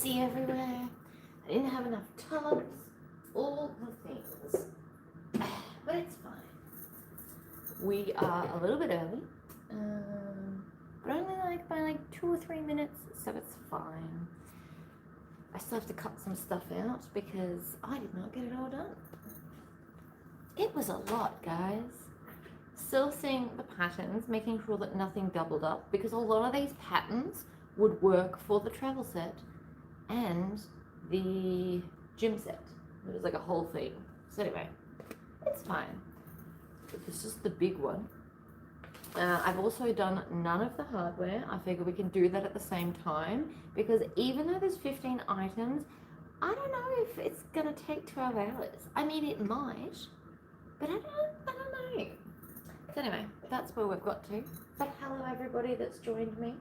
messy everywhere. I didn't have enough tubs, all the things. But it's fine. We are a little bit early, but only by 2 or 3 minutes, so it's fine. I still have to cut some stuff out because I did not get it all done. It was a lot, guys. Still seeing the patterns, making sure that nothing doubled up, because a lot of these patterns would work for the travel set and the gym set. It was like a whole thing. So anyway, it's fine. This is the big one. I've also done none of the hardware. I figure we can do that at the same time, because even though there's 15 items, I don't know if it's gonna take 12 hours. I mean, it might, but I don't know. So anyway, that's where we've got to. But hello everybody that's joined me.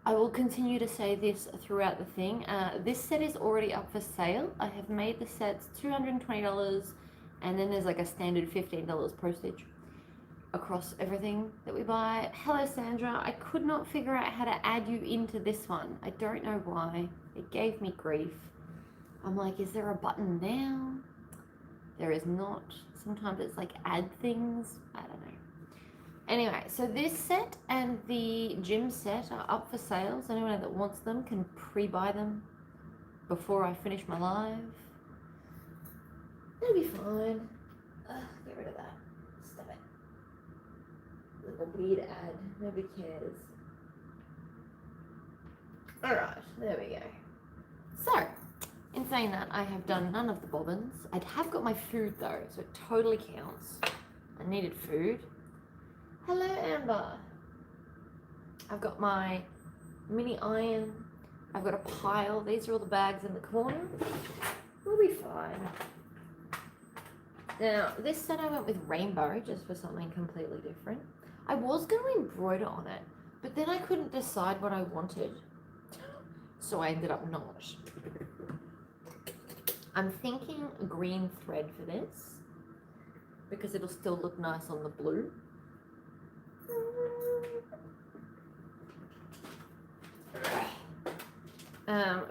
I will continue to say this throughout the thing. This set is already up for sale. I have made the sets $220, and then there's like a standard $15 postage across everything that we buy. Hello Sandra, I could not figure out how to add you into this one. I don't know why. It gave me grief. I'm like, is there a button now? There is not. Sometimes it's like add things. I don't know. Anyway, so this set and the gym set are up for sale. So anyone that wants them can pre-buy them before I finish my live. It'll be fine. Get rid of that. Stop it. Little weird ad. Nobody cares. Alright, there we go. So, in saying that, I have done none of the bobbins. I have got my food though, so it totally counts. I needed food. Hello Amber. I've got my mini iron. I've got a pile. These are all the bags in the corner. We'll be fine. Now, this set I went with rainbow, just for something completely different. I was going to embroider on it, but then I couldn't decide what I wanted. So I ended up not. I'm thinking green thread for this, because it'll still look nice on the blue.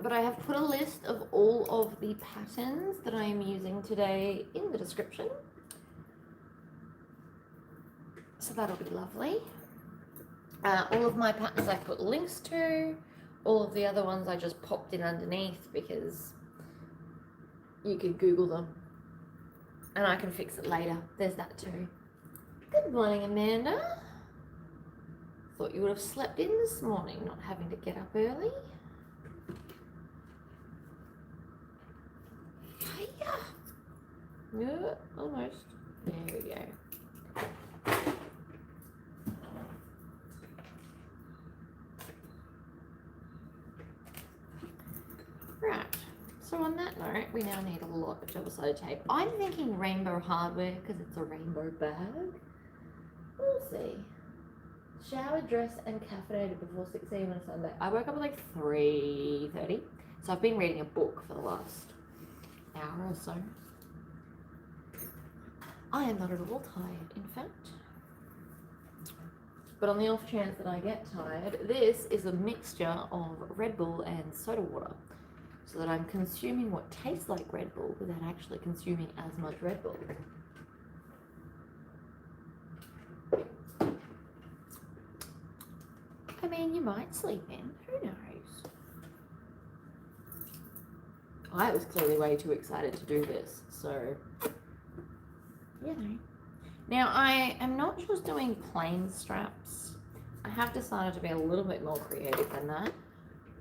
But I have put a list of all of the patterns that I am using today in the description. So that'll be lovely. All of my patterns I put links to. All of the other ones I just popped in underneath because you could Google them. And I can fix it later. There's that too. Good morning, Amanda. Thought you would have slept in this morning, not having to get up early. Hiya. Yeah, almost. There we go. Right. So on that note, we now need a lot of double-sided tape. I'm thinking rainbow hardware because it's a rainbow bag. We'll see. Showered, dressed, and caffeinated before 6 a.m. on a Sunday. I woke up at like 3:30, so I've been reading a book for the last hour or so. I am not at all tired, in fact. But on the off chance that I get tired, this is a mixture of Red Bull and soda water, so that I'm consuming what tastes like Red Bull without actually consuming as much Red Bull. I mean, you might sleep in, who knows? I was clearly way too excited to do this, so, you know. Now, I am not just doing plain straps. I have decided to be a little bit more creative than that,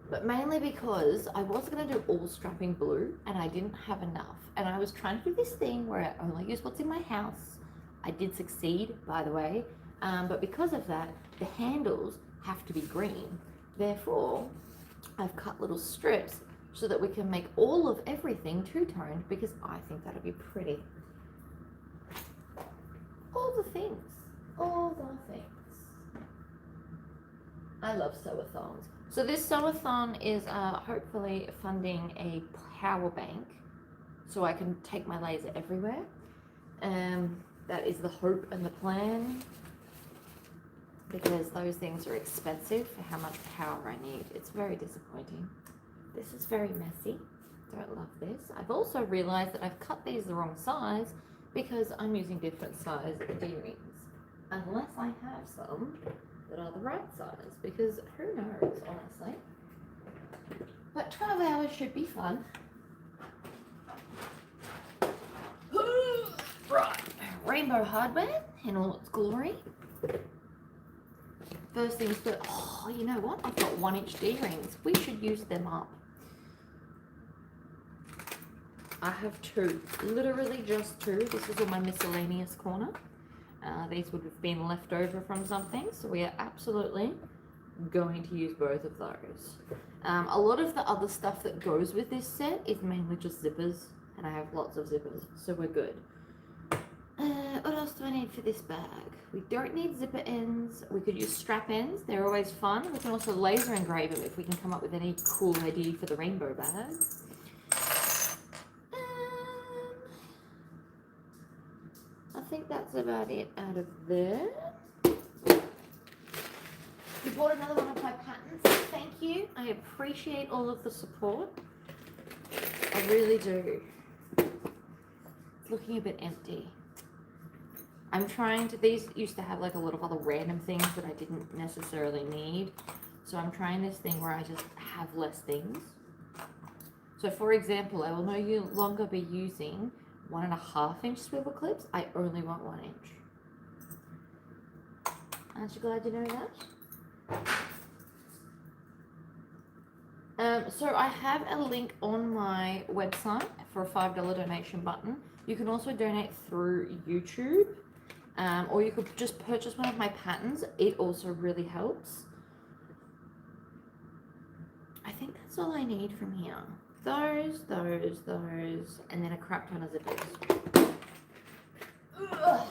but mainly because I was going to do all strapping blue, and I didn't have enough. And I was trying to do this thing where I only use what's in my house. I did succeed, by the way, but because of that, the handles have to be green. Therefore, I've cut little strips so that we can make all of everything two-toned, because I think that'd be pretty. All the things. All the things. I love sew-a-thons. So this sew-a-thon is hopefully funding a power bank so I can take my laser everywhere. That is the hope and the plan. because those things are expensive for how much power I need. It's very disappointing. This is very messy. Don't love this. I've also realized that I've cut these the wrong size because I'm using different size D-rings. Unless I have some that are the right size, because who knows, honestly. But 12 hours should be fun. Right, rainbow hardware in all its glory. First things first. Oh, you know what? I've got 1-inch D-rings. We should use them up. I have 2, literally just 2. This is all my miscellaneous corner. These would have been left over from something, so we are absolutely going to use both of those. A lot of the other stuff that goes with this set is mainly just zippers, and I have lots of zippers, so we're good. What else do I need for this bag? We don't need zipper ends. We could use strap ends. They're always fun. We can also laser engrave them if we can come up with any cool idea for the rainbow bag. I think that's about it out of there. You bought another one of my patterns. Thank you. I appreciate all of the support. I really do. It's looking a bit empty. I'm trying to, these used to have like a lot of other random things that I didn't necessarily need. So I'm trying this thing where I just have less things. So for example, I will no longer be using 1.5-inch swivel clips. I only want 1 inch. Aren't you glad you know that? So I have a link on my website for a $5 donation button. You can also donate through YouTube. Or you could just purchase one of my patterns. It also really helps. I think that's all I need from here. Those, and then a crap ton of zippers. Ugh.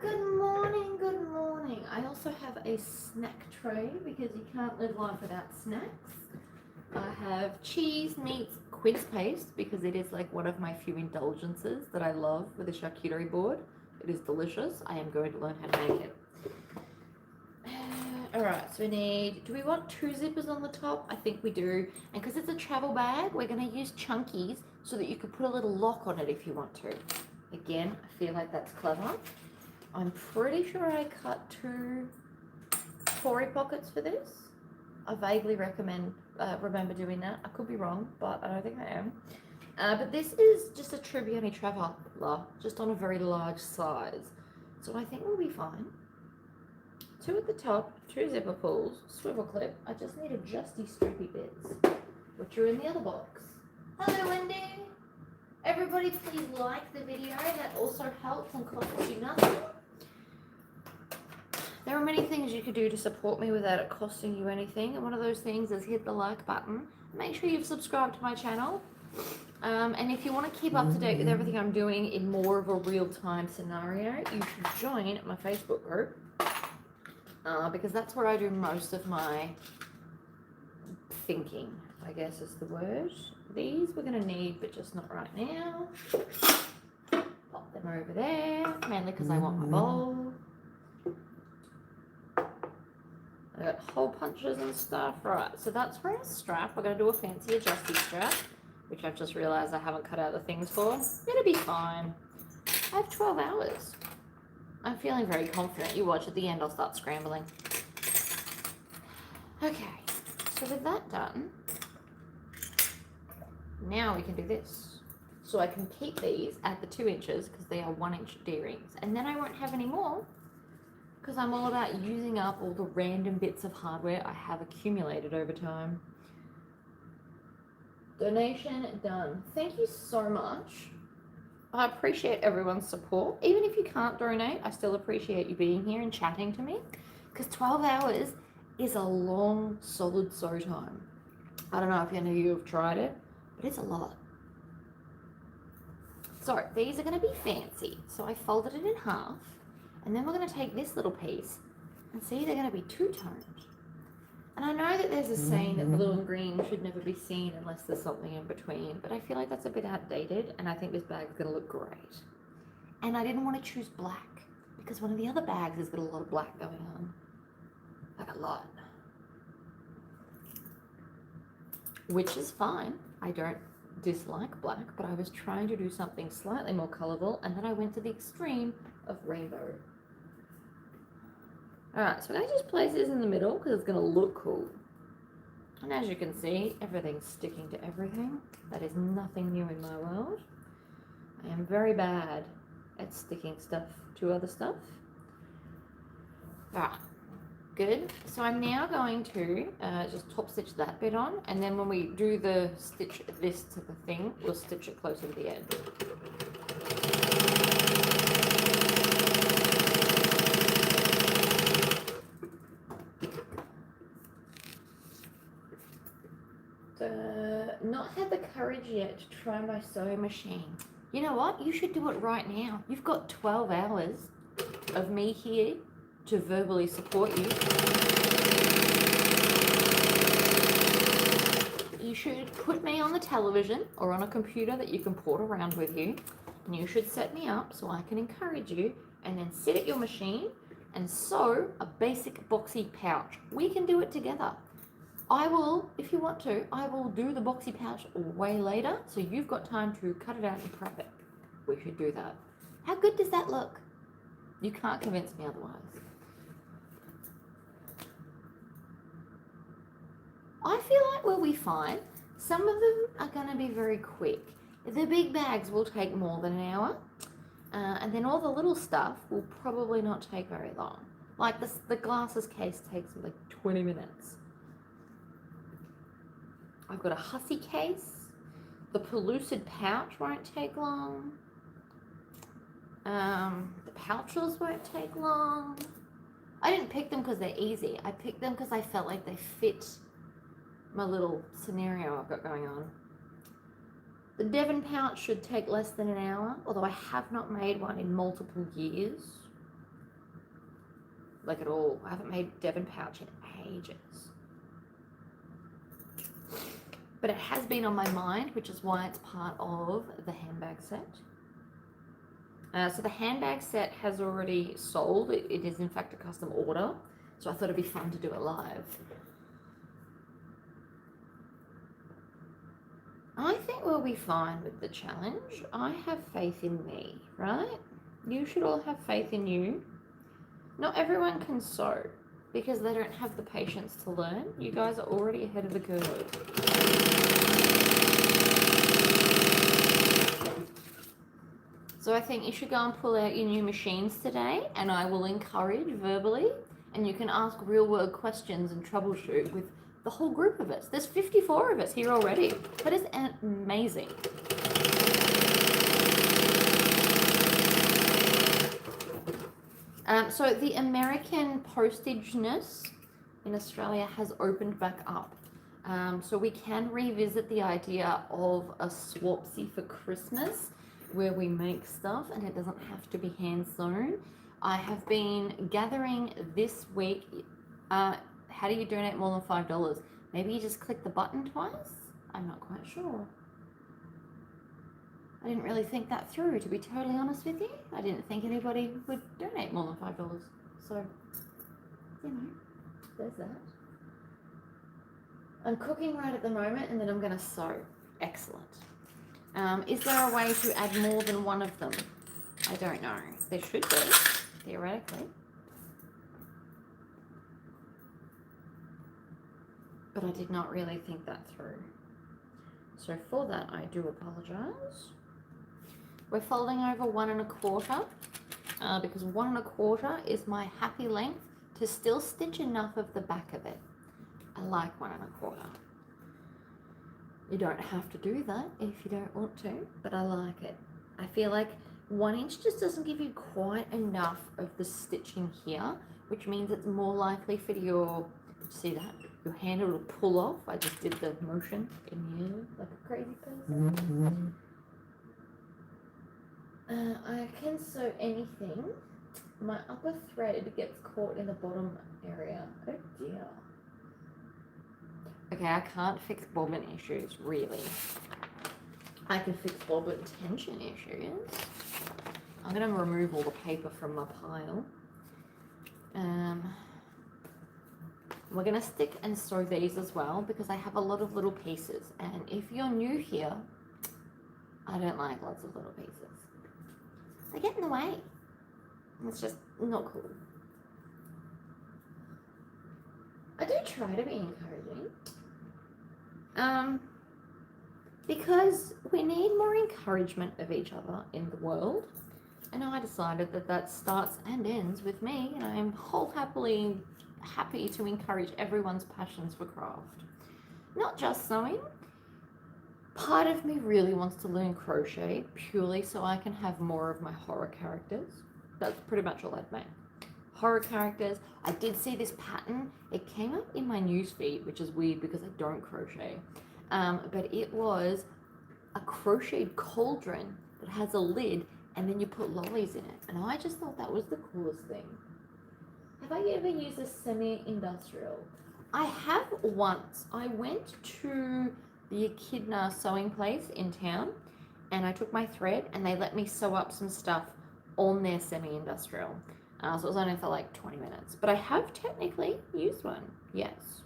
Good morning, good morning. I also have a snack tray because you can't live life without snacks. I have cheese, meats, quince paste because it is like one of my few indulgences that I love with a charcuterie board. It is delicious. I am going to learn how to make it. Alright, so we need, do we want 2 zippers on the top? I think we do. And because it's a travel bag, we're going to use chunkies so that you could put a little lock on it if you want to. Again, I feel like that's clever. I'm pretty sure I cut 2 Tory pockets for this. I vaguely remember doing that. I could be wrong, but I don't think I am. But this is just a Tribbiani traveler, just on a very large size. So I think we'll be fine. 2 at the top, 2 zipper pulls, swivel clip. I just need adjusty strappy bits, which are in the other box. Hello, Wendy. Everybody please like the video. That also helps and costs you nothing. There are many things you could do to support me without it costing you anything. And one of those things is hit the like button. Make sure you've subscribed to my channel. And if you want to keep up to date with everything I'm doing in more of a real-time scenario, you should join my Facebook group. Because that's where I do most of my thinking, I guess is the word. These we're going to need, but just not right now. Pop them over there, mainly because I want my bowl. I got hole punches and stuff. Right, so that's for our strap. We're going to do a fancy adjusty strap, which I've just realised I haven't cut out the things for. It'll be fine. I have 12 hours. I'm feeling very confident. You watch, at the end I'll start scrambling. Okay, so with that done, now we can do this. So I can keep these at the 2 inches because they are 1-inch D-rings. And then I won't have any more because I'm all about using up all the random bits of hardware I have accumulated over time. Donation done. Thank you so much. I appreciate everyone's support. Even if you can't donate, I still appreciate you being here and chatting to me. Because 12 hours is a long, solid sew time. I don't know if any of you have tried it, but it's a lot. So these are going to be fancy. So I folded it in half. And then we're going to take this little piece and see they're going to be two-toned. And I know that there's a saying that blue and green should never be seen unless there's something in between, but I feel like that's a bit outdated, and I think this bag is going to look great. And I didn't want to choose black because one of the other bags has got a lot of black going on. Like a lot. Which is fine. I don't dislike black, but I was trying to do something slightly more colourful, and then I went to the extreme of rainbow. Alright, so I'm going to just place this in the middle because it's going to look cool. And as you can see, everything's sticking to everything. That is nothing new in my world. I am very bad at sticking stuff to other stuff. Alright, good. So I'm now going to just top stitch that bit on, and then when we do the stitch this to the thing, we'll stitch it closer to the end. Not had the courage yet to try my sewing machine. You know what? You should do it right now. You've got 12 hours of me here to verbally support you. You should put me on the television or on a computer that you can port around with you, and you should set me up so I can encourage you, and then sit at your machine and sew a basic boxy pouch. We can do it together. I will, if you want to, I will do the boxy pouch way later, so you've got time to cut it out and prep it. We should do that. How good does that look? You can't convince me otherwise. I feel like we'll be fine. Some of them are going to be very quick. The big bags will take more than an hour, and then all the little stuff will probably not take very long. Like the glasses case takes like 20 minutes. I've got a hussy case. The pellucid pouch won't take long. The pouches won't take long. I didn't pick them because they're easy. I picked them because I felt like they fit my little scenario I've got going on. The Devon pouch should take less than an hour, although I have not made one in multiple years. Like at all. I haven't made Devon pouch in ages. But it has been on my mind, which is why it's part of the handbag set. So the handbag set has already sold. It is in fact a custom order. So I thought it'd be fun to do it live. I think we'll be fine with the challenge. I have faith in me, right? You should all have faith in you. Not everyone can sew because they don't have the patience to learn. You guys are already ahead of the curve. So I think you should go and pull out your new machines today, and I will encourage verbally, and you can ask real world questions and troubleshoot with the whole group of us. There's 54 of us here already. That is amazing. So the American postageness in Australia has opened back up. So we can revisit the idea of a swapsy for Christmas where we make stuff and it doesn't have to be hand sewn. I have been gathering this week, how do you donate more than $5? Maybe you just click the button twice? I'm not quite sure. I didn't really think that through, to be totally honest with you. I didn't think anybody would donate more than $5. So, you know, there's that. I'm cooking right at the moment and then I'm going to sew. Excellent. Is there a way to add more than one of them? I don't know. There should be, theoretically. But I did not really think that through. So for that, I do apologize. We're folding over 1 1/4 because 1 1/4 is my happy length to still stitch enough of the back of it. I like 1 1/4. You don't have to do that if you don't want to, but I like it. I feel like 1 inch just doesn't give you quite enough of the stitching here, which means it's more likely for your, see that? Your handle to pull off. I just did the motion in here like a crazy person. I can sew anything. My upper thread gets caught in the bottom area. Oh dear. Okay, I can't fix bobbin issues, really. I can fix bobbin tension issues. I'm going to remove all the paper from my pile. We're going to stick and sew these as well because I have a lot of little pieces. And if you're new here, I don't like lots of little pieces. They get in the way. It's just not cool. I do try to be encouraging. Because we need more encouragement of each other in the world. And I decided that that starts and ends with me, and I am wholeheartedly happy to encourage everyone's passions for craft. Not just sewing. Part of me really wants to learn crochet purely so I can have more of my horror characters. That's pretty much all I'd make. Horror characters. I did see this pattern. It came up in my newsfeed, which is weird because I don't crochet. But it was a crocheted cauldron that has a lid and then you put lollies in it. And I just thought that was the coolest thing. Have I ever used a semi-industrial? I have once. I went to the Echidna sewing place in town and I took my thread and they let me sew up some stuff on their semi-industrial. So it was only for like 20 minutes. But I have technically used one, yes.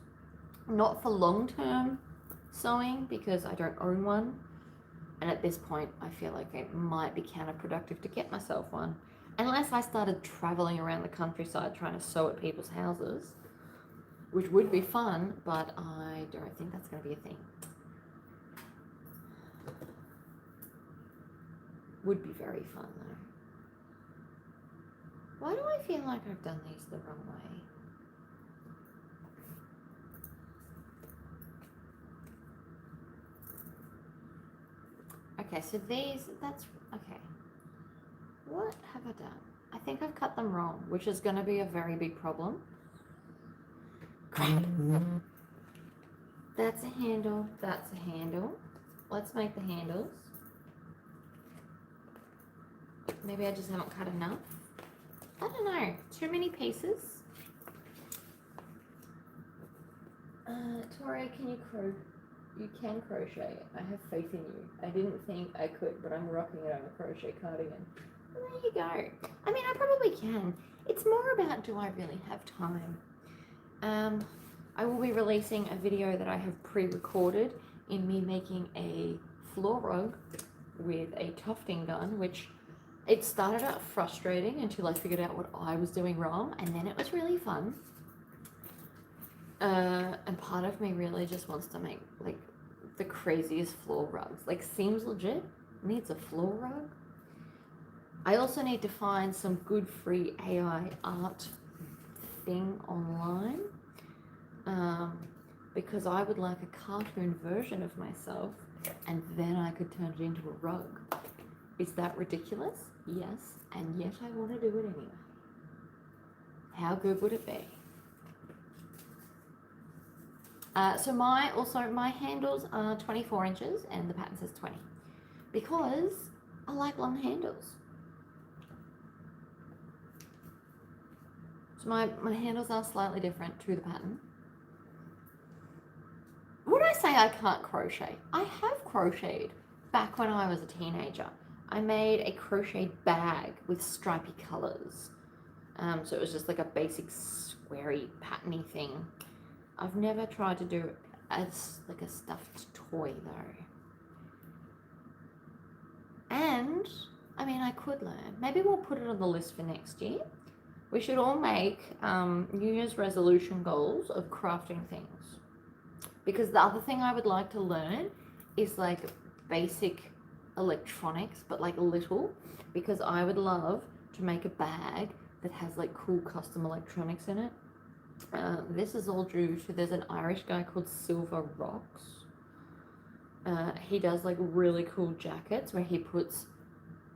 Not for long-term sewing because I don't own one. And at this point, I feel like it might be counterproductive to get myself one. Unless I started traveling around the countryside trying to sew at people's houses, which would be fun, but I don't think that's going to be a thing. Would be very fun though. Why do I feel like I've done these the wrong way? Okay, so these, that's, okay. What have I done? I think I've cut them wrong, which is going to be a very big problem. Crap. That's a handle, that's a handle. Let's make the handles. Maybe I just haven't cut enough. I don't know, too many pieces. Tori, can you crochet? You can crochet. I have faith in you. I didn't think I could, but I'm rocking it on a crochet cardigan. Well, there you go. I mean, I probably can. It's more about, do I really have time? I will be releasing a video that I have pre-recorded in me making a floor rug with a tufting gun, which it started out frustrating until I figured out what I was doing wrong, and then it was really fun. And part of me really just wants to make like the craziest floor rugs. Like, seems legit, needs a floor rug. I also need to find some good free AI art thing online, because I would like a cartoon version of myself and then I could turn it into a rug. Is that ridiculous? Yes, and yet I want to do it anyway. How good would it be? So my handles are 24 inches and the pattern says 20 because I like long handles. So my handles are slightly different to the pattern. When I say I can't crochet, I have crocheted back when I was a teenager. I made a crocheted bag with stripy colors. So it was just like a basic squarey patterny thing. I've never tried to do it as like a stuffed toy though. And, I mean, I could learn. Maybe we'll put it on the list for next year. We should all make New Year's resolution goals of crafting things. Because the other thing I would like to learn is like basic electronics, but like little. Because I would love to make a bag that has like cool custom electronics in it. This is all due to, there's an Irish guy called Silver Rocks. He does like really cool jackets where he puts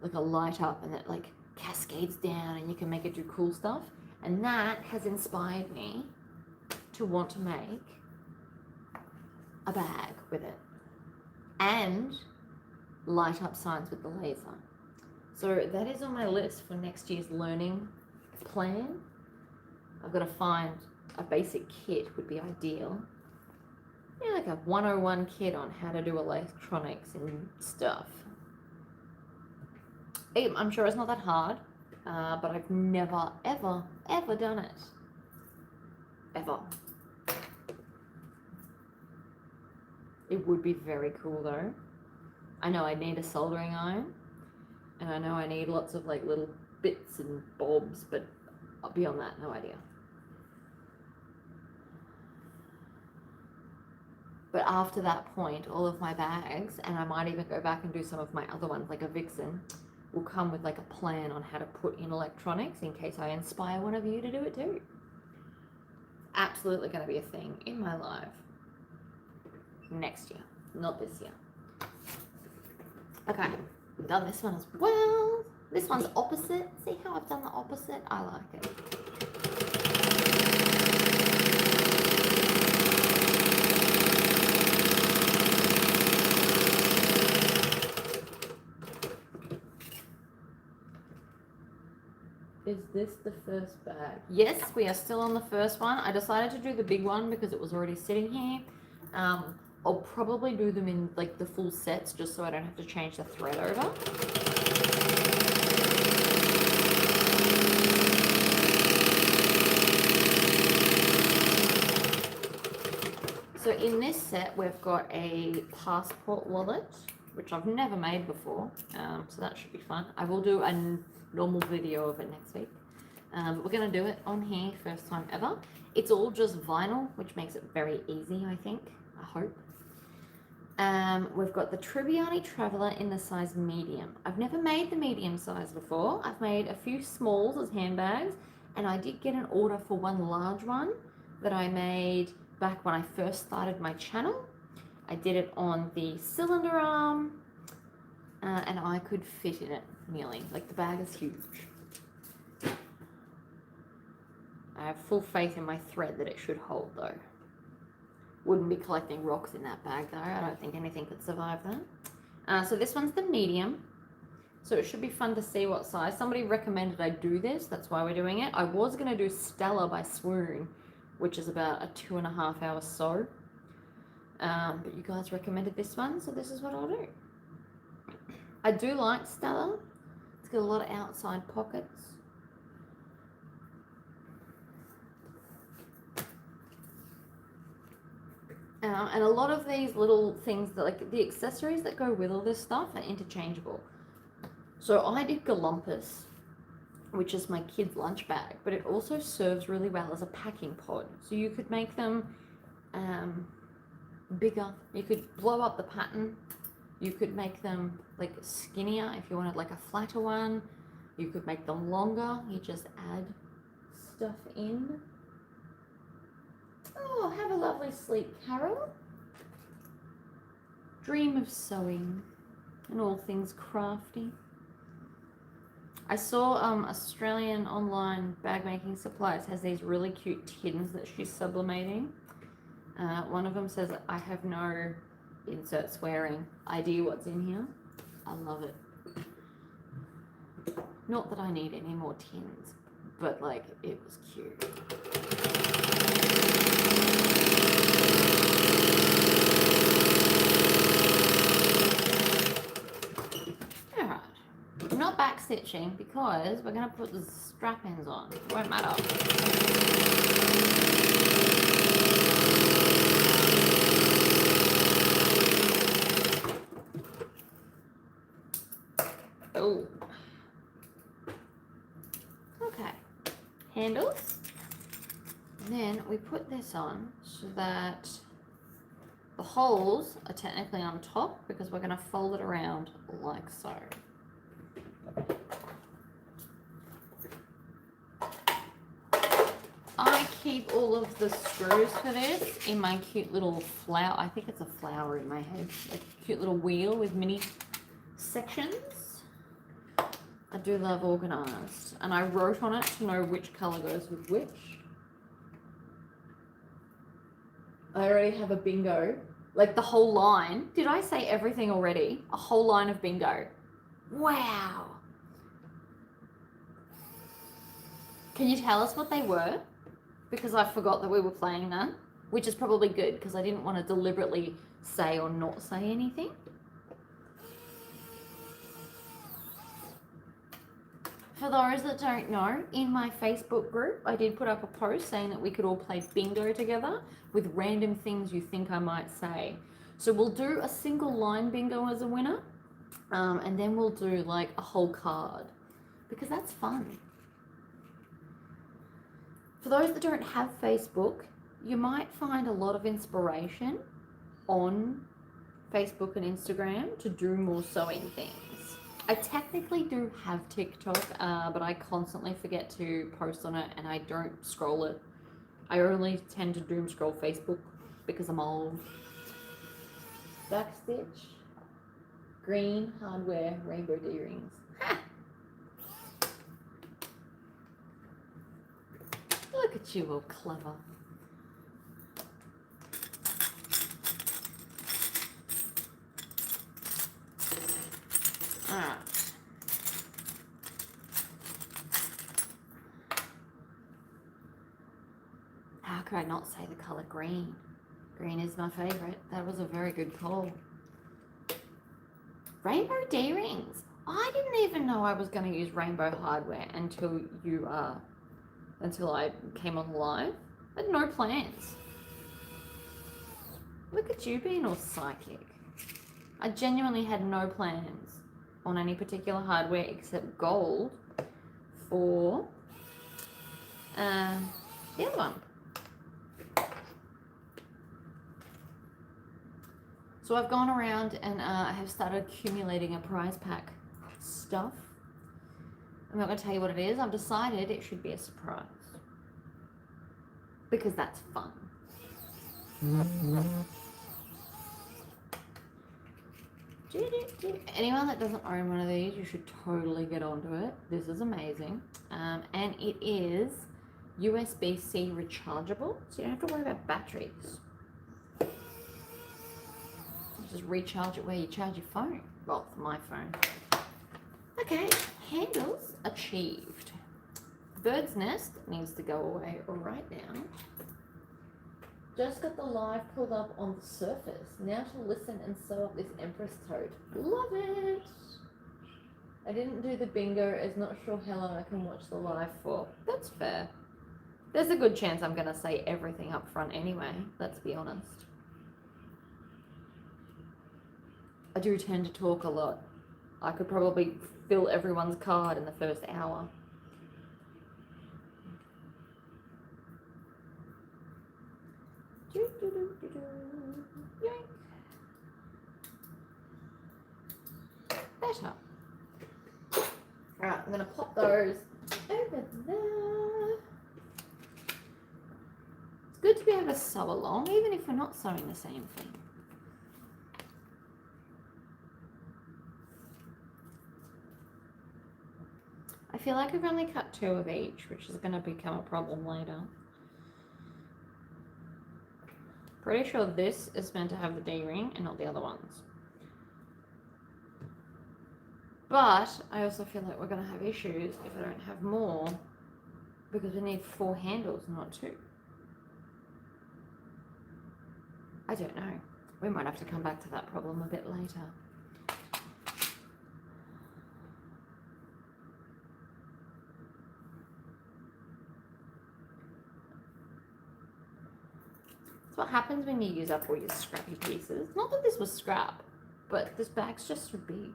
like a light up and it like cascades down and you can make it do cool stuff. And that has inspired me to want to make a bag with it and light up signs with the laser. So that is on my list for next year's learning plan. I've got to find a basic kit would be ideal. Yeah, like a 101 kit on how to do electronics and stuff. I'm sure it's not that hard, but I've never, ever, ever done it. Ever. It would be very cool though. I know I need a soldering iron, and I know I need lots of like little bits and bobs, but beyond that, no idea. But after that point, all of my bags, and I might even go back and do some of my other ones, like a Vixen, will come with like a plan on how to put in electronics in case I inspire one of you to do it too. Absolutely going to be a thing in my life next year, not this year. Okay, I've done this one as well. This one's opposite. See how I've done the opposite? I like it. Is this the first bag? Yes, we are still on the first one. I decided to do the big one because it was already sitting here. I'll probably do them in like the full sets just so I don't have to change the thread over. So in this set, we've got a passport wallet, which I've never made before, so that should be fun. I will do a normal video of it next week. But we're going to do it on here, first time ever. It's all just vinyl, which makes it very easy, I think. I hope. We've got the Tribbiani Traveller in the size medium. I've never made the medium size before. I've made a few smalls as handbags, and I did get an order for one large one that I made back when I first started my channel. I did it on the cylinder arm, and I could fit in it nearly. Like, the bag is huge. I have full faith in my thread that it should hold though. Wouldn't be collecting rocks in that bag though. I don't think anything could survive that. So this one's the medium. So it should be fun to see what size. Somebody recommended I do this. That's why we're doing it. I was going to do Stella by Swoon, which is about a 2.5 hour sew. But you guys recommended this one, so this is what I'll do. I do like Stella. It's got a lot of outside pockets. And a lot of these little things, that like the accessories that go with all this stuff, are interchangeable. So I did Galumpus, which is my kid's lunch bag, but it also serves really well as a packing pod. So you could make them bigger. You could blow up the pattern. You could make them like skinnier if you wanted like a flatter one. You could make them longer. You just add stuff in. Oh, have a lovely sleep, Carol. Dream of sewing and all things crafty. I saw Australian online bag making supplies has these really cute tins that she's sublimating. One of them says, I have no, insert swearing, idea what's in here. I love it. Not that I need any more tins, but like, it was cute. Alright, I'm not back stitching because we're going to put the strap ends on. It won't matter. Oh. Okay. Handles. And then we put this on so that the holes are technically on top because we're going to fold it around like so. I keep all of the screws for this in my cute little flower. I think it's a flower in my head. Like a cute little wheel with mini sections. I do love organised. And I wrote on it to know which colour goes with which. I already have a bingo. Like the whole line. Did I say everything already? A whole line of bingo. Wow. Can you tell us what they were? Because I forgot that we were playing that. Which is probably good because I didn't want to deliberately say or not say anything. For those that don't know, in my Facebook group, I did put up a post saying that we could all play bingo together with random things you think I might say. So we'll do a single line bingo as a winner, and then we'll do like a whole card, because that's fun. For those that don't have Facebook, you might find a lot of inspiration on Facebook and Instagram to do more sewing things. I technically do have TikTok, but I constantly forget to post on it and I don't scroll it. I only tend to doom scroll Facebook because I'm old. Backstitch, green hardware, rainbow D-rings. Ha! Look at you, all clever. Alright. How could I not say the colour green? Green is my favourite. That was a very good call. Rainbow D-rings. I didn't even know I was going to use rainbow hardware until I came on live. I had no plans. Look at you being all psychic. I genuinely had no plans on any particular hardware except gold for the other one. So I've gone around and I have started accumulating a prize pack stuff. I'm not going to tell you what it is. I've decided it should be a surprise. Because that's fun. Anyone that doesn't own one of these, you should totally get onto it. This is amazing. And it is USB-C rechargeable, so you don't have to worry about batteries. Just recharge it where you charge your phone. Well, for my phone. Okay, handles achieved. Bird's nest needs to go away right now. Just got the live pulled up on the surface. Now to listen and sew up this Empress tote. Love it! I didn't do the bingo, as not sure how long I can watch the live for. That's fair. There's a good chance I'm going to say everything up front anyway, let's be honest. I do tend to talk a lot. I could probably fill everyone's card in the first hour. Better. Alright, I'm going to pop those over there. It's good to be able to sew along, even if we're not sewing the same thing. I feel like I've only cut 2 of each, which is going to become a problem later. Pretty sure this is meant to have the D-ring and not the other ones. But I also feel like we're going to have issues if I don't have more, because we need 4 handles, not 2. I don't know. We might have to come back to that problem a bit later. That's what happens when you use up all your scrappy pieces. Not that this was scrap, but this bag's just so big.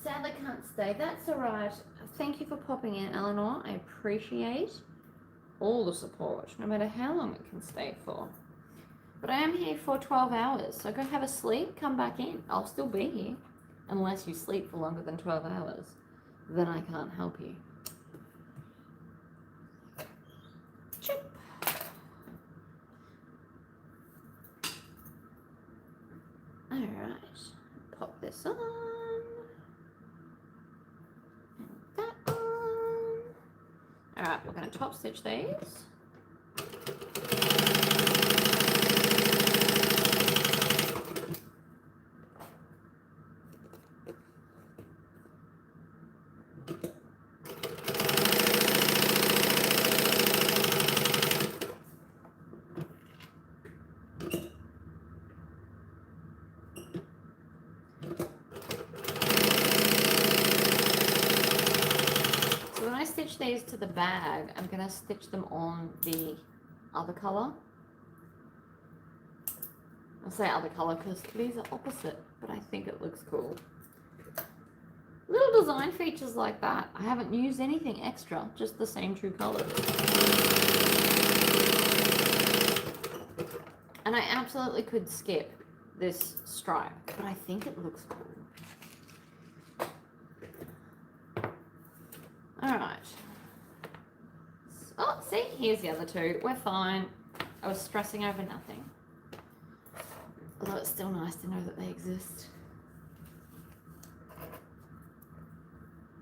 Sadly can't stay. That's alright. Thank you for popping in, Eleanor. I appreciate all the support, no matter how long it can stay for. But I am here for 12 hours, so go have a sleep, come back in. I'll still be here, unless you sleep for longer than 12 hours. Then I can't help you. Chip. Alright, pop this on. And that on. Alright, we're going to top stitch these. these to the bag, I'm going to stitch them on the other colour. I'll say other colour because these are opposite, but I think it looks cool. Little design features like that. I haven't used anything extra, just the same two colours. And I absolutely could skip this stripe, but I think it looks cool. Alright. Oh, see, here's the other two. We're fine. I was stressing over nothing. Although it's still nice to know that they exist.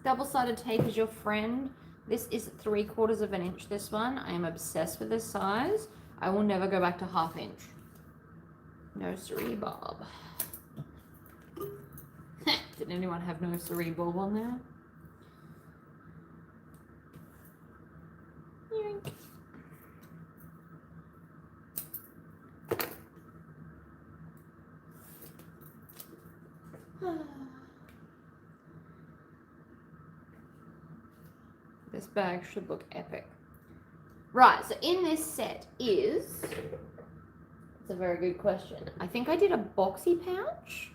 Double-sided tape is your friend. This is 3/4 of an inch, this one. I am obsessed with this size. I will never go back to 1/2 inch. No siree, Bob. Did anyone have no siree, Bob on there? Yoink. This bag should look epic. Right, so in this set is, it's a very good question. I think I did a boxy pouch,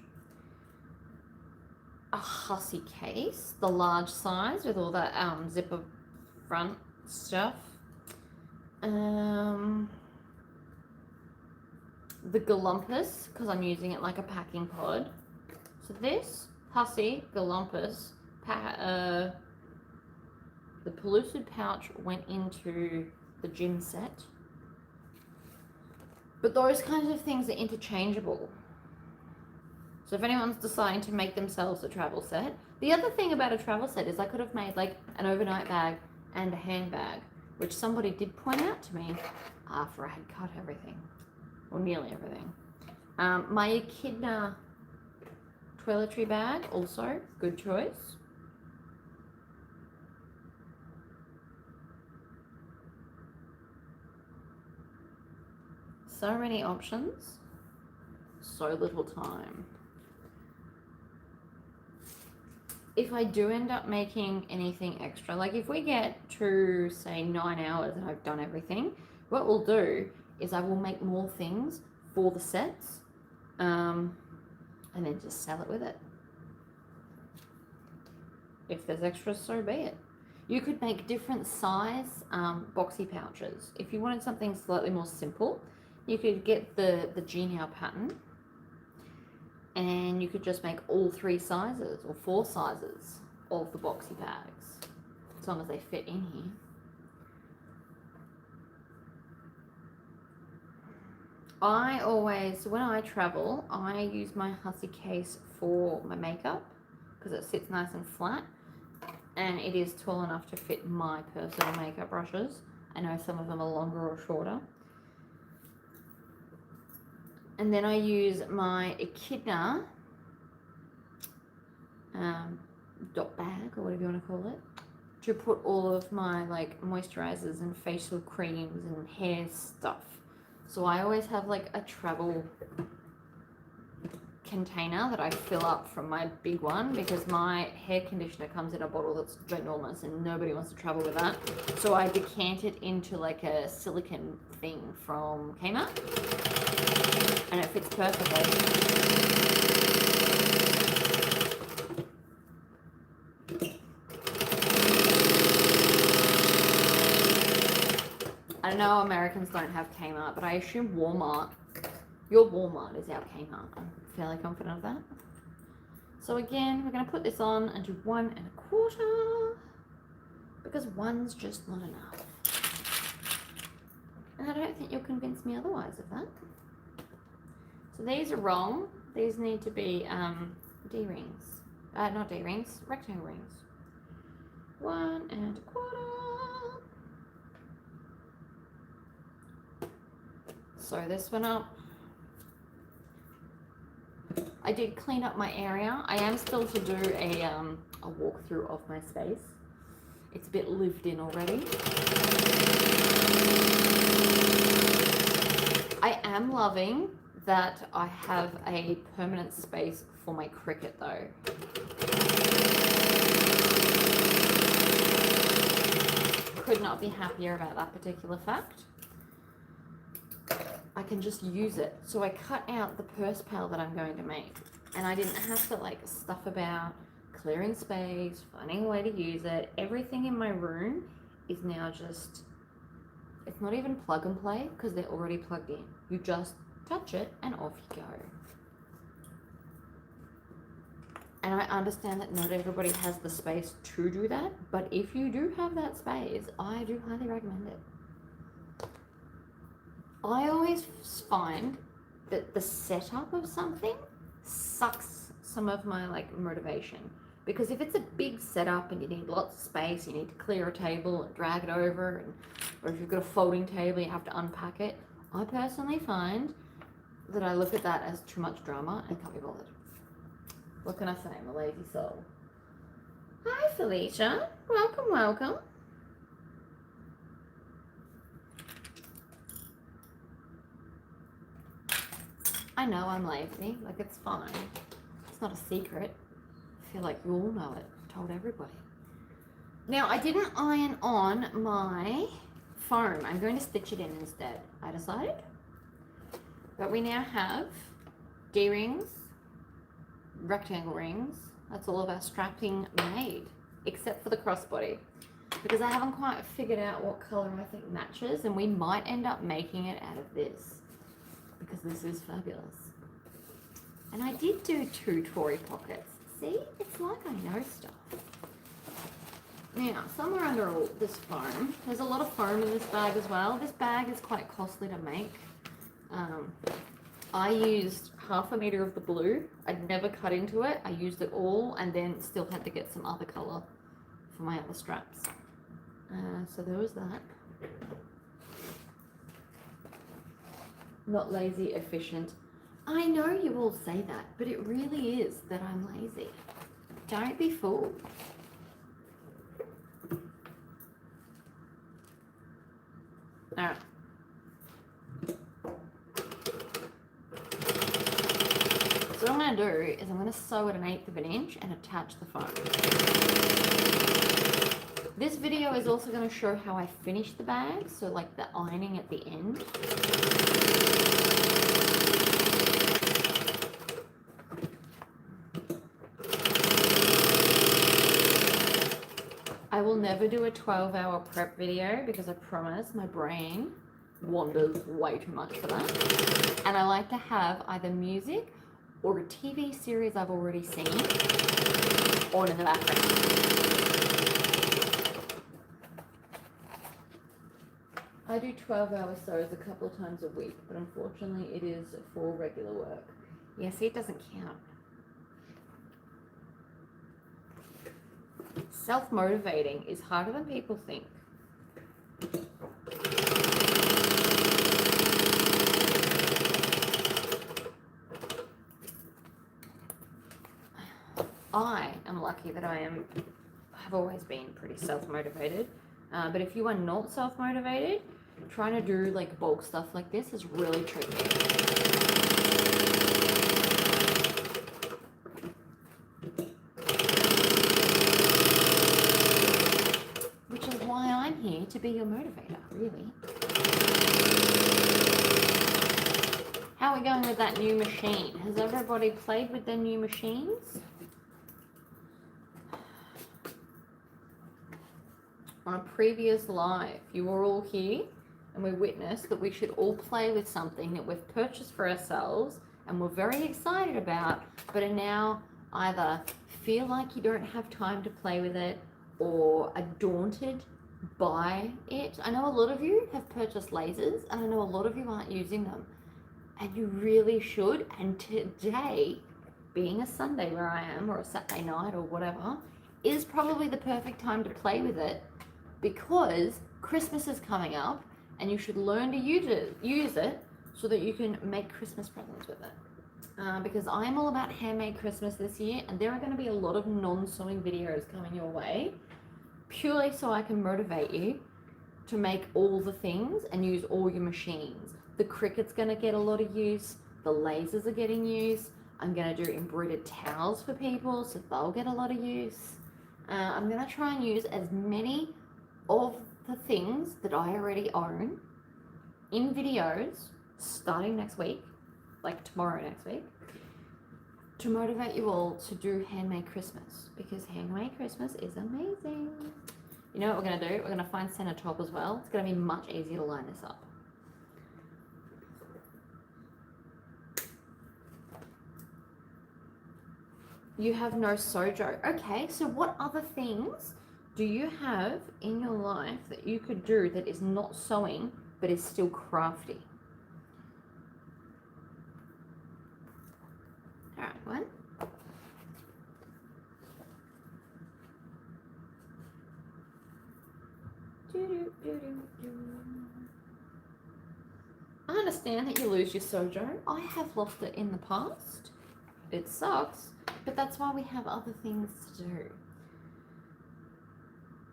a hussy case, the large size with all that zipper front stuff, the galumpus, because I'm using it like a packing pod. So this hussy galumpus, the pellucid pouch went into the gym set. But those kinds of things are interchangeable. So if anyone's deciding to make themselves a travel set, the other thing about a travel set is I could have made like an overnight bag and a handbag, which somebody did point out to me after I had cut everything, or nearly everything. My echidna toiletry bag, also good choice. So many options, so little time. If I do end up making anything extra, like if we get to say 9 hours and I've done everything, what we'll do is I will make more things for the sets and then just sell it with it. If there's extras, so be it. You could make different size boxy pouches. If you wanted something slightly more simple, you could get the Genow pattern and you could just make all 3 sizes or 4 sizes of the boxy bags, as long as they fit in here. I always, when I travel, I use my hussy case for my makeup because it sits nice and flat and it is tall enough to fit my personal makeup brushes. I know some of them are longer or shorter. And then I use my echidna dot bag, or whatever you want to call it, to put all of my like moisturizers and facial creams and hair stuff. So I always have like a travel container that I fill up from my big one, because my hair conditioner comes in a bottle that's ginormous and nobody wants to travel with that. So I decant it into like a silicone thing from Kmart and it fits perfectly. I know Americans don't have Kmart, but I assume Walmart, your Walmart is our Kmart. I'm fairly confident of that. So again, we're going to put this on and do 1 1/4 because 1's just not enough. And I don't think you'll convince me otherwise of that. So these are wrong. These need to be D-rings. Not D-rings, rectangle rings. 1 1/4. Sew this one up. I did clean up my area. I am still to do a walkthrough of my space. It's a bit lived in already. I am loving that I have a permanent space for my Cricut though. could not be happier about that particular fact. I can just use it. So I cut out the purse pal that I'm going to make, and I didn't have to like stuff about clearing space, finding a way to use it. Everything in my room is now just, it's not even plug and play because they're already plugged in. You just touch it and off you go. And I understand that not everybody has the space to do that, but if you do have that space, I do highly recommend it. I always find that the setup of something sucks some of my like motivation, because if it's a big setup and you need lots of space, you need to clear a table and drag it over, and or if you've got a folding table, you have to unpack it. I personally find that I look at that as too much drama and can't be bothered. What can I say? I'm a lazy soul. Hi, Felicia. Welcome, welcome. I know I'm lazy. Like, it's fine. It's not a secret. I feel like you all know it. I told everybody. Now, I didn't iron on my foam. I'm going to stitch it in instead, I decided. But we now have D-rings, rectangle rings. That's all of our strapping made, except for the crossbody, because I haven't quite figured out what color I think matches, and we might end up making it out of this because this is fabulous. And I did do 2 Tory pockets. See, it's like I know stuff. Now, somewhere under all this foam, there's a lot of foam in this bag as well. This bag is quite costly to make. I used 1/2 meter of the blue. I'd never cut into it. I used it all and then still had to get some other color for my other straps. So there was that. Not lazy, efficient. I know you all say that, but it really is that I'm lazy. Don't be fooled. All right. So what I'm going to do is I'm going to sew at 1/8 of an inch and attach the foam. This video is also going to show how I finish the bag, so like the ironing at the end. I will never do a 12-hour prep video because I promise my brain wanders way too much for that. And I like to have either music or a TV series I've already seen on in the background. I do 12-hour sews a couple of times a week, but unfortunately it is for regular work. Yeah, see, it doesn't count. Self-motivating is harder than people think. I am lucky that have always been pretty self-motivated. But if you are not self-motivated, trying to do like bulk stuff like this is really tricky. Which is why I'm here to be your motivator, really. How are we going with that new machine? Has everybody played with their new machines? On a previous live, you were all here and we witnessed that we should all play with something that we've purchased for ourselves and we're very excited about, but are now either feel like you don't have time to play with it or are daunted by it. I know a lot of you have purchased lasers and I know a lot of you aren't using them, and you really should. And today, being a Sunday where I am, or a Saturday night or whatever, is probably the perfect time to play with it, because Christmas is coming up and you should learn to use it so that you can make Christmas presents with it. Because I'm all about handmade Christmas this year, and there are going to be a lot of non-sewing videos coming your way, purely so I can motivate you to make all the things and use all your machines. The Cricut's going to get a lot of use, the lasers are getting use, I'm going to do embroidered towels for people so they'll get a lot of use. I'm going to try and use as many of the things that I already own in videos starting next week, like tomorrow next week, to motivate you all to do Handmade Christmas, because Handmade Christmas is amazing. You know what we're going to do? We're going to find center top as well. It's going to be much easier to line this up. You have no sojo. Okay, so what other things do you have in your life that you could do that is not sewing but is still crafty? All right, one. I understand that you lose your sojo. I have lost it in the past. It sucks, but that's why we have other things to do.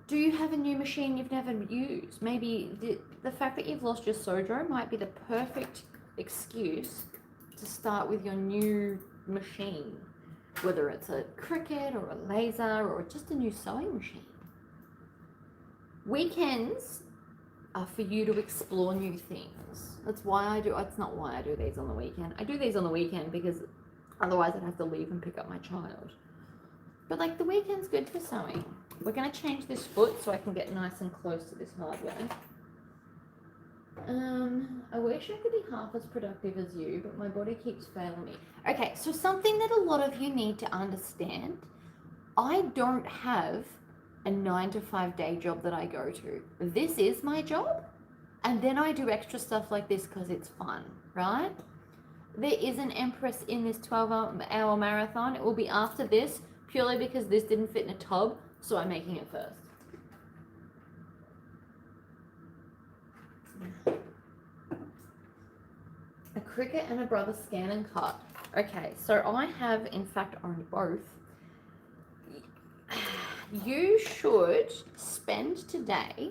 Do you have a new machine you've never used? Maybe the fact that you've lost your sojo might be the perfect excuse to start with your new machine, whether it's a Cricut or a laser or just a new sewing machine. Weekends are for you to explore new things. That's why I do, it's not why I do these on the weekend. I do these on the weekend because otherwise I'd have to leave and pick up my child. But like the weekend's good for sewing. We're going to change this foot so I can get nice and close to this hardware. I wish I could be half as productive as you, but my body keeps failing me. Okay, so something that a lot of you need to understand, I don't have a 9-to-5 day job that I go to. This is my job, and then I do extra stuff like this because it's fun, right? There is an Empress in this 12-hour marathon. It will be after this, purely because this didn't fit in a tub, so I'm making it first. A Cricut and a Brother Scan and Cut. Okay, so I have in fact owned both. You should spend today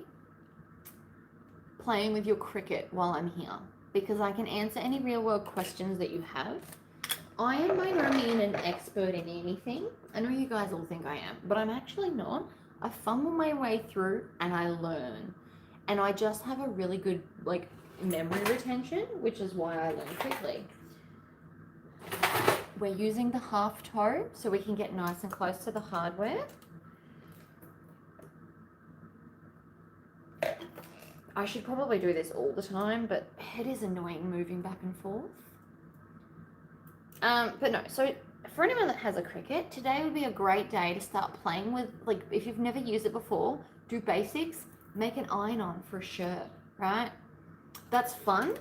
playing with your Cricut while I'm here, because I can answer any real world questions that you have. I am by no means an expert in anything. I know you guys all think I am, but I'm actually not. I fumble my way through and I learn. And I just have a really good like memory retention, which is why I learn quickly. We're using the half toe so we can get nice and close to the hardware. I should probably do this all the time, but it is annoying moving back and forth. But no, so for anyone that has a Cricut, today would be a great day to start playing with, like, if you've never used it before, do basics, make an iron-on for a shirt, right? That's fun.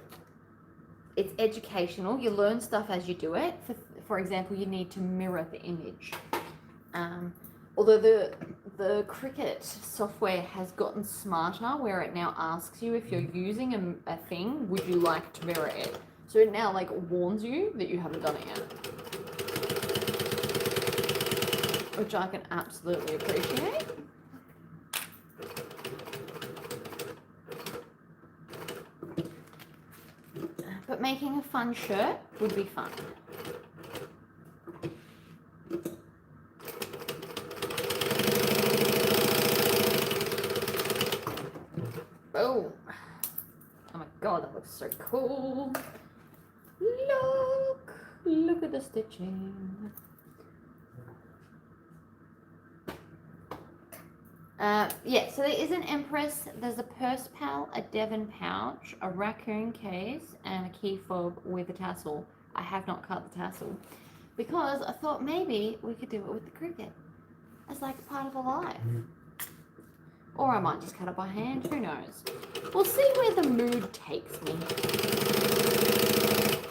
It's educational. You learn stuff as you do it. For example, you need to mirror the image. Although the Cricut software has gotten smarter, where it now asks you if you're using a thing, would you like to mirror it? So it now like warns you that you haven't done it yet, which I can absolutely appreciate. But making a fun shirt would be fun. Oh my god, that looks so cool. Look at the stitching. Yeah, so there is an Empress, there's a purse pal, a Devon pouch, a Racoon case, and a key fob with a tassel. I have not cut the tassel because I thought maybe we could do it with the Cricut as like part of a life. Or I might just cut it by hand, who knows. We'll see where the mood takes me.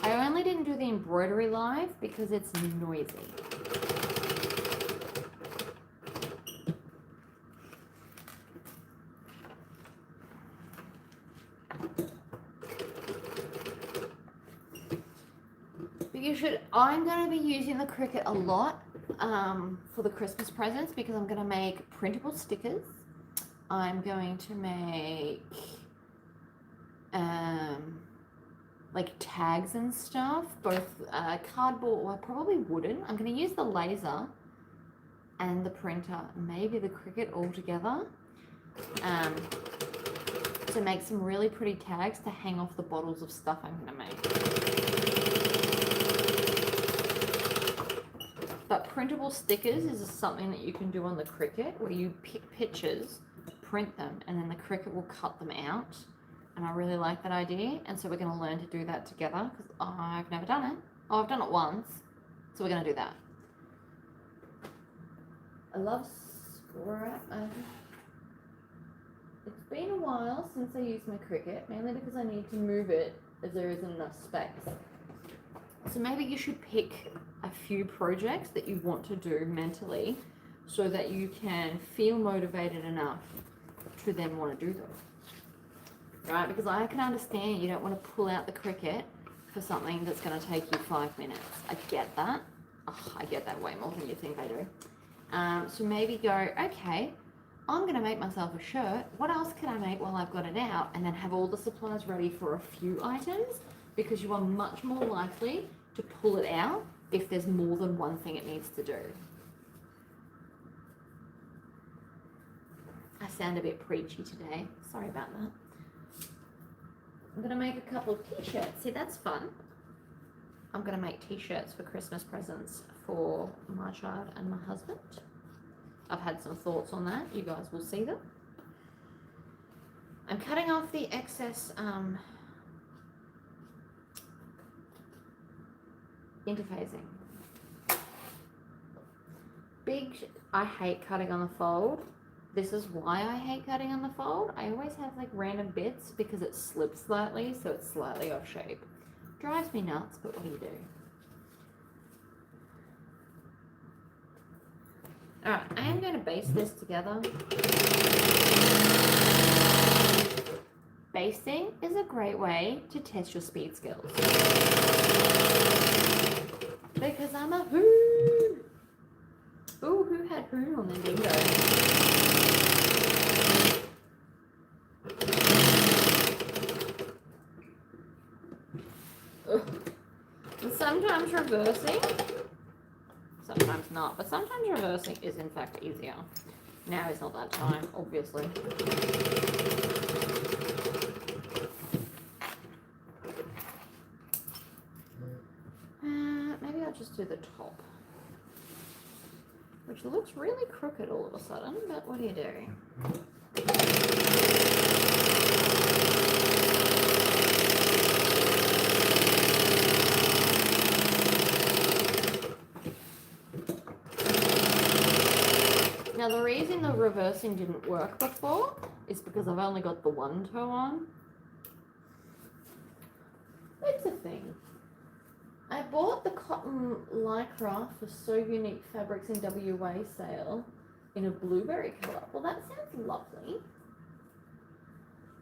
I only didn't do the embroidery live because it's noisy. But you should, I'm going to be using the Cricut a lot for the Christmas presents because I'm going to make printable stickers. I'm going to make like tags and stuff, both cardboard, well, probably wooden. I'm going to use the laser and the printer, maybe the Cricut all together. to make some really pretty tags to hang off the bottles of stuff I'm going to make. But printable stickers is something that you can do on the Cricut, where you pick pictures, print them, and then the Cricut will cut them out. And I really like that idea, and so we're going to learn to do that together, because I've never done it. Oh, I've done it once, so we're going to do that. I love scrap. It's been a while since I used my Cricut, mainly because I need to move it as there isn't enough space. So maybe you should pick a few projects that you want to do mentally so that you can feel motivated enough to then want to do them. Right? Because I can understand you don't want to pull out the Cricut for something that's going to take you 5 minutes. I get that. Oh, I get that way more than you think I do. So maybe go, okay, I'm going to make myself a shirt. What else can I make while I've got it out? And then have all the supplies ready for a few items, because you are much more likely to pull it out if there's more than one thing it needs to do. I sound a bit preachy today. Sorry about that. I'm going to make a couple of t-shirts. See, that's fun. I'm going to make t-shirts for Christmas presents for my child and my husband. I've had some thoughts on that. You guys will see them. I'm cutting off the excess interfacing. I hate cutting on the fold. This is why I hate cutting on the fold. I always have like random bits because it slips slightly, so it's slightly off shape. Drives me nuts, but what do you do? Alright, I am going to baste this together. Basting is a great way to test your speed skills. Because I'm a hoon. Ooh, who had hoon on their bingo? Sometimes reversing, sometimes not, but sometimes reversing is in fact easier. Now is not that time, obviously. Maybe I'll just do the top, which looks really crooked all of a sudden, but what do you do? Now the reason the reversing didn't work before is because I've only got the one toe on. It's a thing. I bought the cotton lycra for So Unique Fabrics in WA sale in a blueberry colour. Well, that sounds lovely.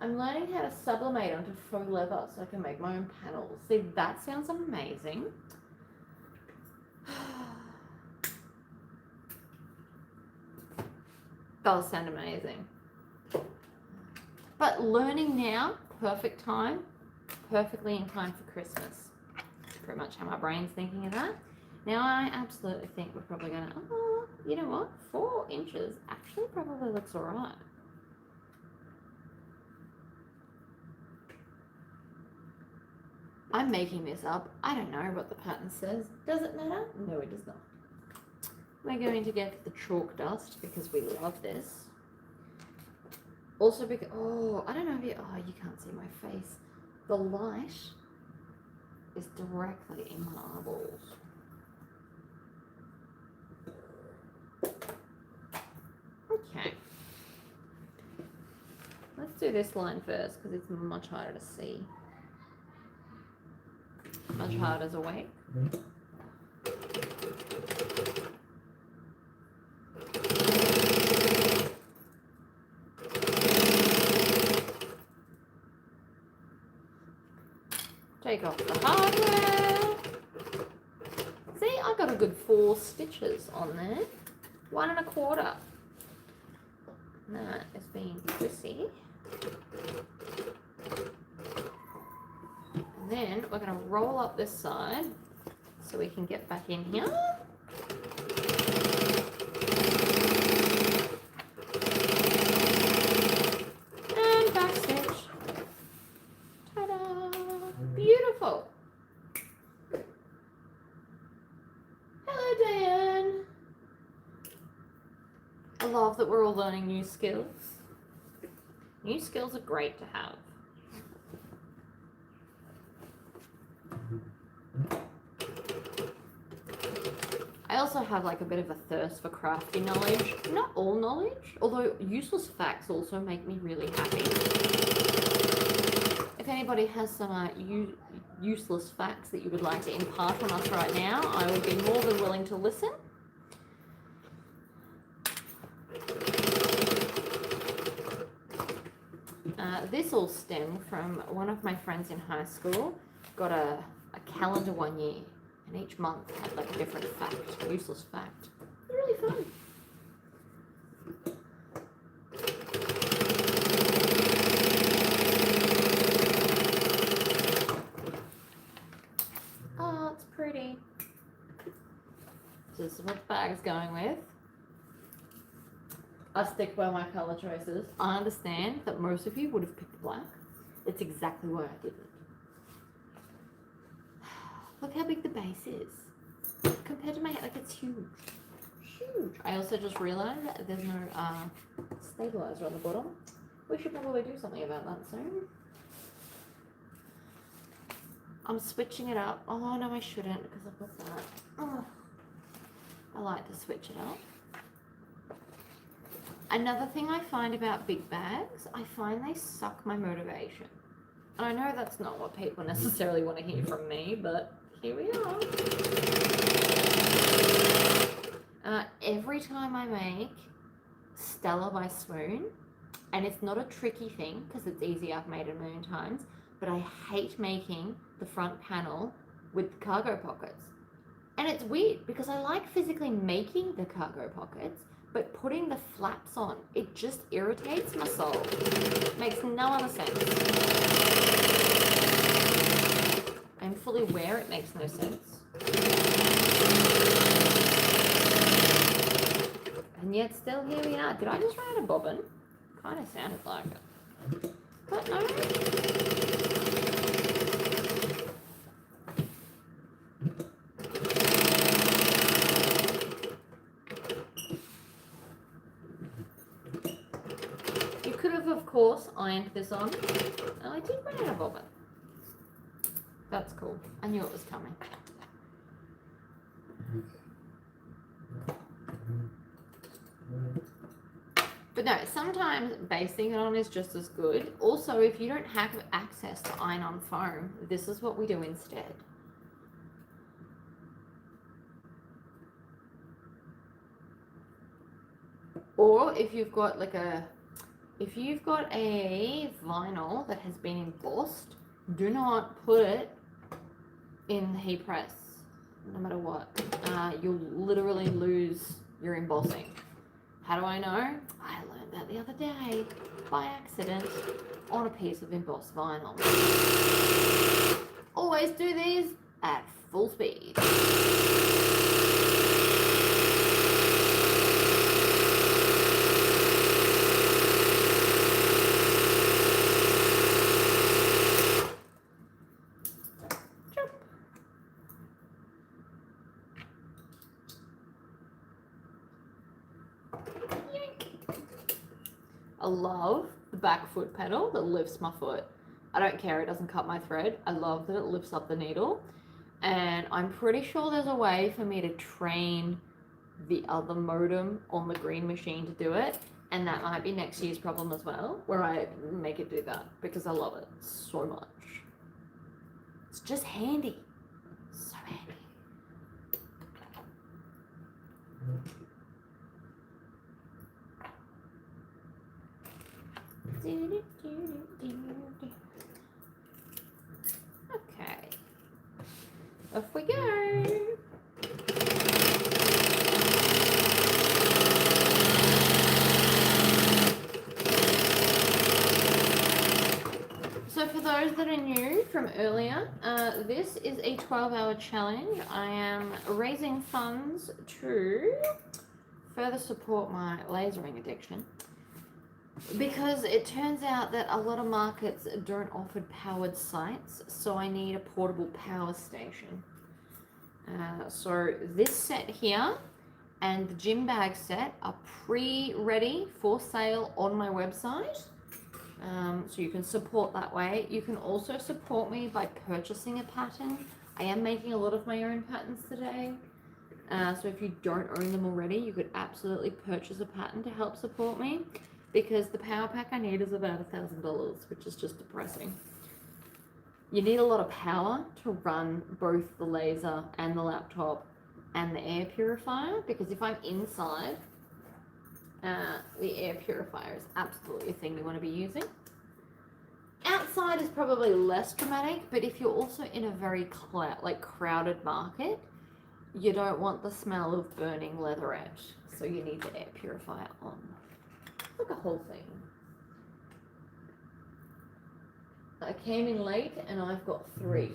I'm learning how to sublimate onto faux leather so I can make my own panels. See, that sounds amazing. Does sound amazing. But learning now, perfect time, perfectly in time for Christmas. Pretty much how my brain's thinking of that. Now I absolutely think we're probably gonna, oh, you know what? 4 inches actually probably looks all right. I'm making this up. I don't know what the pattern says. Does it matter? No, it does not. We're going to get the chalk dust because we love this. Also because, oh, I don't know if you, oh, you can't see my face. The light is directly in my eyeballs. Okay. Let's do this line first because it's much harder to see. Much harder to wait. Take off the hardware. See, I got a good 4 stitches on there. 1 1/4. That is being prissy. And then we're going to roll up this side so we can get back in here. And back stitch. love that we're all learning new skills. New skills are great to have. I also have like a bit of a thirst for crafty knowledge. Not all knowledge, although useless facts also make me really happy. If anybody has some useless facts that you would like to impart on us right now, I would be more than willing to listen. This all stemmed from one of my friends in high school. Got a calendar one year, and each month had like a different fact, useless fact. Really fun. Oh, it's pretty. So this is what the bag is going with. I stick by my colour choices. I understand that most of you would have picked black. It's exactly why I didn't. Look how big the base is. Compared to my head, like it's huge. Huge. I also just realised that there's no stabiliser on the bottom. We should probably do something about that soon. I'm switching it up. Oh no, I shouldn't because I've got that. Oh, I like to switch it up. Another thing I find about big bags, I find they suck my motivation. And I know that's not what people necessarily want to hear from me, but here we are. Every time I make Stella by Swoon, and it's not a tricky thing because it's easy, I've made it a million times, but I hate making the front panel with cargo pockets. And it's weird because I like physically making the cargo pockets, but putting the flaps on, it just irritates my soul. Makes no other sense. I'm fully aware it makes no sense. And yet still here we are. Did I just run out of bobbin? Kind of sounded like it. But no. Of course, ironed this on. Oh, I did run out of bobbin. That's cool. I knew it was coming. But no, sometimes basting it on is just as good. Also, if you don't have access to iron-on foam, this is what we do instead. Or if you've got like a vinyl that has been embossed, do not put it in the heat press, no matter what. You'll literally lose your embossing. How do I know? I learned that the other day by accident on a piece of embossed vinyl. Always do these at full speed. I love the back foot pedal that lifts my foot. I don't care, it doesn't cut my thread. I love that it lifts up the needle. And I'm pretty sure there's a way for me to train the other modem on the green machine to do it. And that might be next year's problem as well, where I make it do that because I love it so much. It's just handy. So handy. Okay, off we go. So for those that are new from earlier, this is a 12-hour challenge. I am raising funds to further support my lasering addiction. Because it turns out that a lot of markets don't offer powered sites, so I need a portable power station. So this set here and the gym bag set are pre-ready for sale on my website. So you can support that way. You can also support me by purchasing a pattern. I am making a lot of my own patterns today. So if you don't own them already, you could absolutely purchase a pattern to help support me, because the power pack I need is about $1,000, which is just depressing. You need a lot of power to run both the laser and the laptop and the air purifier, because if I'm inside, the air purifier is absolutely a thing you want to be using. Outside is probably less dramatic, but if you're also in a very crowded market, you don't want the smell of burning leatherette, so you need the air purifier on. Look, a whole thing. I came in late and I've got 3.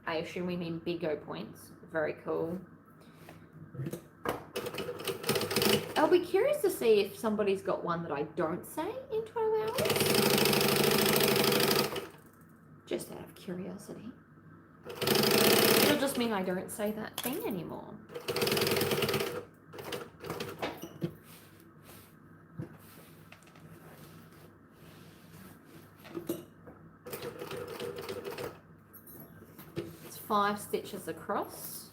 I assume we mean Bigo points. Very cool. I'll be curious to see if somebody's got one that I don't say in 12 hours. Just out of curiosity. It'll just mean I don't say that thing anymore. It's 5 stitches across.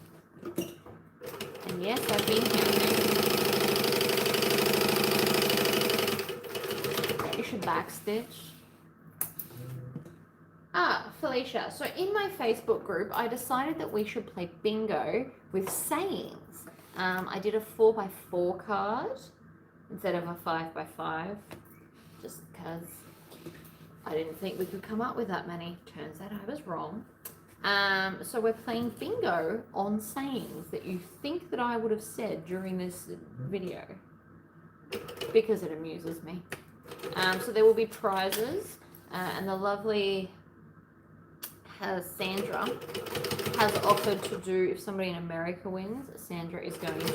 And yes, I've been counting. You should backstitch. Felicia, so in my Facebook group, I decided that we should play bingo with sayings. I did a 4x4 card instead of a 5x5, just because I didn't think we could come up with that many. Turns out I was wrong. So we're playing bingo on sayings that you think that I would have said during this video, because it amuses me. So there will be prizes, and the lovely Sandra has offered to do, if somebody in America wins, Sandra is going to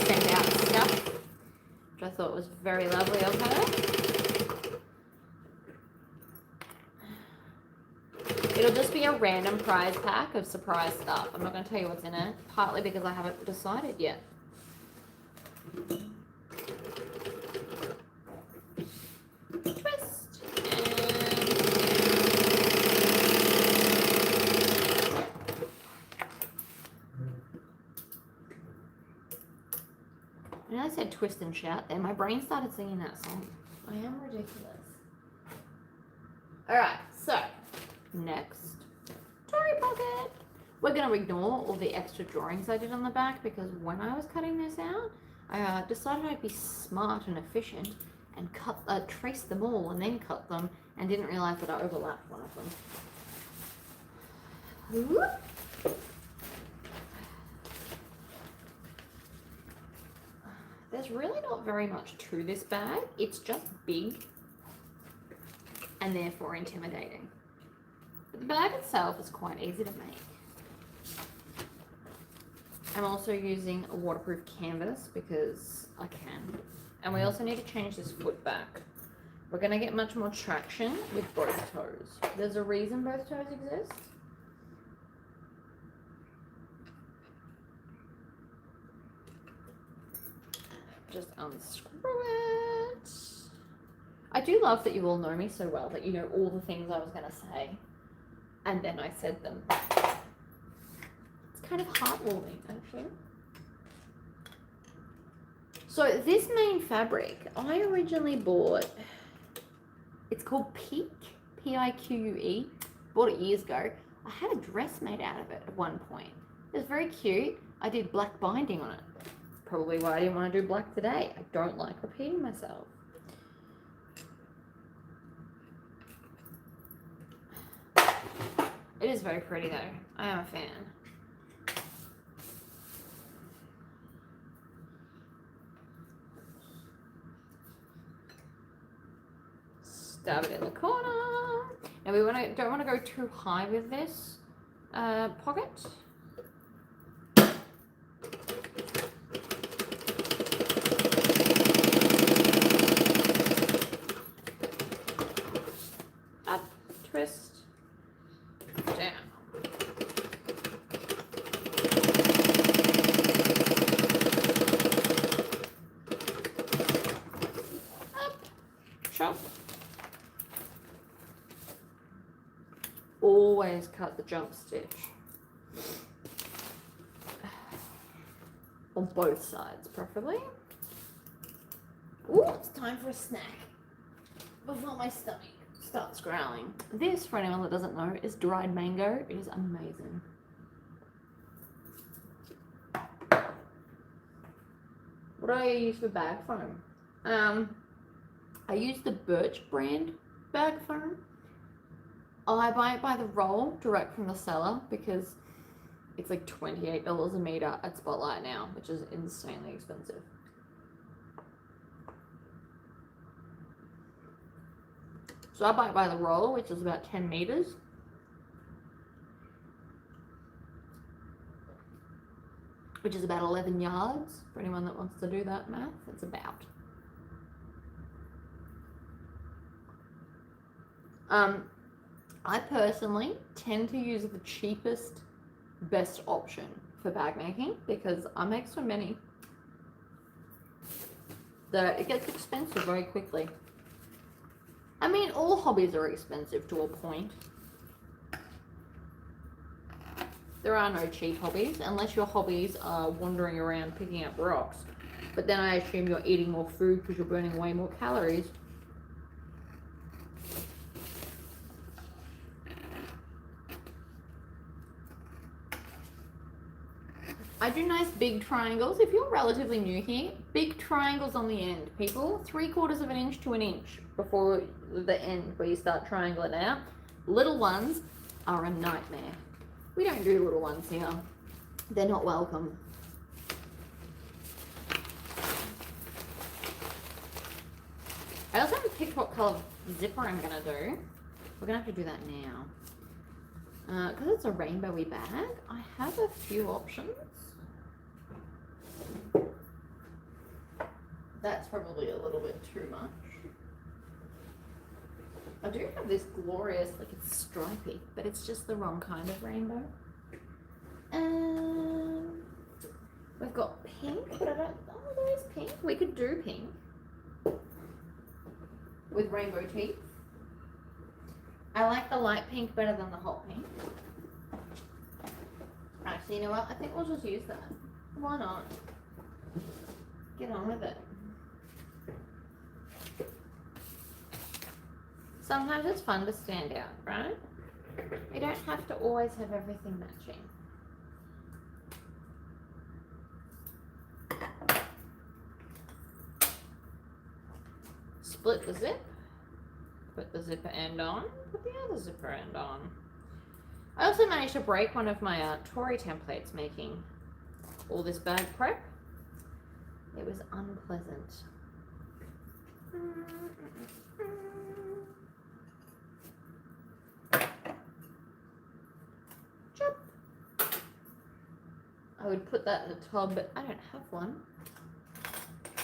send out stuff, which I thought was very lovely of her. It'll just be a random prize pack of surprise stuff. I'm not going to tell you what's in it, partly because I haven't decided yet. Twist. And I said twist and shout there. My brain started singing that song. I am ridiculous. Alright, so next, Tory pocket. We're going to ignore all the extra drawings I did on the back, because when I was cutting this out, I decided I'd be smart and efficient and trace them all and then cut them, and didn't realize that I overlapped one of them. Whoop. There's really not very much to this bag. It's just big and therefore intimidating. But the bag itself is quite easy to make. I'm also using a waterproof canvas because I can. And we also need to change this foot back. We're going to get much more traction with both toes. There's a reason both toes exist. Just unscrew it. I do love that you all know me so well that you know all the things I was going to say, and then I said them. It's kind of heartwarming, actually. So this main fabric, I originally bought, it's called Pique, P-I-Q-U-E. Bought it years ago. I had a dress made out of it at one point. It was very cute. I did black binding on it. Probably why I didn't want to do black today. I don't like repeating myself. It is very pretty though. I am a fan. Stab it in the corner. Now we don't want to go too high with this pocket. Up, twist, down. always cut the jump stitch on both sides, preferably. Ooh, it's time for a snack before my stomach starts growling. This, for anyone that doesn't know, is dried mango. It is amazing. What do I use for bag foam? I use the Birch brand bag foam. I buy it by the roll direct from the seller because it's like $28 a meter at Spotlight now, which is insanely expensive. So I buy it by the roll, which is about 10 meters. Which is about 11 yards for anyone that wants to do that math. It's about. I personally tend to use the cheapest, best option for bag making because I make so many that it gets expensive very quickly. I mean, all hobbies are expensive to a point. There are no cheap hobbies unless your hobbies are wandering around picking up rocks. But then I assume you're eating more food because you're burning way more calories. I do nice big triangles. If you're relatively new here, big triangles on the end, people. 3/4 of an inch to an inch before the end where you start triangling out. Little ones are a nightmare. We don't do little ones here. They're not welcome. I also haven't picked what colour zipper I'm going to do. We're going to have to do that now. Because it's a rainbowy bag, I have a few options. That's probably a little bit too much. I do have this glorious, like it's stripy, but it's just the wrong kind of rainbow. We've got pink, but I don't, oh, there is pink. We could do pink with rainbow teeth. I like the light pink better than the hot pink. Actually, you know what? I think we'll just use that. Why not? Get on with it. Sometimes it's fun to stand out, right? You don't have to always have everything matching. Split the zip. Put the zipper end on. Put the other zipper end on. I also managed to break one of my Tory templates making all this bag prep. It was unpleasant. I would put that in the tub, but I don't have one.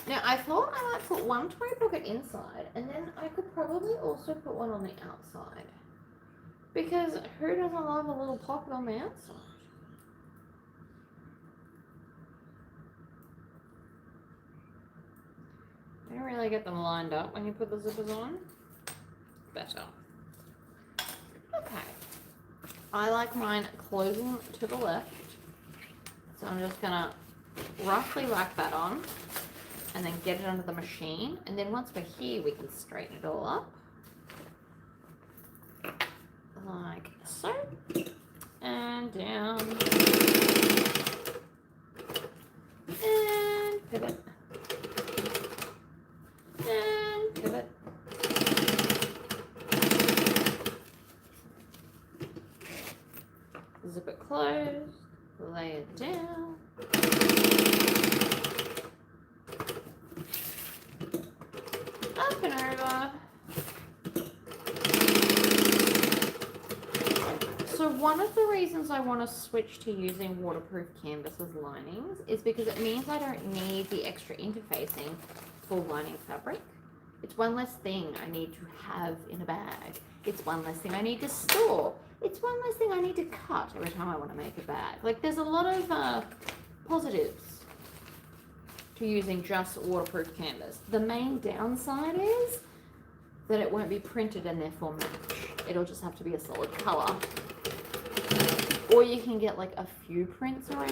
Now, I thought I might put one toy pocket inside, and then I could probably also put one on the outside. Because who doesn't love a little pocket on the outside? You don't really get them lined up when you put the zippers on. Better. Okay. I like mine closing to the left. So I'm just gonna roughly whack that on and then get it under the machine. And then once we're here, we can straighten it all up. Like so. And down. And pivot. And pivot. Zip it closed. Lay it down. Up and over. So one of the reasons I want to switch to using waterproof canvas as linings is because it means I don't need the extra interfacing for lining fabric. It's one less thing I need to have in a bag. It's one less thing I need to store. It's one less thing I need to cut every time I want to make a bag. Like, there's a lot of positives to using just waterproof canvas. The main downside is that it won't be printed and therefore match. It'll just have to be a solid color. Or you can get like a few prints around.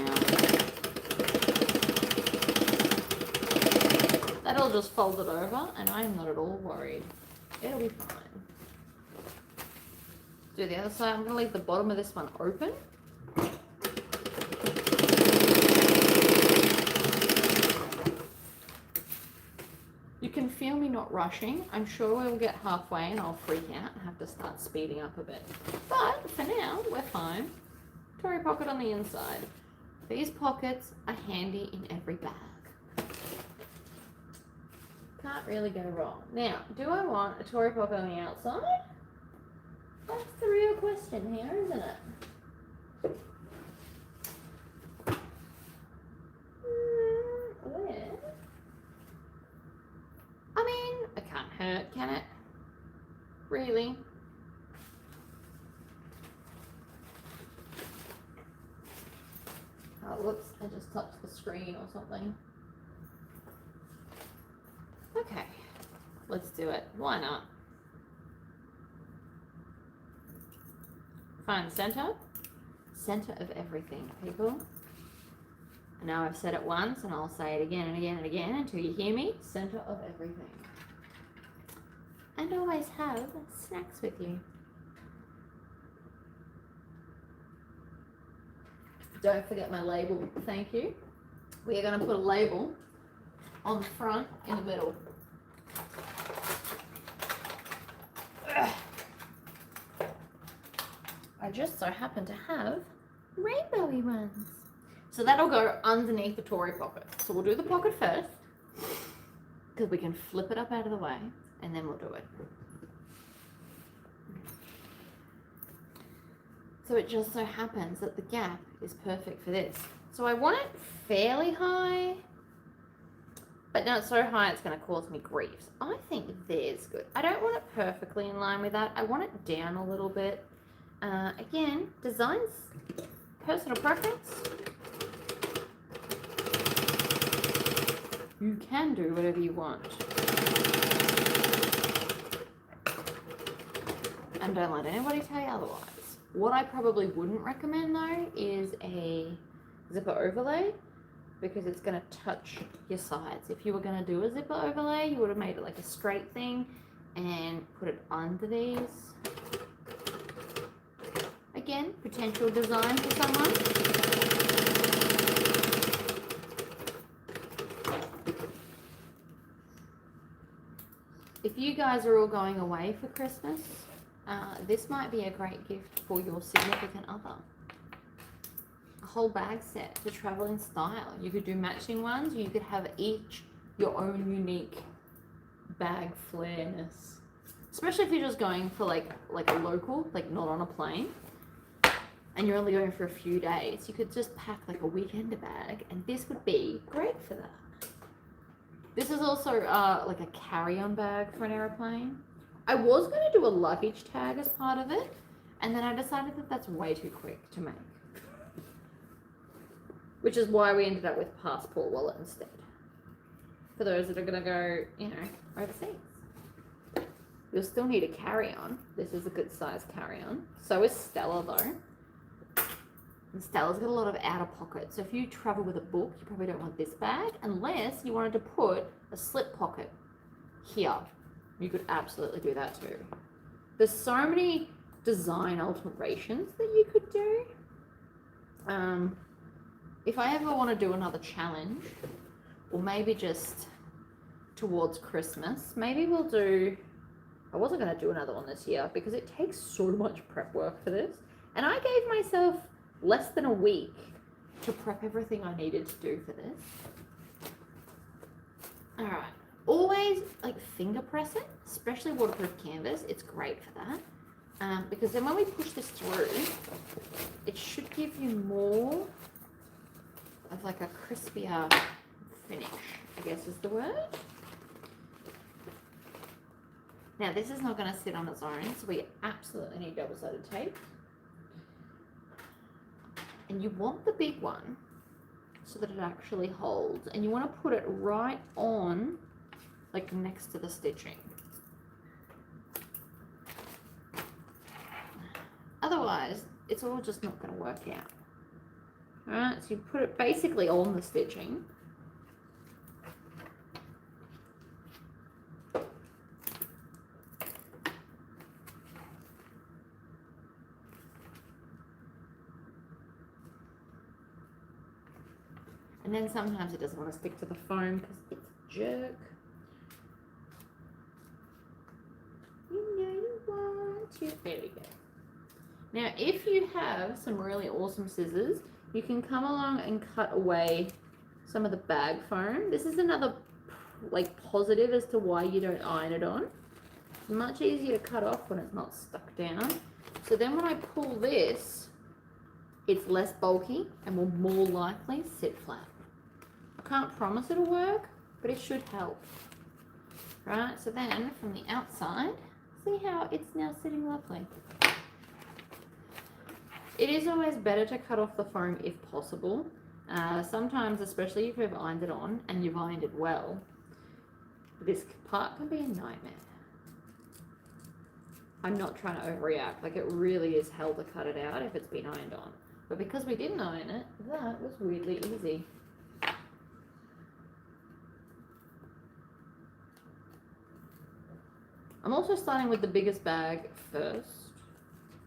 That'll just fold it over, and I'm not at all worried. It'll be fine. Do the other side. I'm going to leave the bottom of this one open. You can feel me not rushing. I'm sure we'll get halfway and I'll freak out and have to start speeding up a bit. But for now, we're fine. Tory pocket on the inside. These pockets are handy in every bag. Can't really go wrong. Now, do I want a Tory pocket on the outside? That's the real question here, isn't it? Where? I mean, it can't hurt, can it? Really? Oh, whoops, I just touched the screen or something. Okay, let's do it. Why not? Find center. Center of everything, people. I know I've said it once and I'll say it again and again and again until you hear me. Center of everything. And always have snacks with you. Don't forget my label, thank you. We are going to put a label on the front, in the middle. Ugh. I just so happen to have rainbowy ones. So that'll go underneath the Tory pocket. So we'll do the pocket first, because we can flip it up out of the way, and then we'll do it. So it just so happens that the gap is perfect for this. So I want it fairly high, but not so high it's going to cause me grief. I think there's good. I don't want it perfectly in line with that. I want it down a little bit. Again, designs, personal preference. You can do whatever you want. And don't let anybody tell you otherwise. What I probably wouldn't recommend though is a zipper overlay, because it's going to touch your sides. If you were going to do a zipper overlay, you would have made it like a straight thing and put it under these. Again, potential design for someone. If you guys are all going away for Christmas, this might be a great gift for your significant other. A whole bag set to travel in style. You could do matching ones. You could have each your own unique bag flairness. Especially if you're just going for like a local, like not on a plane, and you're only going for a few days. You could just pack like a weekender bag, and this would be great for that. This is also like a carry-on bag for an aeroplane. I was going to do a luggage tag as part of it, and then I decided that that's way too quick to make. Which is why we ended up with passport wallet instead. For those that are going to go, you know, overseas. You'll still need a carry-on. This is a good size carry-on. So is Stella though. And Stella's got a lot of outer pockets. So if you travel with a book, you probably don't want this bag, unless you wanted to put a slip pocket here. You could absolutely do that too. There's so many design alterations that you could do. If I ever want to do another challenge, or maybe just towards Christmas, maybe we'll do, I wasn't going to do another one this year because it takes so much prep work for this. And I gave myself less than a week to prep everything I needed to do for this. All right. Always like finger press it, especially waterproof canvas. It's great for that. Because then when we push this through, it should give you more of like a crispier finish, I guess is the word. Now this is not going to sit on its own, so we absolutely need double-sided tape. And you want the big one so that it actually holds, and you want to put it right on, like next to the stitching. Otherwise, it's all just not going to work out. Alright, so you put it basically on the stitching. And then sometimes it doesn't want to stick to the foam because it's a jerk. You know you want to. There we go. Now, if you have some really awesome scissors, you can come along and cut away some of the bag foam. This is another like positive as to why you don't iron it on. It's much easier to cut off when it's not stuck down. So then when I pull this, it's less bulky and will more likely sit flat. I can't promise it'll work, but it should help. Right, so then from the outside, see how it's now sitting lovely. It is always better to cut off the foam if possible. Sometimes, especially if you've ironed it on and you've ironed it well, this part can be a nightmare. I'm not trying to overreact, like it really is hell to cut it out if it's been ironed on. But because we didn't iron it, that was weirdly easy. I'm also starting with the biggest bag first.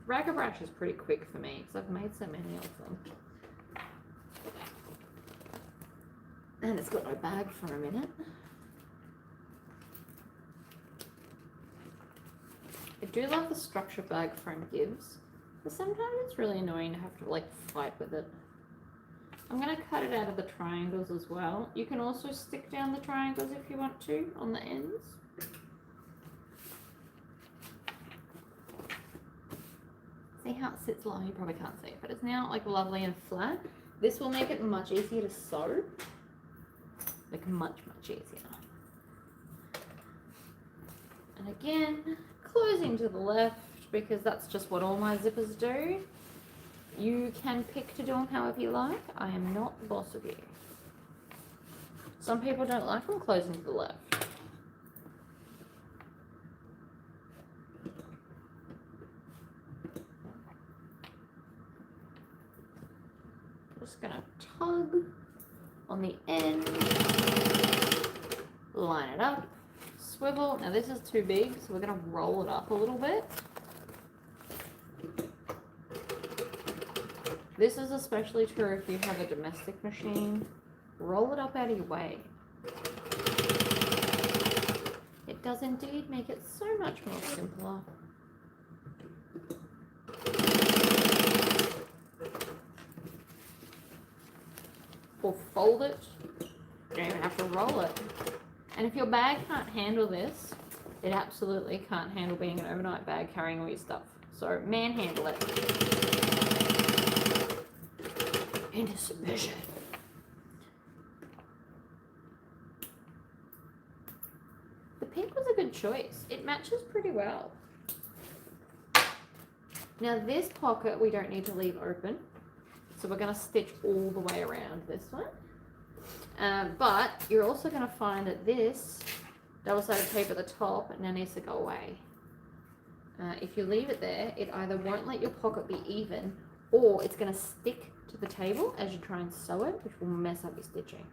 Rag and Brush is pretty quick for me because I've made so many of them. And it's got no bag for a minute. I do love the structure bag foam gives, but sometimes it's really annoying to have to like fight with it. I'm going to cut it out of the triangles as well. You can also stick down the triangles if you want to on the ends. See how it sits low? You probably can't see it, but it's now like lovely and flat. This will make it much easier to sew. Like much easier. And again, closing to the left because that's just what all my zippers do. You can pick to do them however you like. I am not the boss of you. Some people don't like them closing to the left. Just gonna tug on the end, line it up, swivel. Now this is too big, so we're gonna roll it up a little bit. This is especially true if you have a domestic machine. Roll it up out of your way. It does indeed make it so much more simpler. Or fold it. You don't even have to roll it. And if your bag can't handle this, it absolutely can't handle being an overnight bag carrying all your stuff. So manhandle it. Into submission. The pink was a good choice. It matches pretty well. Now this pocket we don't need to leave open. So we're going to stitch all the way around this one. But you're also going to find that this double-sided tape at the top now needs to go away. If you leave it there, it either won't let your pocket be even, or it's going to stick to the table as you try and sew it, which will mess up your stitching.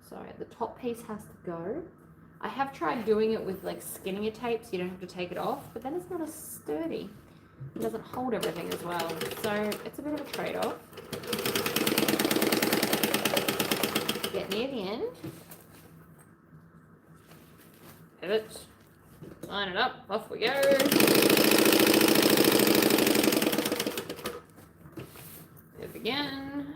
So the top piece has to go. I have tried doing it with like skinnier tape so you don't have to take it off, but then it's not as sturdy. It doesn't hold everything as well. So it's a bit of a trade-off. Get near the end. Pivot. Line it up. Off we go. Pivot again.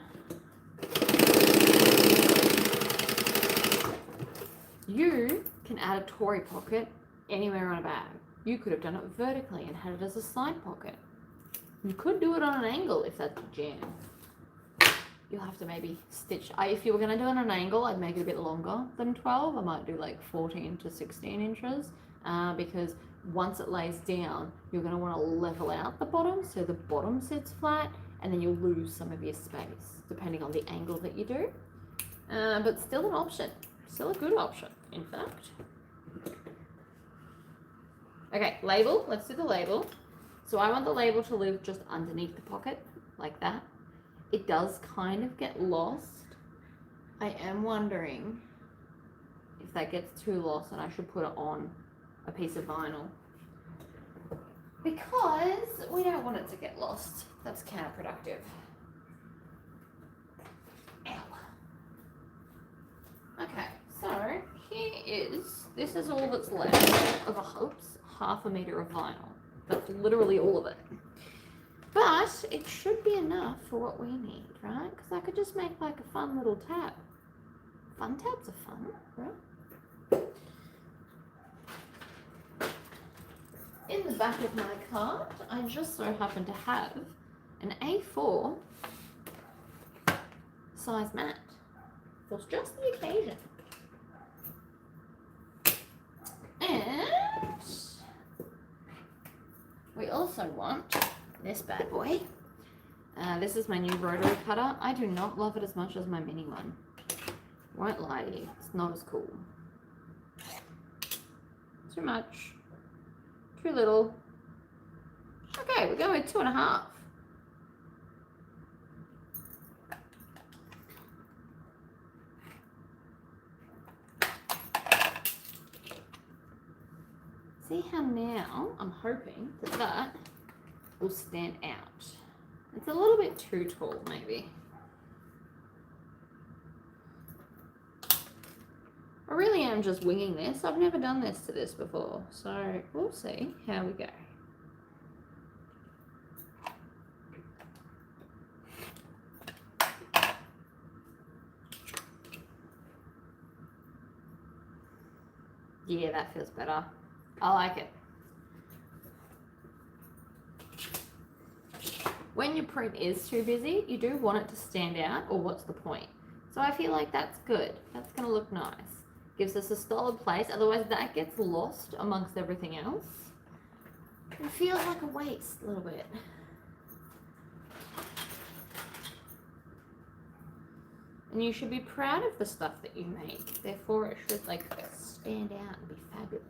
You can add a Tory pocket anywhere on a bag. You could have done it vertically and had it as a side pocket. You could do it on an angle if that's your jam. You'll have to maybe stitch. If you were going to do it on an angle, I'd make it a bit longer than 12. I might do like 14 to 16 inches because once it lays down, you're going to want to level out the bottom so the bottom sits flat, and then you'll lose some of your space depending on the angle that you do. But still an option. Still a good option, in fact. Okay, label. Let's do the label. So I want the label to live just underneath the pocket, like that. It does kind of get lost. I am wondering if that gets too lost and I should put it on a piece of vinyl. Because we don't want it to get lost. That's counterproductive. Ow. Okay, so this is all that's left of a hopes, 1/2 meter of vinyl. That's literally all of it. But it should be enough for what we need, right? Because I could just make like a fun little tab. Fun tabs are fun, right? In the back of my cart, I just so happen to have an A4 size mat for just the occasion. And we also want this bad boy. This is my new rotary cutter. I do not love it as much as my mini one. Won't lie to you, it's not as cool. Too much. Too little. Okay, we're going with 2.5. See how now I'm hoping that that will stand out. It's a little bit too tall, maybe. I really am just winging this. I've never done this to this before, so we'll see how we go. Yeah, that feels better. I like it. When your print is too busy, you do want it to stand out, or what's the point? So I feel like that's good. That's going to look nice. Gives us a solid place, otherwise that gets lost amongst everything else. It feels like a waste a little bit. And you should be proud of the stuff that you make. Therefore, it should like stand out and be fabulous.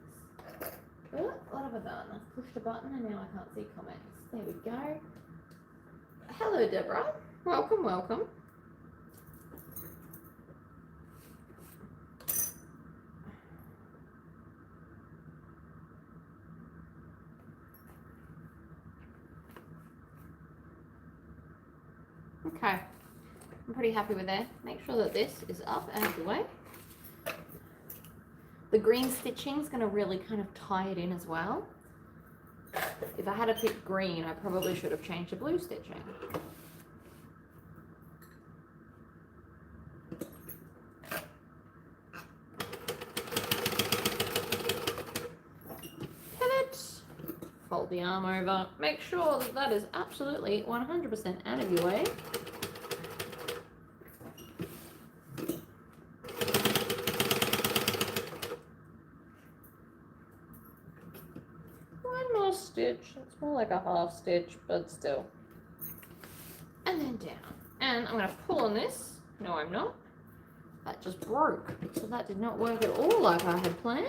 Oh, what have I done? I've pushed a button and now I can't see comments. There we go. Hello, Deborah. Welcome, welcome. Okay, I'm pretty happy with that. Make sure that this is up out of the way. The green stitching is going to really kind of tie it in as well. If I had to pick green, I probably should have changed to blue stitching. Pivot. Fold the arm over. Make sure that that is absolutely 100% out of your way. Stitch. It's more like a half stitch, but still. And then down. And I'm going to pull on this. No, I'm not. That just broke. So that did not work at all like I had planned.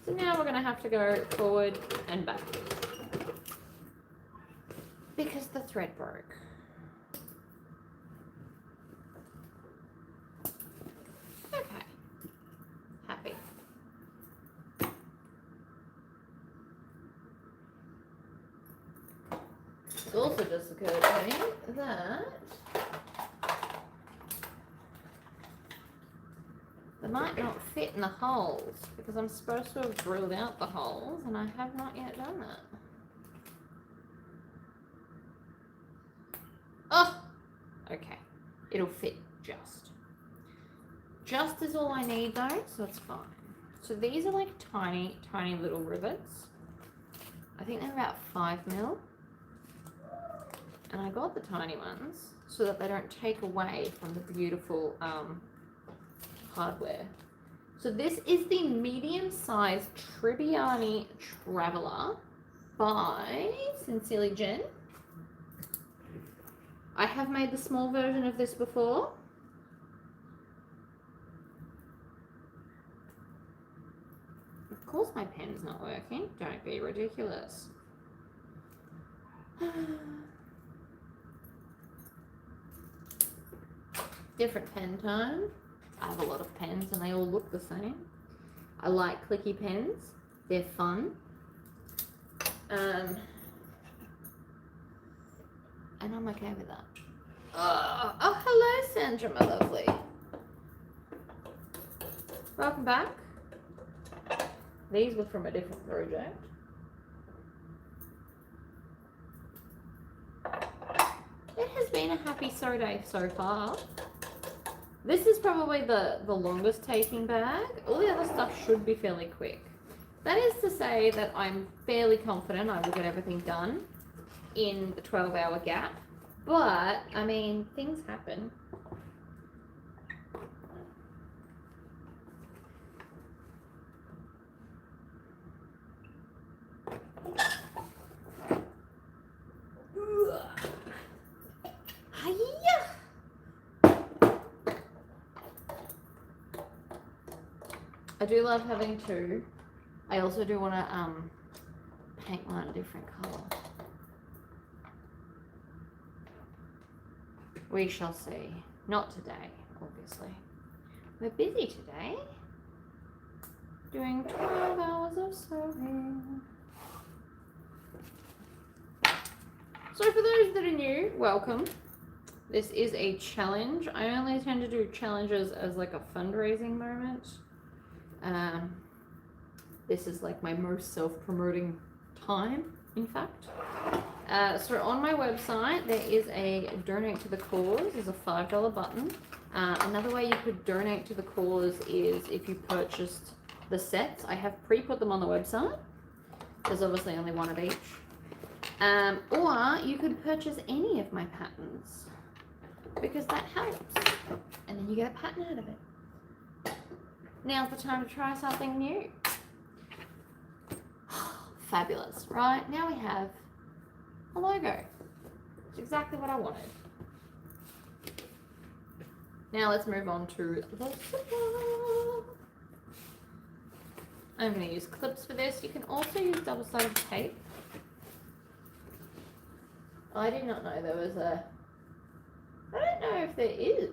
So now we're going to have to go forward and back. Because the thread broke. Okay. Happy. It also just occurred to me that they might not fit in the holes because I'm supposed to have drilled out the holes and I have not yet done that. Oh, okay. It'll fit just. Just is all I need though, so it's fine. So these are like tiny, tiny little rivets. I think they're about 5 mil. And I got the tiny ones so that they don't take away from the beautiful hardware. So this is the medium-sized Tribbiani Traveller by Sincerely Jen. I have made the small version of this before. course my pen's not working. Don't be ridiculous. Different pen time. I have a lot of pens and they all look the same. I like clicky pens. They're fun. And I'm okay with that. Oh, hello, Sandra, my lovely. Welcome back. These were from a different project. It has been a happy sew day so far. This is probably the longest taking bag. All the other stuff should be fairly quick. That is to say that I'm fairly confident I will get everything done in the 12-hour gap. But, I mean, things happen. I do love having two. I also do want to paint one a different color. We shall see. Not today, obviously. We're busy today. Doing 12 hours of sewing. So for those that are new, welcome. This is a challenge. I only tend to do challenges as like a fundraising moment. This is like my most self-promoting time, in fact. So on my website, there is a donate to the cause. There's a $5 button. Another way you could donate to the cause is if you purchased the sets. I have pre-put them on the website. There's obviously only one of each. Or you could purchase any of my patterns because that helps. And then you get a pattern out of it. Now's the time to try something new. Fabulous, right? Now we have a logo. It's exactly what I wanted. Now let's move on to the zipper. I'm going to use clips for this. You can also use double-sided tape. I did not know there was a... I don't know if there is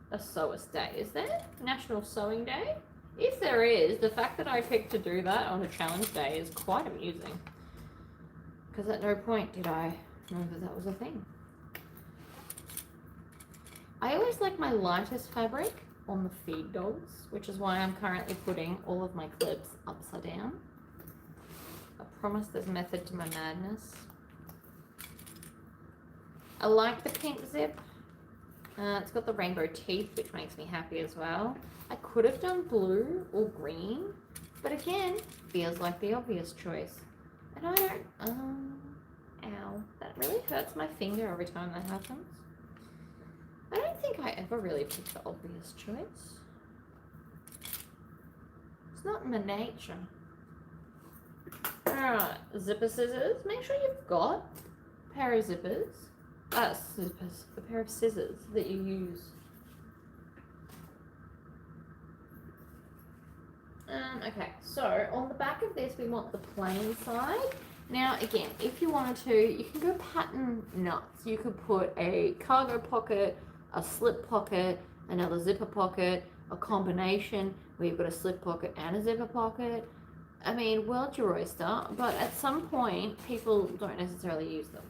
a Sewers Day. Is there? National Sewing Day? If there is, the fact that I picked to do that on a challenge day is quite amusing. Because at no point did I know that that was a thing. I always like my lightest fabric on the feed dogs, which is why I'm currently putting all of my clips upside down. I promise there's method to my madness. I like the pink zip. It's got the rainbow teeth, which makes me happy as well. I could have done blue or green, but again, feels like the obvious choice. And I don't, ow, that really hurts my finger every time that happens. I don't think I ever really picked the obvious choice. It's not in my nature. Alright, zipper scissors. Make sure you've got a pair of zippers. A pair of scissors that you use. Okay, so on the back of this we want the plain side. Now again, if you wanted to, you can go pattern nuts. You could put a cargo pocket, a slip pocket, another zipper pocket, a combination where you've got a slip pocket and a zipper pocket. I mean, world's your oyster, but at some point people don't necessarily use them.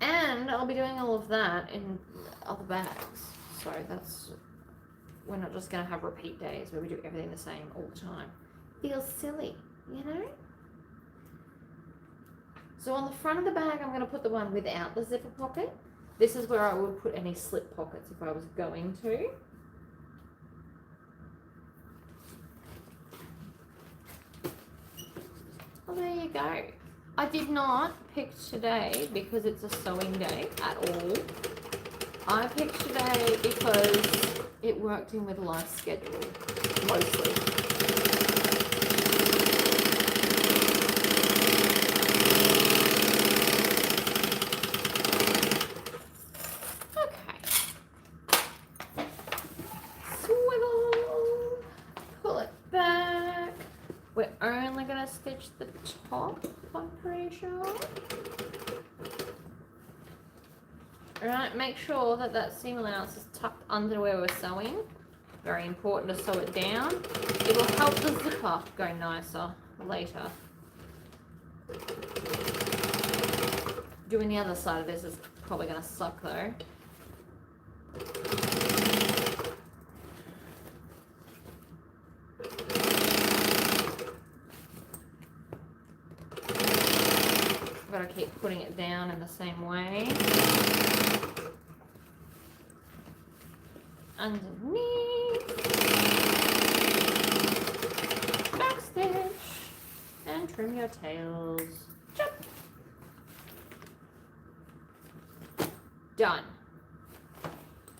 And I'll be doing all of that in other bags. So that's, we're not just going to have repeat days where we do everything the same all the time. Feels silly, you know? So on the front of the bag, I'm going to put the one without the zipper pocket. This is where I would put any slip pockets if I was going to. Well, there you go. I did not pick today because it's a sewing day at all. I picked today because it worked in with life schedule, mostly. Okay. Swivel. Pull it back. stitch the top, I'm pretty sure. Alright, make sure that that seam allowance is tucked under where we're sewing. Very important to sew it down. It will help the zipper go nicer later. Doing the other side of this is probably going to suck though. I've got to keep putting it down in the same way. Underneath. Backstitch. And trim your tails. Chop. Done.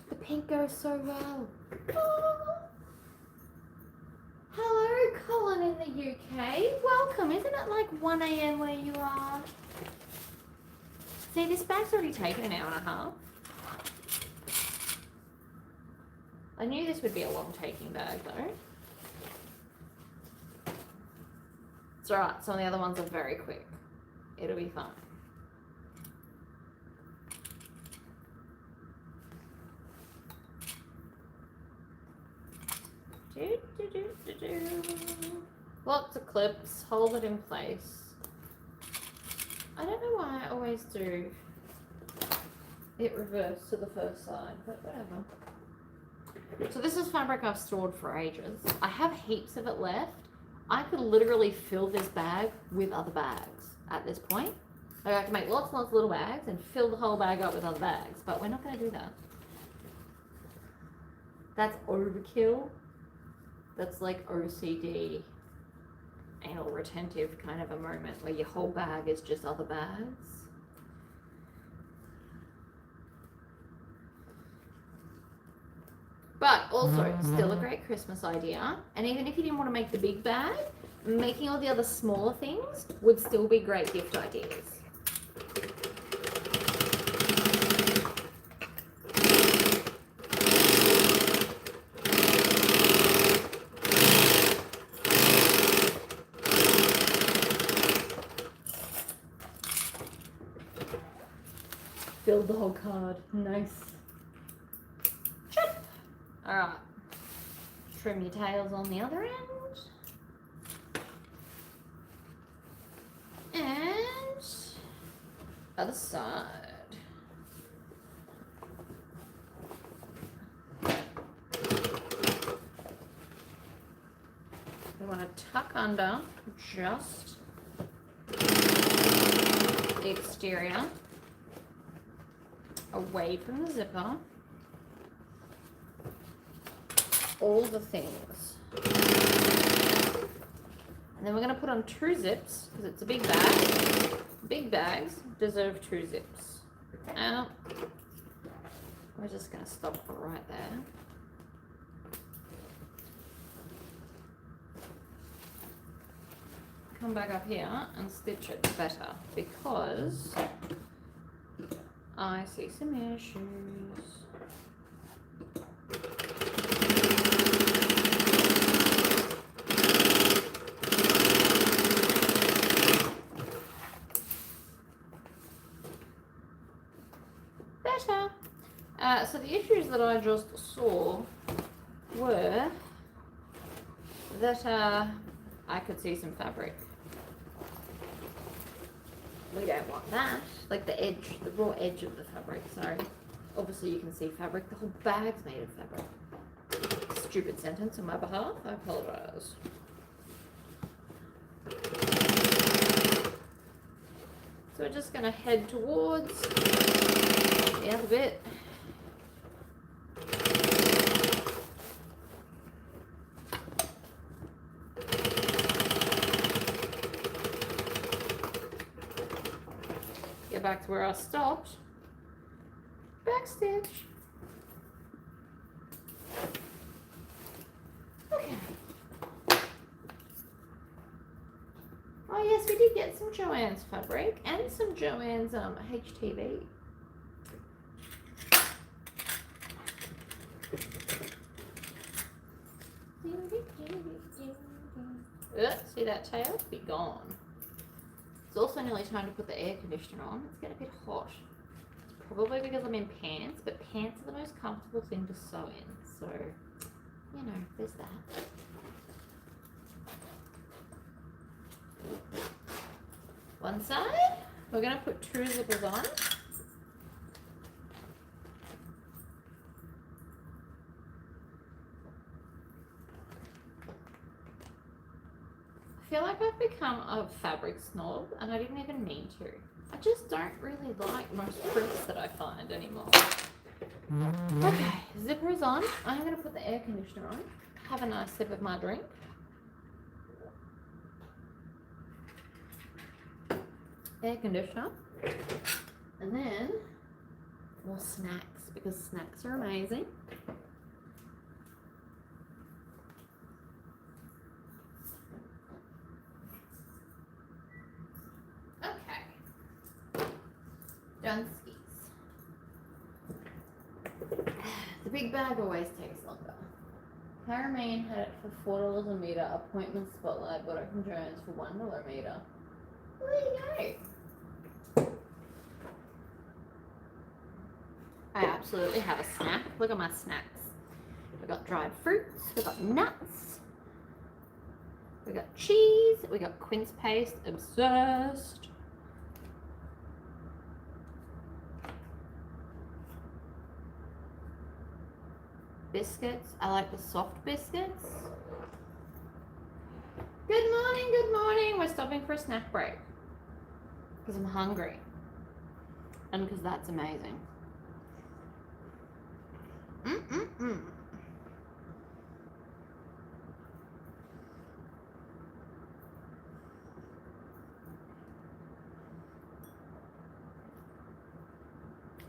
The pink goes so well. Oh. Hello, Colin in the UK. Welcome. Isn't it like 1 AM where you are? See, this bag's already taken an hour and a half. I knew this would be a long taking bag though. It's alright, some of the other ones are very quick. It'll be fun. Lots of clips, hold it in place. I don't know why I always do it reverse to the first side, but whatever. So this is fabric I've stored for ages. I have heaps of it left. I could literally fill this bag with other bags at this point. Like I can make lots and lots of little bags and fill the whole bag up with other bags, but we're not going to do that. That's overkill. That's like OCD, anal retentive kind of a moment where your whole bag is just other bags. But also, still a great Christmas idea. And even if you didn't want to make the big bag, making all the other smaller things would still be great gift ideas. Filled the whole card. Nice. Alright, trim your tails on the other end. And other side. We want to tuck under just the exterior away from the zipper. All the things. And then we're going to put on 2 zips because it's a big bag. Big bags deserve 2 zips. Out. We're just going to stop right there. Come back up here and stitch it better because I see some issues. So the issues that I just saw were that I could see some fabric. We don't want that. Like the edge, the raw edge of the fabric. Sorry. Obviously you can see fabric. The whole bag's made of fabric. Stupid sentence on my behalf. I apologize. So we're just going to head towards the other bit. Get back to where I stopped. Backstitch. Okay. Oh yes, we did get some Joann's fabric and some Joann's HTV. See that tail? Be gone. It's also nearly time to put the air conditioner on. It's getting a bit hot. It's probably because I'm in pants, but pants are the most comfortable thing to sew in. So, you know, there's that. One side, we're going to put 2 zippers on. I feel like I've become a fabric snob and I didn't even mean to. I just don't really like most prints that I find anymore. Okay, zipper is on. I'm going to put the air conditioner on. Have a nice sip of my drink. Air conditioner. And then more snacks because snacks are amazing. Dunskies. The big bag always takes longer. Handmade had it for $4 a meter. Appointment Spotlight got it from Jones for $1 a meter. Well, there you go. I absolutely have a snack. Look at my snacks. We've got dried fruits. We've got nuts. We've got cheese. We got quince paste. Obsessed. Biscuits. I like the soft biscuits. Good morning, good morning. We're stopping for a snack break because I'm hungry and because that's amazing.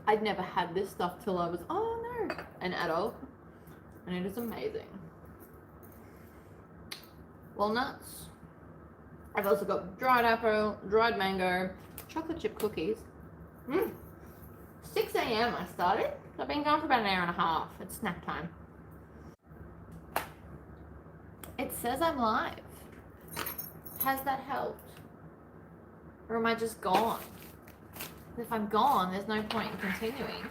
I'd never had this stuff till I was, an adult. And it is amazing. Walnuts. I've also got dried apple, dried mango, chocolate chip cookies. 6 a.m. I started. I've been going for about an hour and a half. It's snack time. It says I'm live. Has that helped? Or am I just gone? If I'm gone, there's no point in continuing.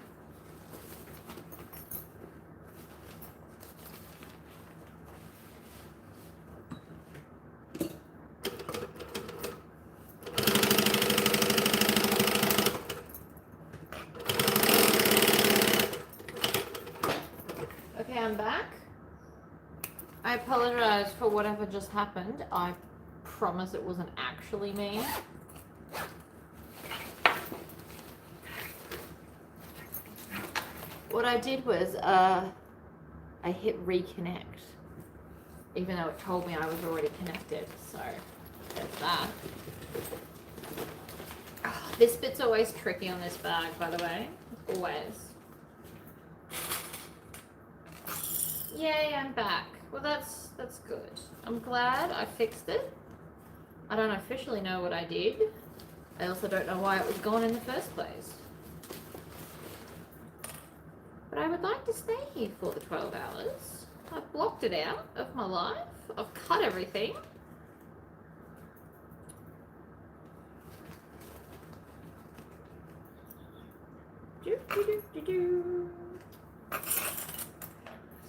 Okay, I'm back. I apologize for whatever just happened. I promise it wasn't actually me. What I did was I hit reconnect, even though it told me I was already connected. So there's that. Oh, this bit's always tricky on this bag, by the way. Always. Yay, I'm back. Well, that's good. I'm glad I fixed it. I don't officially know what I did. I also don't know why it was gone in the first place. But I would like to stay here for the 12 hours. I've blocked it out of my life. I've cut everything.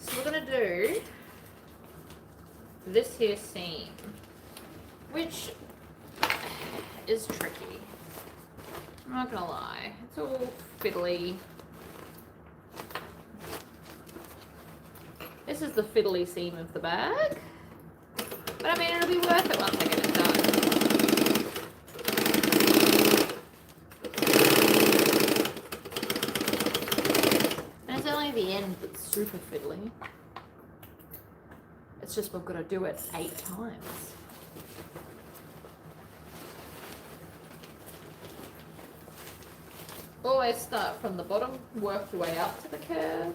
So we're gonna do this here seam, which is tricky. I'm not gonna lie. It's all fiddly. This is the fiddly seam of the bag. But I mean, it'll be worth it once I get it done. And it's only the end that's super fiddly. It's just we've got to do it 8 times. Always start from the bottom, work your way up to the curve.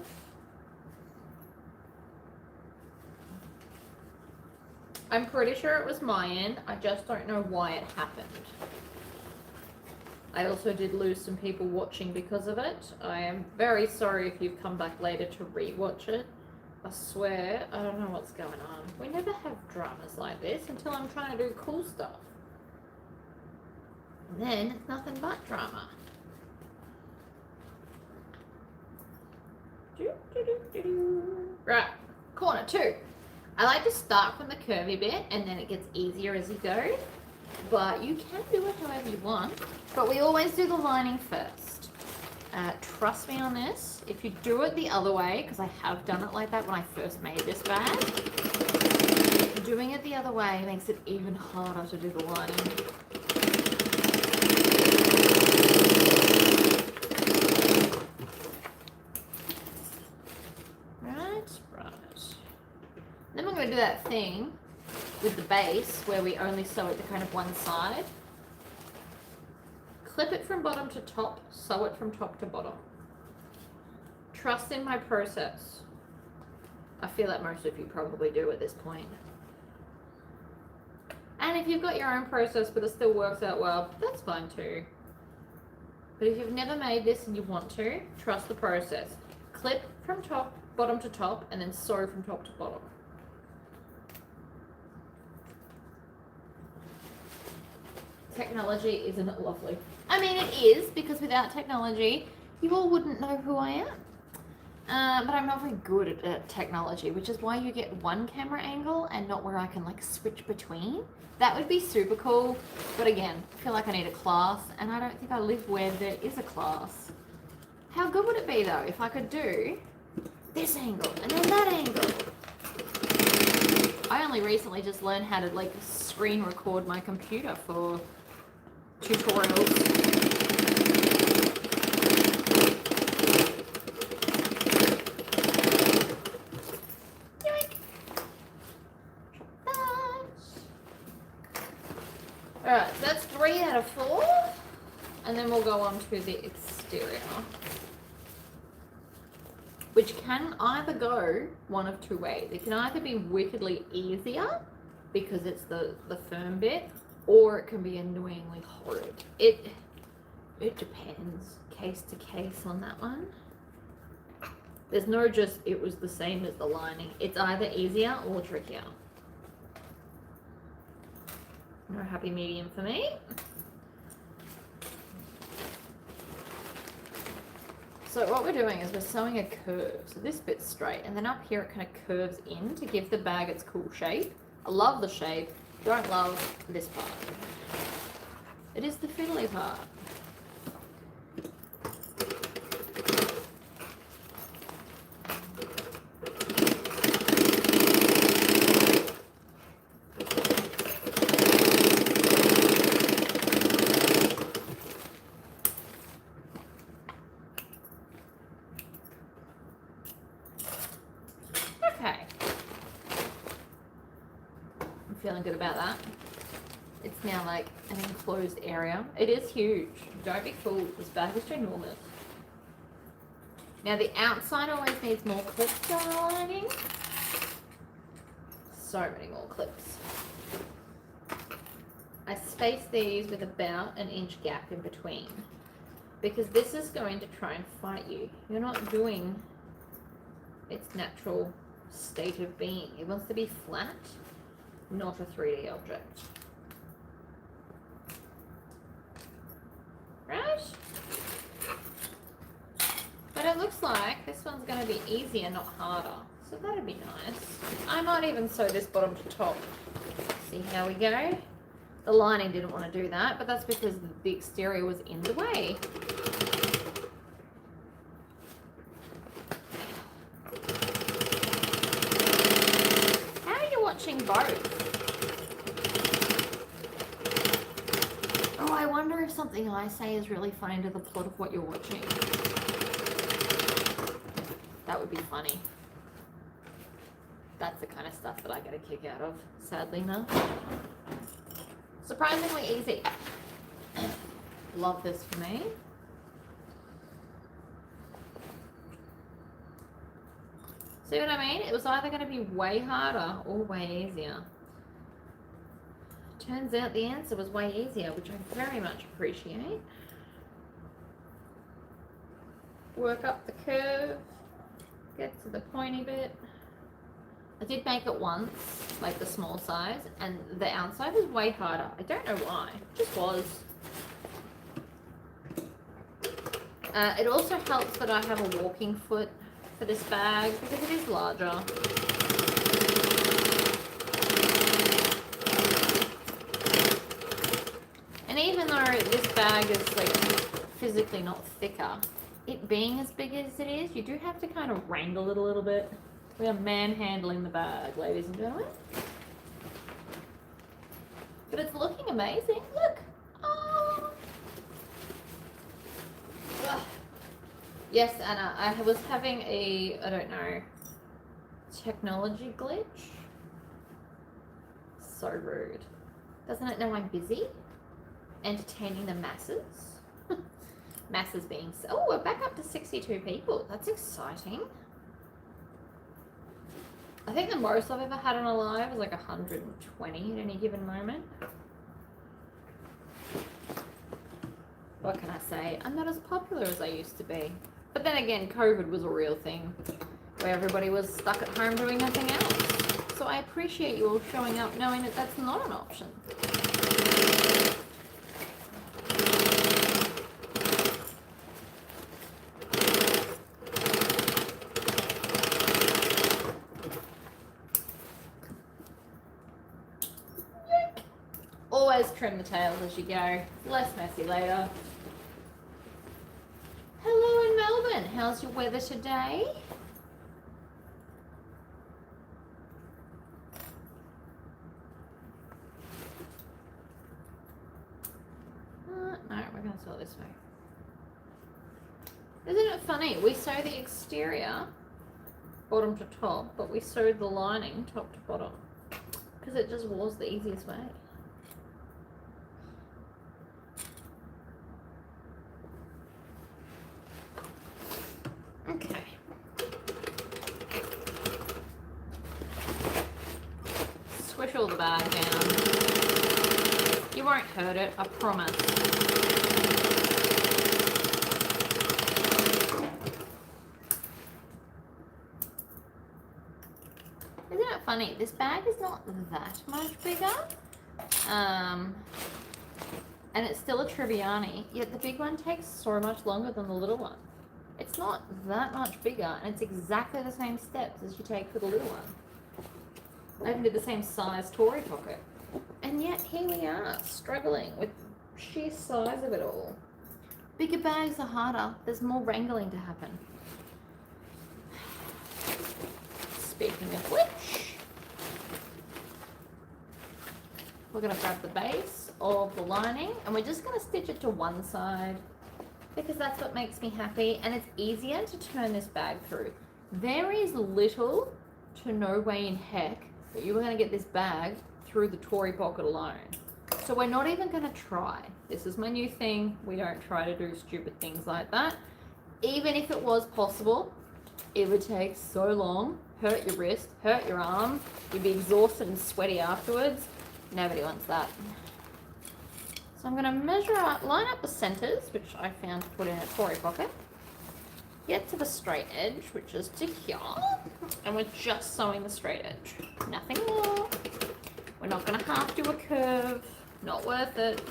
I'm pretty sure it was my end. I just don't know why it happened. I also did lose some people watching because of it. I am very sorry if you've come back later to re-watch it. I swear, I don't know what's going on. We never have dramas like this until I'm trying to do cool stuff. And then it's nothing but drama. Right, corner 2. I like to start from the curvy bit and then it gets easier as you go. But you can do it however you want. But we always do the lining first. Trust me on this. If you do it the other way, because I have done it like that when I first made this bag, doing it the other way makes it even harder to do the lining. Right. Then we're going to do that thing with the base where we only sew it to kind of one side. Clip it from bottom to top, sew it from top to bottom. Trust in my process. I feel like most of you probably do at this point. And if you've got your own process but it still works out well, that's fine too. But if you've never made this and you want to, trust the process. Clip from top, bottom to top, and then sew from top to bottom. Technology, isn't it lovely? I mean, it is, because without technology, you all wouldn't know who I am. But I'm not very good at technology, which is why you get one camera angle and not where I can like switch between. That would be super cool. But again, I feel like I need a class, and I don't think I live where there is a class. How good would it be though if I could do this angle and then that angle? I only recently just learned how to like screen record my computer for tutorials. Alright, so that's 3 out of 4. And then we'll go on to the exterior, which can either go one of 2 ways. It can either be wickedly easier because it's the firm bit, or it can be annoyingly horrid. It depends case to case on that one. There's no just it was the same as the lining. It's either easier or trickier. No happy medium for me. So what we're doing is we're sewing a curve. So this bit's straight, and then up here it kind of curves in to give the bag its cool shape. I love the shape. Don't love this part. It is the fiddly part. Feeling good about that. It's now like an enclosed area. It is huge. Don't be fooled. This bag is ginormous. Now the outside always needs more clips for the lining. So many more clips. I space these with about an inch gap in between, because this is going to try and fight you. You're not doing its natural state of being. It wants to be flat, not a 3D object. Right? But it looks like this one's going to be easier, not harder. So that'd be nice. I might even sew this bottom to top. See how we go? The lining didn't want to do that, but that's because the exterior was in the way. How are you watching both? Oh, I wonder if something I say is really funny to the plot of what you're watching. That would be funny. That's the kind of stuff that I get a kick out of, sadly enough. Surprisingly easy. Love this for me. See what I mean? It was either going to be way harder or way easier. Turns out the answer was way easier, which I very much appreciate. Work up the curve, get to the pointy bit. I did make it once, like the small size, and the outside was way harder. I don't know why, it just was. It also helps that I have a walking foot for this bag because it is larger. And even though this bag is like physically not thicker, it being as big as it is, you do have to kind of wrangle it a little bit. We are manhandling the bag, ladies and gentlemen. But it's looking amazing. Look. Oh. Ugh. Yes, Anna, I was having a, I don't know, technology glitch. So rude. Doesn't it know I'm busy? Entertaining the masses? Masses being, oh, we're back up to 62 people. That's exciting. I think the most I've ever had on a live is like 120 at any given moment. What can I say? I'm not as popular as I used to be. But then again, COVID was a real thing where everybody was stuck at home doing nothing else. So I appreciate you all showing up knowing that that's not an option. Always trim the tails as you go. Less messy later. Hello in Melbourne. How's your weather today? No, we're going to sew it this way. Isn't it funny? We sew the exterior bottom to top, but we sewed the lining top to bottom because it just was the easiest way. Okay. Squish all the bag down. You won't hurt it, I promise. Isn't it funny? This bag is not that much bigger. And it's still a Tribbiani, yet the big one takes so much longer than the little one. It's not that much bigger, and it's exactly the same steps as you take for the little one. I even did the same size Tory pocket. And yet here we are, struggling with sheer size of it all. Bigger bags are harder. There's more wrangling to happen. Speaking of which, we're going to grab the base of the lining, and we're just going to stitch it to one side, because that's what makes me happy, and it's easier to turn this bag through. There is little to no way in heck that you are going to get this bag through the Tory pocket alone. So we're not even going to try. This is my new thing. We don't try to do stupid things like that. Even if it was possible, it would take so long, hurt your wrist, hurt your arm, you'd be exhausted and sweaty afterwards. Nobody wants that. So I'm going to measure out, line up the centers, which I found to put in a Tory pocket. Get to the straight edge, which is to here. And we're just sewing the straight edge. Nothing more. We're not going to half do a curve. Not worth it.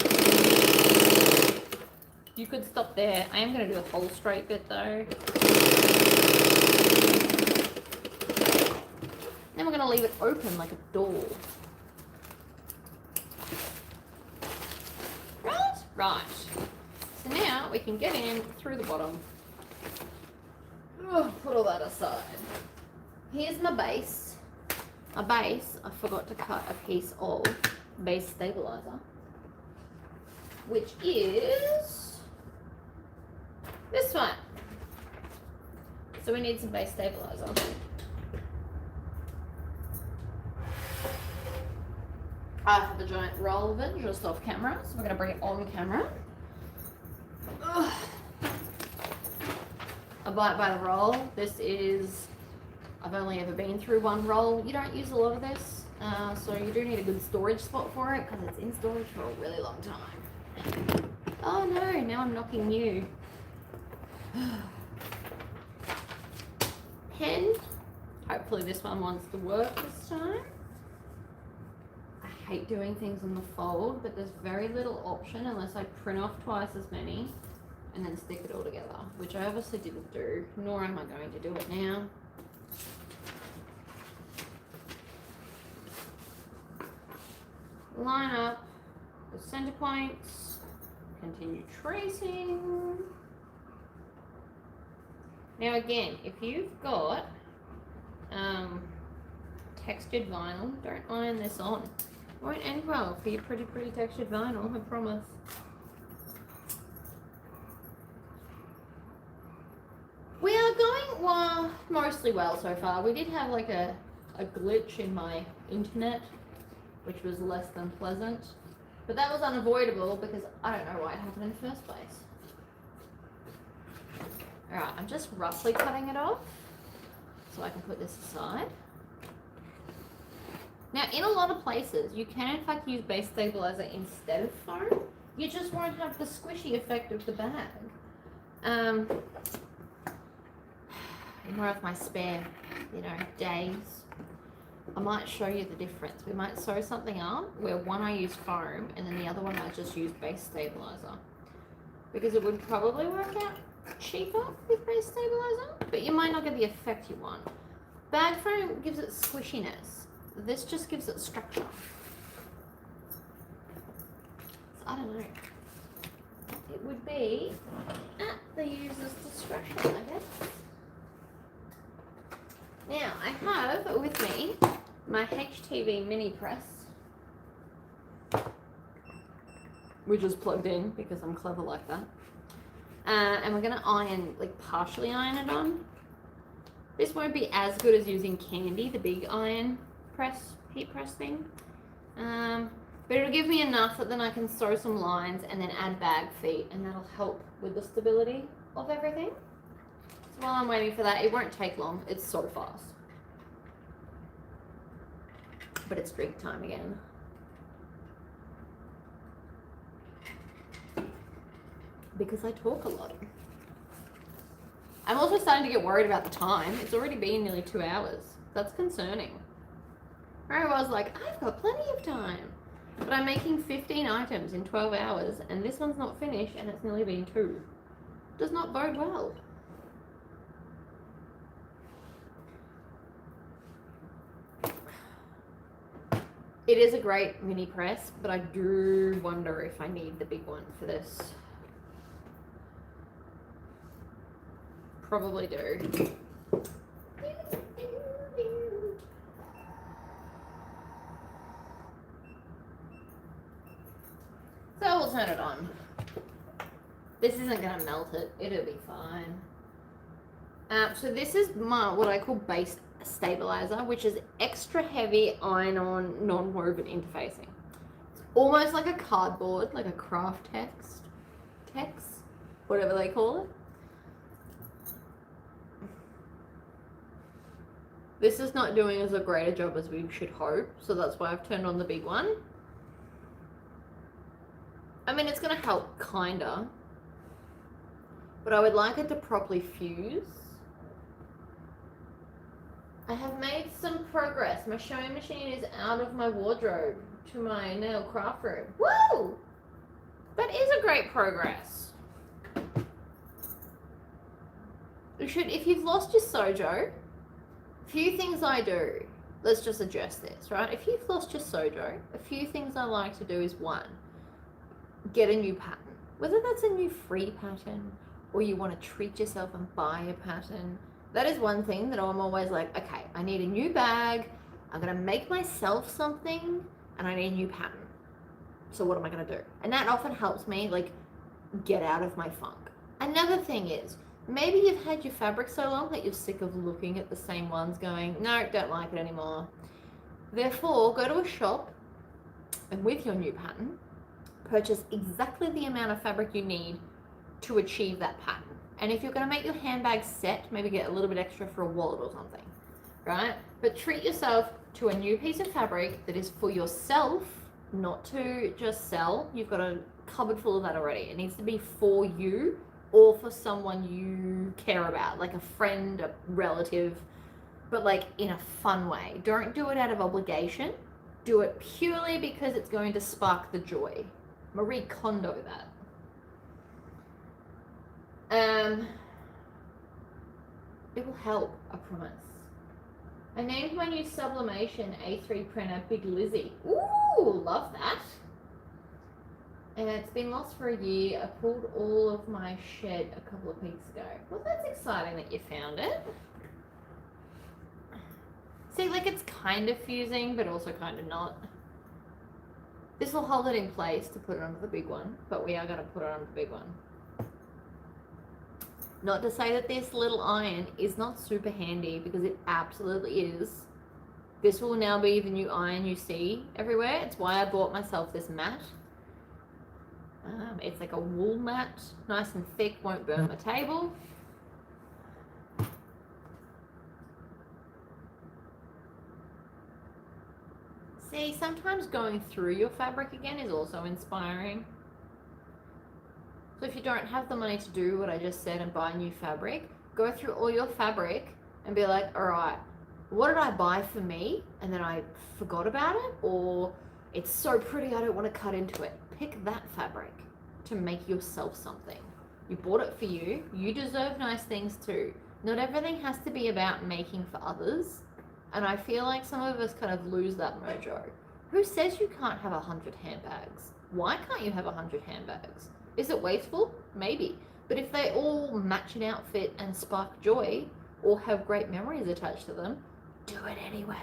You could stop there. I am going to do the whole straight bit though. Then we're going to leave it open like a door. Right, so now we can get in through the bottom. Oh, put all that aside. Here's my base. My base, I forgot to cut a piece of base stabilizer, which is this one. So we need some base stabilizer. I have a giant roll of it just off camera, so we're going to bring it on camera. Ugh. Abide by the roll. This is, I've only ever been through one roll. You don't use a lot of this, so you do need a good storage spot for it because it's in storage for a really long time. Oh no, now I'm knocking you. Pen, hopefully hopefully this one wants to work this time. I hate doing things on the fold, but there's very little option unless I print off twice as many and then stick it all together, which I obviously didn't do, nor am I going to do it now. Line up the center points, continue tracing. Now again, if you've got textured vinyl, don't iron this on. It won't end well for your pretty textured vinyl, I promise. We are going, well, mostly well so far. We did have like a glitch in my internet, which was less than pleasant. But that was unavoidable because I don't know why it happened in the first place. Alright, I'm just roughly cutting it off so I can put this aside. Now, in a lot of places, you can in fact use base stabilizer instead of foam. You just won't have the squishy effect of the bag. More of my spare, days, I might show you the difference. We might sew something up where one I use foam and then the other one I just use base stabilizer. Because it would probably work out cheaper with base stabilizer, but you might not get the effect you want. Bag foam gives it squishiness. This just gives it structure. So I don't know. It would be at the user's discretion, I guess. Now, I have with me my HTV mini press, which is plugged in because I'm clever like that. And we're going to iron, like partially iron it on. This won't be as good as using Candy, the big iron press, heat press thing. But it'll give me enough that then I can sew some lines and then add bag feet, and that'll help with the stability of everything. So while I'm waiting for that, it won't take long. It's so fast. But it's drink time again. Because I talk a lot. I'm also starting to get worried about the time. It's already been nearly 2 hours. That's concerning. I was like, I've got plenty of time. But I'm making 15 items in 12 hours, and this one's not finished, and it's nearly been 2. Does not bode well. It is a great mini press, but I do wonder if I need the big one for this. Probably do. So we'll turn it on. This isn't going to melt it. It'll be fine. So this is my, what I call base stabilizer, which is extra heavy iron-on non-woven interfacing. It's almost like a cardboard, like a craft text, whatever they call it. This is not doing as a great a job as we should hope, so that's why I've turned on the big one. I mean, it's going to help, kinda, but I would like it to properly fuse. I have made some progress. My sewing machine is out of my wardrobe to my nail craft room. Woo! That is a great progress. You should, if you've lost your sojo, a few things I do, let's just adjust this, right? If you've lost your sojo, a few things I like to do is, one, get a new pattern. Whether that's a new free pattern or you want to treat yourself and buy a pattern, that is one thing that I'm always like, okay, I need a new bag, I'm going to make myself something, and I need a new pattern. So what am I going to do? And that often helps me, like, get out of my funk. Another thing is, maybe you've had your fabric so long that you're sick of looking at the same ones going, no, don't like it anymore. Therefore, go to a shop and with your new pattern, purchase exactly the amount of fabric you need to achieve that pattern. And if you're going to make your handbag set, maybe get a little bit extra for a wallet or something, right? But treat yourself to a new piece of fabric that is for yourself, not to just sell. You've got a cupboard full of that already. It needs to be for you or for someone you care about, like a friend, a relative, but like in a fun way. Don't do it out of obligation. Do it purely because it's going to spark the joy. Marie Kondo that. It will help, I promise. I named my new sublimation A3 printer Big Lizzie. Ooh, love that. And it's been lost for a year. I pulled all of my shed a couple of weeks ago. Well, that's exciting that you found it. See, like it's kind of fusing, but also kind of not. This will hold it in place to put it onto the big one, but we are going to put it on the big one. Not to say that this little iron is not super handy, because it absolutely is. This will now be the new iron you see everywhere. It's why I bought myself this mat. It's like a wool mat, nice and thick, won't burn my table. See, sometimes going through your fabric again is also inspiring. So if you don't have the money to do what I just said and buy new fabric, go through all your fabric and be like, all right, what did I buy for me and then I forgot about it? Or it's so pretty I don't want to cut into it. Pick that fabric to make yourself something. You bought it for you. You deserve nice things too. Not everything has to be about making for others. And I feel like some of us kind of lose that mojo. Who says you can't have 100 handbags? Why can't you have 100 handbags? Is it wasteful? Maybe. But if they all match an outfit and spark joy or have great memories attached to them, do it anyway.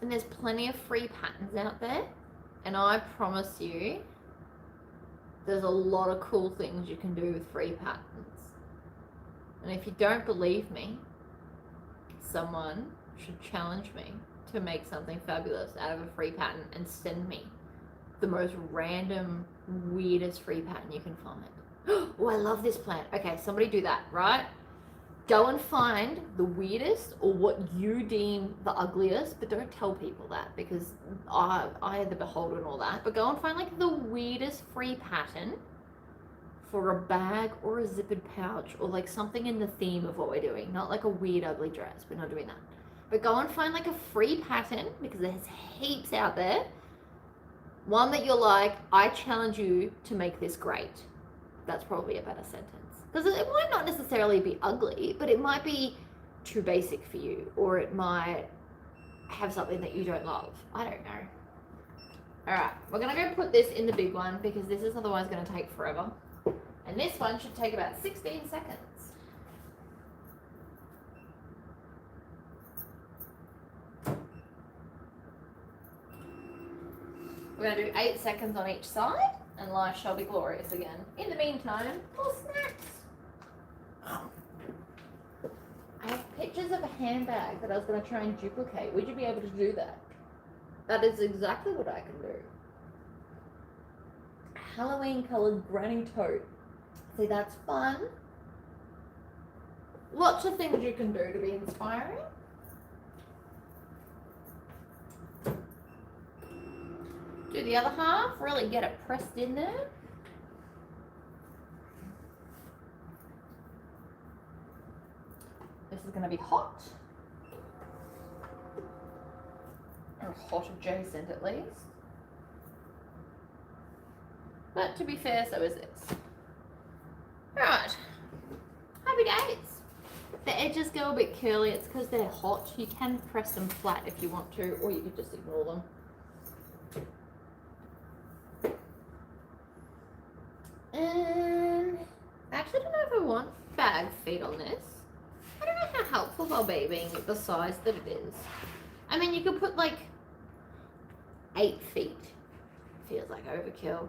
And there's plenty of free patterns out there. And I promise you, there's a lot of cool things you can do with free patterns. And if you don't believe me, someone should challenge me to make something fabulous out of a free pattern and send me the most random, weirdest free pattern you can find. Oh, I love this plant. Okay, somebody do that, right? Go and find the weirdest or what you deem the ugliest, but don't tell people that, because I am the beholder and all that. But go and find like the weirdest free pattern for a bag or a zippered pouch, or like something in the theme of what we're doing. Not like a weird ugly dress, we're not doing that. But go and find like a free pattern, because there's heaps out there. One that you're like, I challenge you to make this great. That's probably a better sentence. Because it might not necessarily be ugly, but it might be too basic for you, or it might have something that you don't love. I don't know. All right, we're gonna go put this in the big one, because this is otherwise gonna take forever. And this one should take about 16 seconds. We're gonna do 8 seconds on each side, and life shall be glorious again. In the meantime, more snacks. I have pictures of a handbag that I was going to try and duplicate. Would you be able to do that? That is exactly what I can do. Halloween coloured granny tote. See, that's fun. Lots of things you can do to be inspiring. Do the other half, really get it pressed in there. This is going to be hot. Or hot adjacent at least. But to be fair, so is this. Right. Happy days. The edges go a bit curly. It's because they're hot. You can press them flat if you want to, or you could just ignore them. And I actually don't know if I want bag feet on this. I don't know how helpful they'll be, being the size that it is. I mean, you could put like 8 feet. Feels like overkill.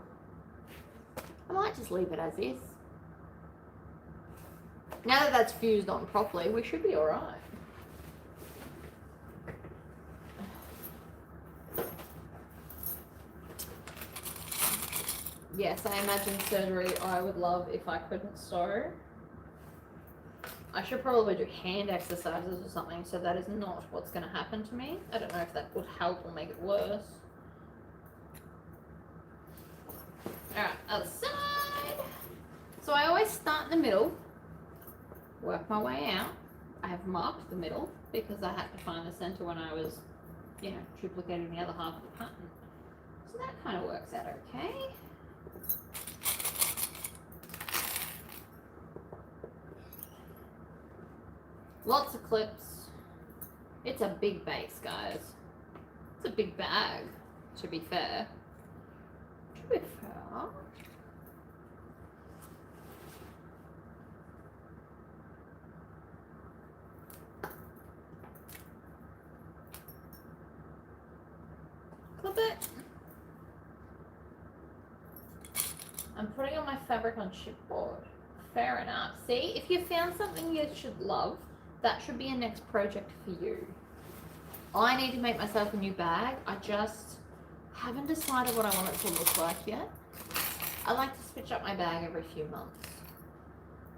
I might just leave it as is. Now that that's fused on properly, we should be alright. Yes, I imagine surgery I would love if I couldn't sew. I should probably do hand exercises or something, so that is not what's going to happen to me. I don't know if that would help or make it worse. Alright, other side. So I always the middle, work my way out. I have marked the middle because I had to find the center when I was, you know, duplicating the other half of the pattern. So that kind of works out okay. Lots of clips. It's a big base, guys. It's a big bag, to be fair. To be fair. Clip it. I'm putting on my fabric on chipboard. Fair enough. See, if you found something you should love, that should be a next project for you. I need to make myself a new bag. I just haven't decided what I want it to look like yet. I like to switch up my bag every few months.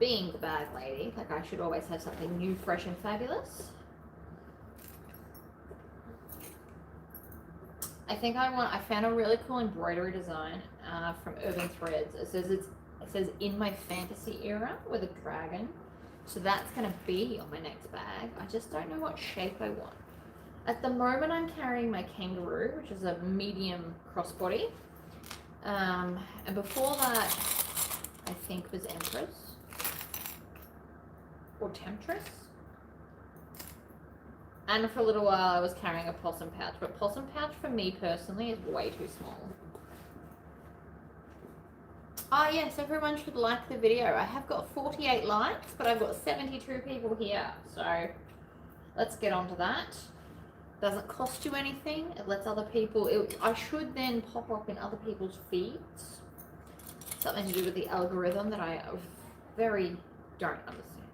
Being the bag lady, like I should always have something new, fresh and fabulous. I think I found a really cool embroidery design from Urban Threads. It says in my fantasy era with a dragon. So that's going to be on my next bag. I just don't know what shape I want. At the moment I'm carrying my kangaroo, which is a medium crossbody. And before that, I think was Empress. Or Temptress. And for a little while I was carrying a possum pouch. But possum pouch for me personally is way too small. Ah yes, everyone should like the video. I have got 48 likes, but I've got 72 people here. So let's get on to that. Doesn't cost you anything. It lets other people, I should then pop up in other people's feeds. Something to do with the algorithm that I very don't understand.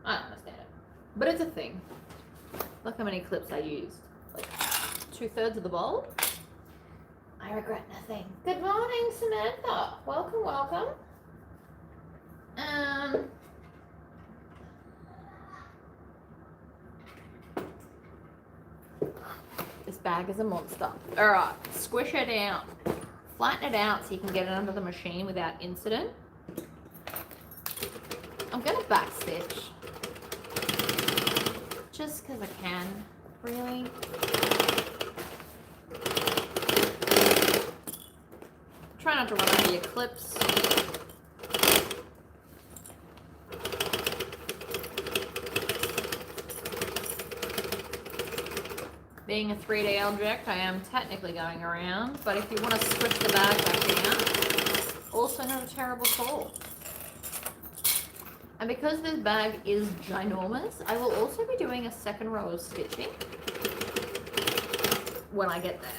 I don't understand it. But it's a thing. Look how many clips I used. Like 2/3 of the bowl. I regret nothing. Good morning, Samantha. Welcome, welcome. This bag is a monster. All right, squish it out. Flatten it out so you can get it under the machine without incident. I'm gonna backstitch. Just because I can, really. Try not to run over your clips. Being a 3D object, I am technically going around, but if you want to squish the bag back down, also not a terrible call. And because this bag is ginormous, I will also be doing a second row of stitching when I get there.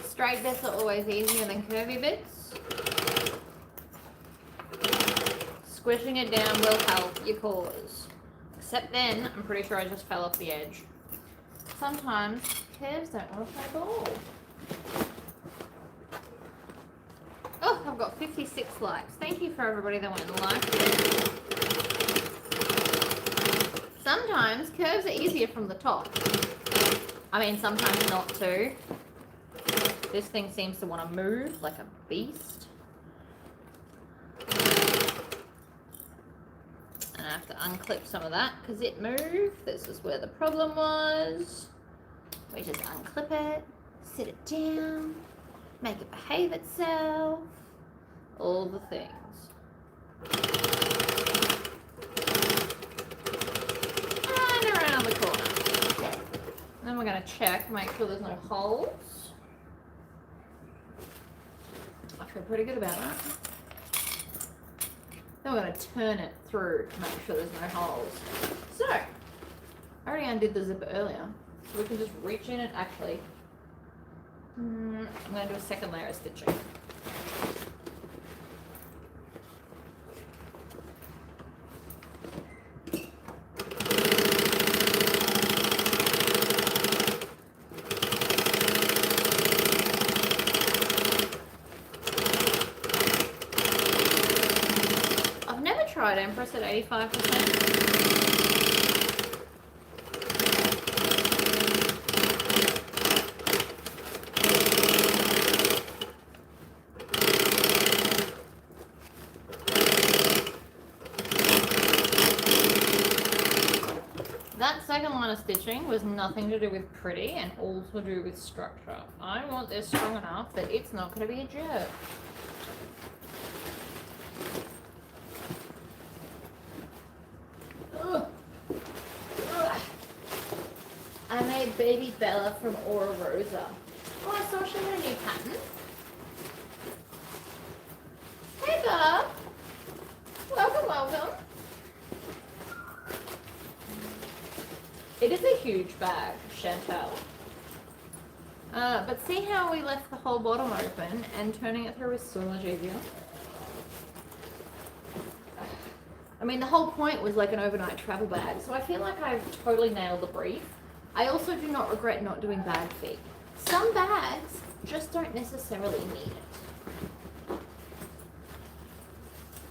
Straight bits are always easier than curvy bits. Squishing it down will help your cause. Except then, I'm pretty sure I just fell off the edge. Sometimes curves don't want to play ball. Oh, I've got 56 likes. Thank you for everybody that went and liked it. Sometimes curves are easier from the top. I mean, sometimes not too. This thing seems to want to move like a beast. And I have to unclip some of that because it moved. This is where the problem was. We just unclip it, sit it down, make it behave itself, all the things. And around the corner. Then we're going to check, make sure there's no holes. I feel pretty good about that. Then we're going to turn it through to make sure there's no holes. So, I already undid the zipper earlier, so we can just reach in and actually, I'm going to do a second layer of stitching. mattress at 85%. That second line of stitching was nothing to do with pretty and all to do with structure. I want this strong enough that it's not going to be a jerk. Ugh. Ugh. I made Baby Bella from Aura Rosa. Oh, I saw she had a new pattern. Hey, Bella. Welcome, welcome. It is a huge bag, Chantel. But see how we left the whole bottom open and turning it through is so much easier? I mean, the whole point was like an overnight travel bag, so I feel like I've totally nailed the brief. I also do not regret not doing bag feet. Some bags just don't necessarily need it.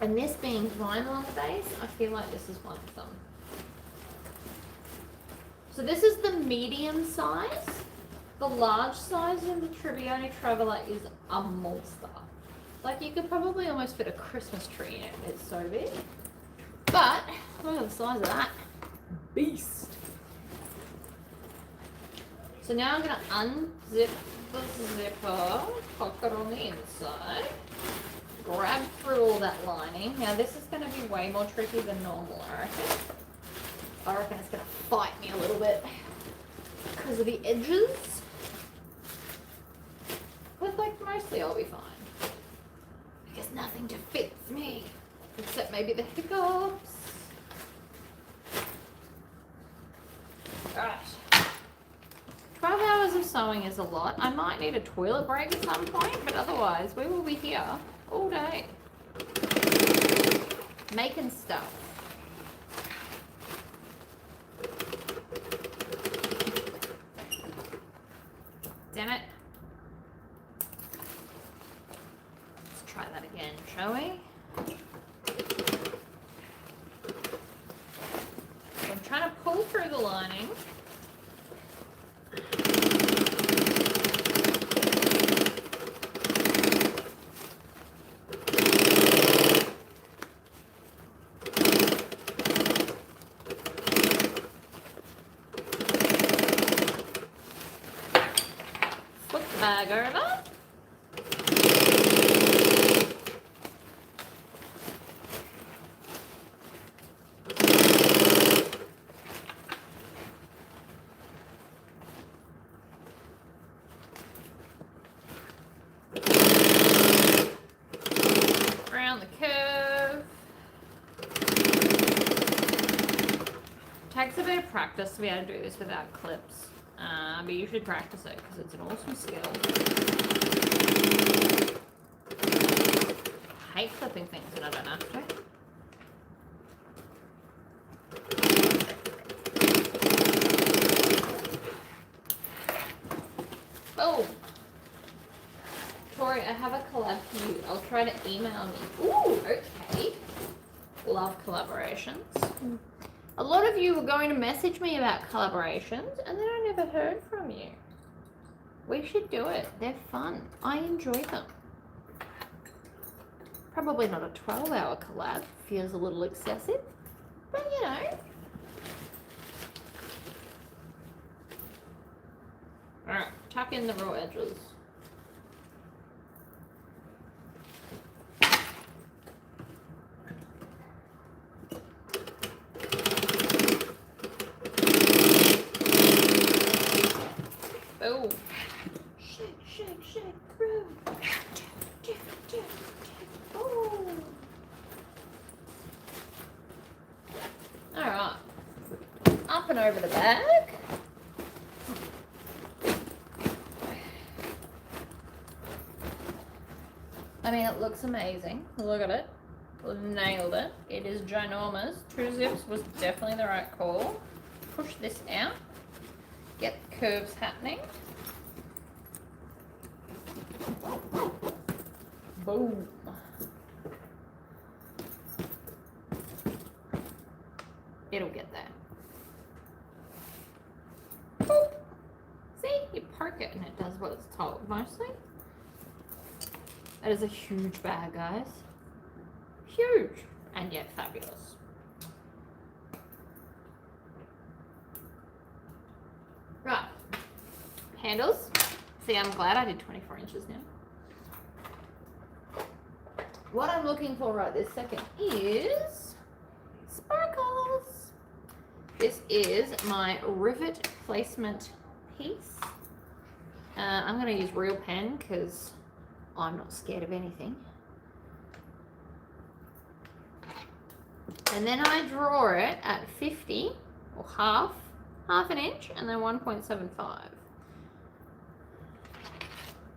And this being vinyl on the base, I feel like this is one of them. So this is the medium size. The large size in the Tribbiani Traveller is a monster. Like you could probably almost fit a Christmas tree in it. It's so big. But look at the size of that beast. So now I'm going to unzip the zipper, pop it on the inside, grab through all that lining. Now this is going to be way more tricky than normal, I reckon. I reckon it's going to fight me a little bit because of the edges. But like mostly I'll be fine. Because nothing defeats me. Except maybe the hiccups. Alright. 12 hours of sewing is a lot. I might need a toilet break at some point, but otherwise we will be here all day. Making stuff. Damn it. Let's try that again, shall we? So I'm trying to pull through the lining. Bag over. Around the curve. Takes a bit of practice to be able to do this without clips. But you should practice it because it's an awesome skill. I hate clipping things when I don't have to. Oh! Tori, I have a collab for you. I'll try to email me. Ooh, okay. Love collaborations. A lot of you were going to message me about collaborations and then I never heard from you. We should do it. They're fun. I enjoy them. Probably not a 12-hour collab. Feels a little excessive. But you know. Alright, tuck in the raw edges. Oh. Shake, shake, shake, room. Oh. Alright. Up and over the bag. I mean, it looks amazing. Look at it. Nailed it. It is ginormous. 2 zips was definitely the right call. Push this out. Get the curves happening. Boom. work and it does what it's told mostly. It is a huge bag, guys. Huge and yet fabulous. Right, handles. See, I'm glad I did 24 inches now. What I'm looking for right this second is sparkles. This is my rivet placement piece. I'm going to use real pen because I'm not scared of anything. And then I draw it at 50 or half an inch and then 1.75.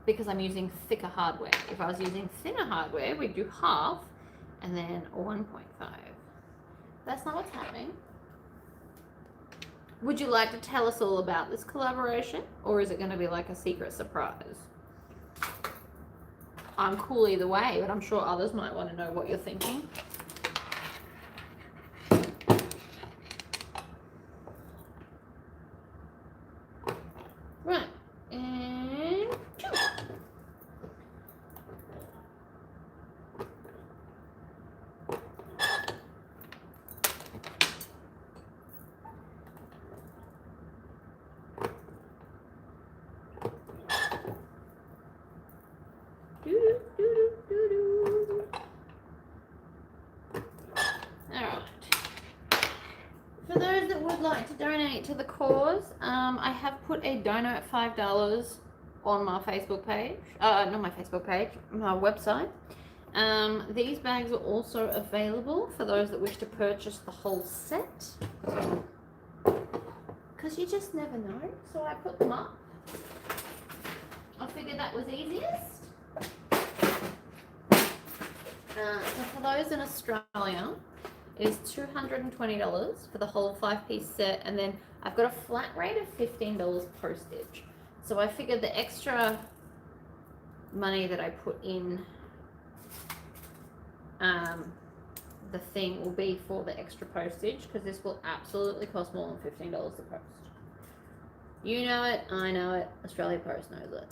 Because I'm using thicker hardware. If I was using thinner hardware, we'd do half and then 1.5. That's not what's happening. Would you like to tell us all about this collaboration, or is it going to be like a secret surprise? I'm cool either way, but I'm sure others might want to know what you're thinking. Right, and two. For those that would like to donate to the cause, I have put a donor at $5 on my Facebook page. Not my Facebook page, my website. These bags are also available for those that wish to purchase the whole set. Because you just never know, so I put them up. I figured that was easiest. So for those in Australia, it is $220 for the whole 5-piece set, and then I've got a flat rate of $15 postage. So I figured the extra money that I put in the thing will be for the extra postage, because this will absolutely cost more than $15 to post. You know it, I know it, Australia Post knows it.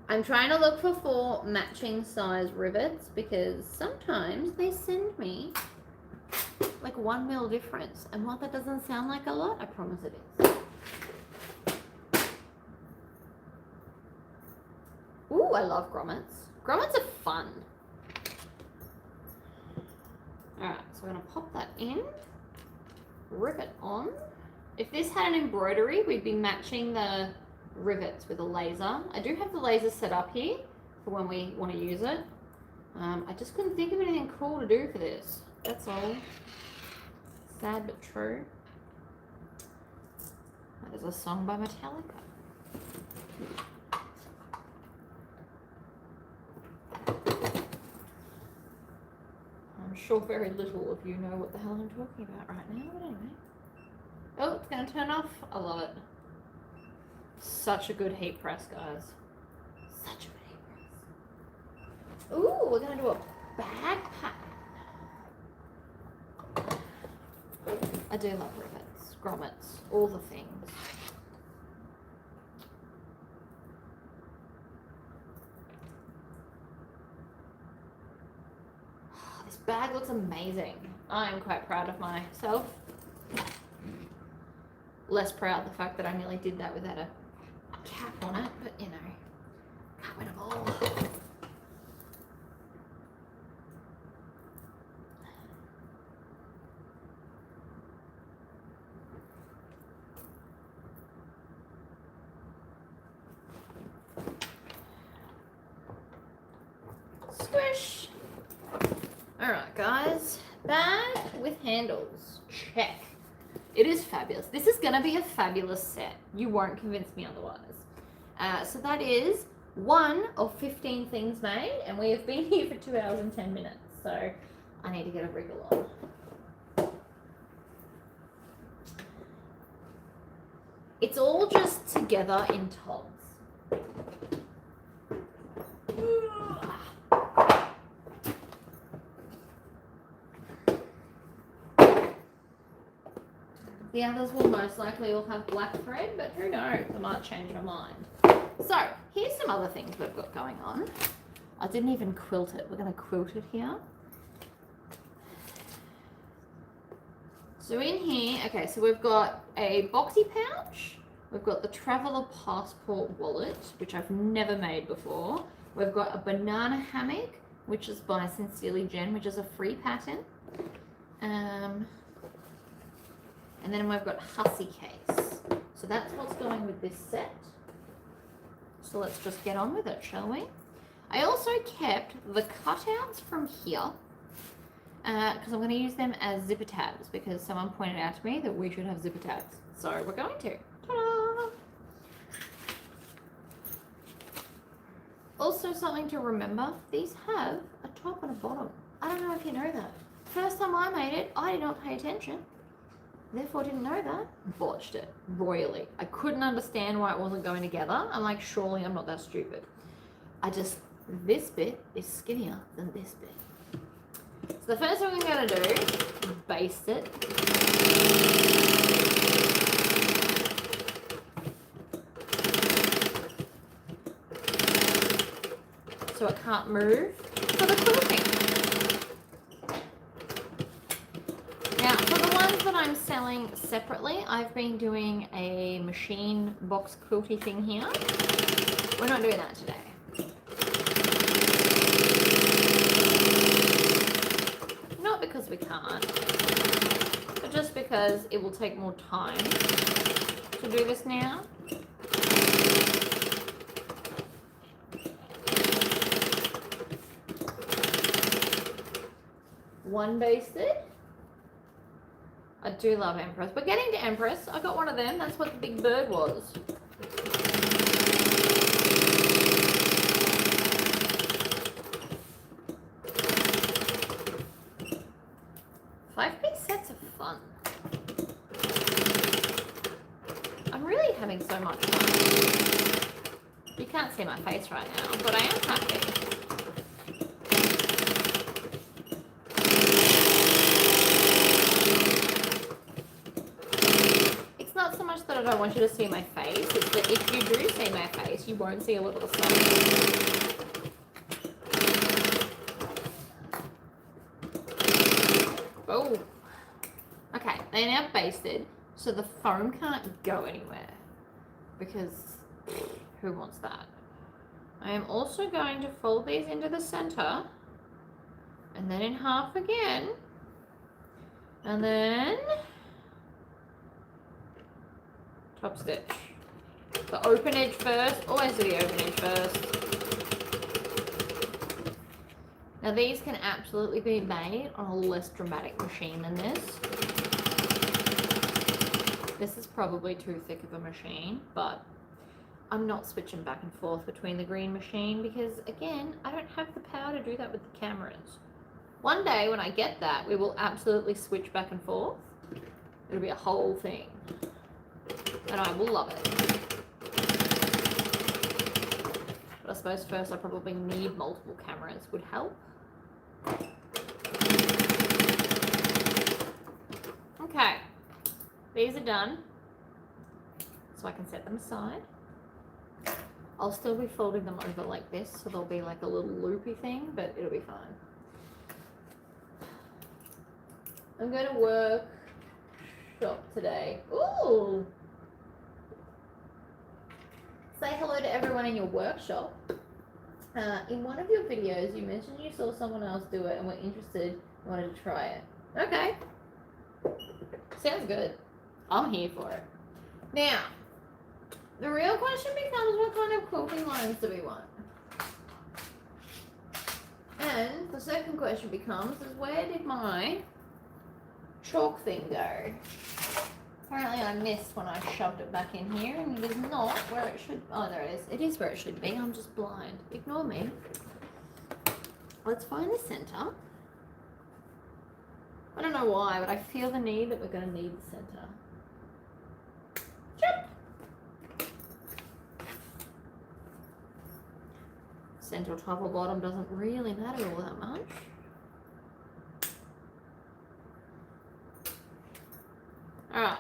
I'm trying to look for 4 matching size rivets because sometimes they send me like 1 mil difference, and while that doesn't sound like a lot, I promise it is. Ooh, I love grommets. Grommets are fun. Alright, so we're going to pop that in, rivet on. If this had an embroidery, we'd be matching the rivets with a laser. I do have the laser set up here for when we want to use it. I just couldn't think of anything cool to do for this. That's all. Sad but true. That is a song by Metallica. I'm sure very little of you know what the hell I'm talking about right now, but anyway. Oh, it's going to turn off. I love it. Such a good heat press, guys. Such a good heat press. Ooh, we're going to do a bag pattern. I do love rivets, grommets, all the things. This bag looks amazing. I'm quite proud of myself. Less proud of the fact that I nearly did that without a cap on it, but you know, can't win them all. Squish. Alright guys, bag with handles, check. It is fabulous. This is going to be a fabulous set. You won't convince me otherwise. So that is 1 of 15 things made, and we have been here for 2 hours and 10 minutes. So I need to get a wriggle on. It's all just together in tubs. The others will most likely all have black thread, but who knows, I might change my mind. So here's some other things we've got going on. I didn't even quilt it. We're going to quilt it here. So in here, okay, so we've got a Boxy pouch. We've got the Traveller Passport wallet, which I've never made before. We've got a banana hammock, which is by Sincerely Jen, which is a free pattern. And then we've got Hussy case. So that's what's going with this set. So let's just get on with it, shall we? I also kept the cutouts from here because I'm going to use them as zipper tabs because someone pointed out to me that we should have zipper tabs. So we're going to. Ta-da! Also something to remember, these have a top and a bottom. I don't know if you know that. First time I made it, I did not pay attention. Therefore didn't know that. Botched it royally. I couldn't understand why it wasn't going together. I'm like, surely I'm not that stupid. This bit is skinnier than this bit. So the first thing I'm going to do is baste it. So it can't move for the quilting. Now for the ones that I'm selling separately, I've been doing a machine box quilty thing here. We're not doing that today. Not because we can't, but just because it will take more time to do this now. One basted. I do love Empress. We're getting to Empress. I got one of them. That's what the big bird was. Five-piece sets are fun. I'm really having so much fun. You can't see my face right now, but I am happy. That I don't want you to see my face. It's that if you do see my face, you won't see a lot of the stuff. Oh. Okay, they're now basted, so the foam can't go anywhere. Because who wants that? I am also going to fold these into the center. And then in half again. And then top stitch. The open edge first. Always do the open edge first. Now these can absolutely be made on a less dramatic machine than this. This is probably too thick of a machine, but I'm not switching back and forth between the green machine because, again, I don't have the power to do that with the cameras. One day when I get that, we will absolutely switch back and forth. It'll be a whole thing. And I will love it. But I suppose first I probably need multiple cameras would help. Okay, these are done. So I can set them aside. I'll still be folding them over like this, so they'll be like a little loopy thing, but it'll be fine. I'm going to work shop today. Ooh! Say hello to everyone in your workshop. In one of your videos, you mentioned you saw someone else do it and were interested and wanted to try it. Okay. Sounds good. I'm here for it. Now, the real question becomes, what kind of quilting lines do we want? And the second question becomes, is where did my chalk thing go? Apparently I missed when I shoved it back in here, and it is not where it should. Oh, there it is. It is where it should be. I'm just blind. Ignore me. Let's find the center. I don't know why, but I feel the need that we're going to need the center. Chop. Center, top, or bottom doesn't really matter all that much. Alright.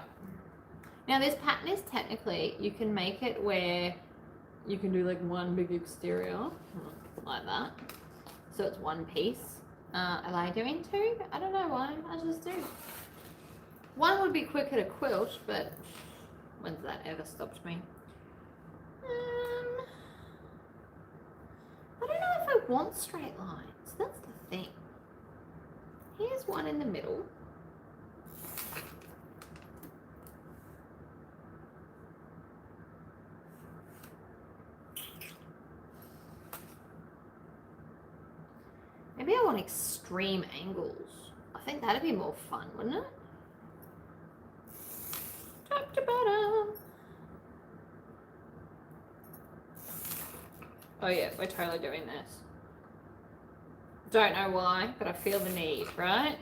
Now this pattern is technically, you can make it where you can do like one big exterior, like that. So it's one piece. Am I doing two? I don't know why, I just do. One would be quicker to quilt, but when's that ever stopped me? I don't know if I want straight lines. That's the thing. Here's one in the middle. Maybe I want extreme angles. I think that'd be more fun, wouldn't it? Top to bottom. Oh yeah, we're totally doing this. Don't know why, but I feel the need, right?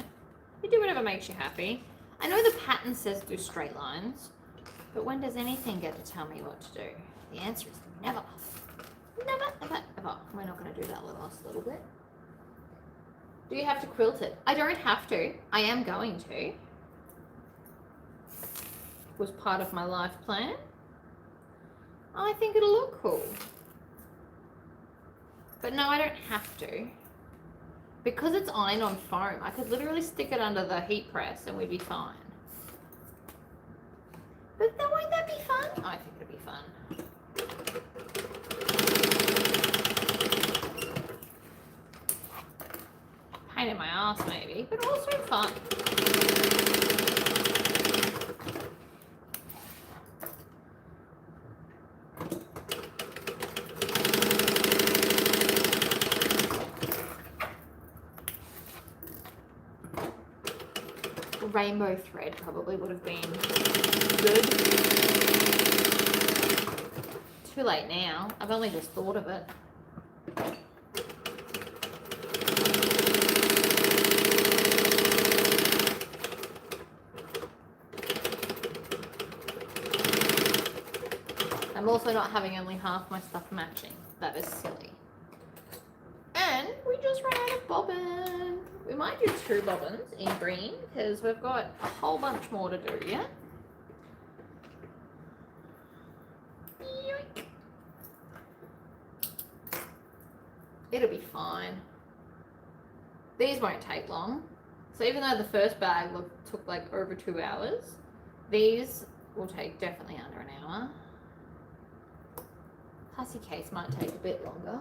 You do whatever makes you happy. I know the pattern says do straight lines, but when does anything get to tell me what to do? The answer is never. Never, ever, ever. We're not going to do that last little bit. Do you have to quilt it? I don't have to. I am going to. It was part of my life plan. I think it'll look cool. But no, I don't have to. Because it's iron-on foam, I could literally stick it under the heat press and we'd be fine. But then won't that be fun? I think it'll be fun. Pain in my ass maybe, but also fun. Rainbow thread probably would have been good. Too late now. I've only just thought of it. I'm also not having only half my stuff matching. That is silly. And we just ran out of bobbin. We might do 2 bobbins in green because we've got a whole bunch more to do yet. Yoink. It'll be fine. These won't take long. So even though the first bag took like over 2 hours, these will take definitely under an hour. Hussy case might take a bit longer.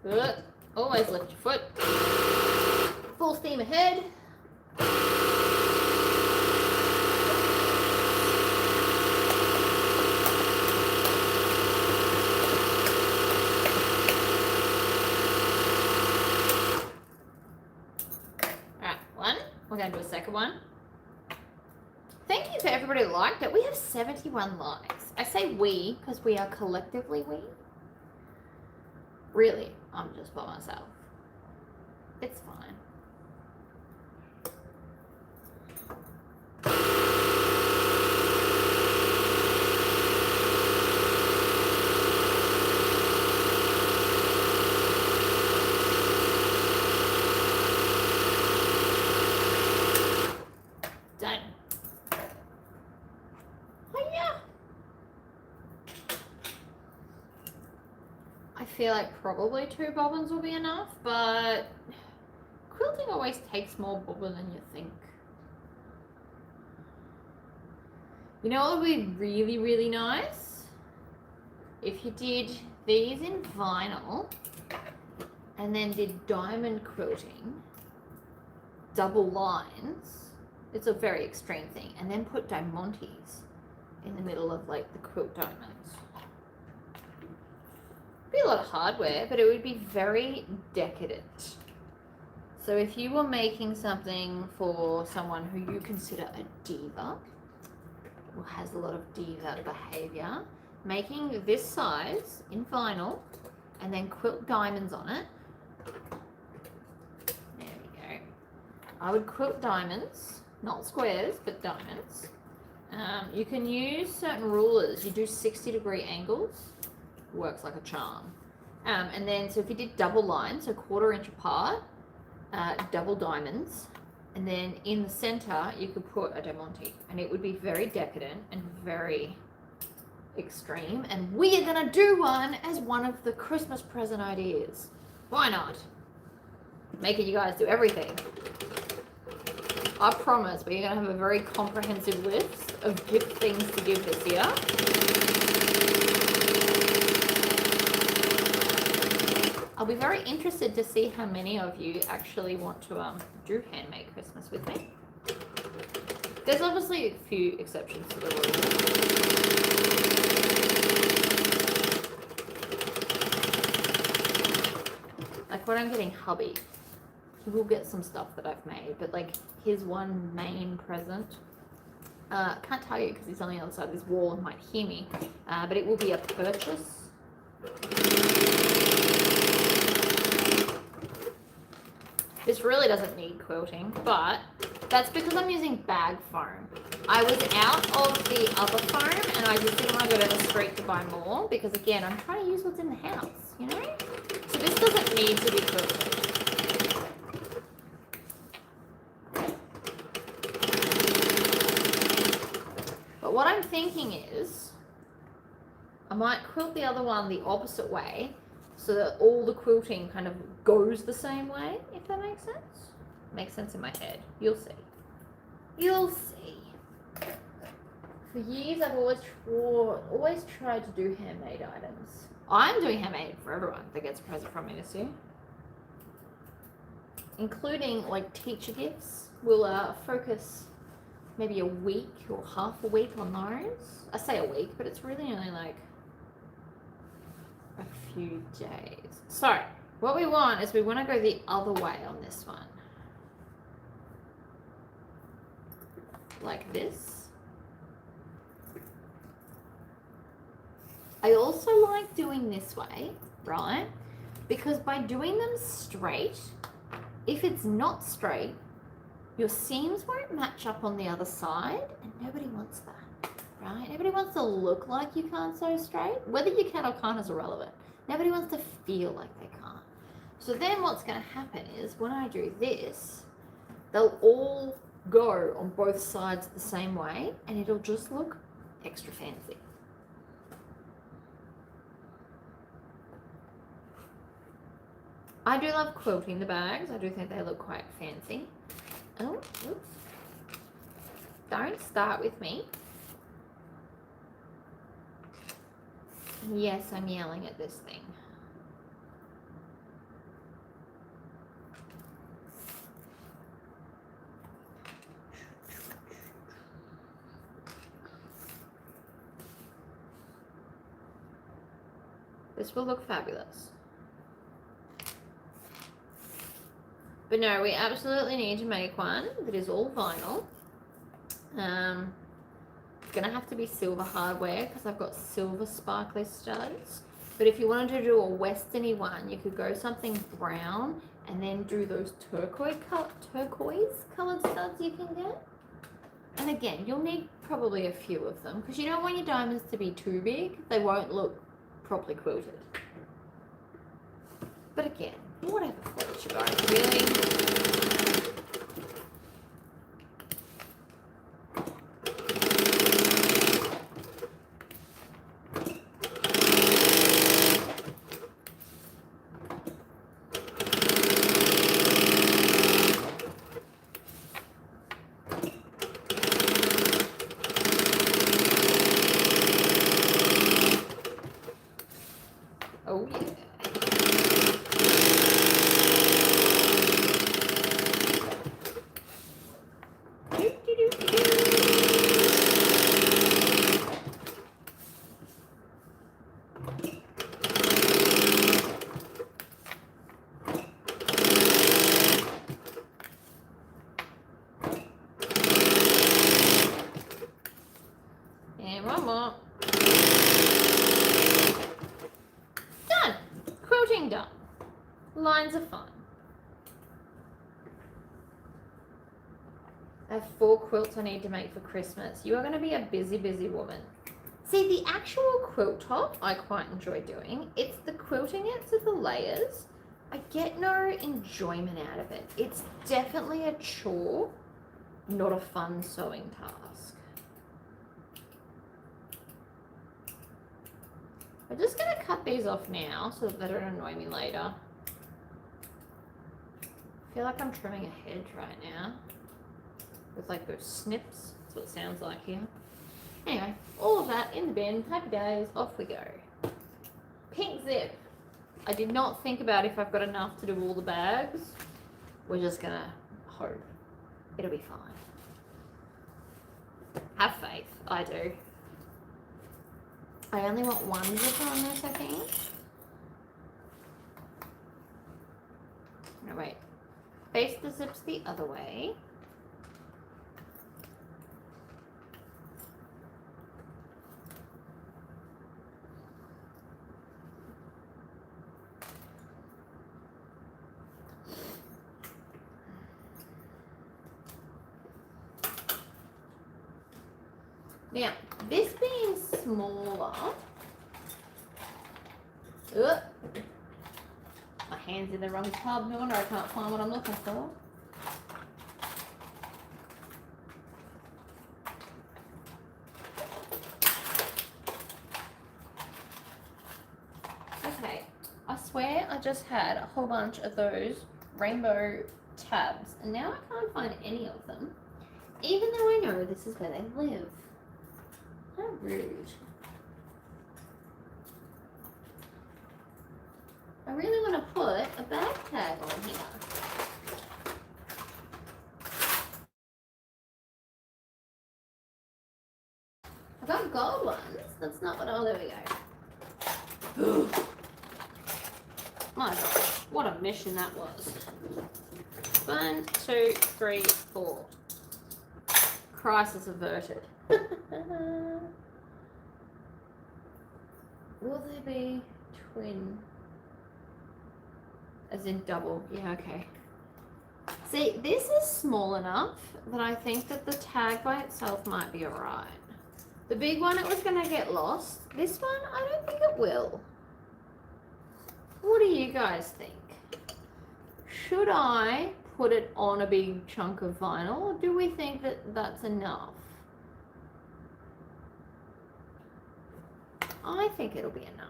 Good. Always lift your foot. Full steam ahead. Alright, one. We're going to do a second one. Thank you to everybody who liked it. We have 71 likes. I say we because we are collectively we. Really, I'm just by myself. It's fine. Done. Oh yeah. I feel like probably 2 bobbins will be enough, but quilting always takes more bobbin than you think. You know what would be really, really nice? If you did these in vinyl and then did diamond quilting, double lines. It's a very extreme thing. And then put diamantes in the middle of like the quilt diamonds. Be a lot of hardware, but it would be very decadent. So if you were making something for someone who you consider a diva, or has a lot of diva behavior, making this size in vinyl and then quilt diamonds on it. There we go. I would quilt diamonds, not squares, but diamonds. You can use certain rulers. You do 60-degree angles. Works like a charm. And then, so if you did double lines, so 1/4 inch apart, double diamonds, and then in the center you could put a diamante, and it would be very decadent and very extreme, and we are gonna do one as one of the Christmas present ideas. Why not? Making you guys do everything. I promise we're gonna have a very comprehensive list of gift things to give this year. I'll be very interested to see how many of you actually want to do handmade Christmas with me. There's obviously a few exceptions to the rule. Like when I'm getting hubby, he will get some stuff that I've made, but like his one main present, can't tell you because he's on the other side of this wall and might hear me, but it will be a purchase. This really doesn't need quilting, but that's because I'm using bag foam. I was out of the other foam and I just didn't want to go down the street to buy more because again, I'm trying to use what's in the house, you know? So this doesn't need to be quilted. But what I'm thinking is, I might quilt the other one the opposite way so that all the quilting kind of goes the same way, if that makes sense. Makes sense in my head. You'll see. You'll see. For years, I've always tried to do handmade items. I'm doing handmade for everyone that gets a present from me this year, including like teacher gifts. We'll focus maybe a week or half a week on those. I say a week, but it's really only like a few days. So what we want is we want to go the other way on this one. Like this. I also like doing this way, right? Because by doing them straight, if it's not straight, your seams won't match up on the other side, and nobody wants that, right? Nobody wants to look like you can't sew straight. Whether you can or can't is irrelevant. Nobody wants to feel like they can't. So then what's going to happen is when I do this, they'll all go on both sides the same way, and it'll just look extra fancy. I do love quilting the bags. I do think they look quite fancy. Oh, oops. Don't start with me. Yes, I'm yelling at this thing. This will look fabulous. But no, we absolutely need to make one that is all vinyl. It's gonna have to be silver hardware because I've got silver sparkly studs. But if you wanted to do a westerny one, you could go something brown and then do those turquoise colored studs you can get. And again, you'll need probably a few of them because you don't want your diamonds to be too big. They won't look properly quilted. But again, whatever floats you guys, really. Oh yeah. And one more. Done. Quilting done. Lines are fun. I have 4 quilts I need to make for Christmas. You are going to be a busy, busy woman. See, the actual quilt top I quite enjoy doing. It's the quilting it to the layers. I get no enjoyment out of it. It's definitely a chore, not a fun sewing task. I'm just going to cut these off now so that they don't annoy me later. I feel like I'm trimming a hedge right now with like those snips. That's what it sounds like here. Anyway, all of that in the bin. Happy days. Off we go. Pink zip. I did not think about if I've got enough to do all the bags. We're just going to hope. It'll be fine. Have faith. I do. I only want one zipper on this, I think. No, wait. Face the zips the other way. Now, this being smaller, my hand's in the wrong tub, no wonder I can't find what I'm looking for. Okay, I swear I just had a whole bunch of those rainbow tabs, and now I can't find any of them, even though I know this is where they live. How rude. I really want to put a bag tag on here. I've got gold ones. That's not what, oh, there we go. My gosh, what a mission that was. 1, 2, 3, 4. Crisis averted. Will they be twin? As in double? Yeah, okay. See, this is small enough that I think that the tag by itself might be alright. The big one, it was going to get lost. This one, I don't think it will. What do you guys think? Should I put it on a big chunk of vinyl, or do we think that that's enough? I think it'll be enough.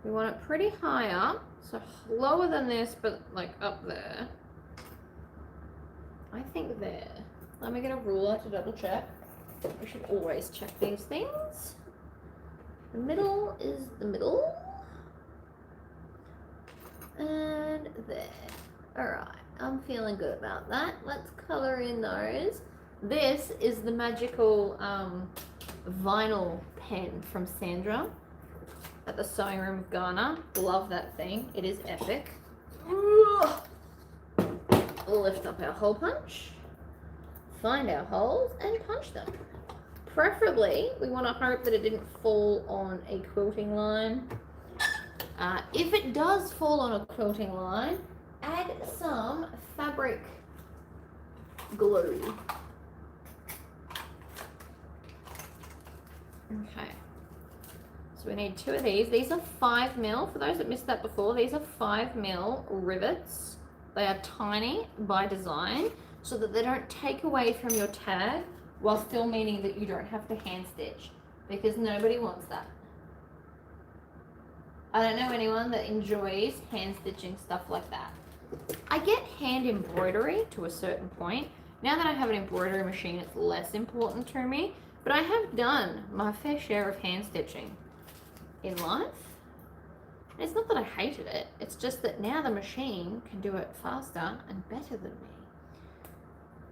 We want it pretty high up, so lower than this, but like up there. I think there. Let me get a ruler to double check. We should always check these things. The middle is the middle. And there. Alright, I'm feeling good about that. Let's color in those. This is the magical vinyl pen from Sandra at the Sewing Room of Ghana. Love that thing. It is epic. We'll lift up our hole punch, find our holes, and punch them. Preferably, we want to hope that it didn't fall on a quilting line. If it does fall on a quilting line, add some fabric glue. Okay. So we need 2 of these. These are 5mm. For those that missed that before, these are 5mm rivets. They are tiny by design so that they don't take away from your tag while still meaning that you don't have to hand stitch, because nobody wants that. I don't know anyone that enjoys hand stitching stuff like that. I get hand embroidery to a certain point. Now that I have an embroidery machine, it's less important to me, but I have done my fair share of hand stitching in life. It's not that I hated it, it's just that now the machine can do it faster and better than me.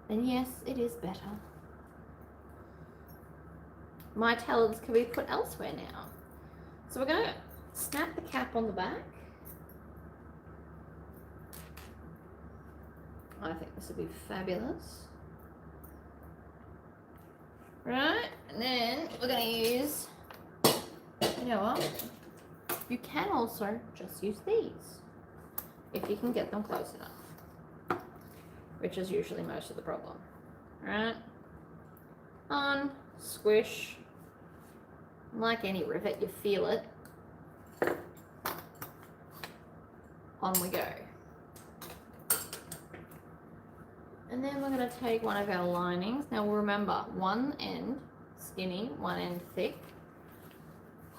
And yes, it is better. My talents can be put elsewhere now. So we're going to snap the cap on the back. I think this would be fabulous. Right, and then we're going to use, you know what? You can also just use these if you can get them close enough, which is usually most of the problem. Right? On, squish. Like any rivet, you feel it. on we go. And then we're going to take one of our linings. Now remember, one end skinny, one end thick.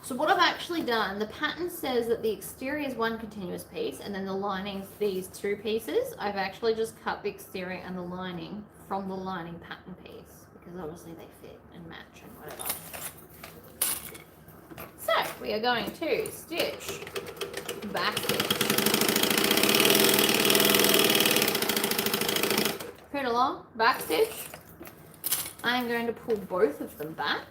So what I've actually done, the pattern says that the exterior is one continuous piece and then the lining's these two pieces. I've actually just cut the exterior and the lining from the lining pattern piece because obviously they fit and match and whatever. So we are going to stitch back stitch. Put along, back stitch. I'm going to pull both of them back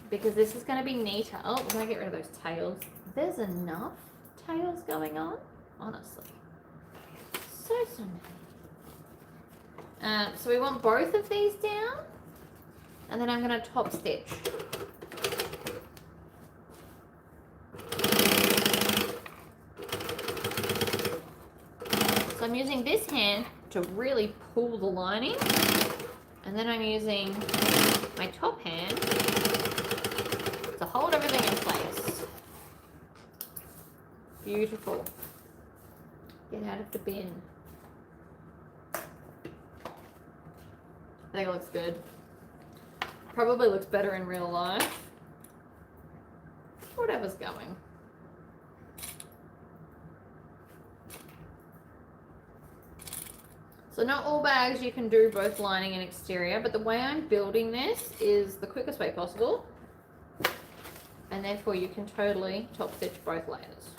because this is going to be neater. Oh, we're going to get rid of those tails. There's enough tails going on, honestly. So many. So we want both of these down, and then I'm going to top stitch. So I'm using this hand to really pull the lining, and then I'm using my top hand to hold everything in place. Beautiful. Get out of the bin. I think it looks good. Probably looks better in real life. Whatever's going. So not all bags you can do both lining and exterior, but the way I'm building this is the quickest way possible. And therefore you can totally top stitch both layers.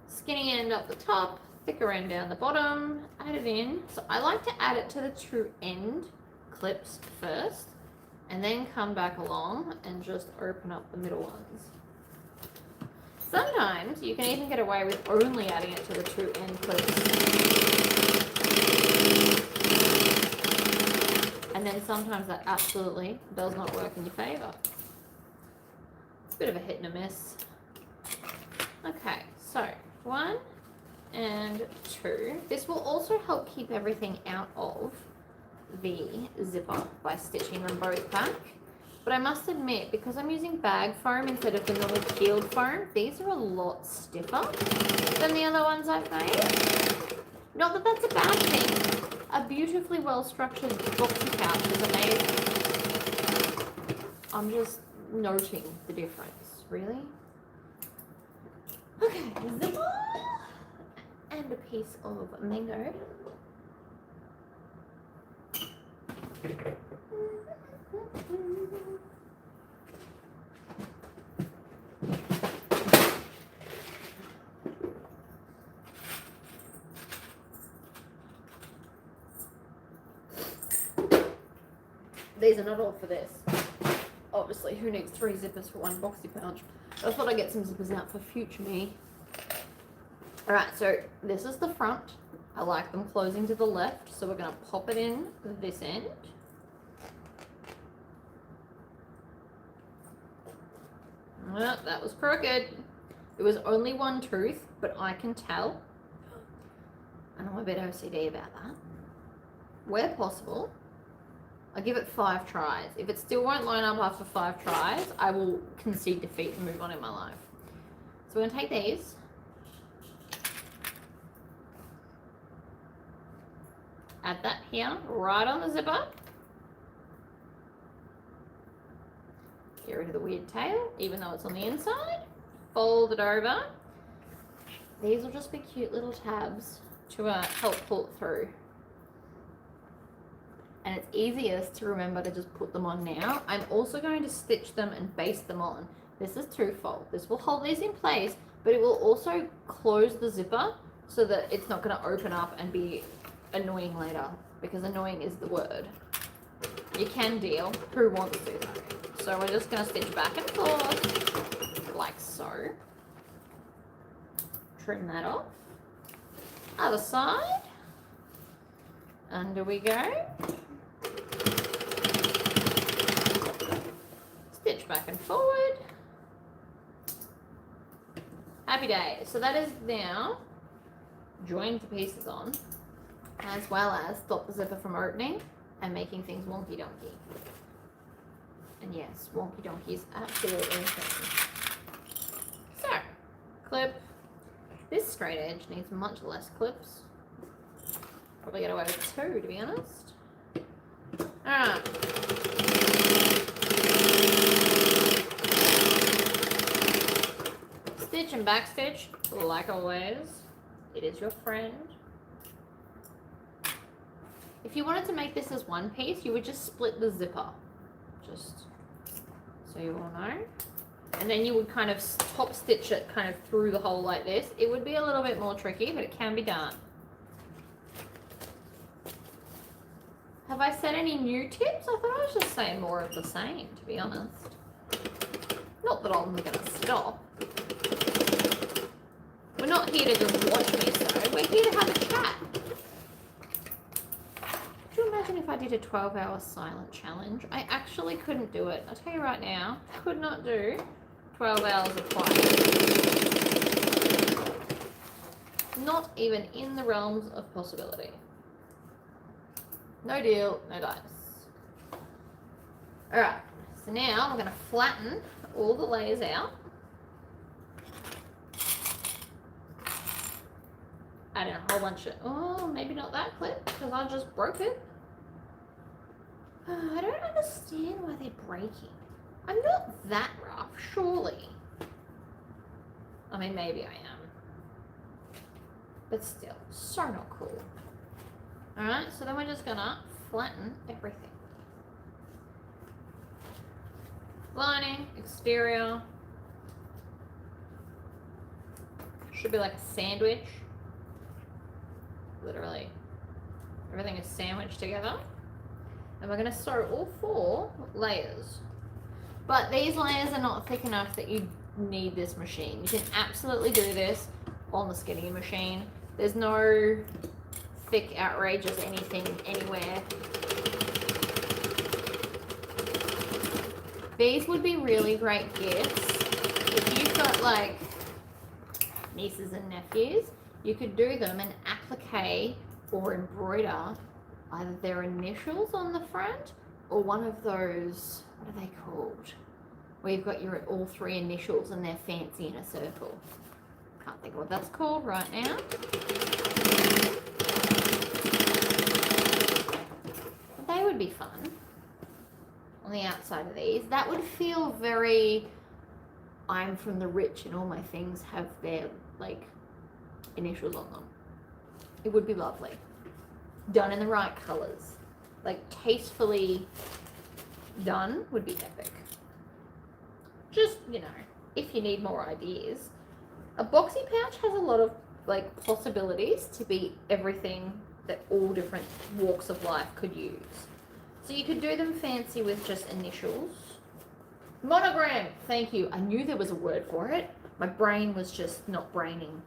Skinny end up the top, thicker end down the bottom, add it in. So I like to add it to the true end clips first, and then come back along and just open up the middle ones. Sometimes you can even get away with only adding it to the true end clips. And then sometimes that absolutely does not work in your favor. Bit of a hit and a miss. Okay, so 1 and 2. This will also help keep everything out of the zipper by stitching them both back. But I must admit, because I'm using bag foam instead of the normal peeled foam, these are a lot stiffer than the other ones I've made. Not that that's a bad thing. A beautifully well-structured boxy pouch is amazing. I'm just noting the difference, really. Okay, zipper and a piece of mango. These are not all for this. Obviously, who needs 3 zippers for one boxy pouch? I thought I'd get some zippers out for future me. Alright, so this is the front. I like them closing to the left, so we're going to pop it in this end. Well, that was crooked. It was only one tooth, but I can tell. And I'm a bit OCD about that. Where possible, I give it 5 tries. If it still won't line up after 5 tries, I will concede defeat and move on in my life. So we're going to take these. Add that here, right on the zipper. Get rid of the weird tail, even though it's on the inside. Fold it over. These will just be cute little tabs to help pull it through. And it's easiest to remember to just put them on now. I'm also going to stitch them and baste them on. This is twofold. This will hold these in place, but it will also close the zipper so that it's not going to open up and be annoying later, because annoying is the word. You can deal. Who wants to though? So we're just going to stitch back and forth like so. Trim that off. Other side. Under we go. Stitch back and forward. Happy days. So that is now joined the pieces on, as well as stop the zipper from opening and making things wonky donkey. And yes, wonky donkey is absolutely insane. So, clip, This straight edge needs much less clips. Probably get away with 2, to be honest. Alright. Stitch and backstitch, like always. It is your friend. If you wanted to make this as one piece, you would just split the zipper. Just so you all know. And then you would kind of top stitch it kind of through the hole like this. It would be a little bit more tricky, but it can be done. Have I said any new tips? I thought I was just saying more of the same, to be honest. Not that I'm going to stop. We're not here to just watch me sew. We're here to have a chat. Could you imagine if I did a 12-hour silent challenge? I actually couldn't do it. I'll tell you right now, could not do 12 hours of quiet. Not even in the realms of possibility. No deal, no dice. Alright, so now I'm going to flatten all the layers out. Add in a whole bunch of, oh, maybe not that clip, because I just broke it. I don't understand why they're breaking. I'm not that rough, surely. I mean, maybe I am. But still, so not cool. Alright, so then we're just gonna flatten everything. Lining, exterior. Should be like a sandwich. Literally. Everything is sandwiched together. And we're gonna sew all 4 layers. But these layers are not thick enough that you need this machine. You can absolutely do this on the skinny machine. There's no thick, outrageous anything anywhere. These would be really great gifts. If you've got like nieces and nephews, you could do them and applique or embroider either their initials on the front or one of those, what are they called? Where you've got your all 3 initials and they're fancy in a circle. Can't think of what that's called right now. They would be fun on the outside of these. That would feel very, I'm from the rich and all my things have their like initials on them. It would be lovely. Done in the right colors. Like tastefully done would be epic. Just, you know, if you need more ideas. A boxy pouch has a lot of like possibilities to be everything that all different walks of life could use. So you could do them fancy with just initials. Monogram, thank you. I knew there was a word for it. My brain was just not braining.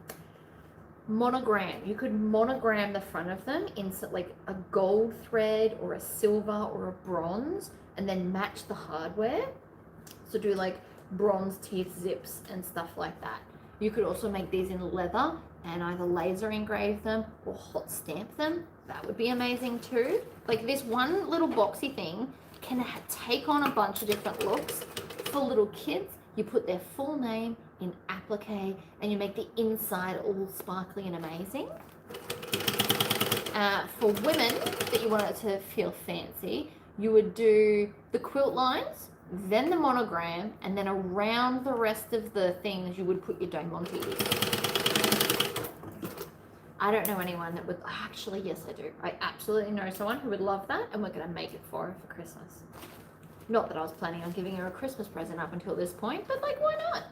Monogram, you could monogram the front of them in like a gold thread or a silver or a bronze and then match the hardware. So do like bronze teeth zips and stuff like that. You could also make these in leather and either laser engrave them or hot stamp them. That would be amazing too. Like this one little boxy thing can take on a bunch of different looks. For little kids, you put their full name in applique and you make the inside all sparkly and amazing. For women that you want it to feel fancy, you would do the quilt lines, then the monogram, and then around the rest of the things you would put your diamantes. I don't know anyone that would, actually yes I do. I absolutely know someone who would love that and we're going to make it for her for Christmas. Not that I was planning on giving her a Christmas present up until this point, but like why not?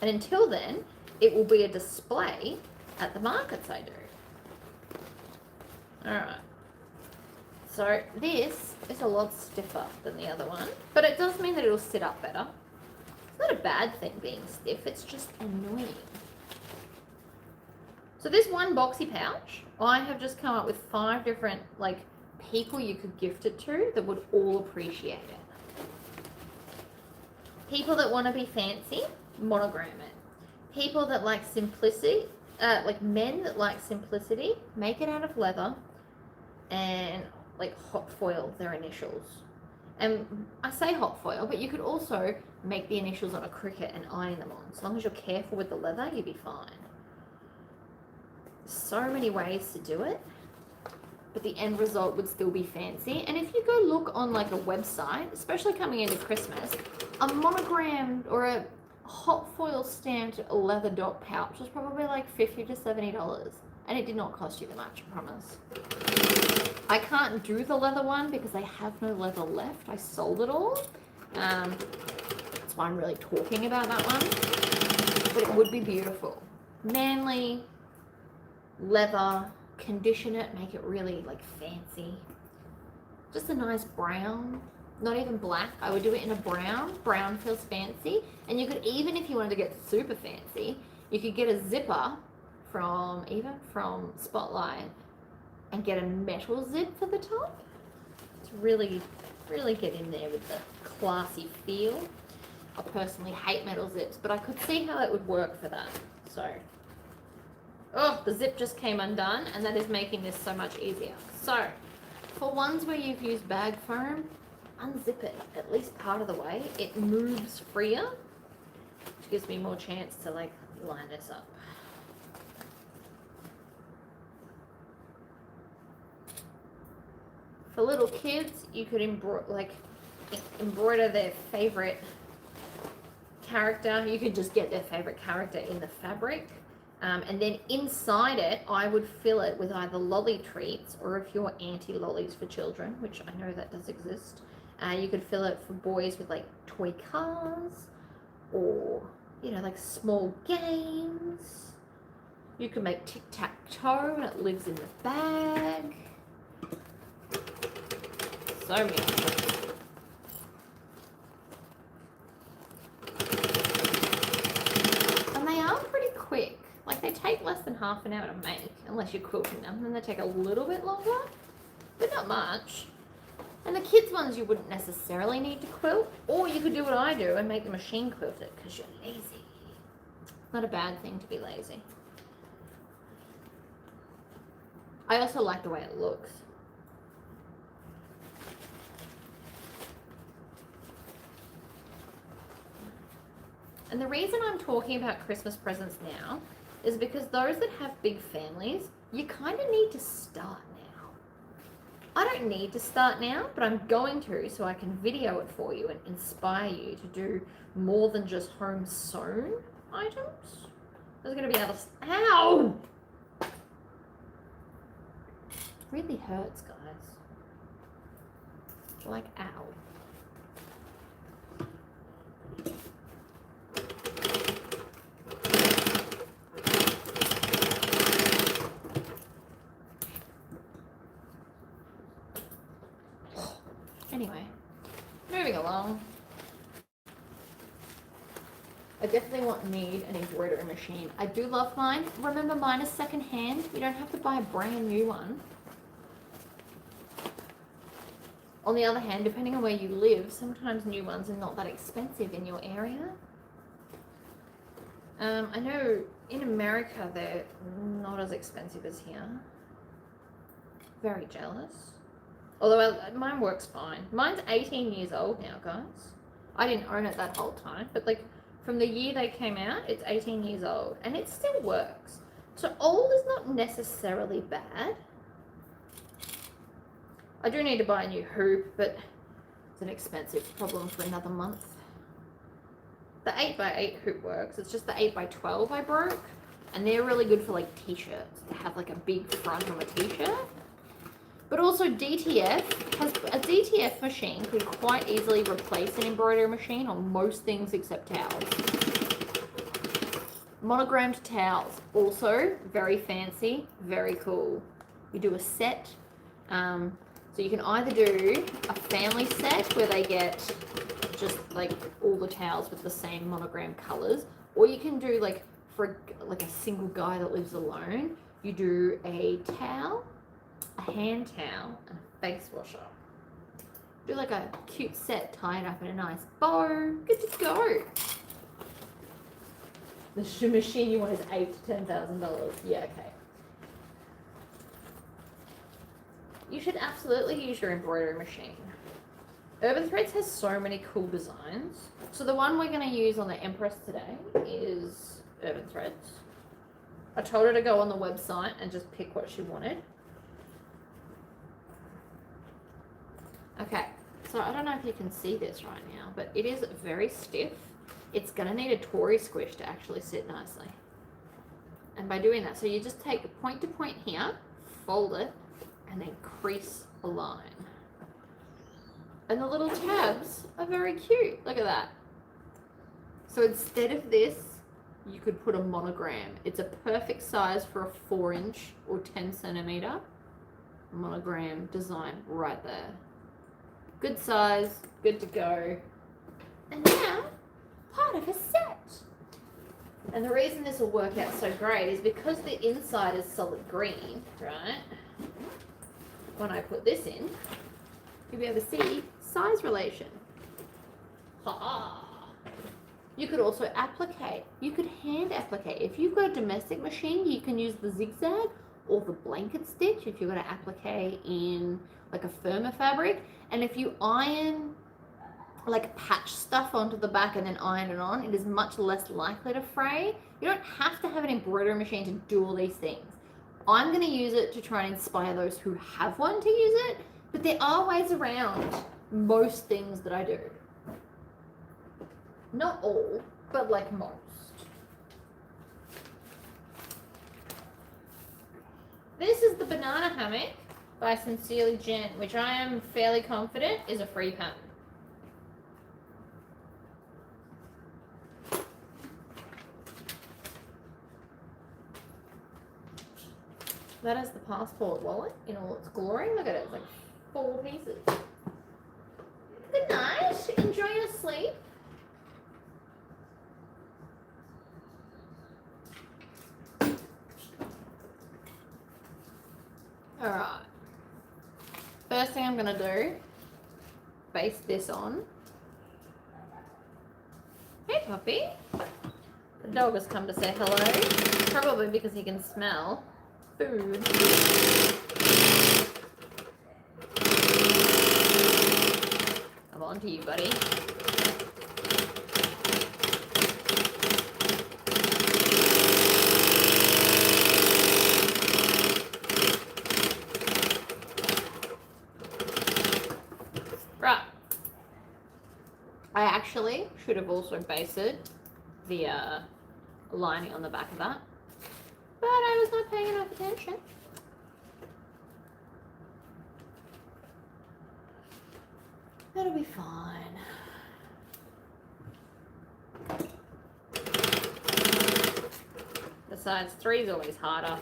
And until then, it will be a display at the markets I do. Alright. So this is a lot stiffer than the other one, but it does mean that it'll sit up better. It's not a bad thing being stiff, it's just annoying. So this one boxy pouch, I have just come up with 5 different like people you could gift it to that would all appreciate it. People that want to be fancy, monogram it. People that like simplicity, like men that like simplicity, make it out of leather and like hot foil their initials. And I say hot foil, but you could also make the initials on a cricket and iron them on. As long as you're careful with the leather, you'll be fine. So many ways to do it, but the end result would still be fancy. And if you go look on like a website, especially coming into Christmas, a monogrammed or a hot foil stamped leather dot pouch was probably like $50 to $70, and it did not cost you that much, I promise. I can't do the leather one because I have no leather left. I sold it all. That's why I'm really talking about that one. But it would be beautiful. Manly, leather, condition it, make it really like fancy. Just a nice brown, not even black. I would do it in a brown. Brown feels fancy. And you could, even if you wanted to get super fancy, you could get a zipper from Spotlight and get a metal zip for the top to really get in there with the classy feel. I personally hate metal zips, but I could see how it would work for that. So, oh, the zip just came undone, and that is making this so much easier. So, for ones where you've used bag foam, unzip it at least part of the way. It moves freer, which gives me more chance to like line this up. For little kids, you could embroider their favorite character. You could just get their favorite character in the fabric. And then inside it, I would fill it with either lolly treats, or if you're anti-lollies for children, which I know that does exist, you could fill it for boys with like toy cars, or, you know, like small games. You can make tic-tac-toe and it lives in the bag. So many. And they are pretty quick. Like, they take less than half an hour to make, unless you're quilting them. And then they take a little bit longer, but not much. And the kids' ones you wouldn't necessarily need to quilt, or you could do what I do and make the machine quilt it, because you're lazy. Not a bad thing to be lazy. I also like the way it looks. And the reason I'm talking about Christmas presents now is because those that have big families, you kind of need to start now. I don't need to start now, but I'm going to, so I can video it for you and inspire you to do more than just home sewn items. There's going to be other... Ow! It really hurts, guys. Like, ow. Anyway, moving along. I definitely need an embroidery machine. I do love mine. Remember, mine is second hand. You don't have to buy a brand new one. On the other hand, depending on where you live, sometimes new ones are not that expensive in your area. I know in America they're not as expensive as here. Very jealous. Although mine works fine. Mine's 18 years old now, guys. I didn't own it that whole time, but like from the year they came out, it's 18 years old and it still works. So old is not necessarily bad. I do need to buy a new hoop, but it's an expensive problem for another month. The 8x8 hoop works. It's just the 8x12 I broke, and they're really good for like t-shirts. To have like a big front on a t-shirt. But also a DTF machine could quite easily replace an embroidery machine on most things except towels. Monogrammed towels, also very fancy, very cool. You do a set, so you can either do a family set where they get just like all the towels with the same monogram colors, or you can do like for like a single guy that lives alone, you do a towel, a hand towel, and a face washer. Do like a cute set, tie it up in a nice bow. Good to go. The machine you want is $8,000 to $10,000. Yeah, okay. You should absolutely use your embroidery machine. Urban Threads has so many cool designs. So the one we're going to use on the Empress today is Urban Threads. I told her to go on the website and just pick what she wanted. Okay, so I don't know if you can see this right now, but it is very stiff. It's going to need a Tory squish to actually sit nicely. And by doing that, so you just take point to point here, fold it, and then crease a line. And the little tabs are very cute. Look at that. So instead of this, you could put a monogram. It's a perfect size for a 4-inch or 10 centimeter monogram design right there. Good size, good to go. And now, part of a set. And the reason this will work out so great is because the inside is solid green, right? When I put this in, you'll be able to see size relation. Ha! You could also applique. You could hand applique. If you've got a domestic machine, you can use the zigzag or the blanket stitch if you're going to applique in like a firmer fabric. And if you iron, like patch stuff onto the back and then iron it on, it is much less likely to fray. You don't have to have an embroidery machine to do all these things. I'm going to use it to try and inspire those who have one to use it, but there are ways around most things that I do. Not all, but like most. This is the Banana Hammock by Sincerely Jen, which I am fairly confident is a free pattern. That is the passport wallet in all its glory. Look at it, it's like 4 pieces. Good night, enjoy your sleep. Alright. First thing I'm gonna do, base this on. Hey puppy. The dog has come to say hello. Probably because he can smell food. I'm on to you, buddy. Right. I actually should have also basted the lining on the back of that, but I was not paying enough attention. That'll be fine. Besides, 3 is always harder.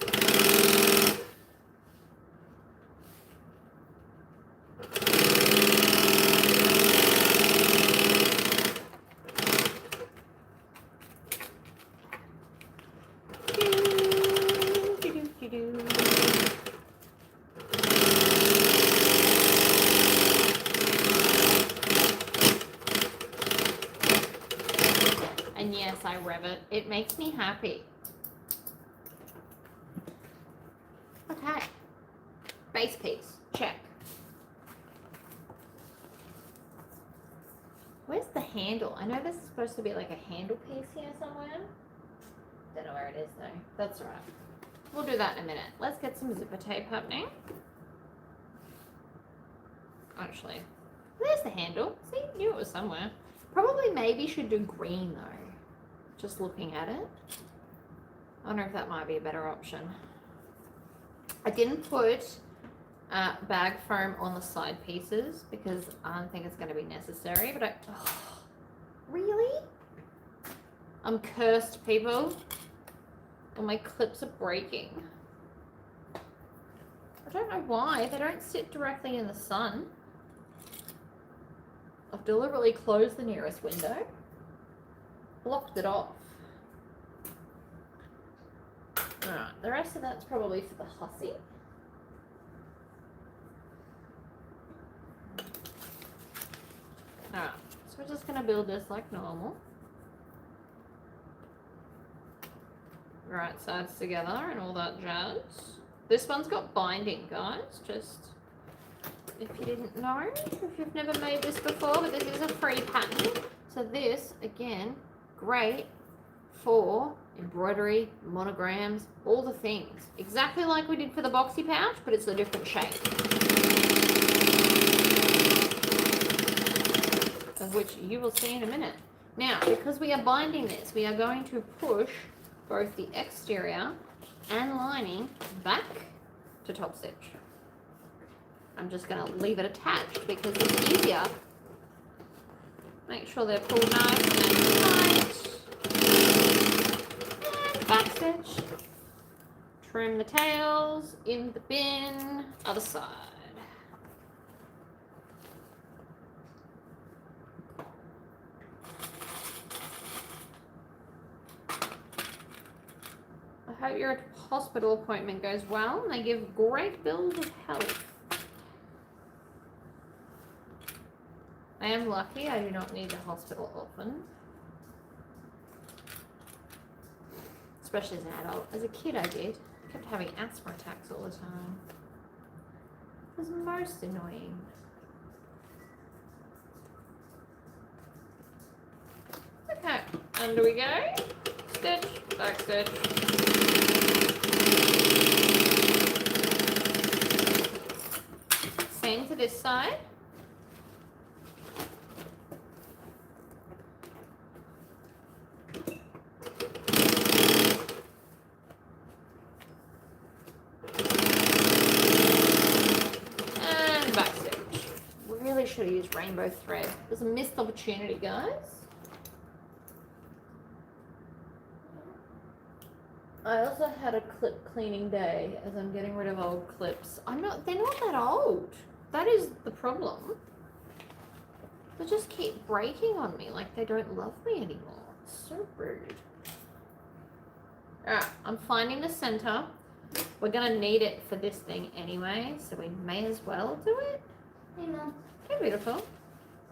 And yes, I rev it. It makes me happy. Okay. Base piece. Check. Where's the handle? I know this is supposed to be like a handle piece here somewhere. Don't know where it is though. That's alright. We'll do that in a minute. Let's get some zipper tape happening. Actually, there's the handle. See, knew it was somewhere. Probably maybe should do green though. Just looking at it. I wonder if that might be a better option. I didn't put bag foam on the side pieces because I don't think it's going to be necessary, but really? I'm cursed, people. Well, my clips are breaking. I don't know why. They don't sit directly in the sun. I've deliberately closed the nearest window. Blocked it off. Alright, the rest of that's probably for the hussy. Alright, so we're just going to build this like normal. Right sides together and all that jazz. This one's got binding, guys. Just if you didn't know, if you've never made this before, but this is a free pattern. So this, again, great for embroidery, monograms, all the things. Exactly like we did for the Boxy pouch, but it's a different shape. Of which you will see in a minute. Now, because we are binding this, we are going to push both the exterior and lining back to top stitch. I'm just going to leave it attached because it's easier. Make sure they're pulled nice and tight. And back stitch. Trim the tails in the bin, other side. I hope your hospital appointment goes well and they give great bills of health. I am lucky I do not need the hospital often. Especially as an adult. As a kid I did. I kept having asthma attacks all the time. It was most annoying. Okay, under we go. Stitch, back stitch. Same to this side. And back stitch. Really should have used rainbow thread. It was a missed opportunity, guys. I also had a clip cleaning day as I'm getting rid of old clips. They're not that old. That is the problem. They just keep breaking on me like they don't love me anymore. It's so rude. Alright, I'm finding the center. We're gonna need it for this thing anyway, so we may as well do it. Hey, Mom. Okay, beautiful.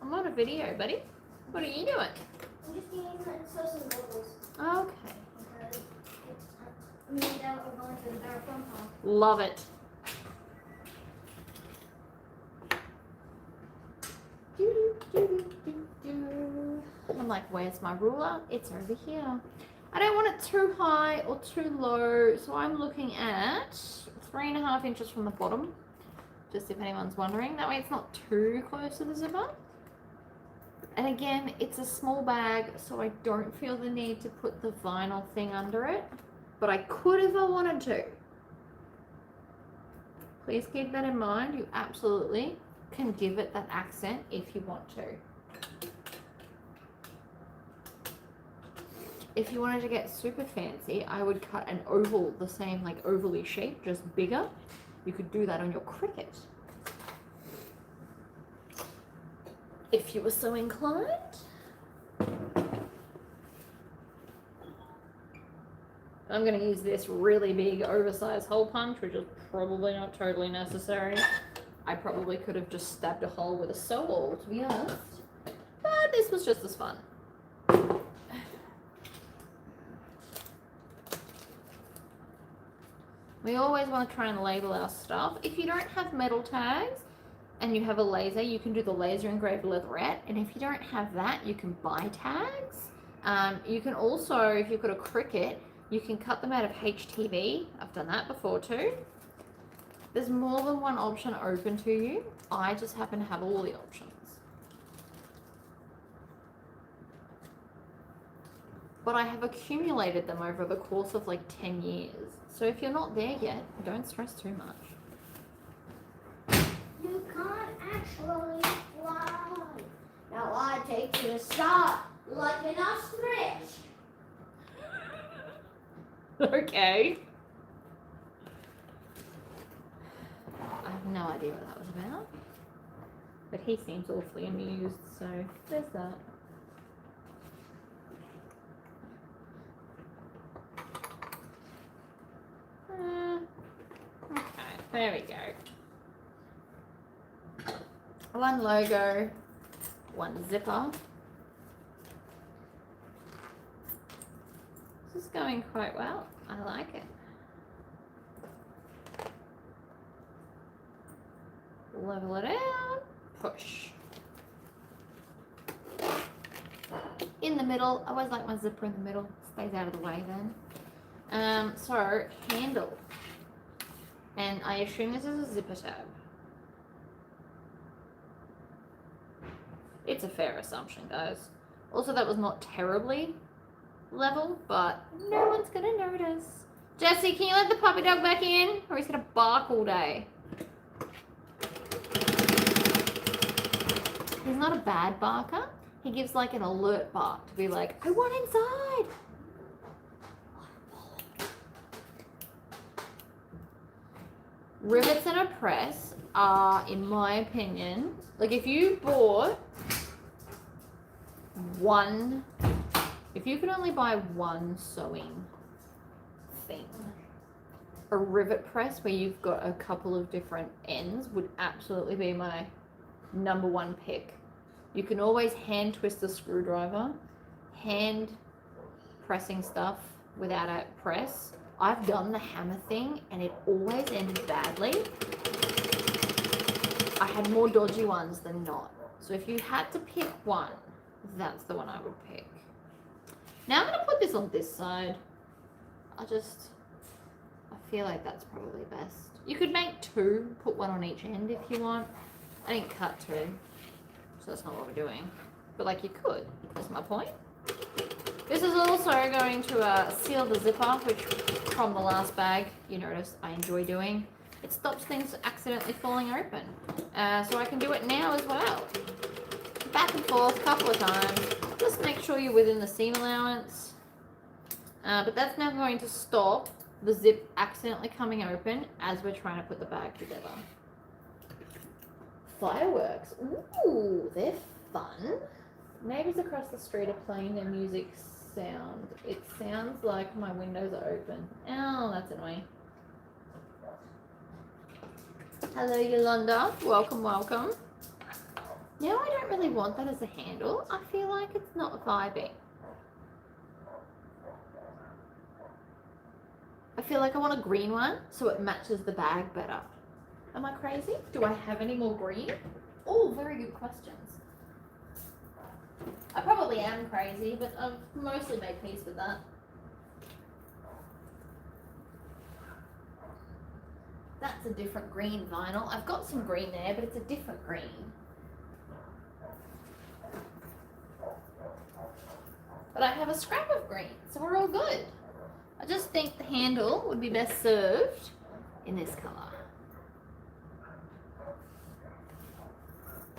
I'm on a video, buddy. What are you doing? I'm just getting some bubbles. Okay. Because me and Dad are going to the bathroom hall. Love it. I'm like, where's my ruler? It's over here. I don't want it too high or too low, so I'm looking at 3.5 inches from the bottom, just if anyone's wondering. That way it's not too close to the zipper. And again, it's a small bag, so I don't feel the need to put the vinyl thing under it, but I could if I wanted to. Please keep that in mind. You absolutely can give it that accent if you want to. If you wanted to get super fancy, I would cut an oval, the same like ovally shape, just bigger. You could do that on your Cricut, if you were so inclined. I'm going to use this really big oversized hole punch, which is probably not totally necessary. I probably could have just stabbed a hole with a sew-all, to be honest. But this was just as fun. We always want to try and label our stuff. If you don't have metal tags and you have a laser, you can do the laser engraved leatherette. And if you don't have that, you can buy tags. You can also, if you've got a Cricut, you can cut them out of HTV. I've done that before too. There's more than one option open to you. I just happen to have all the options. But I have accumulated them over the course of like 10 years. So if you're not there yet, don't stress too much. You can't actually fly. Now I take you to start like an ostrich. Okay. I have no idea what that was about. But he seems awfully amused, so there's that. Okay, there we go. One logo, one zipper. This is going quite well. I like it. level it out, push. In the middle, I always like my zipper in the middle, stays out of the way then. So, handle. And I assume this is a zipper tab. It's a fair assumption, guys. Also, that was not terribly level, but no one's gonna notice. Jesse, can you let the puppy dog back in? Or he's gonna bark all day. He's not a bad barker. He gives like an alert bark to be like, I want inside. Rivets and a press are, in my opinion, like if you bought one, if you could only buy one sewing thing, a rivet press where you've got a couple of different ends would absolutely be my number one pick. You can always hand twist a screwdriver, hand pressing stuff without a press. I've done the hammer thing and it always ended badly. I had more dodgy ones than not. So if you had to pick one, that's the one I would pick. Now I'm going to put this on this side. I feel like that's probably best. You could make two, put one on each end if you want. I didn't cut two, so that's not what we're doing. But like you could, that's my point. This is also going to seal the zipper, which from the last bag, you noticed I enjoy doing. It stops things accidentally falling open. So I can do it now as well. Back and forth a couple of times. Just make sure you're within the seam allowance. But that's now going to stop the zip accidentally coming open as we're trying to put the bag together. Fireworks. Ooh, they're fun. Neighbors across the street are playing their music sound. It sounds like my windows are open. Oh, that's annoying. Hello, Yolanda. Welcome, welcome. Now I don't really want that as a handle. I feel like it's not vibing. I feel like I want a green one so it matches the bag better. Am I crazy? Do I have any more green? Oh, very good questions. I probably am crazy, but I've mostly made peace with that. That's a different green vinyl. I've got some green there, but it's a different green. But I have a scrap of green, so we're all good. I just think the handle would be best served in this colour.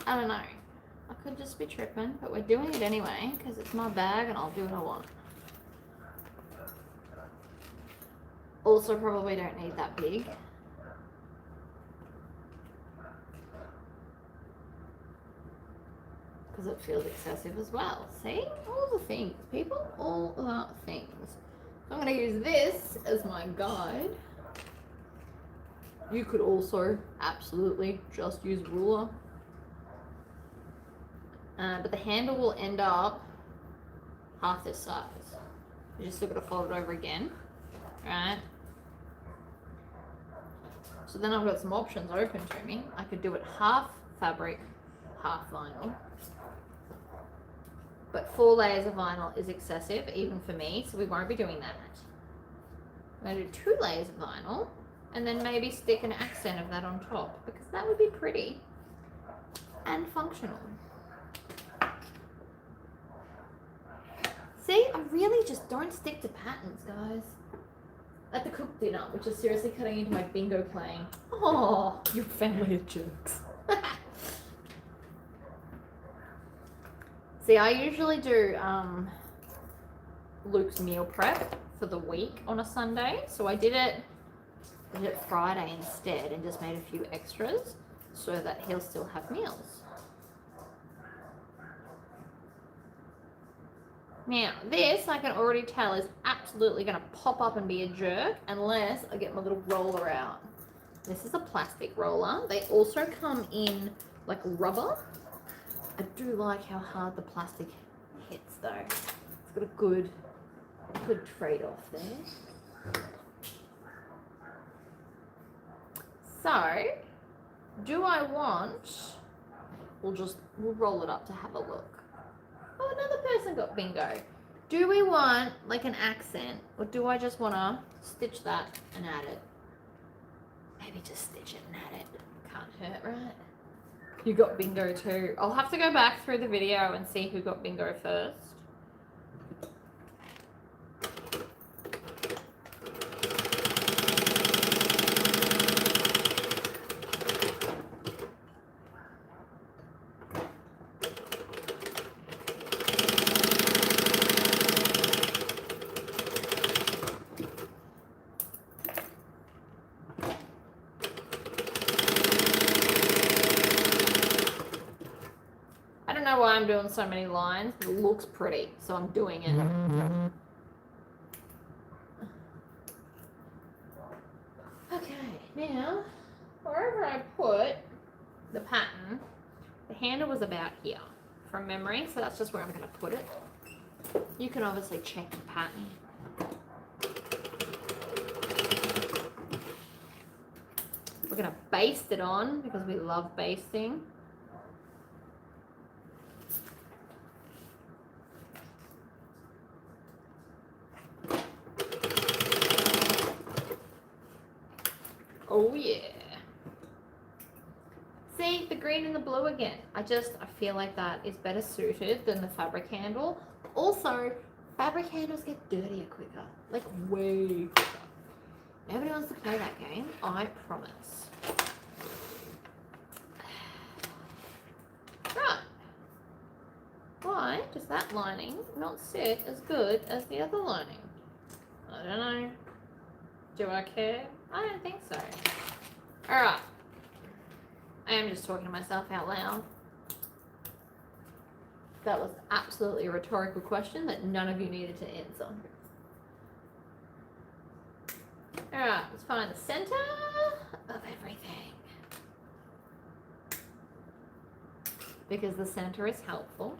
I don't know. I could just be tripping, but we're doing it anyway because it's my bag and I'll do what I want. Also, probably don't need that big. Because it feels excessive as well. See? All the things, people, all the things. So I'm going to use this as my guide. You could also absolutely just use ruler. But the handle will end up half this size. You just still got to fold it over again, right? So then I've got some options open to me. I could do it half fabric, half vinyl. But 4 layers of vinyl is excessive, even for me, so we won't be doing that. I'm going to do 2 layers of vinyl, and then maybe stick an accent of that on top, because that would be pretty and functional. See, I really just don't stick to patterns, guys. At the cook dinner, which is seriously cutting into my bingo playing. Oh, your family of jerks. See, I usually do Luke's meal prep for the week on a Sunday. So I did it Friday instead and just made a few extras so that he'll still have meals. Now, this I can already tell is absolutely going to pop up and be a jerk unless I get my little roller out. This is a plastic roller. They also come in like rubber. I do like how hard the plastic hits though. It's got a good trade-off there. So, do I want, we'll roll it up to have a look. Oh, another person got bingo. Do we want like an accent, or do I just want to stitch that and add it? Maybe just stitch it and add it. Can't hurt, right? You got bingo too. I'll have to go back through the video and see who got bingo first. I don't know why I'm doing so many lines, but it looks pretty, so I'm doing it. Okay, now, wherever I put the pattern, the handle was about here from memory, so that's just where I'm going to put it. You can obviously check the pattern. We're going to baste it on because we love basting. Oh yeah. See, the green and the blue again. I feel like that is better suited than the fabric handle. Also, fabric handles get dirtier quicker. Like way quicker. Nobody wants to play that game, I promise. Right. Why does that lining not sit as good as the other lining? I don't know. Do I care? I don't think so. Alright. I am just talking to myself out loud. That was absolutely a rhetorical question that none of you needed to answer. Alright, let's find the center of everything. Because the center is helpful.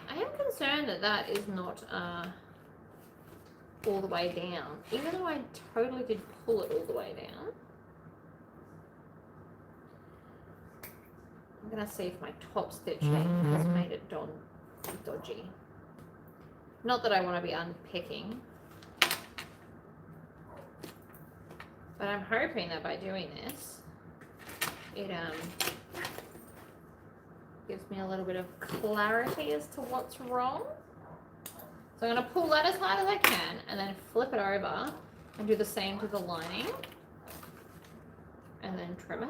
I am concerned that that is not all the way down, even though I totally did pull it all the way down. I'm gonna see if my top stitching has made it dodgy. Not that I want to be unpicking, but I'm hoping that by doing this, it gives me a little bit of clarity as to what's wrong. So I'm going to pull that as hard as I can and then flip it over and do the same to the lining and then trim it.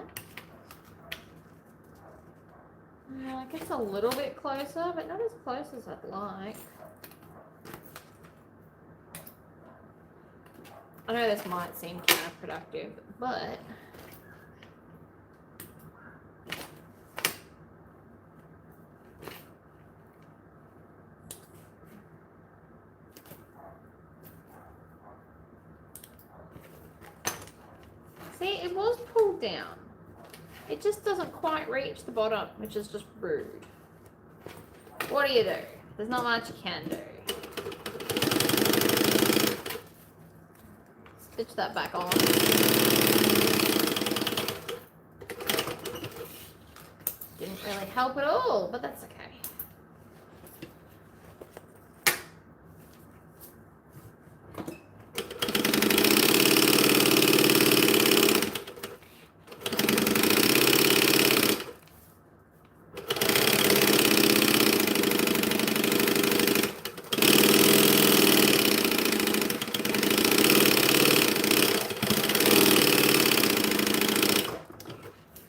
It gets a little bit closer, but not as close as I'd like. I know this might seem counterproductive, but see, it was pulled down. It just doesn't quite reach the bottom, which is just rude. What do you do? There's not much you can do. Stitch that back on. Didn't really help at all, but that's okay.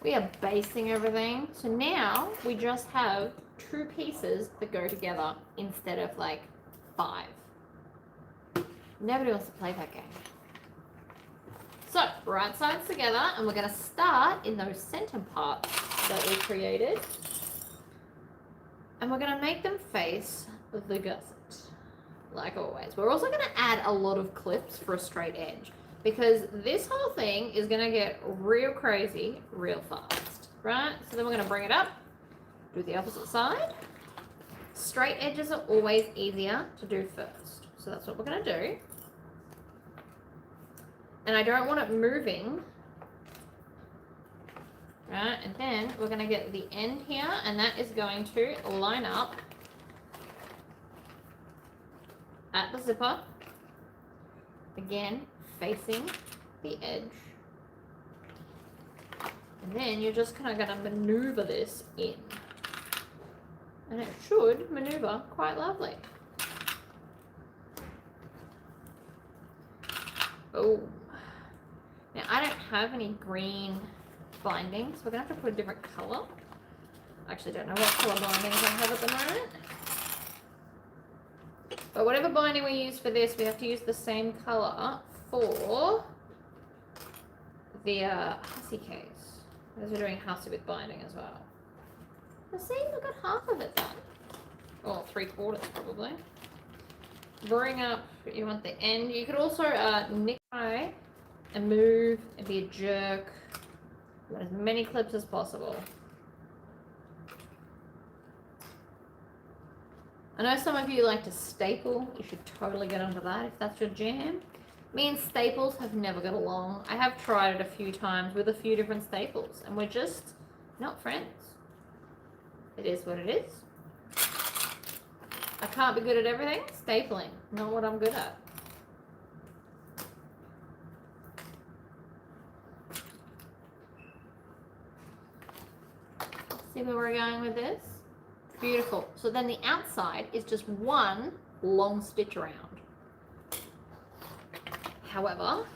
We are basting everything. So now we just have 2 pieces that go together instead of like 5. Nobody wants to play that game. So right sides together, and we're going to start in those center parts that we created. And we're going to make them face the gusset, like always. We're also going to add a lot of clips for a straight edge, because this whole thing is going to get real crazy real fast, right? So then we're going to bring it up, do the opposite side. Straight edges are always easier to do first. So that's what we're going to do. And I don't want it moving right? And then we're going to get the end here, and that is going to line up at the zipper, again, facing the edge. And then you're just kind of going to maneuver this in. And it should maneuver quite lovely. Boom. Now, I don't have any green binding, so we're going to have to put a different colour. I actually don't know what colour bindings I have at the moment. But whatever binding we use for this, we have to use the same colour for the hussy case. Because we're doing hussy with binding as well. Let's see, we've got half of it done. Or 3/4 probably. Bring up, you want the end. You could also nick and move and be a jerk. You want as many clips as possible. I know some of you like to staple. You should totally get onto that if that's your jam. Me and staples have never got along. I have tried it a few times with a few different staples, and we're just not friends. It is what it is. I can't be good at everything. Stapling, not what I'm good at. See where we're going with this? Beautiful. So then the outside is just one long stitch around. However,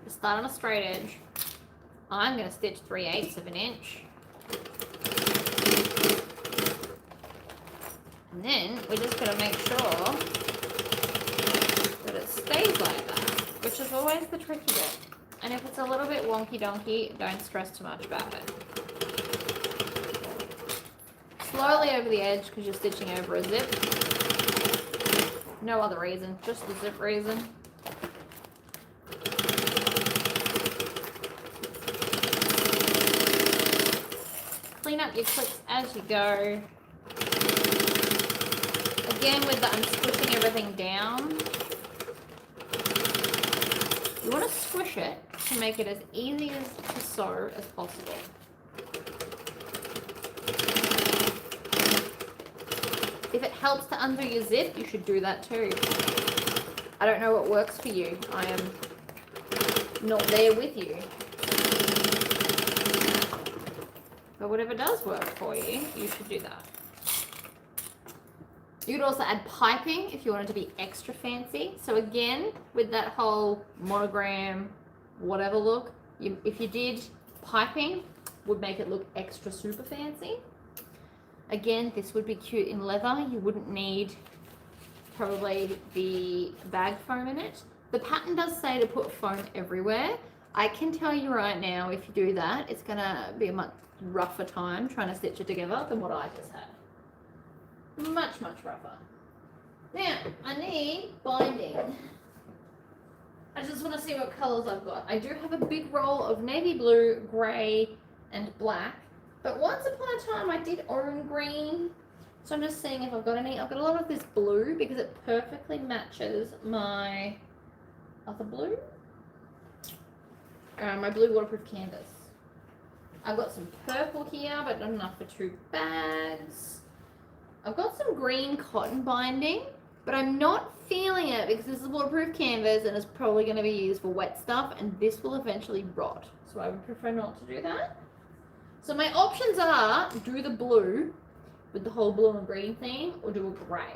to start on a straight edge, I'm going to stitch 3/8 of an inch. And then we're just going to make sure that it stays like that, which is always the tricky bit. And if it's a little bit wonky donkey, don't stress too much about it. Slowly over the edge because you're stitching over a zip. No other reason, just the zip reason. Clean up your clips as you go. Again, with the squishing everything down, you want to squish it to make it as easy to sew as possible. If it helps to undo your zip, you should do that too. I don't know what works for you. I am not there with you. But whatever does work for you, you should do that. You could also add piping if you wanted to be extra fancy. So again, with that whole monogram, whatever look, if you did piping, would make it look extra super fancy. Again, this would be cute in leather. You wouldn't need probably the bag foam in it. The pattern does say to put foam everywhere. I can tell you right now, if you do that, it's gonna be a much rougher time trying to stitch it together than what I just had. Much, much rougher. Now, I need binding. I just want to see what colors I've got. I do have a big roll of navy blue, grey, and black. But once upon a time, I did own green. So I'm just seeing if I've got any. I've got a lot of this blue because it perfectly matches my other blue. My blue waterproof canvas. I've got some purple here, but not enough for 2 bags. I've got some green cotton binding, but I'm not feeling it because this is waterproof canvas and it's probably going to be used for wet stuff, and this will eventually rot. So I would prefer not to do that. So my options are do the blue with the whole blue and green theme, or do a grey.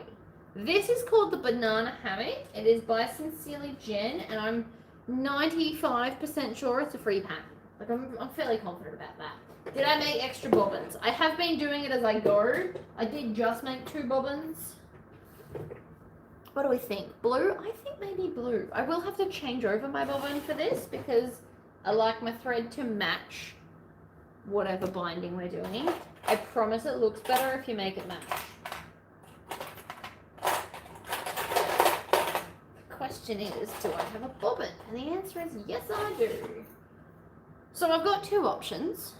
This is called the Banana Hammock. It is by Sincerely Jen, and I'm 95% sure it's a free pack. Like I'm fairly confident about that. Did I make extra bobbins? I have been doing it as I go. I did just make 2 bobbins. What do we think? Blue? I think maybe blue. I will have to change over my bobbin for this because I like my thread to match whatever binding we're doing. I promise it looks better if you make it match. The question is, do I have a bobbin? And the answer is yes, I do. So I've got 2 options.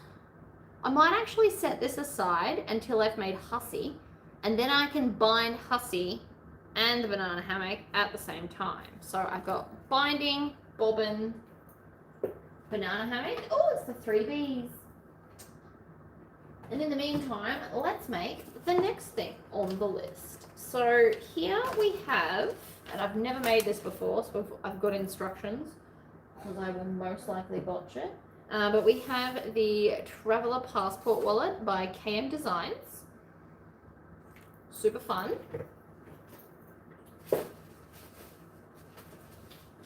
I might actually set this aside until I've made hussy, and then I can bind hussy and the banana hammock at the same time. So I've got binding, bobbin, banana hammock. Oh, it's the 3Bs. And in the meantime, let's make the next thing on the list. So here we have, and I've never made this before, so I've got instructions, because I will most likely botch it. But we have the Traveler Passport Wallet by KM Designs. Super fun.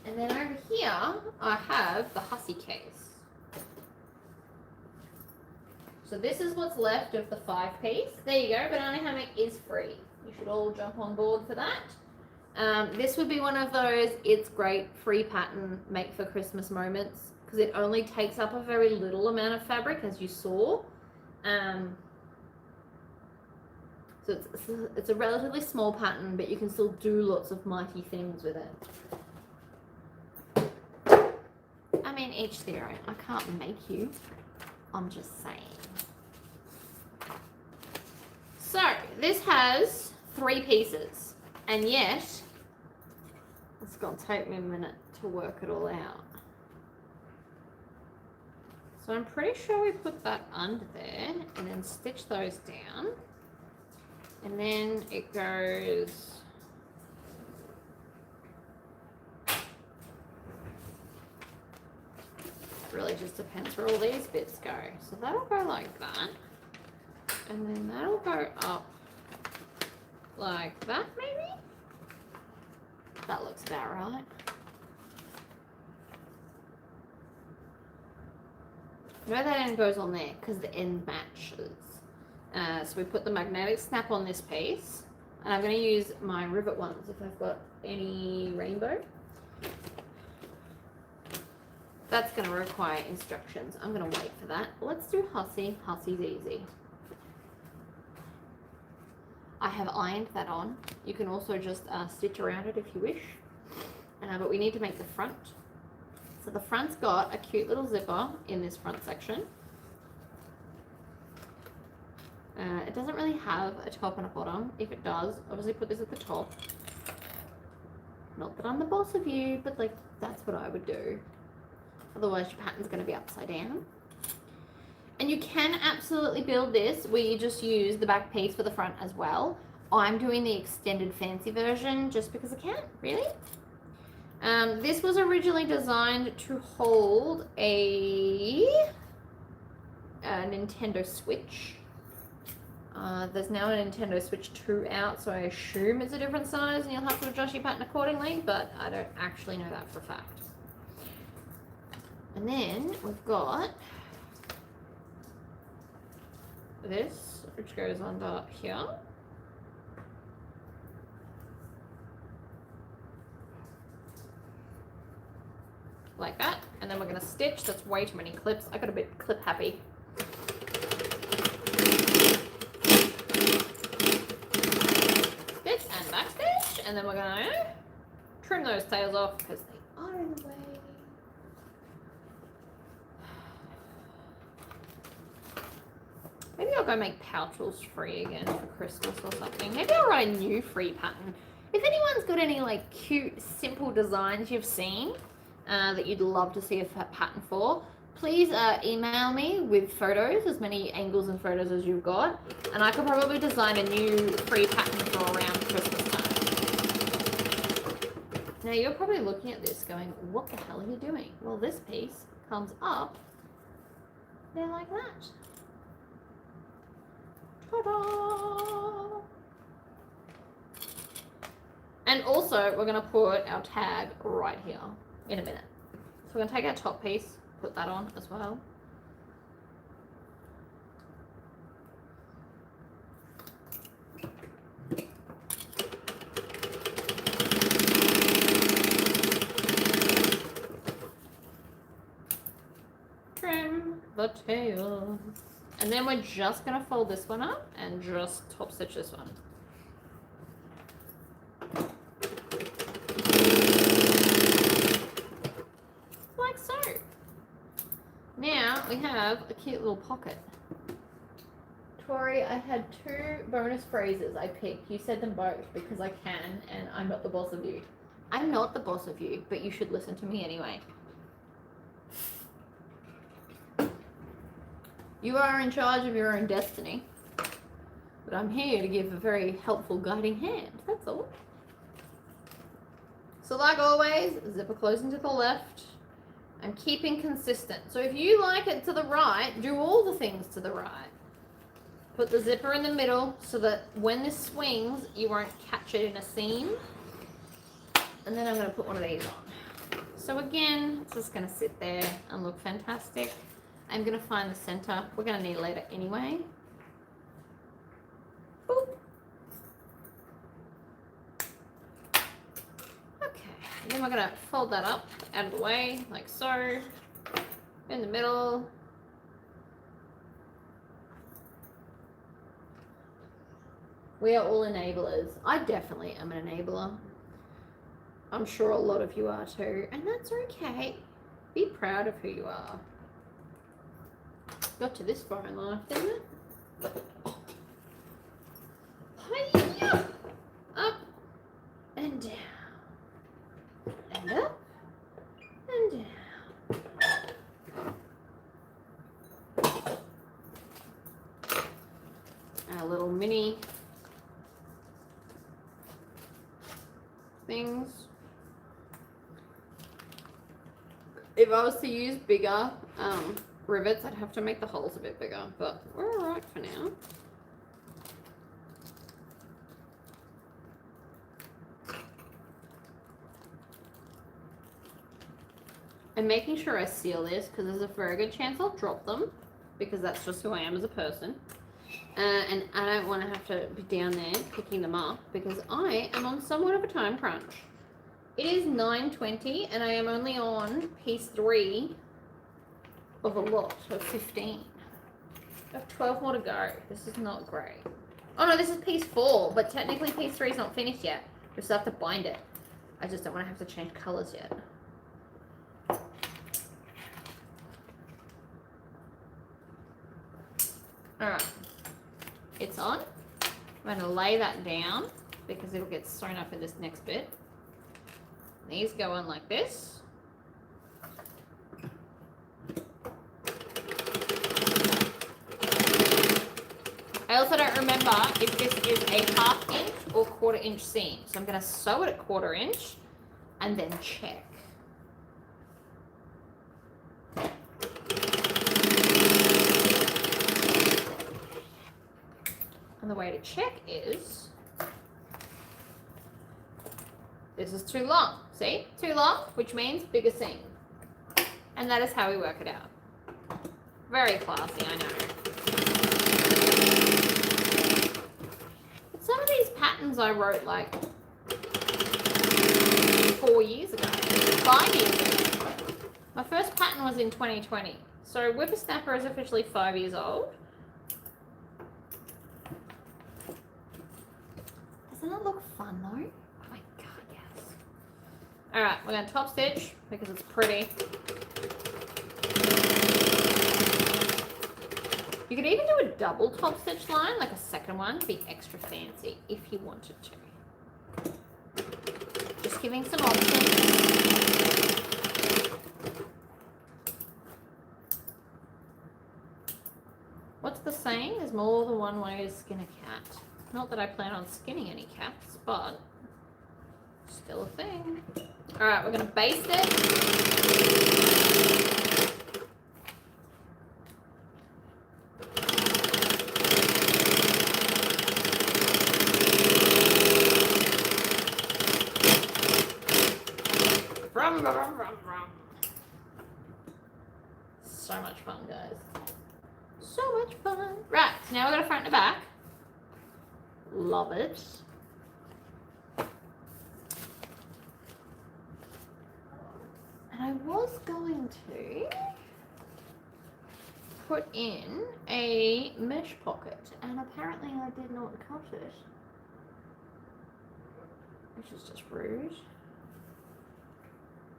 And then over here, I have the Hussy case. So this is what's left of the 5-piece. There you go, banana hammock is free. You should all jump on board for that. This would be one of those, it's great, free pattern, make for Christmas moments, because it only takes up a very little amount of fabric, as you saw. So it's a relatively small pattern, but you can still do lots of mighty things with it. I mean, each their own. I can't make you. I'm just saying. So, this has 3 pieces, and yet, it's going to take me a minute to work it all out. So I'm pretty sure we put that under there, and then stitch those down, and then it goes... really just depends where all these bits go. So that'll go like that, and then that'll go up like that, maybe? That looks about right. No, that end goes on there because the end matches. So we put the magnetic snap on this piece, and I'm going to use my rivet ones if I've got any rainbow. That's going to require instructions. I'm going to wait for that. Let's do Hussy. Hussy's easy. I have ironed that on. You can also just stitch around it if you wish. But we need to make the front. So the front's got a cute little zipper in this front section. It doesn't really have a top and a bottom. If it does, obviously put this at the top. Not that I'm the boss of you, but like that's what I would do. Otherwise your pattern's going to be upside down. And you can absolutely build this where you just use the back piece for the front as well. I'm doing the extended fancy version just because I can, really. This was originally designed to hold a Nintendo Switch. There's now a Nintendo Switch 2 out, so I assume it's a different size and you'll have to adjust your pattern accordingly, but I don't actually know that for a fact. And then we've got this, which goes under here. Like that. And then we're going to stitch. That's way too many clips. I got a bit clip happy. Stitch and back stitch. And then we're going to trim those tails off because they are in the way. Maybe I'll go make pouches free again for Christmas or something. Maybe I'll write a new free pattern. If anyone's got any like cute, simple designs you've seen that you'd love to see a pattern for, please email me with photos, as many angles and photos as you've got, and I could probably design a new free pattern for around Christmas time. Now you're probably looking at this going, what the hell are you doing? Well, this piece comes up there like that. Ta-da! And also, we're going to put our tag right here in a minute. So we're going to take our top piece, put that on as well. Trim the tails. And then we're just going to fold this one up and just top stitch this one. Like so. Now we have a cute little pocket. Tori, I had 2 bonus phrases I picked. You said them both because I can, and I'm not the boss of you. I'm not the boss of you, but you should listen to me anyway. You are in charge of your own destiny. But I'm here to give a very helpful guiding hand, that's all. So like always, zipper closing to the left. I'm keeping consistent. So if you like it to the right, do all the things to the right. Put the zipper in the middle so that when this swings, you won't catch it in a seam. And then I'm going to put one of these on. So again, it's just going to sit there and look fantastic. I'm going to find the center. We're going to need it later anyway. Boop. Okay, then we're going to fold that up out of the way, like so. In the middle. We are all enablers. I definitely am an enabler. I'm sure a lot of you are too, and that's okay. Be proud of who you are. Got to this far in life, didn't it? Hi-ya! Up and down. And up and down. Our little mini things. If I was to use bigger rivets, I'd have to make the holes a bit bigger, but we're alright for now. And making sure I seal this, because there's a very good chance I'll drop them, because that's just who I am as a person. And I don't want to have to be down there picking them up, because I am on somewhat of a time crunch. It is 9:20 and I am only on piece 3 of a lot of 15. I have 12 more to go. This is not great. Oh no, this is piece 4, but technically piece 3 is not finished yet. We still have to bind it. I just don't want to have to change colours yet. Alright, it's on. I'm going to lay that down because it'll get sewn up in this next bit. These go on like this. I also don't remember if this is a 1/2 inch or 1/4 inch seam. So I'm going to sew it at 1/4 inch and then check. And the way to check is, this is too long. See? Too long, which means bigger seam. And that is how we work it out. Very classy, I know. But some of these patterns I wrote like 4 years ago, 5 years ago. My first pattern was in 2020. So Whippersnapper is officially 5 years old. Doesn't it look fun though? Oh my god, yes. Alright, we're going to top stitch because it's pretty. You could even do a double top stitch line, like a second one, to be extra fancy if you wanted to. Just giving some options. What's the saying? There's more than one way to skin a cat. Not that I plan on skinning any cats, but still a thing. All right, we're going to baste it. So much fun, guys. So much fun. Right, so now we're going to front and back. Love it. And I was going to put in a mesh pocket, and apparently I did not cut it, which is just rude.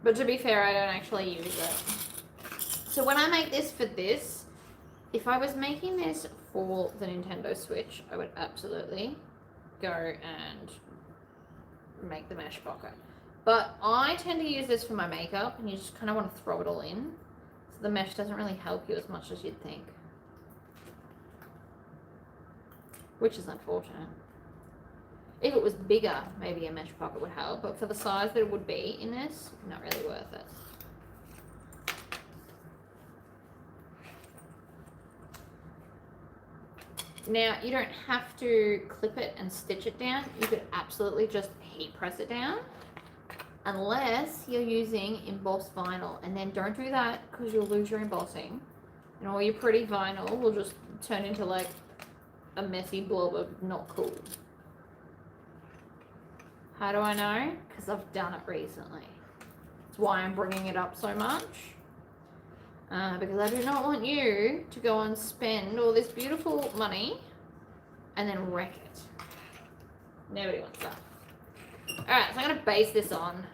But to be fair, I don't actually use it. So when I make this for this, if I was making this for the Nintendo Switch, I would absolutely go and make the mesh pocket. But I tend to use this for my makeup, and you just kind of want to throw it all in. So the mesh doesn't really help you as much as you'd think. which is unfortunate. If it was bigger, maybe a mesh pocket would help, but for the size that it would be in this, not really worth it. Now, you don't have to clip it and stitch it down. You could absolutely just heat press it down, unless you're using embossed vinyl, and then don't do that because you'll lose your embossing, and all your pretty vinyl will just turn into like a messy blob of not cool. How do I know? Because I've done it recently. That's why I'm bringing it up so much. Because I do not want you to go and spend all this beautiful money and then wreck it. Nobody wants that. Alright, so I'm going to base this on.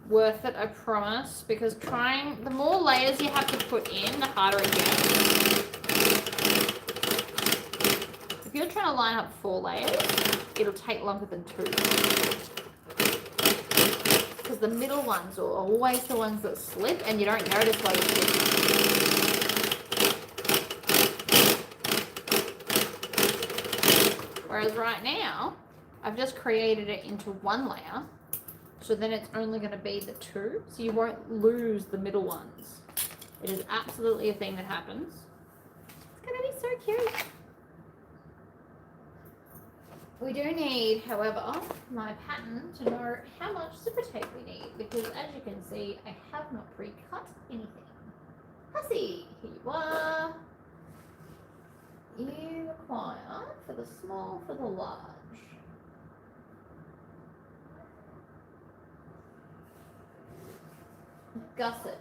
Worth it, I promise, because the more layers you have to put in, the harder it gets. If you're trying to line up 4 layers, it'll take longer than 2. Because the middle ones are always the ones that slip, and you don't notice while you're stitching. Whereas right now, I've just created it into 1 layer. So then it's only going to be the 2, so you won't lose the middle ones. It is absolutely a thing that happens. It's going to be so cute. We do need, however, my pattern to know how much zipper tape we need, because as you can see, I have not pre-cut anything. Hussy, here you are. You require, for the small, for the large. Gusset.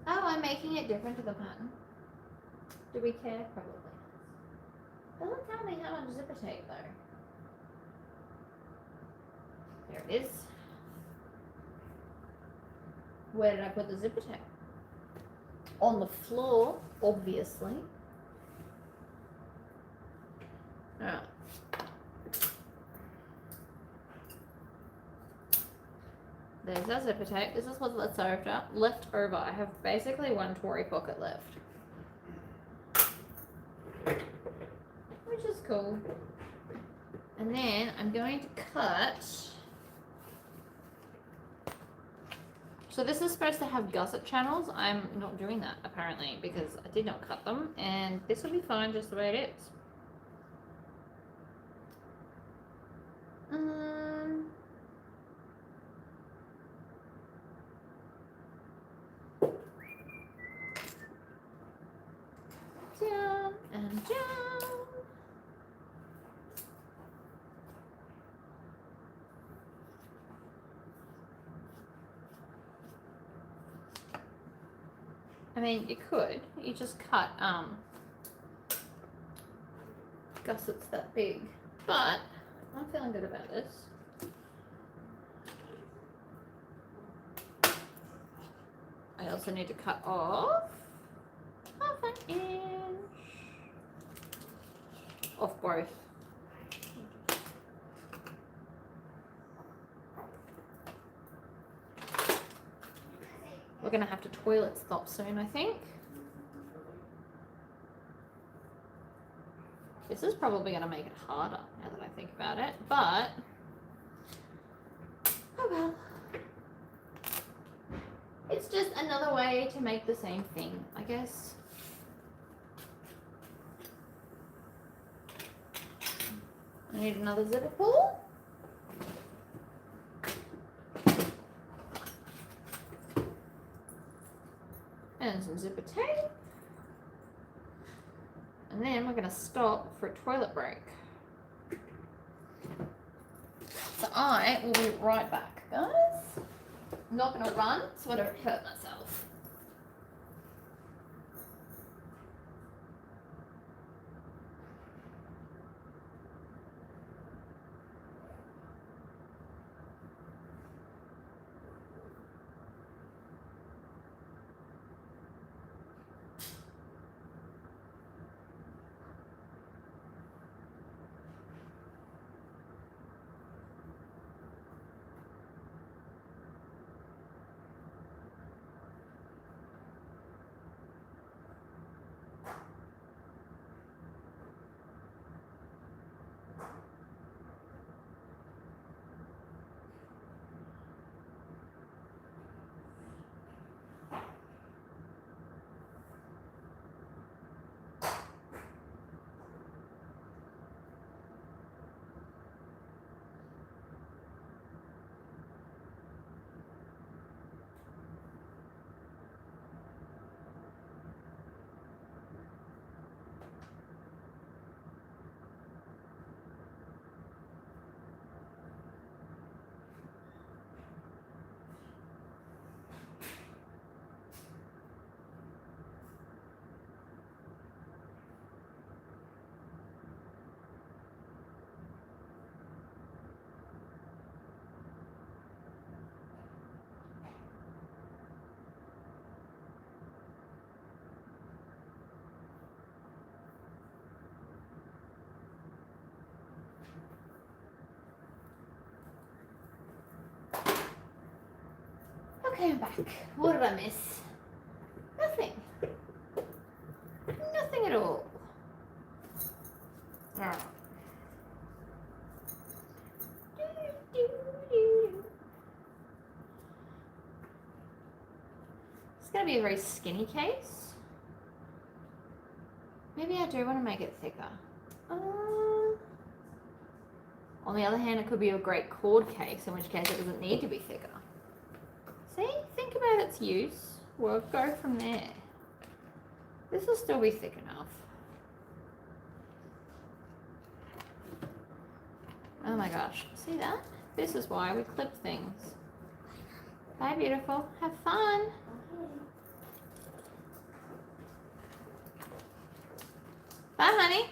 Oh, I'm making it different to the pattern. Do we care? Probably. Doesn't tell me how much zipper tape though. There it is. Where did I put the zipper tape? On the floor, obviously. Alright. There's our zipper tape. This is what's left over. I have basically 1 Tory pocket left, which is cool. And then I'm going to cut. So this is supposed to have gusset channels. I'm not doing that apparently because I did not cut them, and this will be fine just the way it is. Down and down. I mean, you could. You just cut gussets that big, but I'm feeling good about this. I also need to cut off half an inch off both. We're going to have to toilet stop soon, I think. This is probably going to make it harder now that I think about it, but oh well. It's just another way to make the same thing, I guess. I need another zipper pull. And some zipper tape. And then we're going to stop for a toilet break. So I will be right back, guys. I'm not going to run so I don't hurt myself. Okay, I'm back. What did I miss? Nothing. Nothing at all. Alright. It's going to be a very skinny case. Maybe I do want to make it thicker. On the other hand, it could be a great cord case, in which case it doesn't need to be thicker. See? Think about its use. We'll go from there. This will still be thick enough. Oh my gosh. See that? This is why we clip things. Bye, beautiful. Have fun. Bye, honey.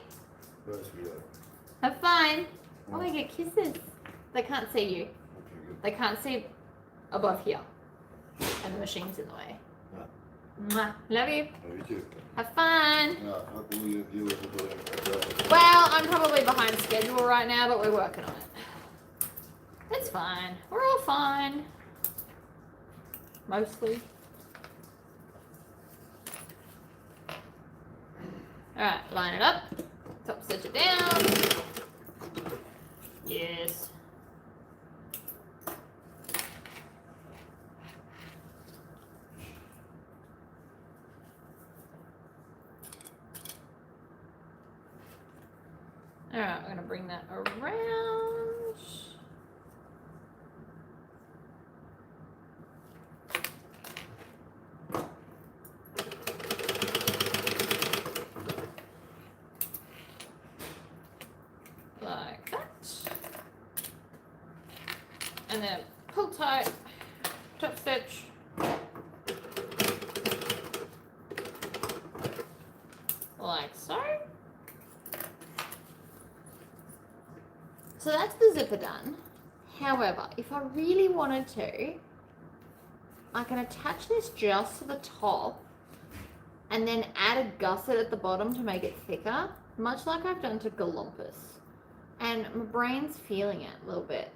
Have fun. Oh, I get kisses. They can't see you. They can't see above here. And the machine's in the way. Mwah. Love you. Love you too. Have fun. Yeah, how come you Well, I'm probably behind schedule right now, but we're working on it. It's fine. We're all fine. Mostly. Alright, line it up. Top stitch it down. Yes. Alright, we're going to bring that around. Like that. And then pull tight, top stitch. Like so. So that's the zipper done. However, if I really wanted to, I can attach this just to the top and then add a gusset at the bottom to make it thicker, much like I've done to Galumpus. And my brain's feeling it a little bit.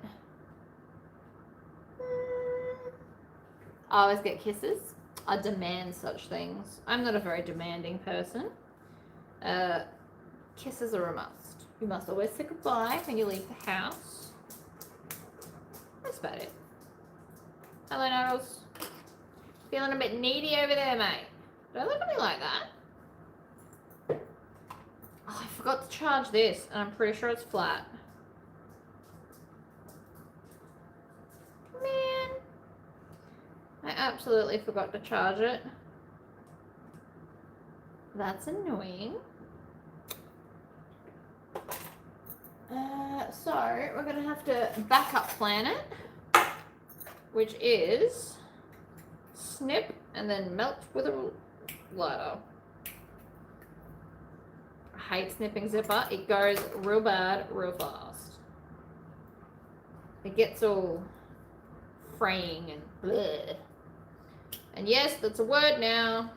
I always get kisses. I demand such things. I'm not a very demanding person. Kisses are a must. You must always say goodbye when you leave the house. That's about it. Hello, Noodles. Feeling a bit needy over there, mate. Don't look at me like that. Oh, I forgot to charge this, and I'm pretty sure it's flat. Man. I absolutely forgot to charge it. That's annoying. So we're going to have to backup plan it, which is snip and then melt with a lighter. I hate snipping zipper. It goes real bad, real fast. It gets all fraying and bleh. And yes, that's a word now.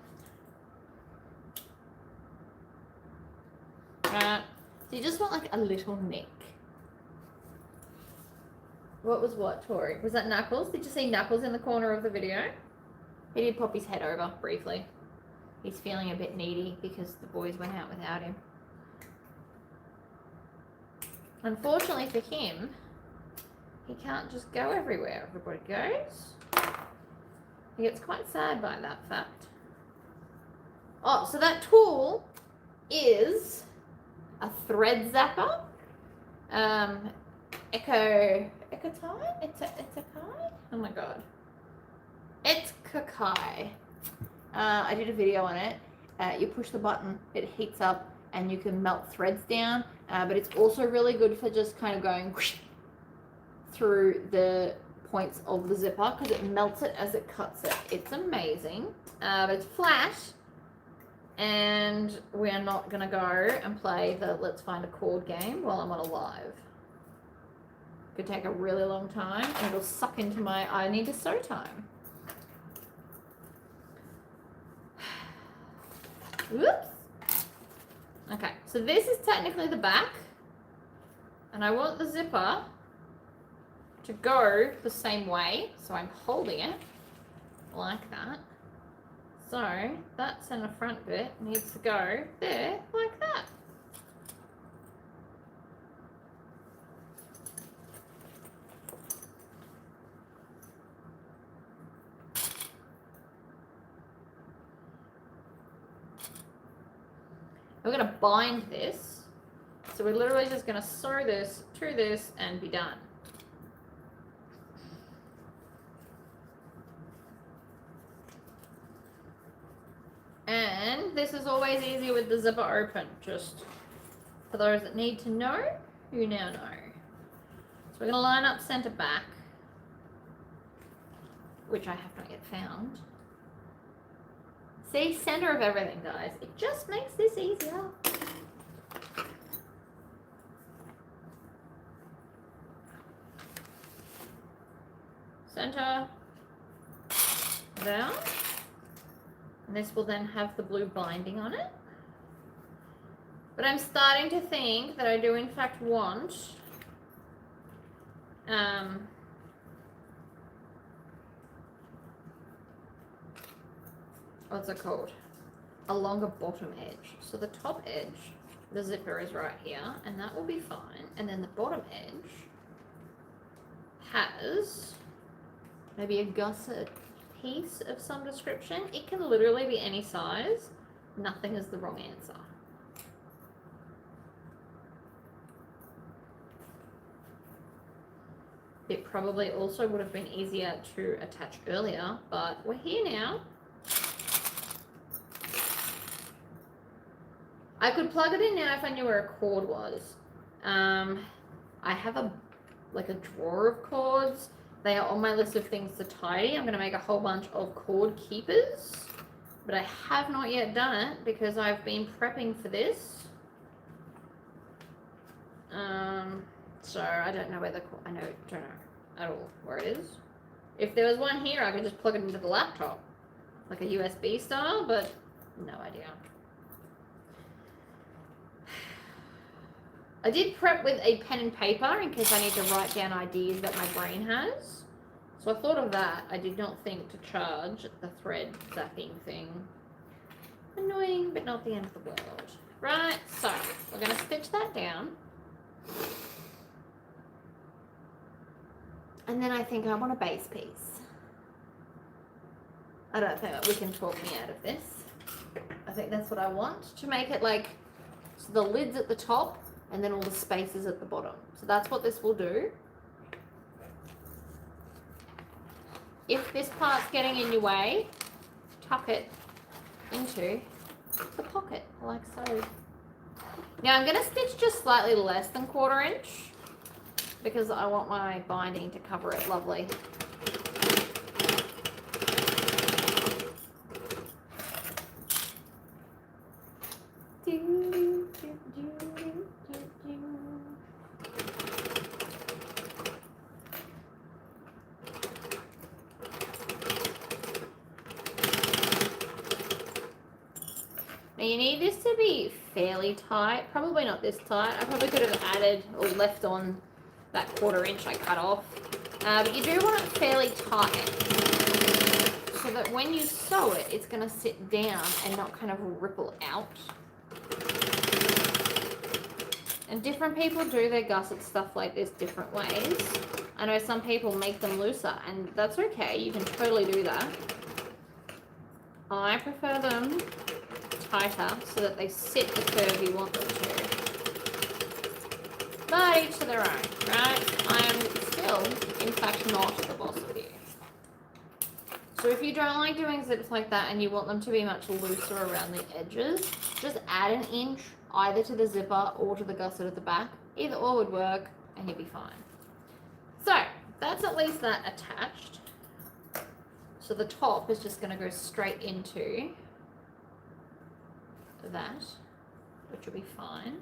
Right. So you just want like a little nick. What was what, Tori? Was that Knuckles? Did you see Knuckles in the corner of the video? He did pop his head over briefly. He's feeling a bit needy because the boys went out without him. Unfortunately for him, he can't just go everywhere everybody goes. He gets quite sad by that fact. Oh, so that tool is a thread zapper. S.O.T.A.K? Oh my god. S.O.T.A.K. I did a video on it. You push the button, it heats up, and you can melt threads down. But it's also really good for just kind of going whoosh through the points of the zipper because it melts it as it cuts it. It's amazing. But it's flat. And we're not going to go and play the Let's Find a Chord game while I'm on a live. Could take a really long time and it'll suck into my I need to sew time. Whoops. Okay, so this is technically the back. And I want the zipper to go the same way. So I'm holding it like that. So that center front bit needs to go there like that. We're going to bind this. So we're literally just going to sew this to this and be done. And this is always easier with the zipper open, just for those that need to know, you now know. So we're going to line up center back, which I have not yet found. See, center of everything, guys. It just makes this easier. Center down. And this will then have the blue binding on it. But I'm starting to think that I do in fact want what's it called? A longer bottom edge. So the top edge, the zipper is right here, and that will be fine. And then the bottom edge has maybe a gusset piece of some description. It can literally be any size. Nothing is the wrong answer. It probably also would have been easier to attach earlier, but we're here now. I could plug it in now if I knew where a cord was. I have a drawer of cords. They are on my list of things to tidy. I'm going to make a whole bunch of cord keepers, but I have not yet done it because I've been prepping for this. So I don't know where the cord, don't know at all where it is. If there was one here, I could just plug it into the laptop, like a USB style, but no idea. I did prep with a pen and paper in case I need to write down ideas that my brain has. So I thought of that. I did not think to charge the thread zapping thing. Annoying, but not the end of the world. Right, so we're going to stitch that down. And then I think I want a base piece. I don't think that we can talk me out of this. I think that's what I want, to make it like, so the lid's at the top, and then all the spaces at the bottom. So that's what this will do. If this part's getting in your way, tuck it into the pocket, like so. Now I'm gonna stitch just slightly less than 1/4 inch because I want my binding to cover it lovely. Now you need this to be fairly tight, probably not this tight. I probably could have added or left on that 1/4 inch I cut off. But you do want it fairly tight so that when you sew it, it's going to sit down and not kind of ripple out. And different people do their gusset stuff like this different ways. I know some people make them looser, and that's okay. You can totally do that. I prefer them tighter so that they sit the curve you want them to. But each to their own, right? I am still, in fact, not the boss of you. So if you don't like doing zips like that and you want them to be much looser around the edges, just add 1 inch either to the zipper or to the gusset at the back. Either or would work and you'll be fine. So that's at least that attached. So the top is just going to go straight into that, which will be fine.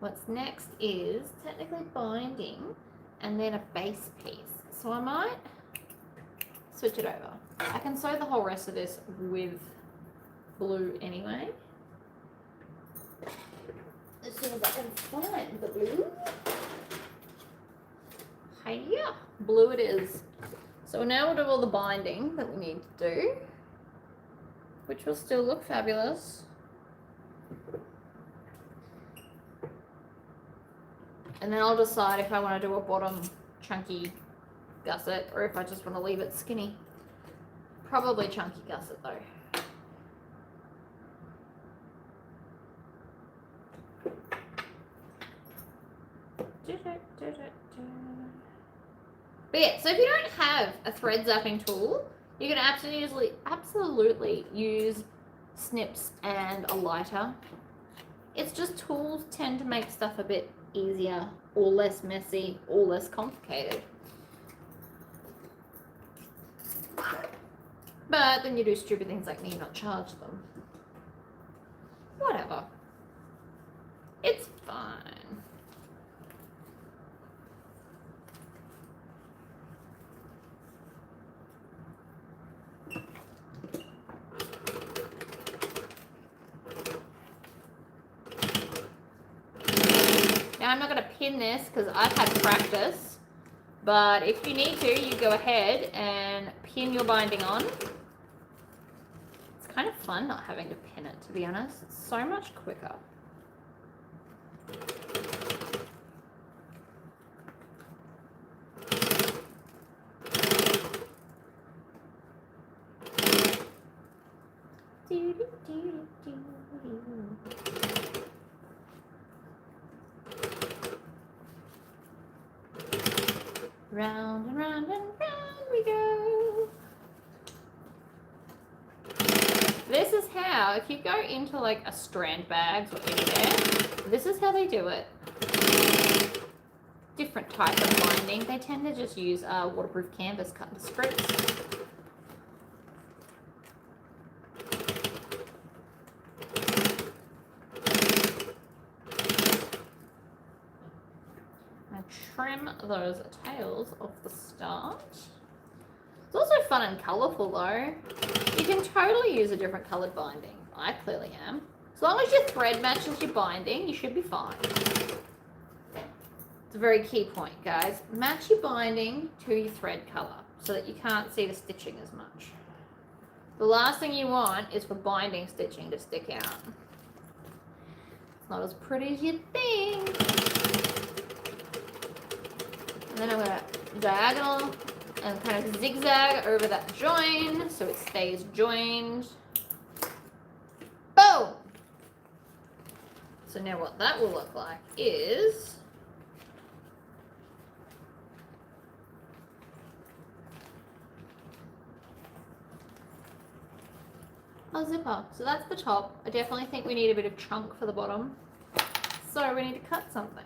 What's next is technically binding and then a base piece. So I might switch it over. I can sew the whole rest of this with blue anyway. As soon as I can find the blue. Hi. yeah, blue it is. So now we'll do all the binding that we need to do, which will still look fabulous. And then I'll decide if I want to do a bottom chunky gusset or if I just want to leave it skinny. Probably chunky gusset though. But yeah, so if you don't have a thread zapping tool, you can absolutely use snips and a lighter. It's just tools tend to make stuff a bit easier or less messy or less complicated. But then you do stupid things like me not charge them. Whatever. It's fine. Now I'm not going to pin this because I've had practice, but if you need to, you go ahead and pin your binding on. It's kind of fun not having to pin it, to be honest. It's so much quicker. Round and round and round we go. This is how, if you go into like a strand bags or anywhere, this is how they do it. Different type of binding. They tend to just use waterproof canvas cut to strips. Trim those tails off the start. It's also fun and colourful though. You can totally use a different coloured binding. I clearly am. As long as your thread matches your binding, you should be fine. It's a very key point, guys. Match your binding to your thread colour so that you can't see the stitching as much. The last thing you want is for binding stitching to stick out. It's not as pretty as you think. And then I'm going to diagonal and kind of zigzag over that join so it stays joined. Boom! So now what that will look like is a zipper. So that's the top. I definitely think we need a bit of chunk for the bottom. So we need to cut something.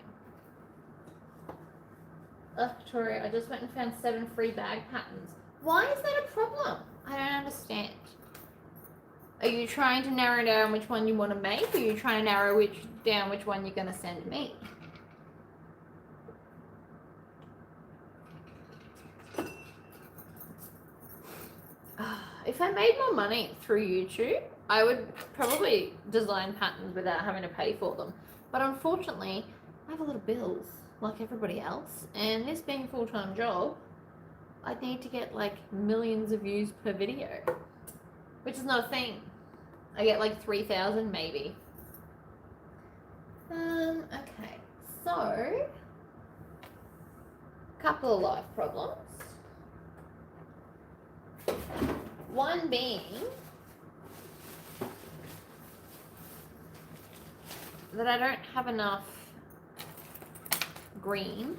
Victoria, I just went and found 7 free bag patterns. Why is that a problem? I don't understand. Are you trying to narrow down which one you want to make, or are you trying to narrow down which one you're going to send me? If I made more money through YouTube, I would probably design patterns without having to pay for them. But unfortunately, I have a lot of bills, like everybody else, and this being a full-time job, I need to get like millions of views per video, which is not a thing. I get like 3,000 maybe. Okay, so a couple of life problems. One being that I don't have enough green.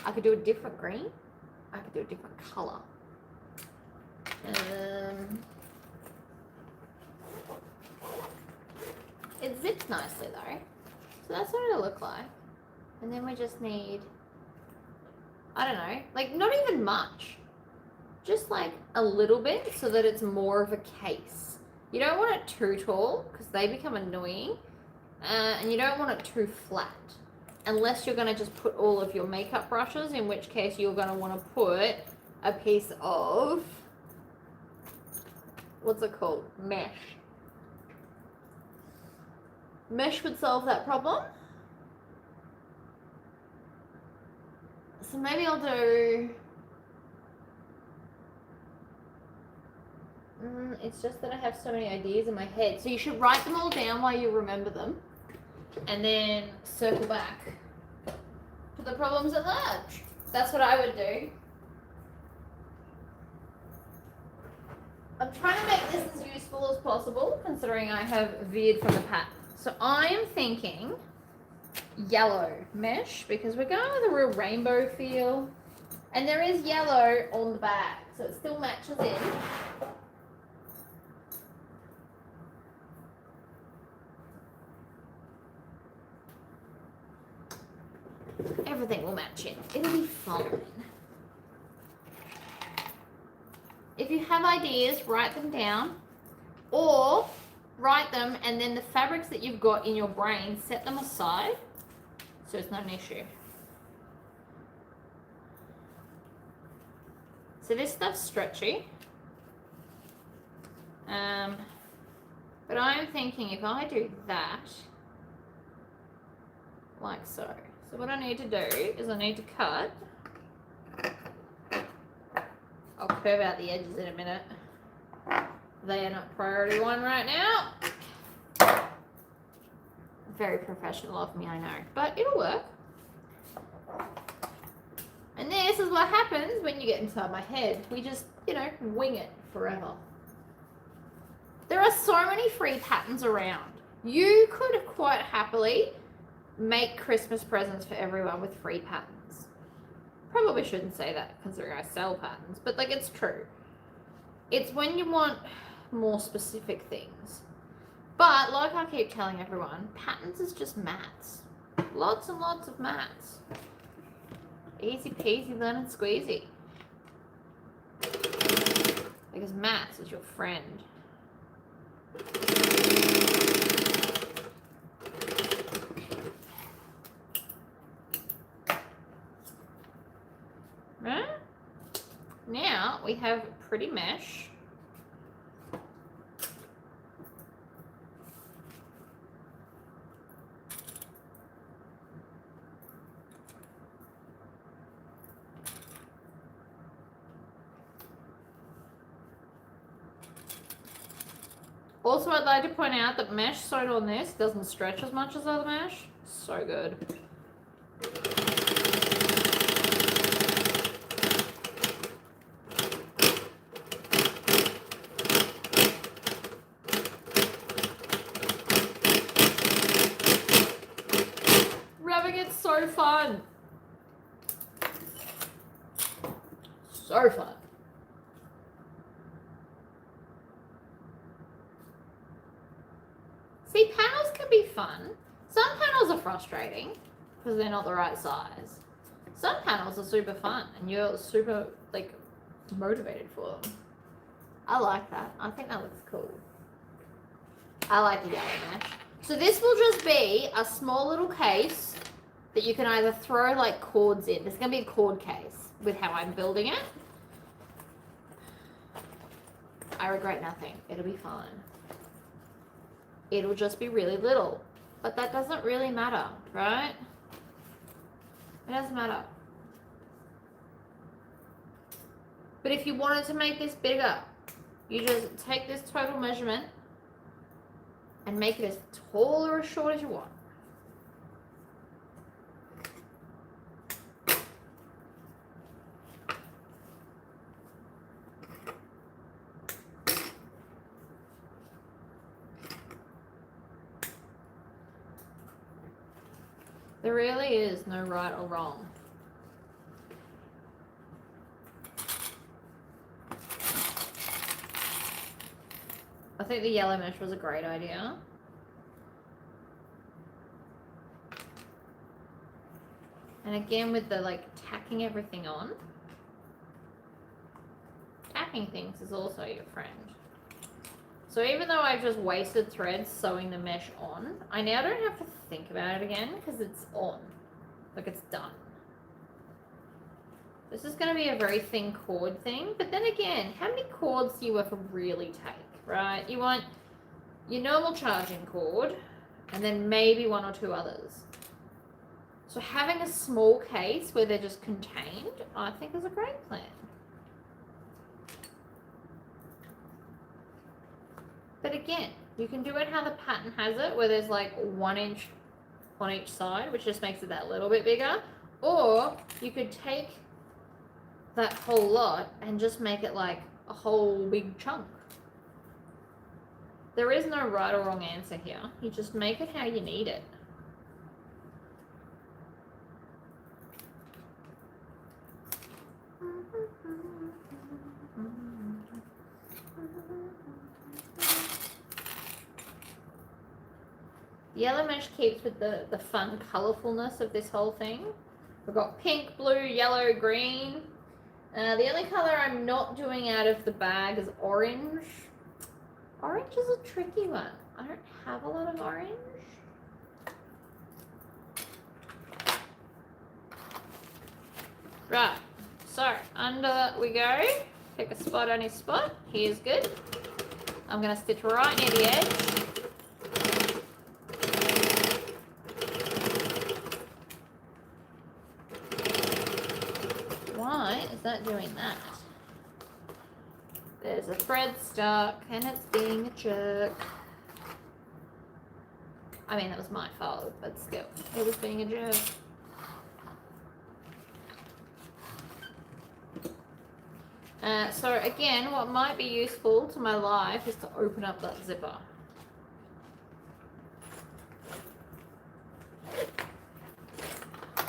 I could do a different green. I could do a different color. It zips nicely though. So that's what it'll look like. And then we just need, I don't know, like not even much. Just like a little bit so that it's more of a case. You don't want it too tall because they become annoying. And you don't want it too flat. Unless you're going to just put all of your makeup brushes, in which case you're going to want to put a piece of, what's it called? Mesh. Mesh would solve that problem. So maybe I'll do... it's just that I have so many ideas in my head. So you should write them all down while you remember them. And then circle back to the problems at large. That's what I would do. I'm trying to make this as useful as possible, considering I have veered from the pattern. So I am thinking yellow mesh, because we're going with a real rainbow feel. And there is yellow on the bag, so it still matches in. Everything will match in. It'll be fine. If you have ideas, write them down, or write them and then the fabrics that you've got in your brain, set them aside so it's not an issue. So this stuff's stretchy, but I'm thinking if I do that, like so. So what I need to do is I need to cut. I'll curve out the edges in a minute. They are not priority one right now. Very professional of me, I know, but it'll work. And this is what happens when you get inside my head. We just, you know, wing it forever. There are so many free patterns around. You could quite happily make Christmas presents for everyone with free patterns. Probably shouldn't say that considering I sell patterns, but like it's true. It's when you want more specific things. But like I keep telling everyone, patterns is just maths. Lots and lots of maths. Easy peasy lemon squeezy. Because maths is your friend. Right? Now we have pretty mesh. Also, I'd like to point out that mesh sewed on this doesn't stretch as much as other mesh. So good. Rubbing it's so fun. So fun. See, panels can be fun. Some panels are frustrating because they're not the right size. Some panels are super fun and you're super, like, motivated for them. I like that. I think that looks cool. I like the yellow mesh. So this will just be a small little case that you can either throw, like, cords in. There's going to be a cord case with how I'm building it. I regret nothing. It'll be fine. It'll just be really little, but that doesn't really matter, right? It doesn't matter. But if you wanted to make this bigger, you just take this total measurement and make it as tall or as short as you want. There really is no right or wrong. I think the yellow mesh was a great idea. And again with the like tacking everything on. Tacking things is also your friend. So even though I've just wasted threads sewing the mesh on, I now don't have to think about it again because it's on. Like it's done. This is going to be a very thin cord thing. But then again, how many cords do you ever really take, right? You want your normal charging cord and then maybe one or two others. So having a small case where they're just contained, I think is a great plan. But again, you can do it how the pattern has it, where there's like 1 inch on each side, which just makes it that little bit bigger. Or you could take that whole lot and just make it like a whole big chunk. There is no right or wrong answer here. You just make it how you need it. Yellow mesh keeps with the fun colourfulness of this whole thing. We've got pink, blue, yellow, green. The only colour I'm not doing out of the bag is orange. Orange is a tricky one. I don't have a lot of orange. Right, so under we go. Pick a spot on his spot. Here's good. I'm going to stitch right near the edge. Why is that doing that? There's a thread stuck and it's being a jerk. I mean, that was my fault, but still, it was being a jerk. So again, what might be useful to my life is to open up that zipper.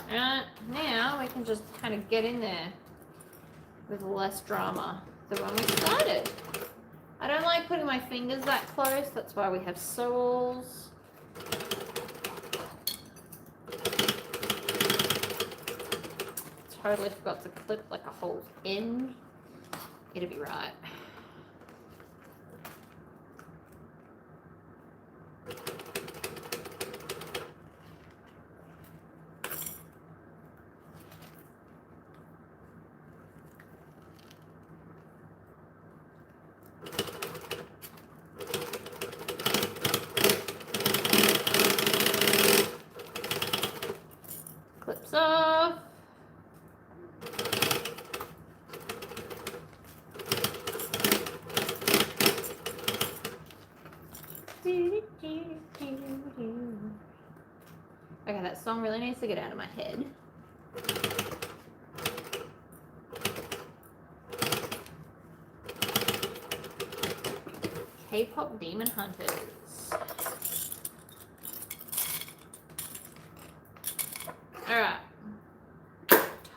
Alright, now we can just kind of get in there with less drama than when we started. I don't like putting my fingers that close, that's why we have soles. Totally forgot to clip like a whole end. It'll be right. Clips off. Okay, that song really needs to get out of my head. K-pop Demon Hunters. Alright.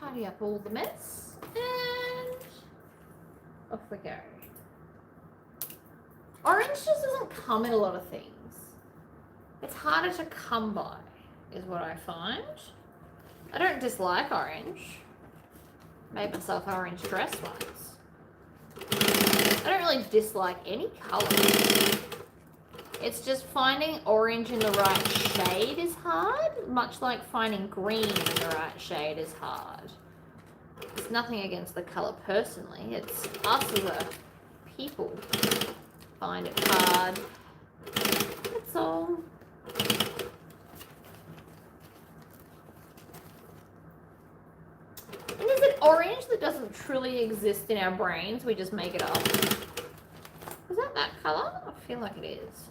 Tidy up all the mess. And off we go. Orange just doesn't come in a lot of things. It's harder to come by, is what I find. I don't dislike orange. Made myself an orange dress once. I don't really dislike any colour. It's just finding orange in the right shade is hard, much like finding green in the right shade is hard. It's nothing against the colour personally, it's us as a people find it hard. That's all. And is it orange that doesn't truly exist in our brains? We just make it up. Is that colour? I feel like it is.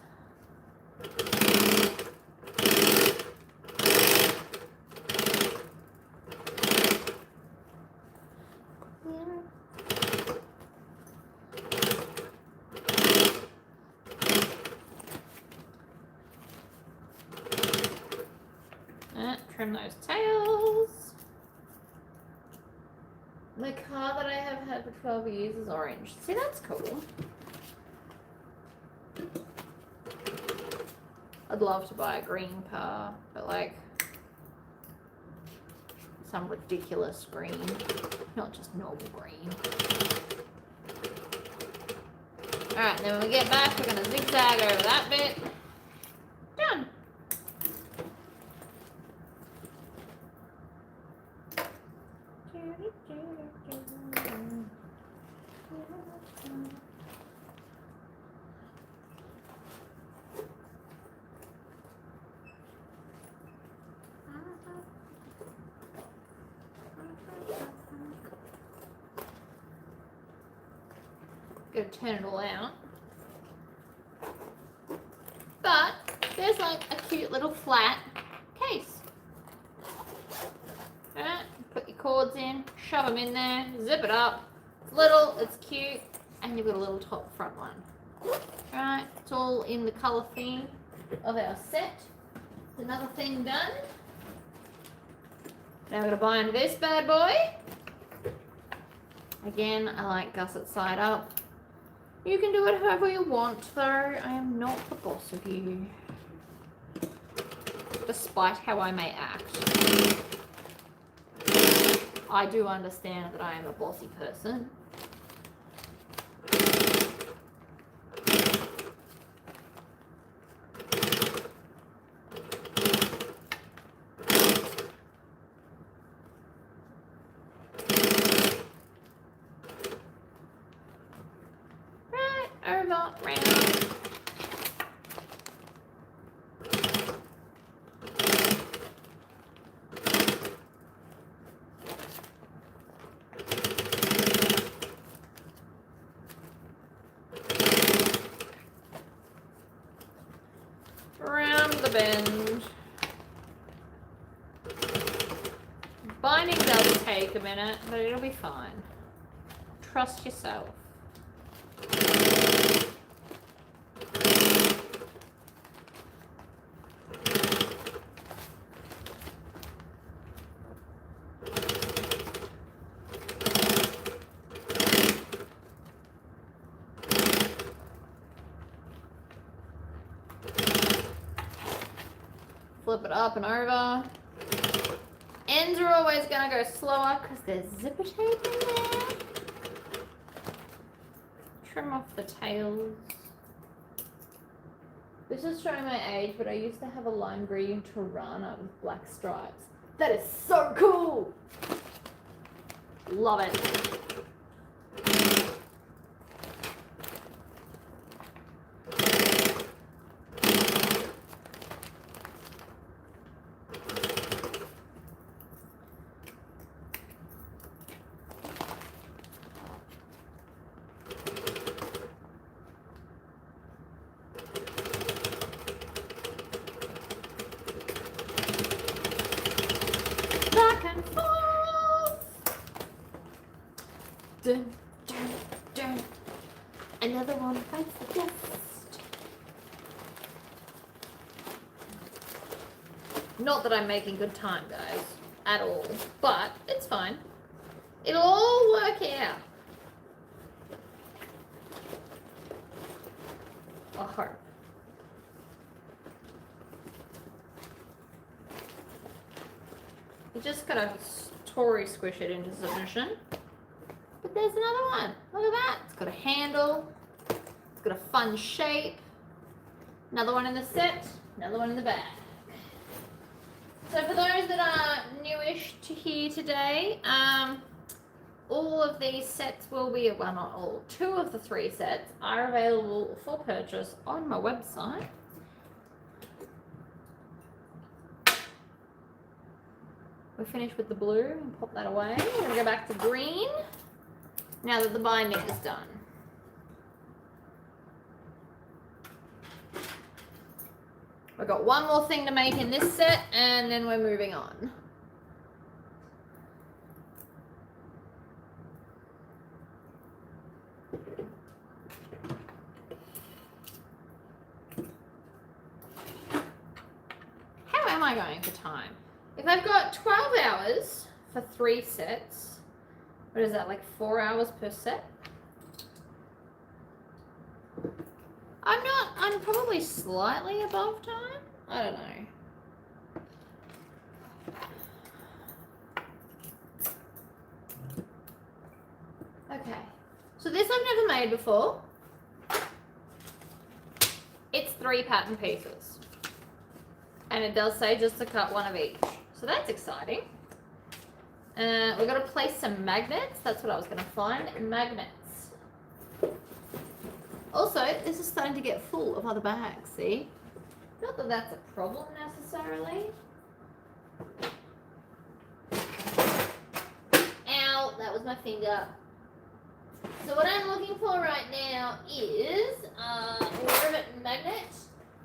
Trim those tails. The car that I have had for 12 years is orange. See, that's cool. I'd love to buy a green car, but like some ridiculous green, not just normal green. Alright, then when we get back, we're going to zigzag over that bit. Done. Gotta turn it all out. But there's like a cute little flat case. Alright, put your cords in, shove them in there, zip it up. It's little, it's cute, and you've got a little top front one. Alright, it's all in the colour theme of our set. It's another thing done. Now we're going to bind this bad boy. Again, I like gusset side up. You can do it however you want, though. I am not the boss of you. Despite how I may act. I do understand that I am a bossy person. Around the bend. Binding does take a minute, but it'll be fine. Trust yourself. Flip it up and over. Ends are always going to go slower because there's zipper tape in there. Trim off the tails. This is showing my age, but I used to have a lime green Tirana with black stripes. That is so cool! Love it. Back and forth. Dun, dun, dun. Another one fights the dust. Not that I'm making good time, guys, at all, but it's fine. It'll all work out. I hope. You just gotta Tory squish it into submission. But there's another one. Look at that. It's got a handle. It's got a fun shape. Another one in the set. Another one in the bag. So for those that are newish to here today, all of these sets will be, well, not all, 2 of the 3 sets are available for purchase on my website. We're finished with the blue and pop that away. We're going to go back to green now that the binding is done. We've got one more thing to make in this set and then we're moving on. How am I going for time? If I've got 12 hours for 3 sets, what is that, like 4 hours per set? I'm probably slightly above time. I don't know. Okay, so this I've never made before. It's 3 pattern pieces. And it does say just to cut 1 of each. So that's exciting. We're going to place some magnets. That's what I was going to find. Magnets. Also, this is starting to get full of other bags, see? Not that that's a problem necessarily. Ow, that was my finger. so what I'm looking for right now is a rivet magnet,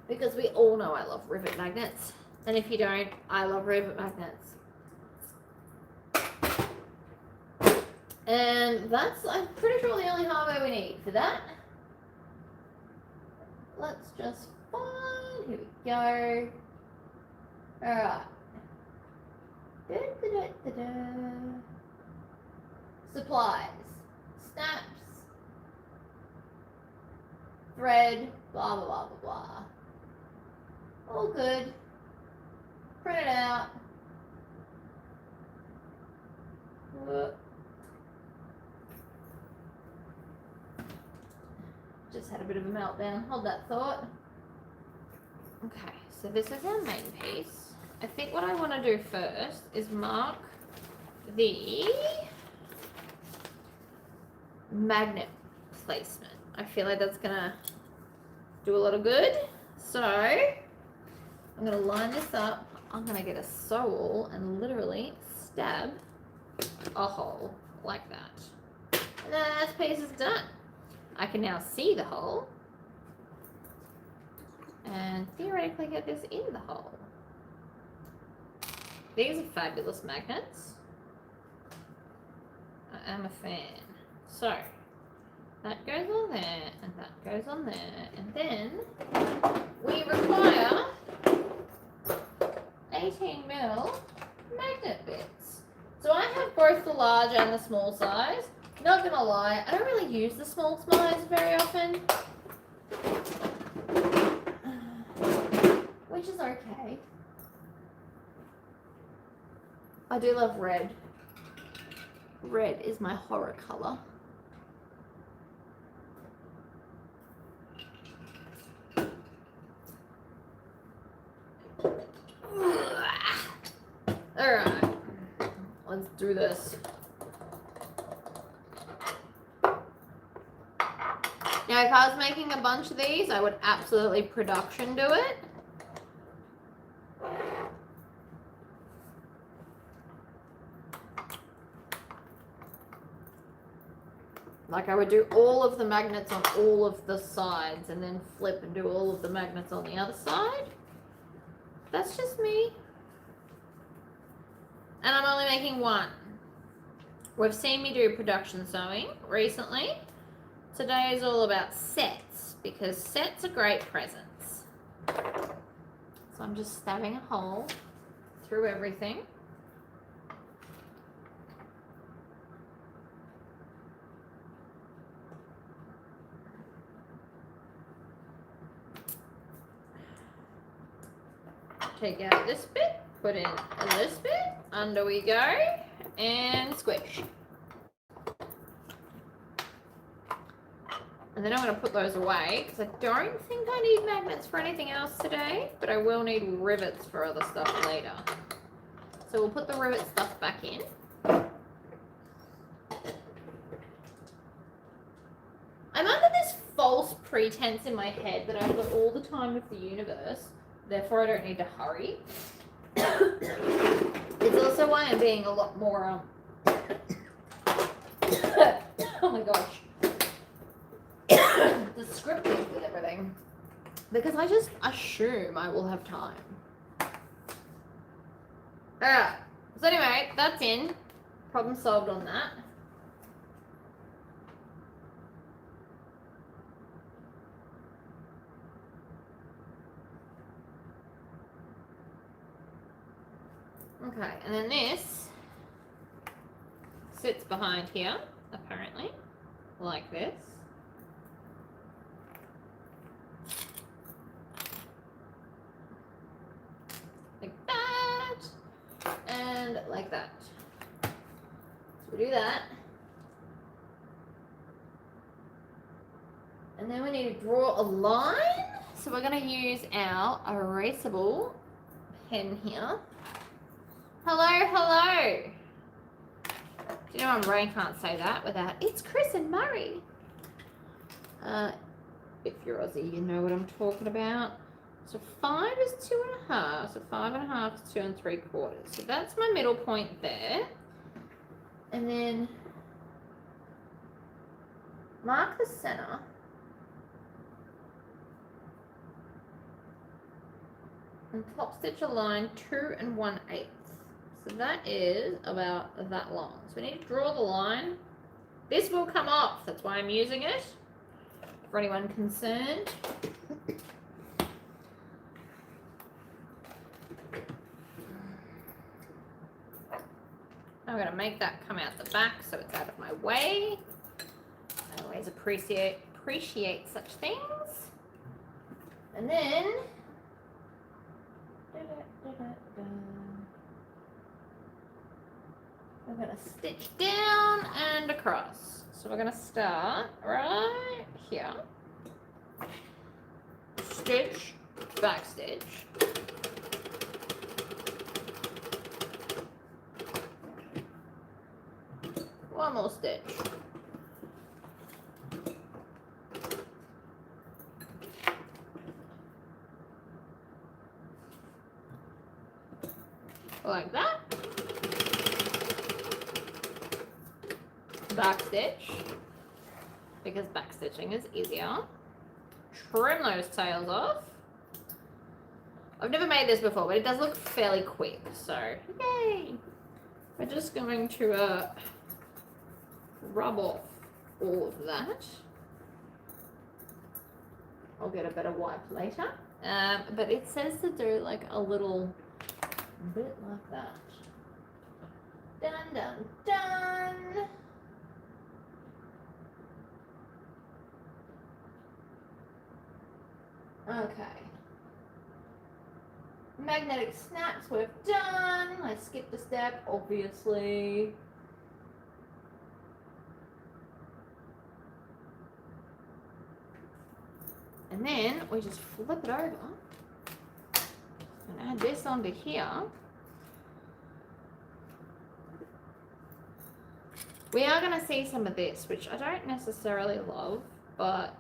because we all know I love rivet magnets. And if you don't, I love rivet magnets. And that's, I'm pretty sure, the only hardware we need for that. Let's just find, here we go. Alright. Supplies. Snaps. Thread. Blah, blah, blah, blah, blah. All good. Print it out. Whoop. Just had a bit of a meltdown. Hold that thought. Okay, so this is our main piece. I think what I want to do first is mark the magnet placement. I feel like that's gonna do a lot of good. So I'm gonna line this up. I'm gonna get a sewel and literally stab a hole like that. And then that piece is done. I can now see the hole and theoretically get this in the hole. These are fabulous magnets. I am a fan. So that goes on there and that goes on there, and then we require 18mm magnet bits. So I have both the large and the small size. Not gonna lie, I don't really use the small size very often, which is okay. I do love red. Red is my horror color. Alright, let's do this. Now, if I was making a bunch of these, I would absolutely production do it. Like, I would do all of the magnets on all of the sides and then flip and do all of the magnets on the other side. That's just me. And I'm only making one. We've seen me do production sewing recently. Today is all about sets, because sets are great presents. So I'm just stabbing a hole through everything. Take out this bit, put in this bit, under we go, and squish. And then I'm going to put those away, because I don't think I need magnets for anything else today, but I will need rivets for other stuff later. So we'll put the rivet stuff back in. I'm under this false pretense in my head that I've got all the time of the universe, therefore I don't need to hurry. It's also why I'm being a lot more, oh my gosh, descriptive with everything, because I just assume I will have time. Alright, so anyway, that's in. Problem solved on that. Okay, and then this sits behind here, apparently, like this. Like that, and like that. So we do that. And then we need to draw a line. So we're going to use our erasable pen here. Hello, hello. Do you know my brain can't say that without, it's Chris and Murray. If you're Aussie, you know what I'm talking about. So 5 is 2.5. So 5.5 is 2 3/4. So that's my middle point there. And then mark the center. And top stitch a line 2 1/8. So that is about that long. So we need to draw the line. This will come off, that's why I'm using it. For anyone concerned. I'm gonna make that come out the back so it's out of my way. I always appreciate such things. And then we're gonna stitch down and across. So we're gonna start right here. Stitch, back stitch. One more stitch. Like that. Back stitch, because back stitching is easier. Trim those tails off. I've never made this before, but it does look fairly quick, so yay! We're just going to rub off all of that. I'll get a better wipe later. But it says to do like a little bit like that. Dun dun dun! Okay. Magnetic snaps we've done. I skipped a step, obviously. And then we just flip it over and add this onto here. We are going to see some of this, which I don't necessarily love, but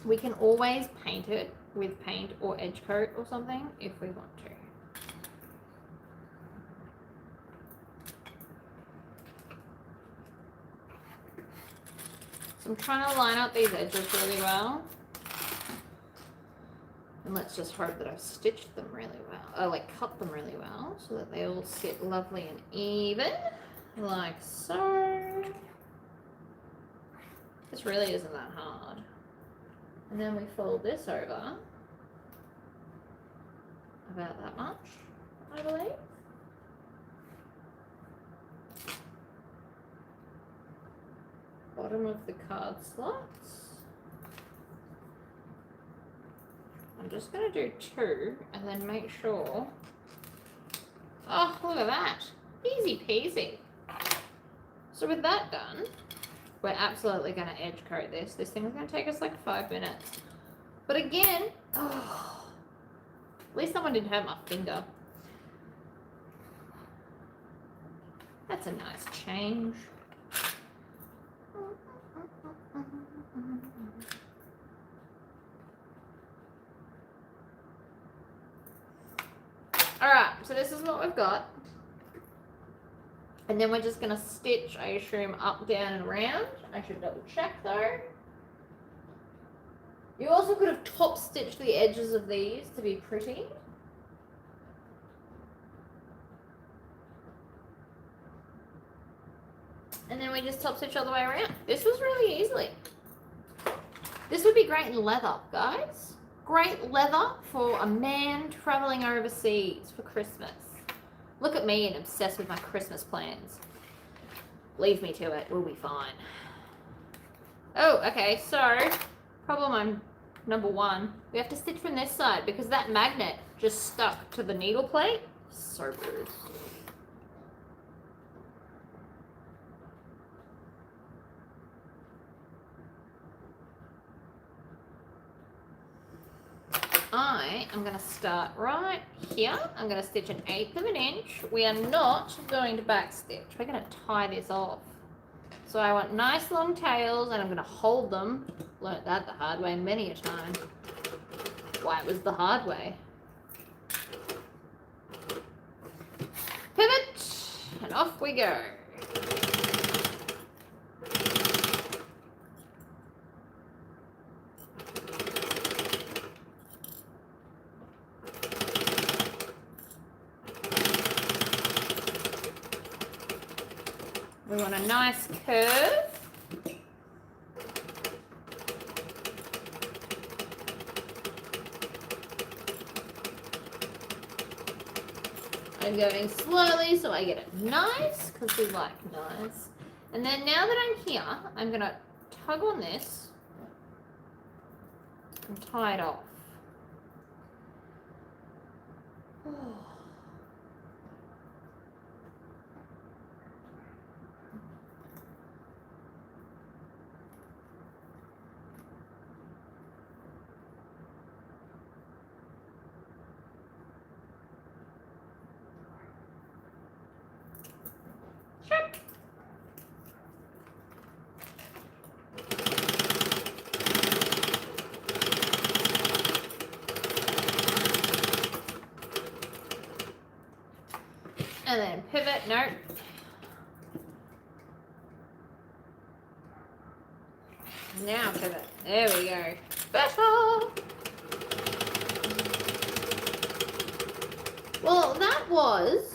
we can always paint it with paint or edge coat or something if we want to. So I'm trying to line up these edges really well. And let's just hope that I've stitched them really well, like cut them really well, so that they all sit lovely and even, like so. This really isn't that hard. And then we fold this over about that much, I believe. Bottom of the card slots. I'm just going to do 2 and then make sure. Oh, look at that. Easy peasy. So with that done, we're absolutely going to edge coat this. This thing's going to take us like 5 minutes. But again, oh, at least someone didn't hurt my finger. That's a nice change. Alright, so this is what we've got. And then we're just going to stitch, I assume, up, down, and around. I should double check though. You also could have top stitched the edges of these to be pretty. And then we just top stitch all the way around. This was really easily. This would be great in leather, guys. Great leather for a man traveling overseas for Christmas. Look at me and obsessed with my Christmas plans. Leave me to it, we'll be fine. Oh, okay, so problem on number 1. We have to stitch from this side because that magnet just stuck to the needle plate. So rude. I am going to start right here. I'm going to stitch 1/8 of an inch. We are not going to back stitch. We're going to tie this off. So I want nice long tails and I'm going to hold them. Learned that the hard way many a time. Why it was the hard way. Pivot and off we go. We want a nice curve. I'm going slowly so I get it nice, because we like nice. And then now that I'm here, I'm going to tug on this and tie it off. And then pivot, nope. Now pivot. There we go. Special! Well, that was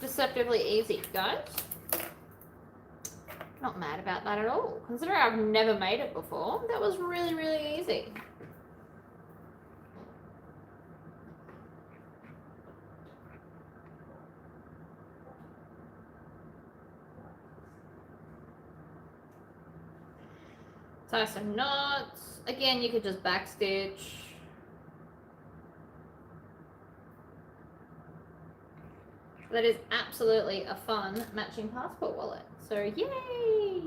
deceptively easy, guys. Not mad about that at all. Considering I've never made it before, that was really, really easy. Tie some knots. Again, you could just backstitch. That is absolutely a fun matching passport wallet. So yay!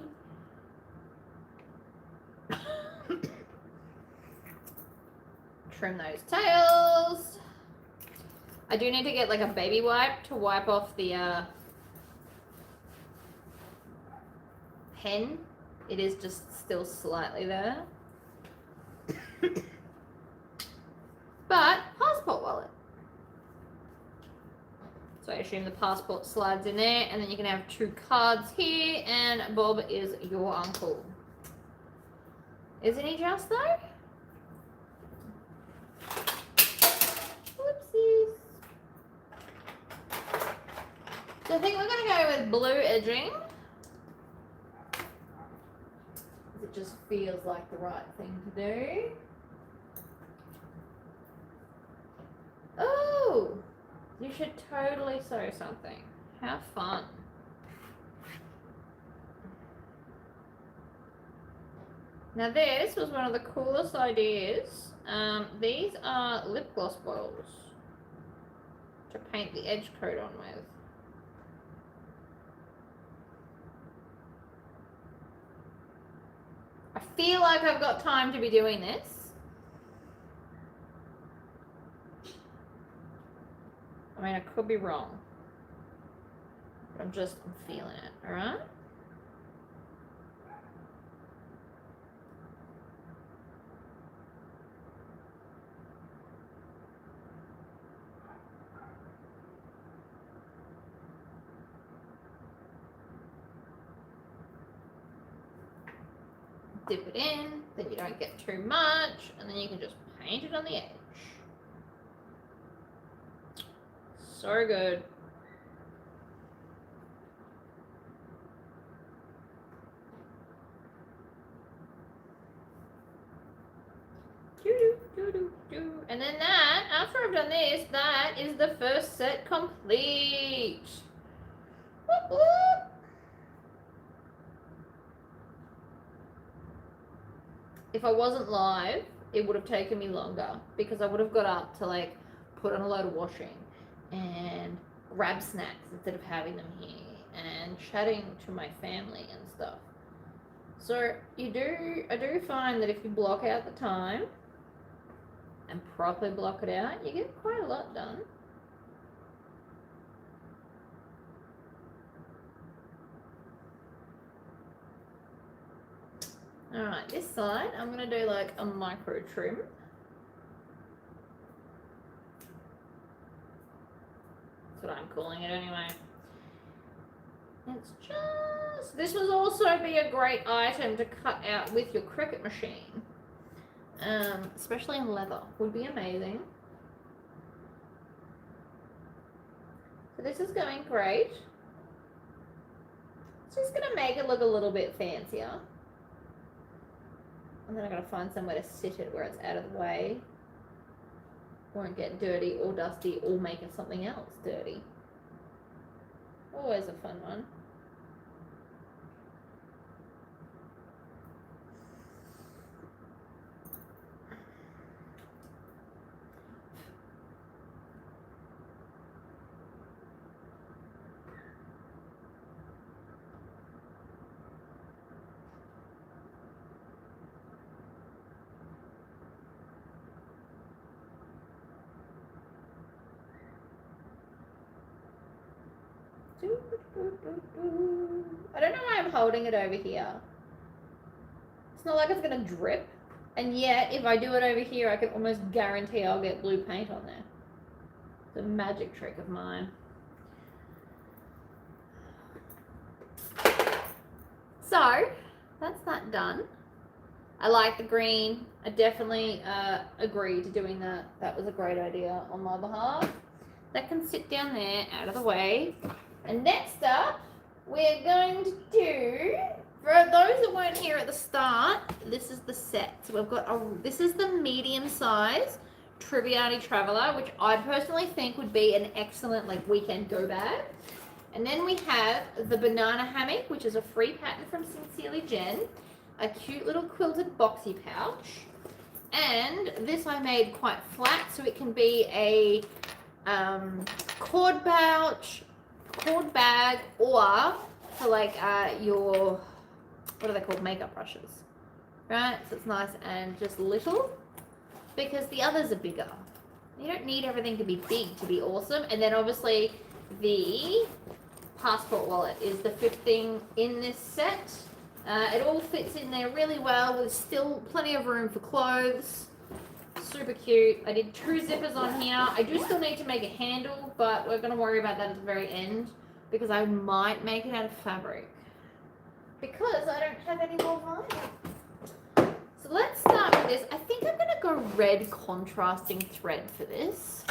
Trim those tails. I do need to get like a baby wipe to wipe off the pen. It is just still slightly there. But passport wallet. So I assume the passport slides in there, and then you can have 2 cards here, and Bob is your uncle. Isn't he just though? Whoopsies. So I think we're going to go with blue edging. It just feels like the right thing to do. Oh! You should totally sew something. How fun. Now this was one of the coolest ideas. These are lip gloss bottles to paint the edge coat on with. I feel like I've got time to be doing this. I mean, I could be wrong, but I'm feeling it, all right? Dip it in, then you don't get too much, and then you can just paint it on the edge. So good. And then that, after I've done this, that is the first set complete. Whoop, whoop. If I wasn't live, it would have taken me longer because I would have got up to like put on a load of washing and grab snacks instead of having them here and chatting to my family and stuff. So I do find that if you block out the time and properly block it out, you get quite a lot done. Alright, this side I'm going to do like a micro trim. That's what I'm calling it anyway. It's just, this would also be a great item to cut out with your Cricut machine. Especially in leather, would be amazing. So this is going great. It's just gonna make it look a little bit fancier. And then I gotta find somewhere to sit it where it's out of the way. Won't get dirty or dusty or making something else dirty. Always a fun one. I don't know why I'm holding it over here. It's not like it's gonna drip, and yet if I do it over here I can almost guarantee I'll get blue paint on there. It's a magic trick of mine. So that's that done. I like the green. I definitely agree to doing that. That was a great idea on my behalf. That can sit down there out of the way. And next up, we're going to do, for those that weren't here at the start, this is the set. So we've got, this is the medium size Tribbiani Traveller, which I personally think would be an excellent like weekend go bag. And then we have the banana hammock, which is a free pattern from Sincerely Jen, a cute little quilted boxy pouch. And this I made quite flat, so it can be a cord bag, or for like your, what are they called, makeup brushes, right? So it's nice and just little, because the others are bigger. You don't need everything to be big to be awesome. And then obviously the passport wallet is the fifth thing in this set. It all fits in there really well. There's still plenty of room for clothes. Super cute. I did 2 zippers on here. I do still need to make a handle, but we're going to worry about that at the very end, because I might make it out of fabric, because I don't have any more vinyl. So let's start with this. I think I'm going to go red contrasting thread for this.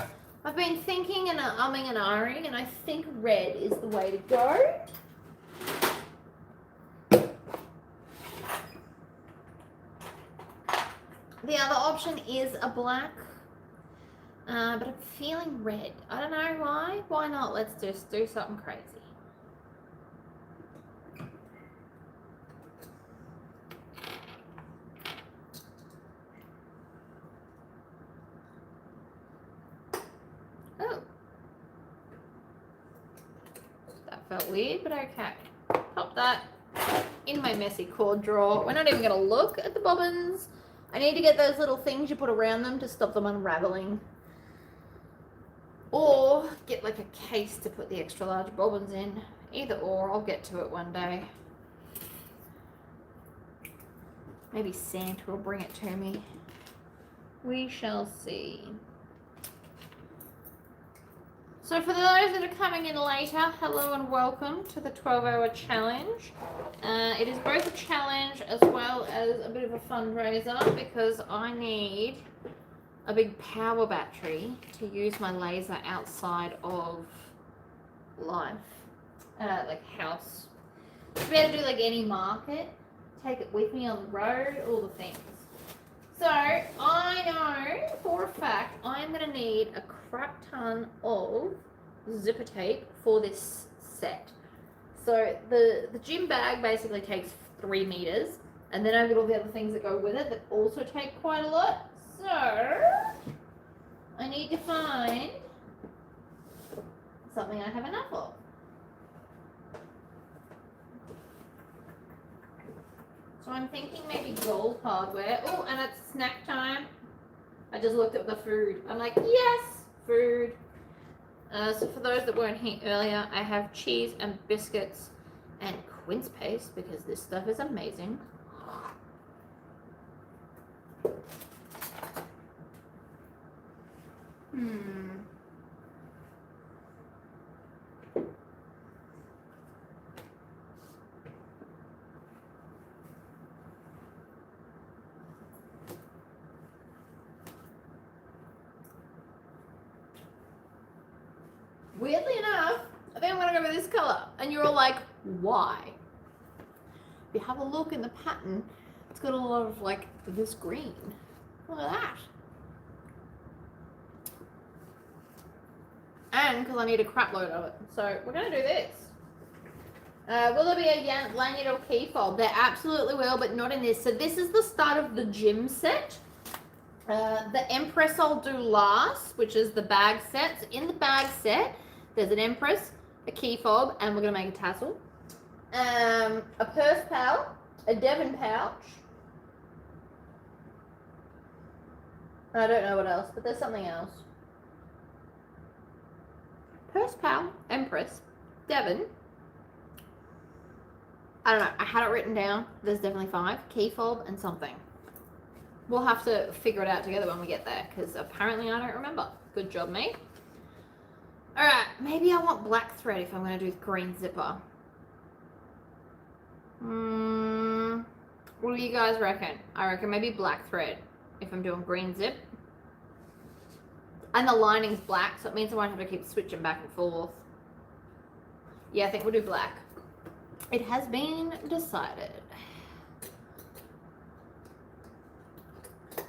I've been thinking and umming and ahhing, and I think red is the way to go. The other option is a black, but I'm feeling red. I don't know why. Why not? Let's just do something crazy. Oh. That felt weird, but okay. Pop that in my messy cord drawer. We're not even going to look at the bobbins. I need to get those little things you put around them to stop them unraveling. Or get like a case to put the extra large bobbins in. Either or, I'll get to it one day. Maybe Santa will bring it to me. We shall see. So for those that are coming in later, hello and welcome to the 12-hour challenge. It is both a challenge as well as a bit of a fundraiser, because I need a big power battery to use my laser outside of life, like house. To be able to do like any market, take it with me on the road, all the things. So I know for a fact I'm going to need a crap ton of zipper tape for this set. So the gym bag basically takes 3 meters, and then I've got all the other things that go with it that also take quite a lot. So I need to find something I have enough of. So I'm thinking maybe gold hardware. Oh, and it's snack time. I just looked at the food. I'm like, yes, food. So for those that weren't here earlier, I have cheese and biscuits and quince paste, because this stuff is amazing. Weirdly enough, I think I'm gonna go with this color. And you're all like, why? If you have a look in the pattern, it's got a lot of like this green. Look at that. And because I need a crap load of it. So we're going to do this. Will there be a lanyard or key fob? There absolutely will, but not in this. So this is the start of the gym set. The Empress I'll do last, which is the bag set. So in the bag set, there's an Empress, a key fob, and we're going to make a tassel. A purse pouch, a Devon pouch. I don't know what else, but there's something else. Purse pouch, Empress, Devon. I don't know. I had it written down. There's definitely 5. Key fob and something. We'll have to figure it out together when we get there, because apparently I don't remember. Good job, me. Alright, maybe I want black thread if I'm going to do green zipper. What do you guys reckon? I reckon maybe black thread if I'm doing green zip. And the lining's black, so it means I won't have to keep switching back and forth. Yeah, I think we'll do black. It has been decided.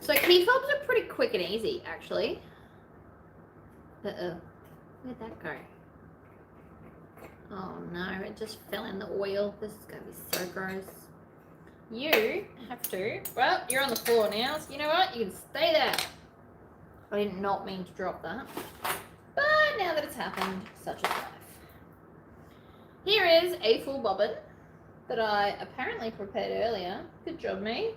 So key fobs are pretty quick and easy, actually. Uh-oh. Where'd that go? Oh no, it just fell in the oil. This is going to be so gross. You have to... Well, you're on the floor now, so you know what? You can stay there. I did not mean to drop that. But now that it's happened, such is life. Here is a full bobbin that I apparently prepared earlier. Good job, me.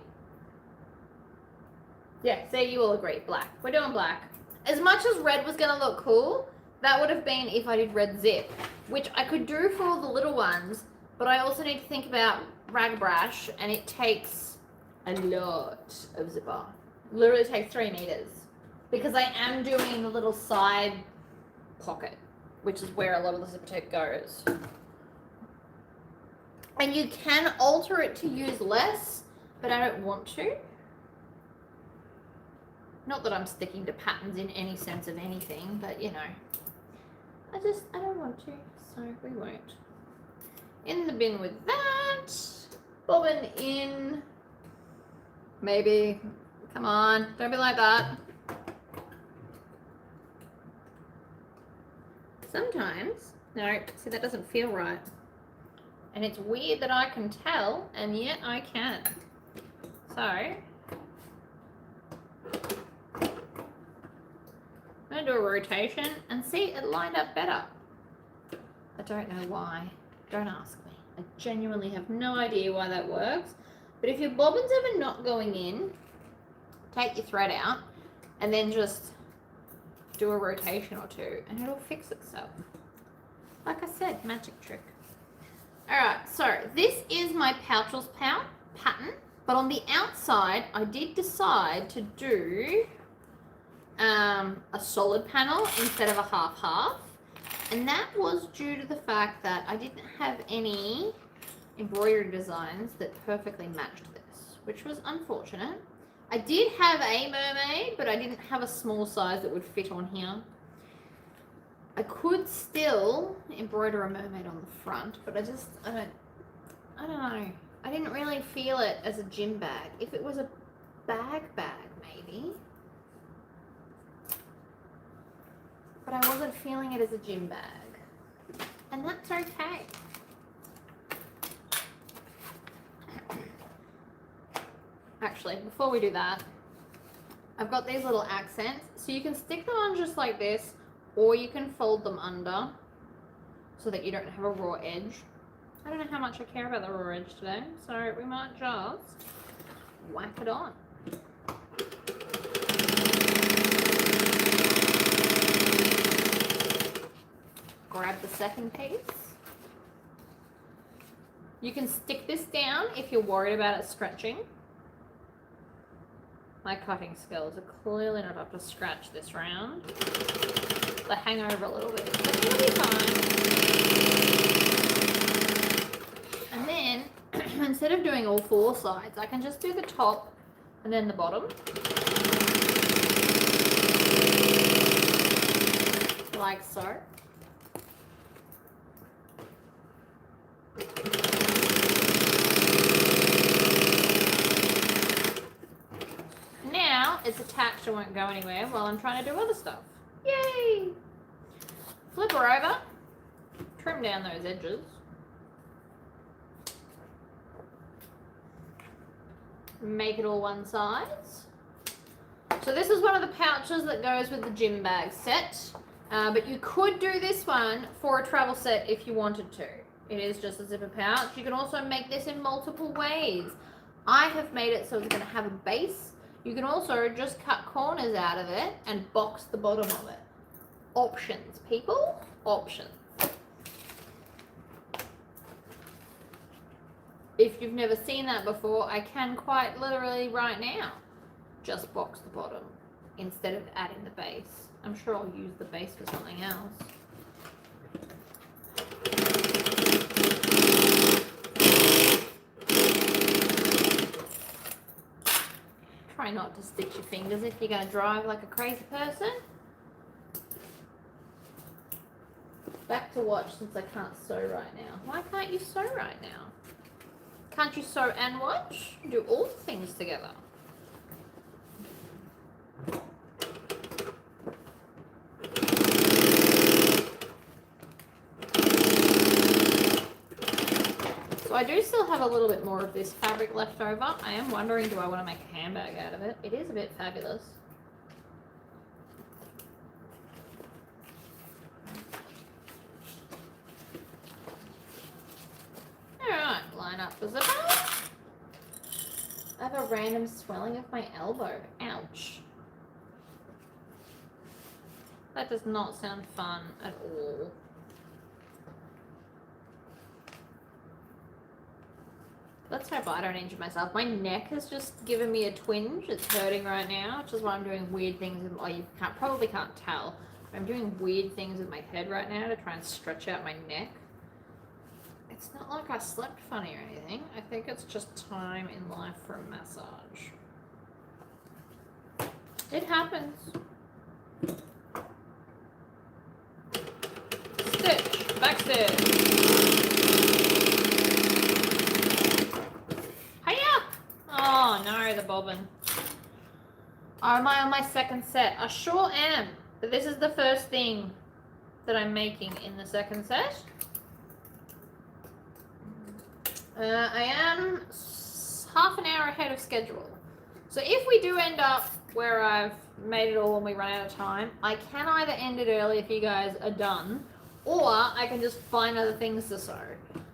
Yeah, see, you all agree. Black. We're doing black. As much as red was going to look cool, that would have been if I did red zip, which I could do for all the little ones, but I also need to think about rag brush, and it takes a lot of zipper. Literally takes 3 meters. Because I am doing the little side pocket, which is where a lot of the zipper tape goes. And you can alter it to use less, but I don't want to. Not that I'm sticking to patterns in any sense of anything, but you know. I don't want to, so we won't. In the bin with that. Bobbin in. Maybe. Come on, don't be like that. Sometimes, no, see that doesn't feel right. And it's weird that I can tell, and yet I can. So, I'm gonna do a rotation and see it lined up better. I don't know why. Don't ask me. I genuinely have no idea why that works. But if your bobbin's ever not going in, take your thread out and then just do a rotation or 2 and it'll fix itself. Like I said, magic trick. Alright, so this is my pouchless pattern, but on the outside I did decide to do a solid panel instead of a half-half, and that was due to the fact that I didn't have any embroidery designs that perfectly matched this, which was unfortunate. I did have a mermaid, but I didn't have a small size that would fit on here. I could still embroider a mermaid on the front, but I don't know. I didn't really feel it as a gym bag. If it was a bag, maybe. But I wasn't feeling it as a gym bag. And that's okay. Actually, before we do that, I've got these little accents. So you can stick them on just like this, or you can fold them under so that you don't have a raw edge. I don't know how much I care about the raw edge today, so we might just whack it on. Grab the second piece. You can stick this down if you're worried about it stretching. My cutting skills are clearly not up to scratch this round. They hang over a little bit, but it'll be fine. And then, instead of doing all 4 sides, I can just do the top and then the bottom. Like so. attached, it won't go anywhere while I'm trying to do other stuff. Yay! Flip her over, trim down those edges. Make it all one size. So this is one of the pouches that goes with the gym bag set, but you could do this one for a travel set if you wanted to. It is just a zipper pouch. You can also make this in multiple ways. I have made it so it's going to have a base. You can also just cut corners out of it and box the bottom of it. Options, people. Options. If you've never seen that before, I can quite literally right now just box the bottom instead of adding the base. I'm sure I'll use the base for something else. Try not to stitch your fingers if you're going to drive like a crazy person. Back to watch since I can't sew right now. Why can't you sew right now? Can't you sew and watch? Do all the things together. So I do still have a little bit more of this fabric left over. I am wondering, do I want to make a handbag out of it? It is a bit fabulous. Alright, line up the zipper. I have a random swelling of my elbow. Ouch. That does not sound fun at all. Let's hope I don't injure myself. My neck has just given me a twinge. It's hurting right now, which is why I'm doing weird things. Well, you probably can't tell. I'm doing weird things with my head right now to try and stretch out my neck. It's not like I slept funny or anything. I think it's just time in life for a massage. It happens. Stitch, back stitch. Oh no, the bobbin. Am I on my second set? I sure am. But this is the first thing that I'm making in the second set. I am half an hour ahead of schedule. So if we do end up where I've made it all and we run out of time, I can either end it early if you guys are done, or I can just find other things to sew.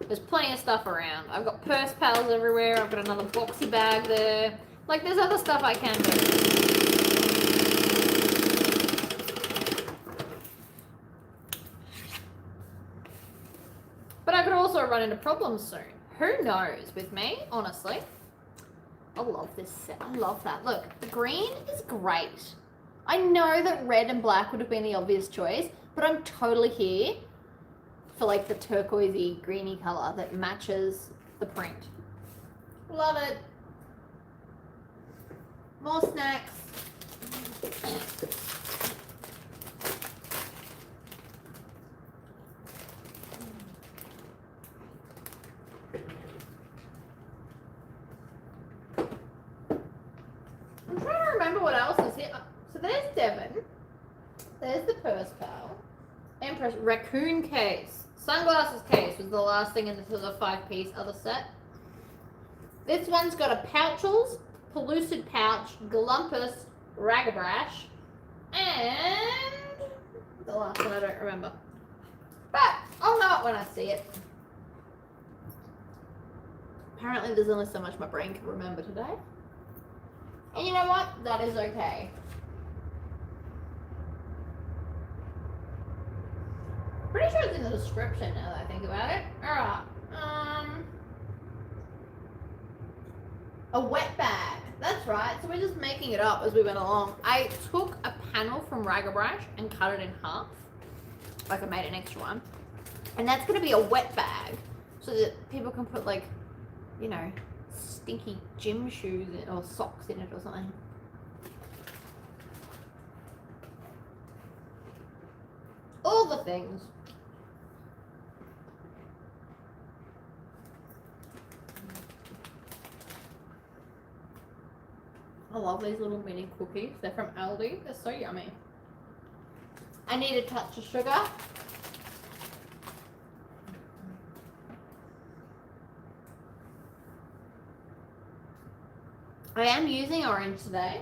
There's plenty of stuff around. I've got purse pals everywhere. I've got another boxy bag there. Like, there's other stuff I can do. But I could also run into problems soon. Who knows with me, honestly. I love this set. I love that. Look, the green is great. I know that red and black would have been the obvious choice, but I'm totally here for like the turquoisey, greeny color that matches the print. Love it. More snacks. I'm trying to remember what else is here. So there's Devon. There's the purse pal. Empress Racoon case. Sunglasses case was the last thing in the 5-piece other set. This one's got a pouchels, pellucid pouch, glumpus, ragabrash, and the last one I don't remember. But I'll know it when I see it. Apparently there's only so much my brain can remember today. And you know what? That is okay. Pretty sure it's in the description now that I think about it. Alright. A wet bag. That's right. So we're just making it up as we went along. I took a panel from Ragabrash and cut it in half. Like I made an extra one. And that's going to be a wet bag. So that people can put like, you know, stinky gym shoes in, or socks in it or something. All the things. I love these little mini cookies. They're from Aldi. They're so yummy. I need a touch of sugar. I am using orange today.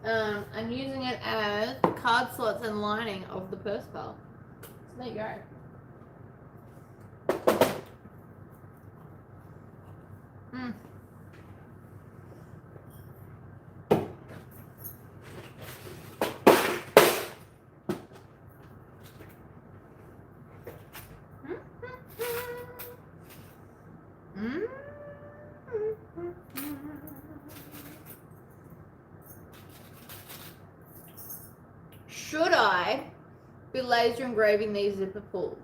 I'm using it as card slots and lining of the purse pal. So there you go. Mm. Should I be laser engraving these zipper pulls?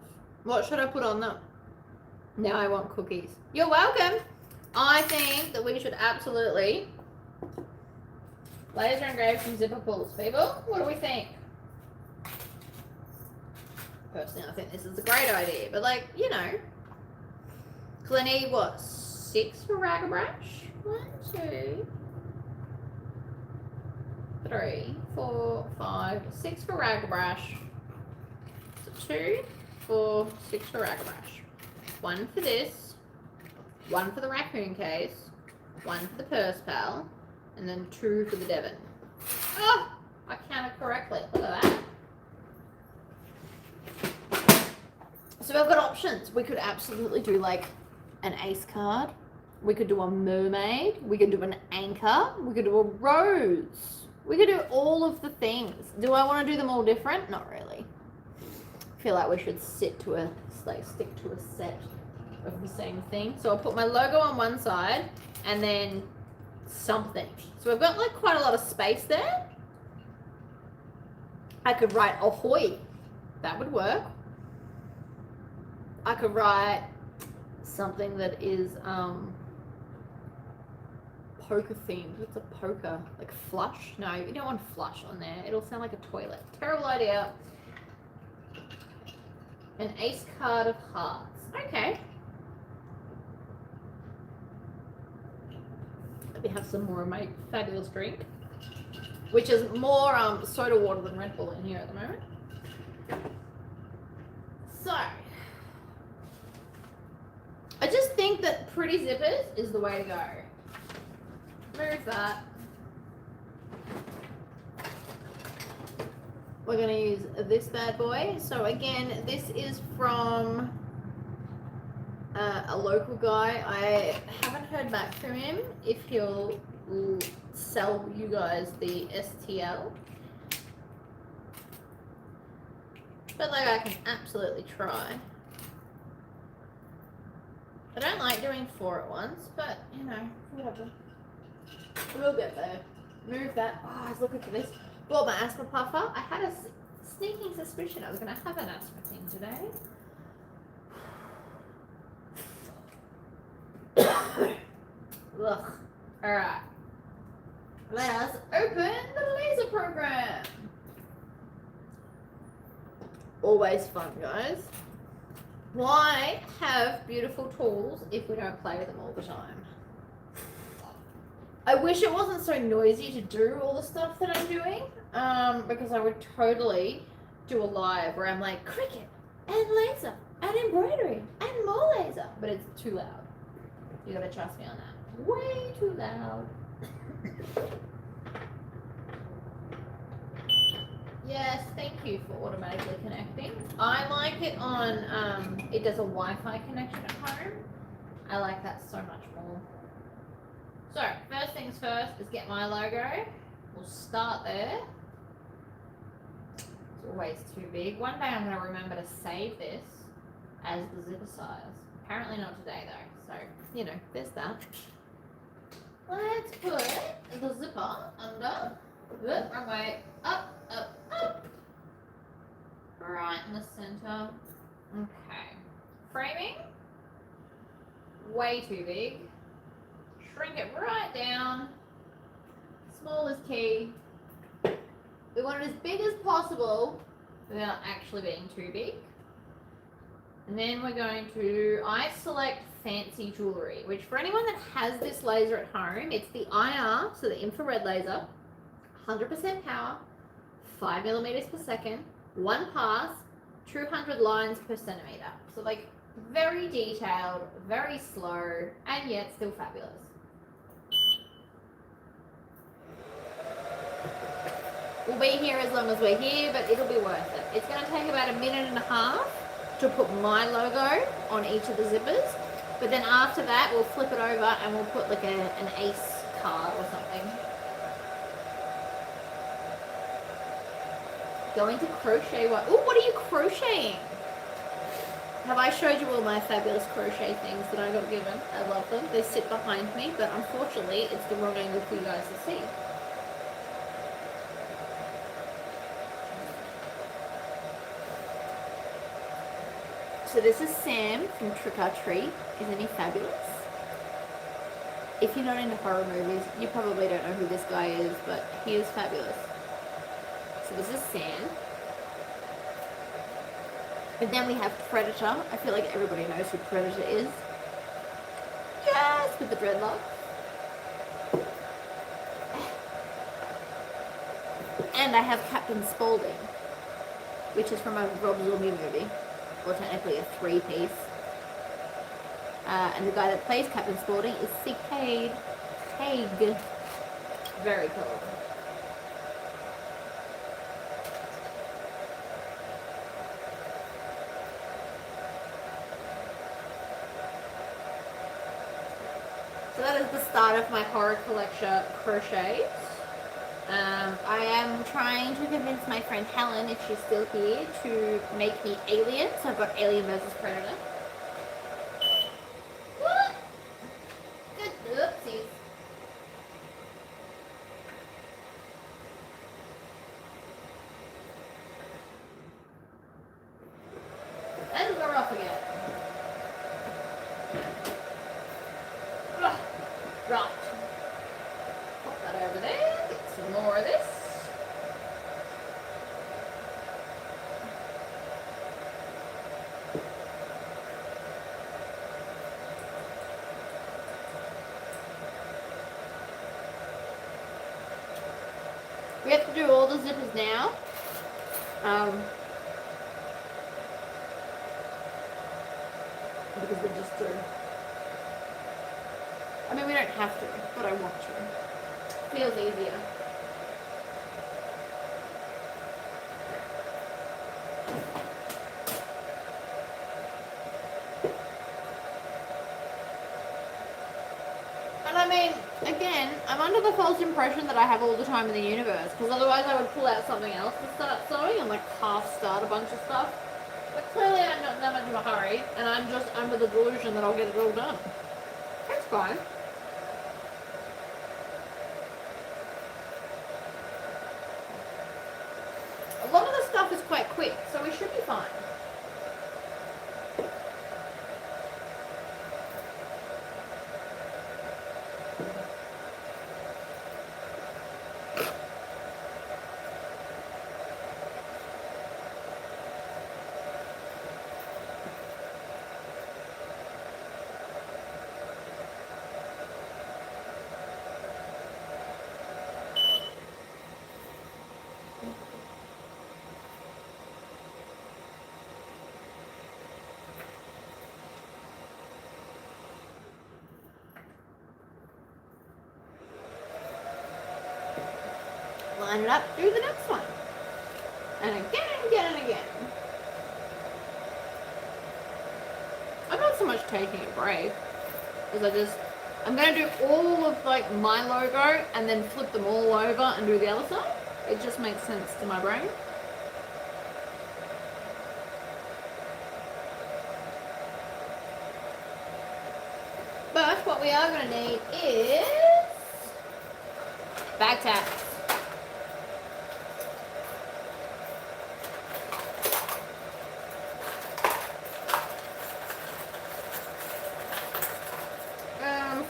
What should I put on them? Now I want cookies. You're welcome. I think that we should absolutely laser engrave some zipper pulls, people. What do we think? Personally, I think this is a great idea, but like, you know, because I need what, 6 for rag brush? 1, 2, 3, 4, 5, 6 for rag brush. So 2, 4, 6 for rag brush. 1 for this, 1 for the raccoon case, 1 for the purse pal, and then 2 for the Devon. Oh, I counted correctly. Look at that. So I've got options. We could absolutely do like an ace card. We could do a mermaid. We could do an anchor. We could do a rose. We could do all of the things. Do I want to do them all different? Not really. I feel like we should stick to a set of the same thing. So I'll put my logo on one side and then something. So we've got like quite a lot of space there. I could write ahoy. That would work. I could write something that is poker themed. What's a poker? Like flush? No, you don't want flush on there. It'll sound like a toilet. Terrible idea. An ace card of hearts. Okay. Let me have some more of my fabulous drink, which is more soda water than Red Bull in here at the moment. So, I just think that pretty zippers is the way to go. Move that. We're going to use this bad boy. So again, this is from a local guy. I haven't heard back from him if he'll sell you guys the STL. But like I can absolutely try. I don't like doing 4 at once, but you know, whatever. We'll get there. Move that. Oh, I was looking for this. Bought my asthma puffer. I had a sneaking suspicion I was going to have an asthma thing today. Ugh. Alright. Let us open the laser program. Always fun, guys. Why have beautiful tools if we don't play with them all the time? I wish it wasn't so noisy to do all the stuff that I'm doing, because I would totally do a live where I'm like, cricket, and laser, and embroidery, and more laser. But it's too loud. You gotta trust me on that. Way too loud. Yes, thank you for automatically connecting. I like it on, it does a Wi-Fi connection at home. I like that so much more. So, first things first is get my logo. We'll start there. It's always too big. One day I'm going to remember to save this as the zipper size. Apparently not today though. So, you know, there's that. Let's put the zipper under. Wrong way. Up, up, up. Right in the center. Okay. Framing. Way too big. Shrink it right down. Small is key. We want it as big as possible without actually being too big. And then we're going to, I select fancy jewelry, which for anyone that has this laser at home, it's the IR, so the infrared laser, 100% power, 5 millimeters per second, 1 pass, 200 lines per centimeter. So like very detailed, very slow, and yet still fabulous. We'll be here as long as we're here, but it'll be worth it. It's going to take about 1.5 minutes to put my logo on each of the zippers, but then after that we'll flip it over and we'll put like an ace card or something. Going to crochet one. Oh, what are you crocheting? Have I showed you all my fabulous crochet things that I got given? I love them. They sit behind me, but unfortunately it's the wrong angle for you guys to see. So this is Sam from Trick or Treat. Isn't he fabulous? If you're not into horror movies, you probably don't know who this guy is, but he is fabulous. So this is Sam. And then we have Predator. I feel like everybody knows who Predator is. Yes, with the dreadlocks. And I have Captain Spaulding, which is from a Rob Zombie movie. Or technically a 3-piece. And the guy that plays Captain Spaulding is S.O.T.A.K. Very cool. So that is the start of my horror collection crochets. I am trying to convince my friend Helen, if she's still here, to make me Alien. So I've got Alien versus Predator. What? Good oopsies. And we're off again. Ugh. Right. Pop that over there. Get some more of this. We have to do all the zippers now. Because we just do. I mean, we don't have to, but I want to. Feels easier. And I mean, again, I'm under the false impression that I have all the time in the universe, because otherwise I would pull out something else to start sewing and like half start a bunch of stuff. But clearly I'm not in that much of a hurry, and I'm just under the delusion that I'll get it all done. That's fine. A lot of the stuff is quite quick, so we should be fine. Line it up, do the next one. And again and again and again. I'm not so much taking a break, because I'm going to do all of like my logo and then flip them all over and do the other side. It just makes sense to my brain. But what we are going to need is bag tags.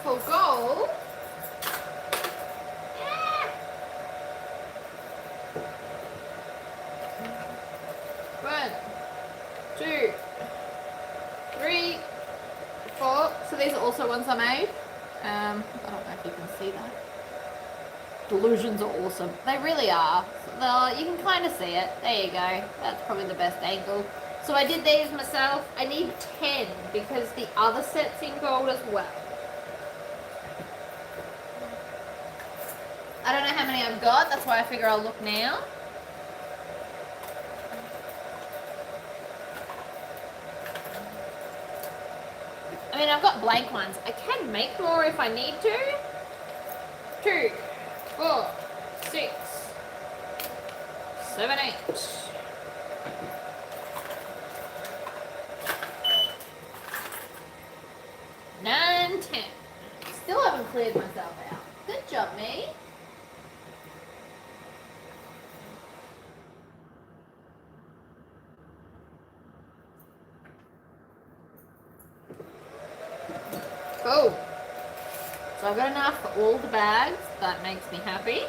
For gold, 1, 2, So these are also ones I made. I don't know if you can see that. Delusions are awesome. They really are. You can kind of see it. There you go. That's probably the best angle. So I did these myself. I need 10 because the other set's in gold as well. I don't know how many I've got. That's why I figure I'll look now. I mean, I've got blank ones. I can make more if I need to. 2, 4, 6, 7, 8. 9, 10. Still haven't cleared myself out. Good job, me. Cool. So I've got enough for all the bags. That makes me happy.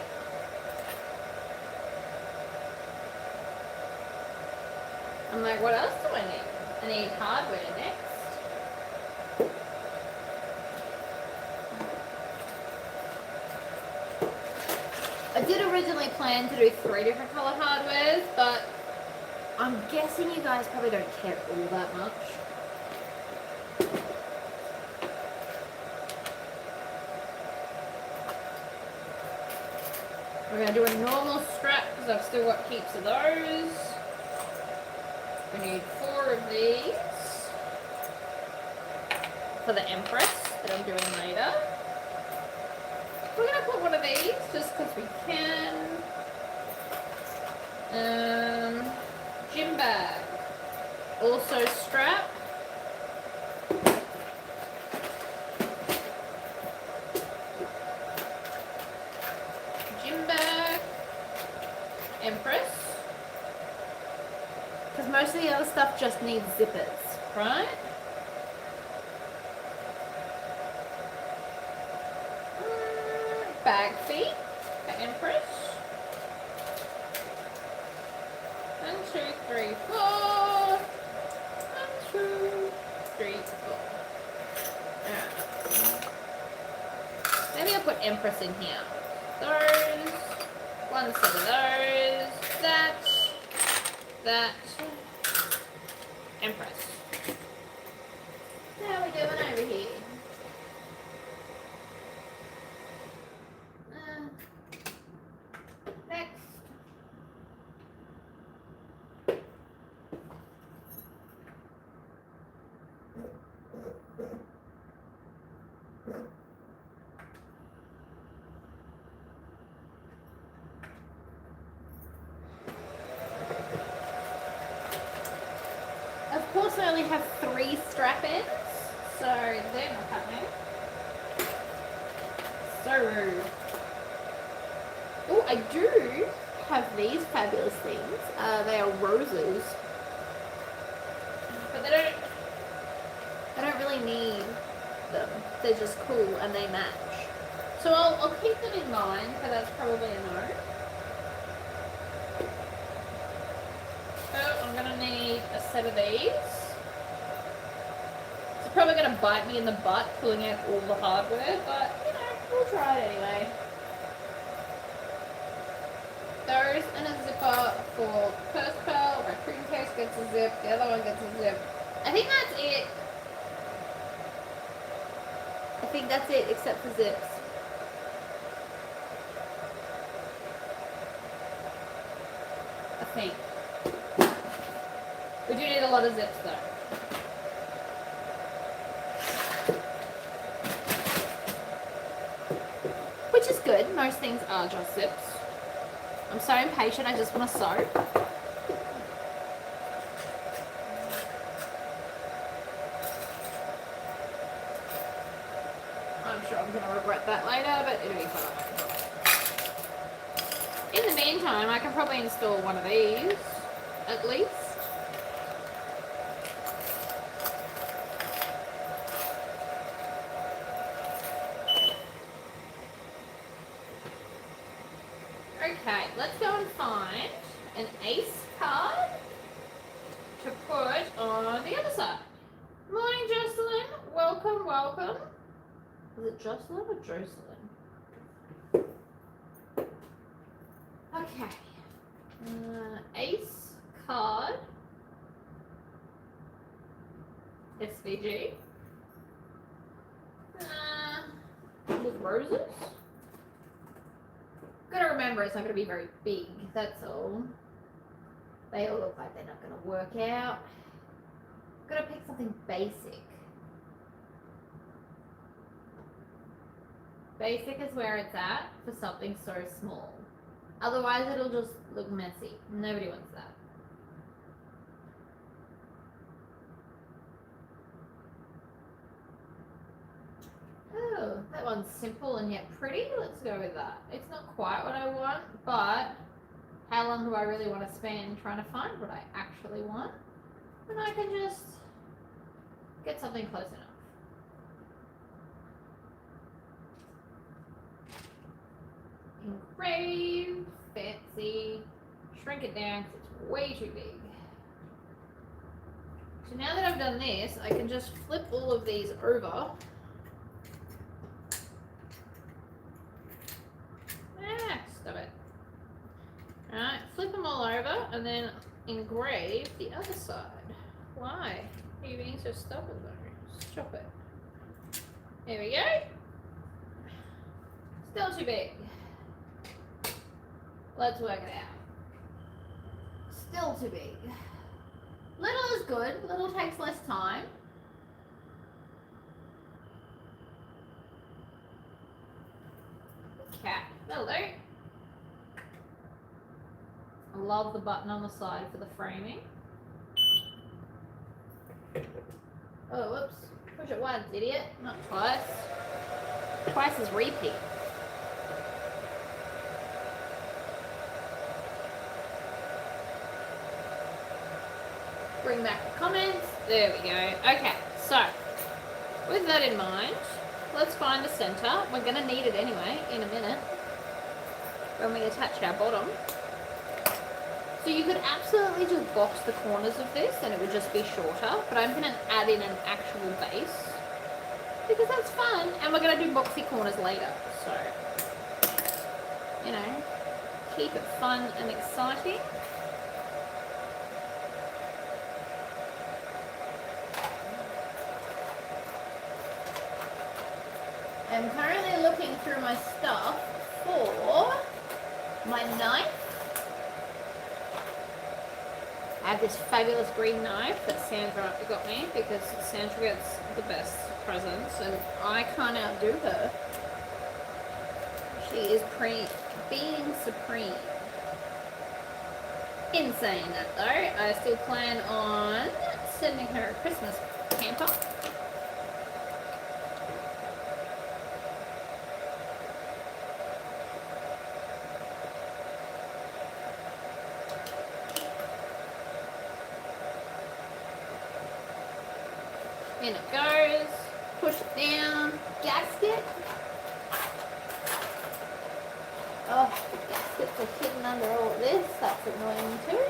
I'm like, what else do I need? I need hardware next. I did originally plan to do 3 different color hardwares, but I'm guessing you guys probably don't care all that much. We're going to do a normal strap because I've still got heaps of those. We need 4 of these for the Empress that I'm doing later. We're going to put one of these just because we can. Gym bag. Also strap. Gym bag. Empress. Because most of the other stuff just needs zippers, right? Bag feet for Empress. 1, 2, 3, 4. 1, 2, 3, 4. Alright. Maybe I'll put Empress in here. Those. 1 set of those. That. Empress. How are we doing over here? Next. Of course, I only have 3 strap-ins, so they're not happening. So rude. Oh, I do have these fabulous things. They are roses, but they don't really need them. They're just cool and they match. So I'll keep them in mind, but that's probably a no. So I'm gonna need a set of these. It's probably gonna bite me in the butt pulling out all the hardware, but you know, we'll try it anyway. Those and a zipper for purse pearl. Racoon case gets a zip. The other one gets a zip. I think that's it. I think that's it except for zips. I think. We do need a lot of zips though. Which is good. Most things are just zips. I'm so impatient, I just want to sew. I'm sure I'm going to regret that later, but it'll be fine. In the meantime, I can probably install one of these, at least. Okay, let's go and find an ace card to put on the other side. Morning, Jocelyn. Welcome. welcome, welcome. Is it Jocelyn or Jocelyn? Okay. Ace card. SVG. With roses. Gotta remember it's not gonna be very big, that's all. They all look like they're not gonna work out. Gotta pick something basic. Basic is where it's at for something so small. Otherwise it'll just look messy. Nobody wants that. Oh, that one's simple and yet pretty. Let's go with that. It's not quite what I want, but how long do I really want to spend trying to find what I actually want? And I can just get something close enough. Engrave, fancy, shrink it down because it's way too big. So now that I've done this, I can just flip all of these over. Stop it. Alright, flip them all over and then engrave the other side. Why? Are you being so stubborn though? Stop it. There we go. Still too big. Let's work it out. Still too big. Little is good. Little takes less time. Cat. That'll do. I love the button on the side for the framing. Oh, whoops. Push it once, idiot. Not twice. Twice is repeat. Bring back the comments. There we go. Okay, so with that in mind, let's find the center. We're going to need it anyway in a minute when we attach our bottom. So you could absolutely just box the corners of this and it would just be shorter, but I'm going to add in an actual base because that's fun, and we're going to do boxy corners later, so, you know, keep it fun and exciting. I'm currently looking through my stuff for my knife. I have this fabulous green knife that Sandra got me because Sandra gets the best presents and I can't outdo her. She is being supreme. In saying that though, I still plan on sending her a Christmas hamper. In it goes, push it down, gasket. Oh, the gaskets are hidden under all of this, that's annoying too.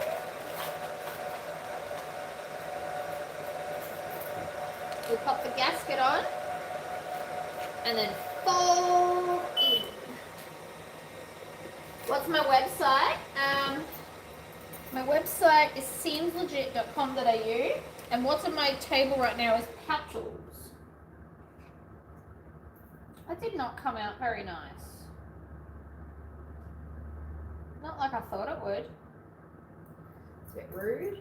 We pop the gasket on, and then fold in. What's my website? My website is seamslegit.com.au. And what's on my table right now is pouches. That did not come out very nice. Not like I thought it would. It's a bit rude.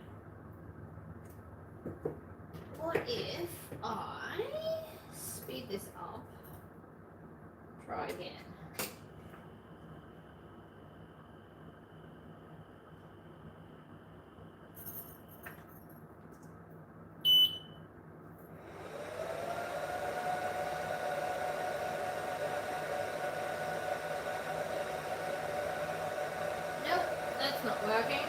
What if I speed this up? Try again. Not working.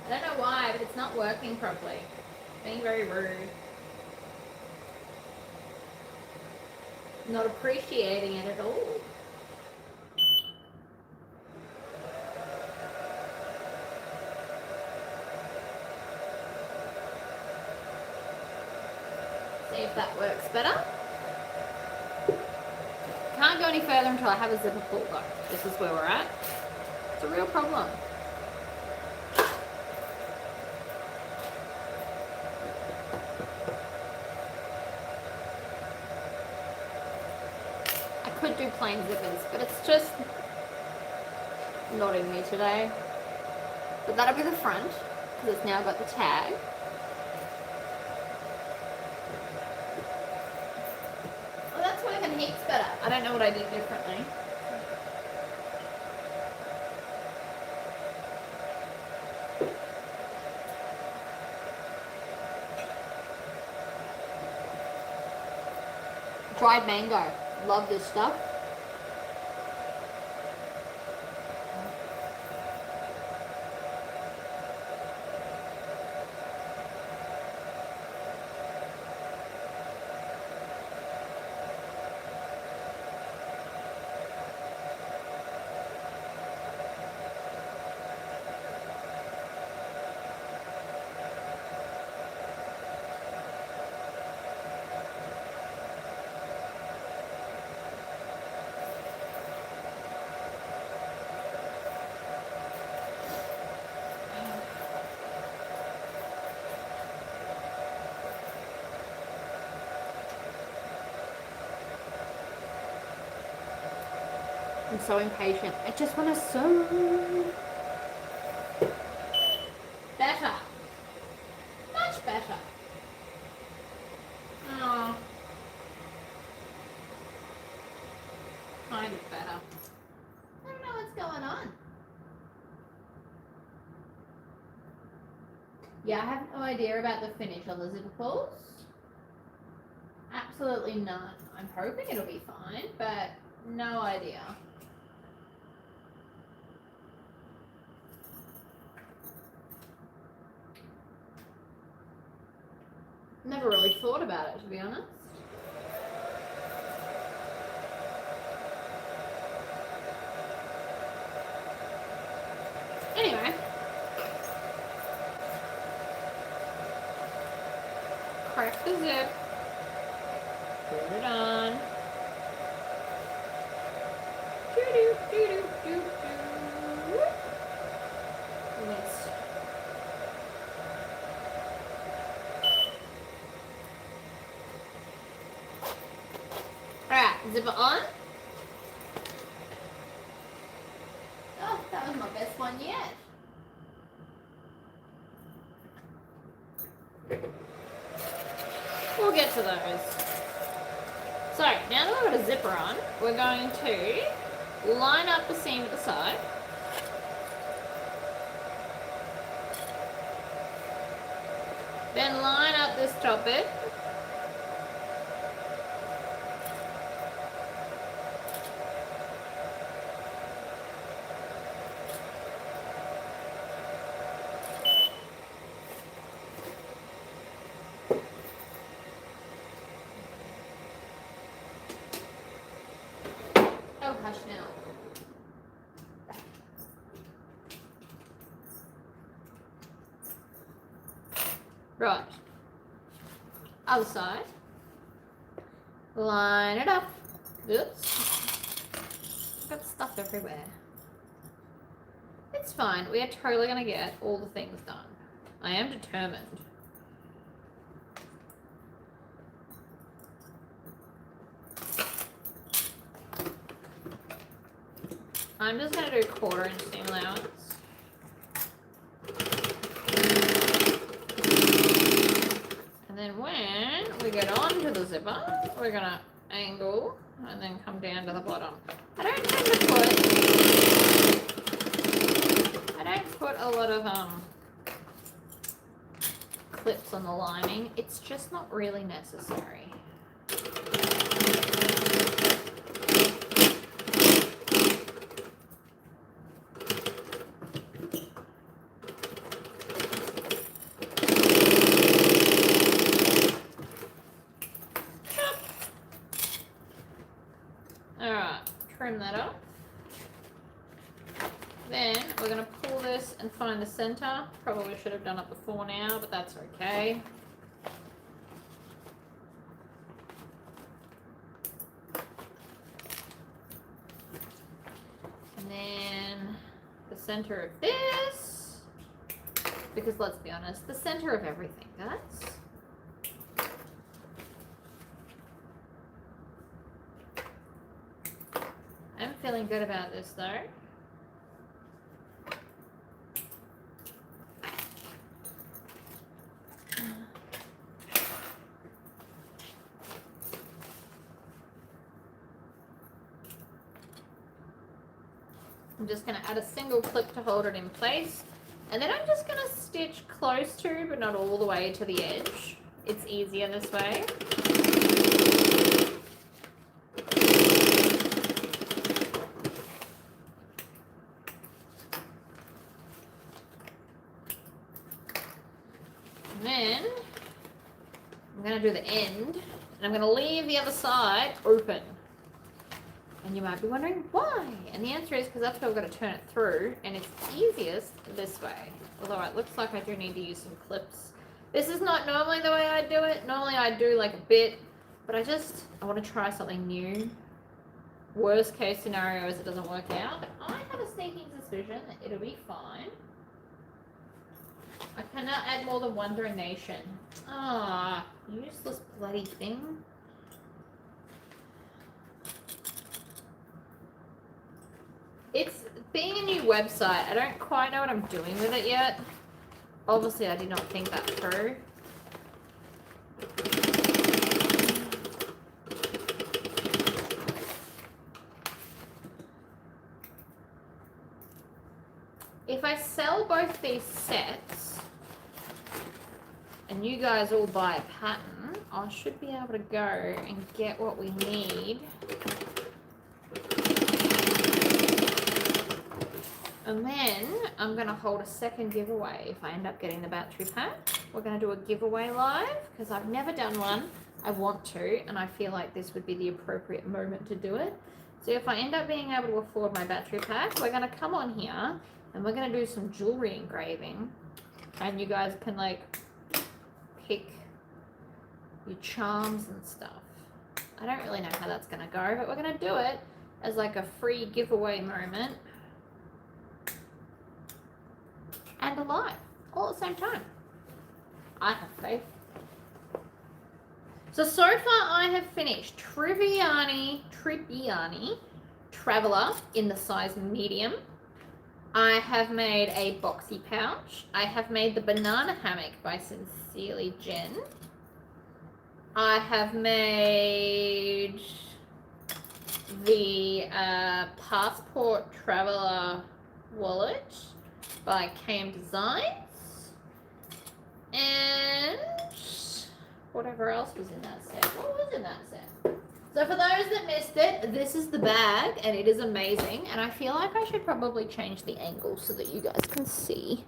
I don't know why, but it's not working properly. It's being very rude. Not appreciating it at all. See if that works better. Can't go any further until I have a zipper pull though. This is where we're at. It's a real problem. I could do plain zippers, but it's just not in me today. But that'll be the front, because it's now got the tag. Well, that's working heaps better. I don't know what I did differently. Dried mango. Love this stuff. I'm so impatient. I just want to sew. Better. Much better. Oh. Kind of better. I don't know what's going on. Yeah, I have no idea about the finish on the zipper pulls. Absolutely none. I'm hoping it'll be fine, but no idea. Never really thought about it, to be honest. Anyway. Crack the zip. Put it on. Doo-doo-doo-doo-doo-doo. Let's zip it on. Oh, that was my best one yet. We'll get to those. So, now that we've got a zipper on, we're going to line up the seam at the side. Then line up this top bit. Oh, hush now. Right. Other side. Line it up. Oops. Got stuff everywhere. It's fine. We are totally going to get all the things done. I am determined. I'm just going to do 1/4 inch seam allowance. And then when we get onto the zipper, we're going to angle and then come down to the bottom. I don't put a lot of clips on the lining. It's just not really necessary. trim that off. Then we're going to pull this and find the center. Probably should have done it before now, but that's okay. And then the center of this, because let's be honest, the center of everything, guys. I'm feeling good about this though. I'm just going to add a single clip to hold it in place, and then I'm just going to stitch close to, but not all the way to the edge. It's easier this way. And then I'm going to do the end, and I'm going to leave the other side open. And you might be wondering why, and the answer is because that's where we're going to turn it through, and it's easiest this way. Although it looks like I do need to use some clips. This is not normally the way I do it. Normally I do like a bit, but I want to try something new. Worst case scenario is it doesn't work out. I have a sneaking suspicion that it'll be fine. I cannot add more than one donation. Ah, useless bloody thing. It's being a new website. I don't quite know what I'm doing with it yet. Obviously, I did not think that through. If I sell both these sets and you guys all buy a pattern, I should be able to go and get what we need. And then I'm going to hold a second giveaway if I end up getting the battery pack. We're going to do a giveaway live because I've never done one. I want to, and I feel like this would be the appropriate moment to do it. So if I end up being able to afford my battery pack, we're going to come on here and we're going to do some jewelry engraving. And you guys can like pick your charms and stuff. I don't really know how that's going to go, but we're going to do it as like a free giveaway moment. And alive, all at the same time. I have faith. So far I have finished Tribbiani Traveler in the size medium. I have made a Boxy pouch. I have made the banana hammock by Sincerely Jen. I have made the Passport Traveler wallet by KM Designs, and whatever else was in that set. What was in that set? So for those that missed it, this is the bag, and it is amazing, and I feel like I should probably change the angle so that you guys can see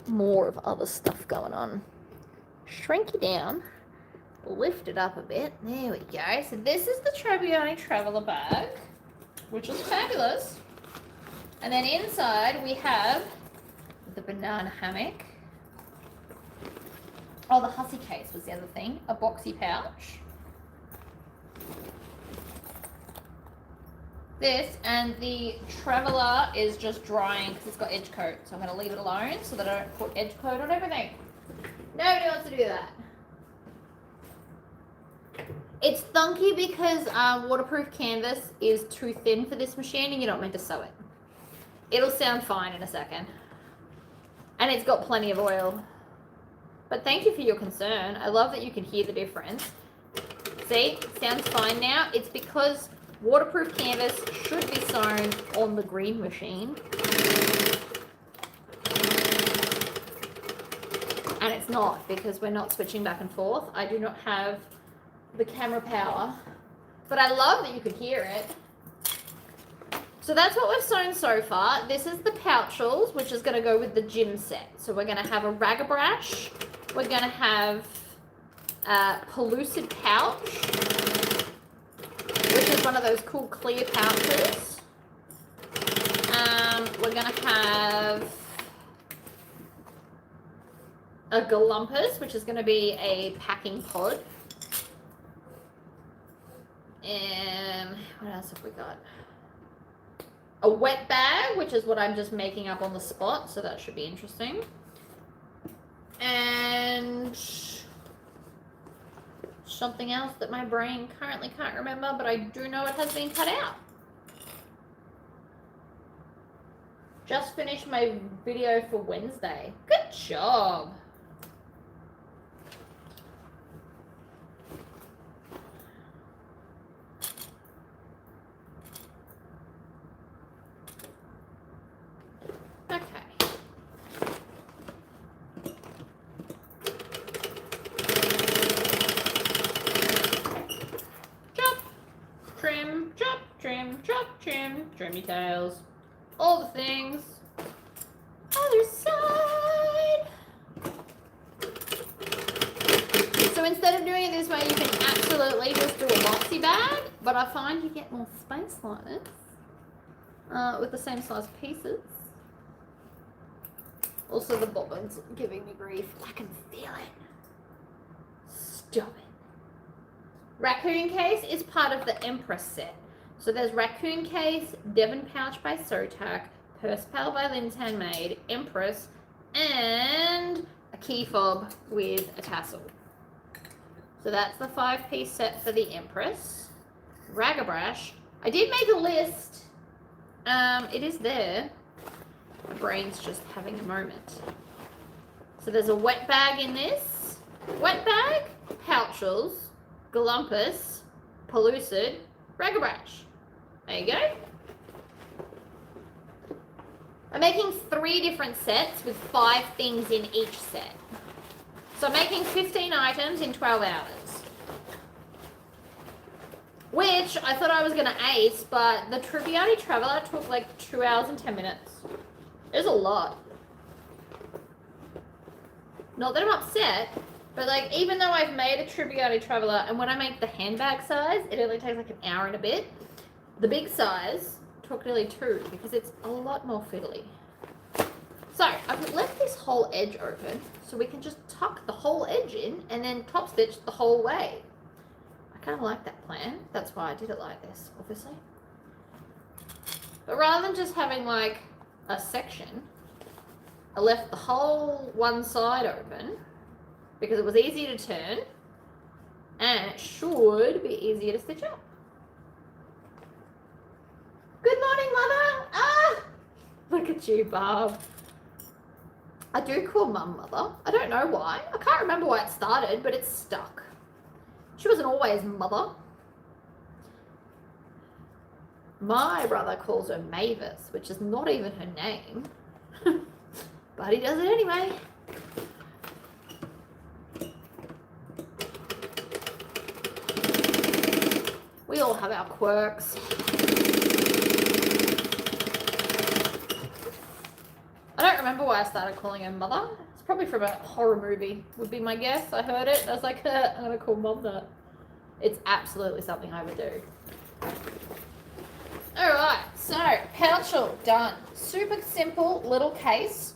more of other stuff going on. Shrink it down, lift it up a bit. There we go. So this is the Tribbiani Traveler bag, which is fabulous. And then inside we have the banana hammock. Oh, the hussy case was the other thing. A Boxy pouch. This, and the Traveler is just drying because it's got edge coat. So I'm going to leave it alone so that I don't put edge coat on everything. Nobody wants to do that. It's thunky because waterproof canvas is too thin for this machine and you're not meant to sew it. It'll sound fine in a second. And it's got plenty of oil. But thank you for your concern. I love that you can hear the difference. See, it sounds fine now. It's because waterproof canvas should be sewn on the green machine. And it's not, because we're not switching back and forth. I do not have the camera power. But I love that you could hear it. So that's what we've sewn so far. This is the pouchals, which is going to go with the gym set. So we're going to have a ragabrash. We're going to have a pellucid pouch, which is is one of those cool clear pouches. We're going to have a galumpus, which is going to be a packing pod. And what else have we got? A wet bag, which is what I'm just making up on the spot, so that should be interesting. And something else that my brain currently can't remember, but I do know it has been cut out. Just finished my video for Wednesday. Good job. Okay. Chop, trim, chop, trim, chop, trim, trimmy tails. All the things. Other side. So instead of doing it this way, you can absolutely just do a boxy bag, but I find you get more space like this with the same size pieces. Also, the bobbin's giving me grief. I can feel it. Stop it. Raccoon case is part of the Empress set. So there's Raccoon case, Devon pouch by S.O.T.A.K, purse pal by Linds Handmade, Empress, and a key fob with a tassel. So that's the 5-piece set for the Empress. Ragabrash. I did make a list. It is there. My brain's just having a moment. So there's a wet bag in this. Wet bag, pouches, galumpus, pellucid, ragabrash. There you go. I'm making 3 different sets with 5 things in each set. So I'm making 15 items in 12 hours. Which I thought I was going to ace, but the Tribbiani Traveller took like 2 hours and 10 minutes. There's a lot. Not that I'm upset, but like even though I've made a Tribbiani Traveller, and when I make the handbag size, it only takes like an hour and a bit. The big size took nearly 2 because it's a lot more fiddly. So I've left this whole edge open so we can just tuck the whole edge in and then top stitch the whole way. I kind of like that plan. That's why I did it like this, obviously. But rather than just having like a section, I left the whole one side open because it was easy to turn and it should be easier to stitch up. Good morning, Mother. Ah, look at you, Barb. I do call Mum Mother. I don't know why. I can't remember why it started, but it's stuck. She wasn't always Mother. My brother calls her Mavis, which is not even her name. But he does it anyway. We all have our quirks. I don't remember why I started calling her Mother. It's probably from a horror movie, would be my guess. I heard it and I was like, I'm going to call Mum that. It's absolutely something I would do. Alright, so pouchel done. Super simple little case.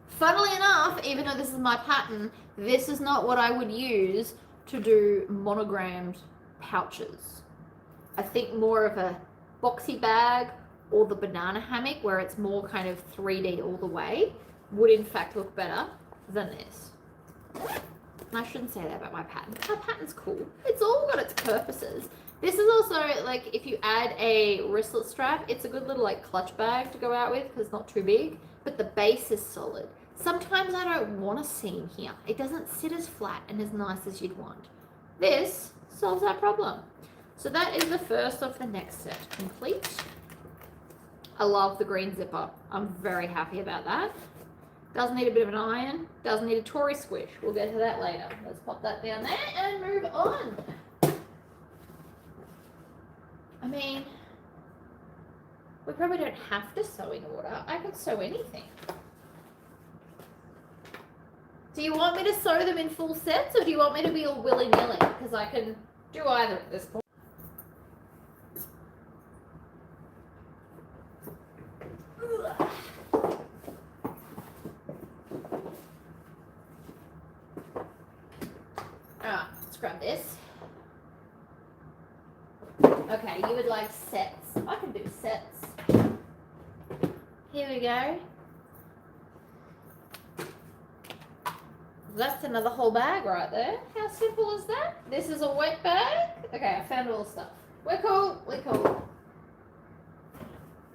Funnily enough, even though this is my pattern, this is not what I would use to do monogrammed pouches. I think more of a boxy bag or the banana hammock where it's more kind of 3D all the way would in fact look better than this. I shouldn't say that about my pattern. My pattern's cool. It's all got its purposes. This is also like if you add a wristlet strap, it's a good little like clutch bag to go out with because it's not too big, but the base is solid. Sometimes I don't want a seam here. It doesn't sit as flat and as nice as you'd want. This solves that problem. So that is the first of the next set complete. I love the green zipper. I'm very happy about that. Does need a bit of an iron. Does need a Tory squish. We'll get to that later. Let's pop that down there and move on. I mean, we probably don't have to sew in order. I can sew anything. Do you want me to sew them in full sets or do you want me to be all willy-nilly? Because I can do either at this point. Alright, let's grab this. Okay, you would like sets. I can do sets. Here we go. That's another whole bag right there. How simple is that? This is a wet bag. Okay, I found all the stuff. We're cool. We're cool.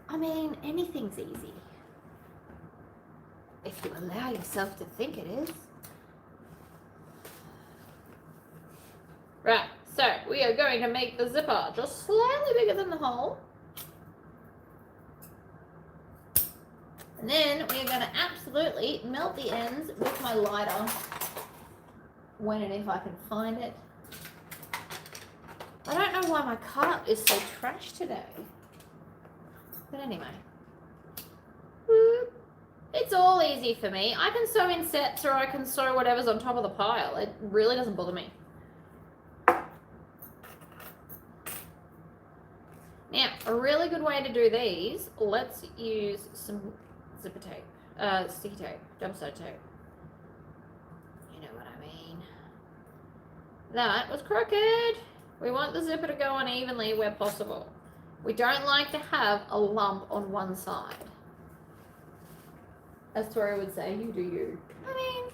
I mean, anything's easy. If you allow yourself to think it is. Right, so we are going to make the zipper just slightly bigger than the hole. And then we're going to absolutely melt the ends with my lighter when and if I can find it. I don't know why my cart is so trash today. But anyway. It's all easy for me. I can sew in sets or I can sew whatever's on top of the pile. It really doesn't bother me. Now, a really good way to do these, let's use some zipper tape, sticky tape, jumpsuit tape. You know what I mean. That was crooked. We want the zipper to go on evenly where possible. We don't like to have a lump on one side. As Tori would say, you do you. I mean,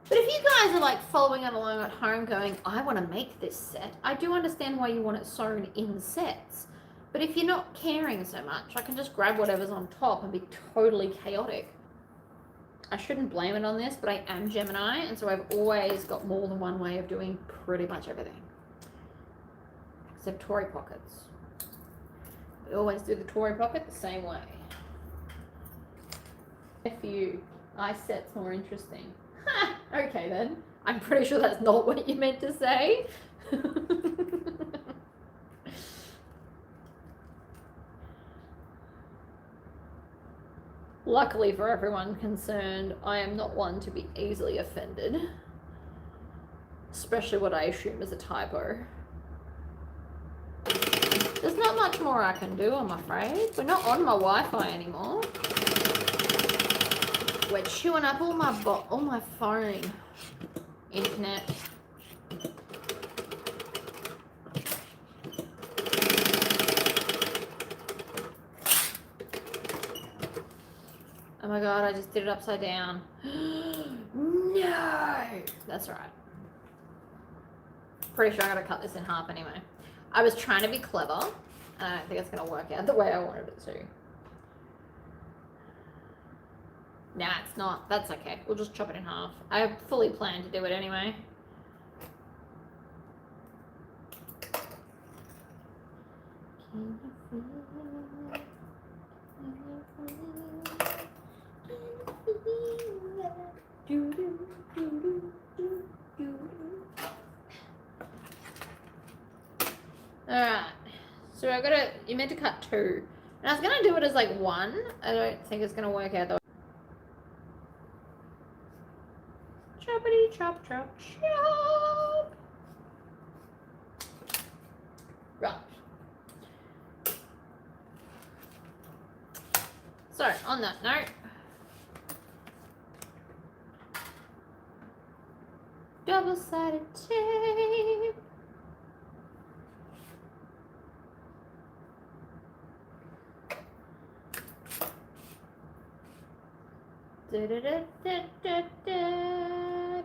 but if you guys are like following it along at home going, I want to make this set, I do understand why you want it sewn in sets. But if you're not caring so much, I can just grab whatever's on top and be totally chaotic. I shouldn't blame it on this, but I am Gemini, and so I've always got more than one way of doing pretty much everything. Except Tory pockets. We always do the Tory pocket the same way. F you. I set's more interesting. Ha! Okay then. I'm pretty sure that's not what you meant to say. Luckily for everyone concerned, I am not one to be easily offended. Especially what I assume is a typo. There's not much more I can do, I'm afraid. We're not on my Wi-Fi anymore. We're chewing up all my phone internet. Oh my god, I just did it upside down. No! That's right. Pretty sure I gotta cut this in half anyway. I was trying to be clever, and I don't think it's gonna work out the way I wanted it to. Nah, it's not. That's okay. We'll just chop it in half. I fully planned to do it anyway. Alright. So I gotta, you meant to cut 2. And I was gonna do it as like 1. I don't think it's gonna work out though. Choppity chop chop chop. Right. So on that note, double-sided tape. Da, da, da, da, da, da,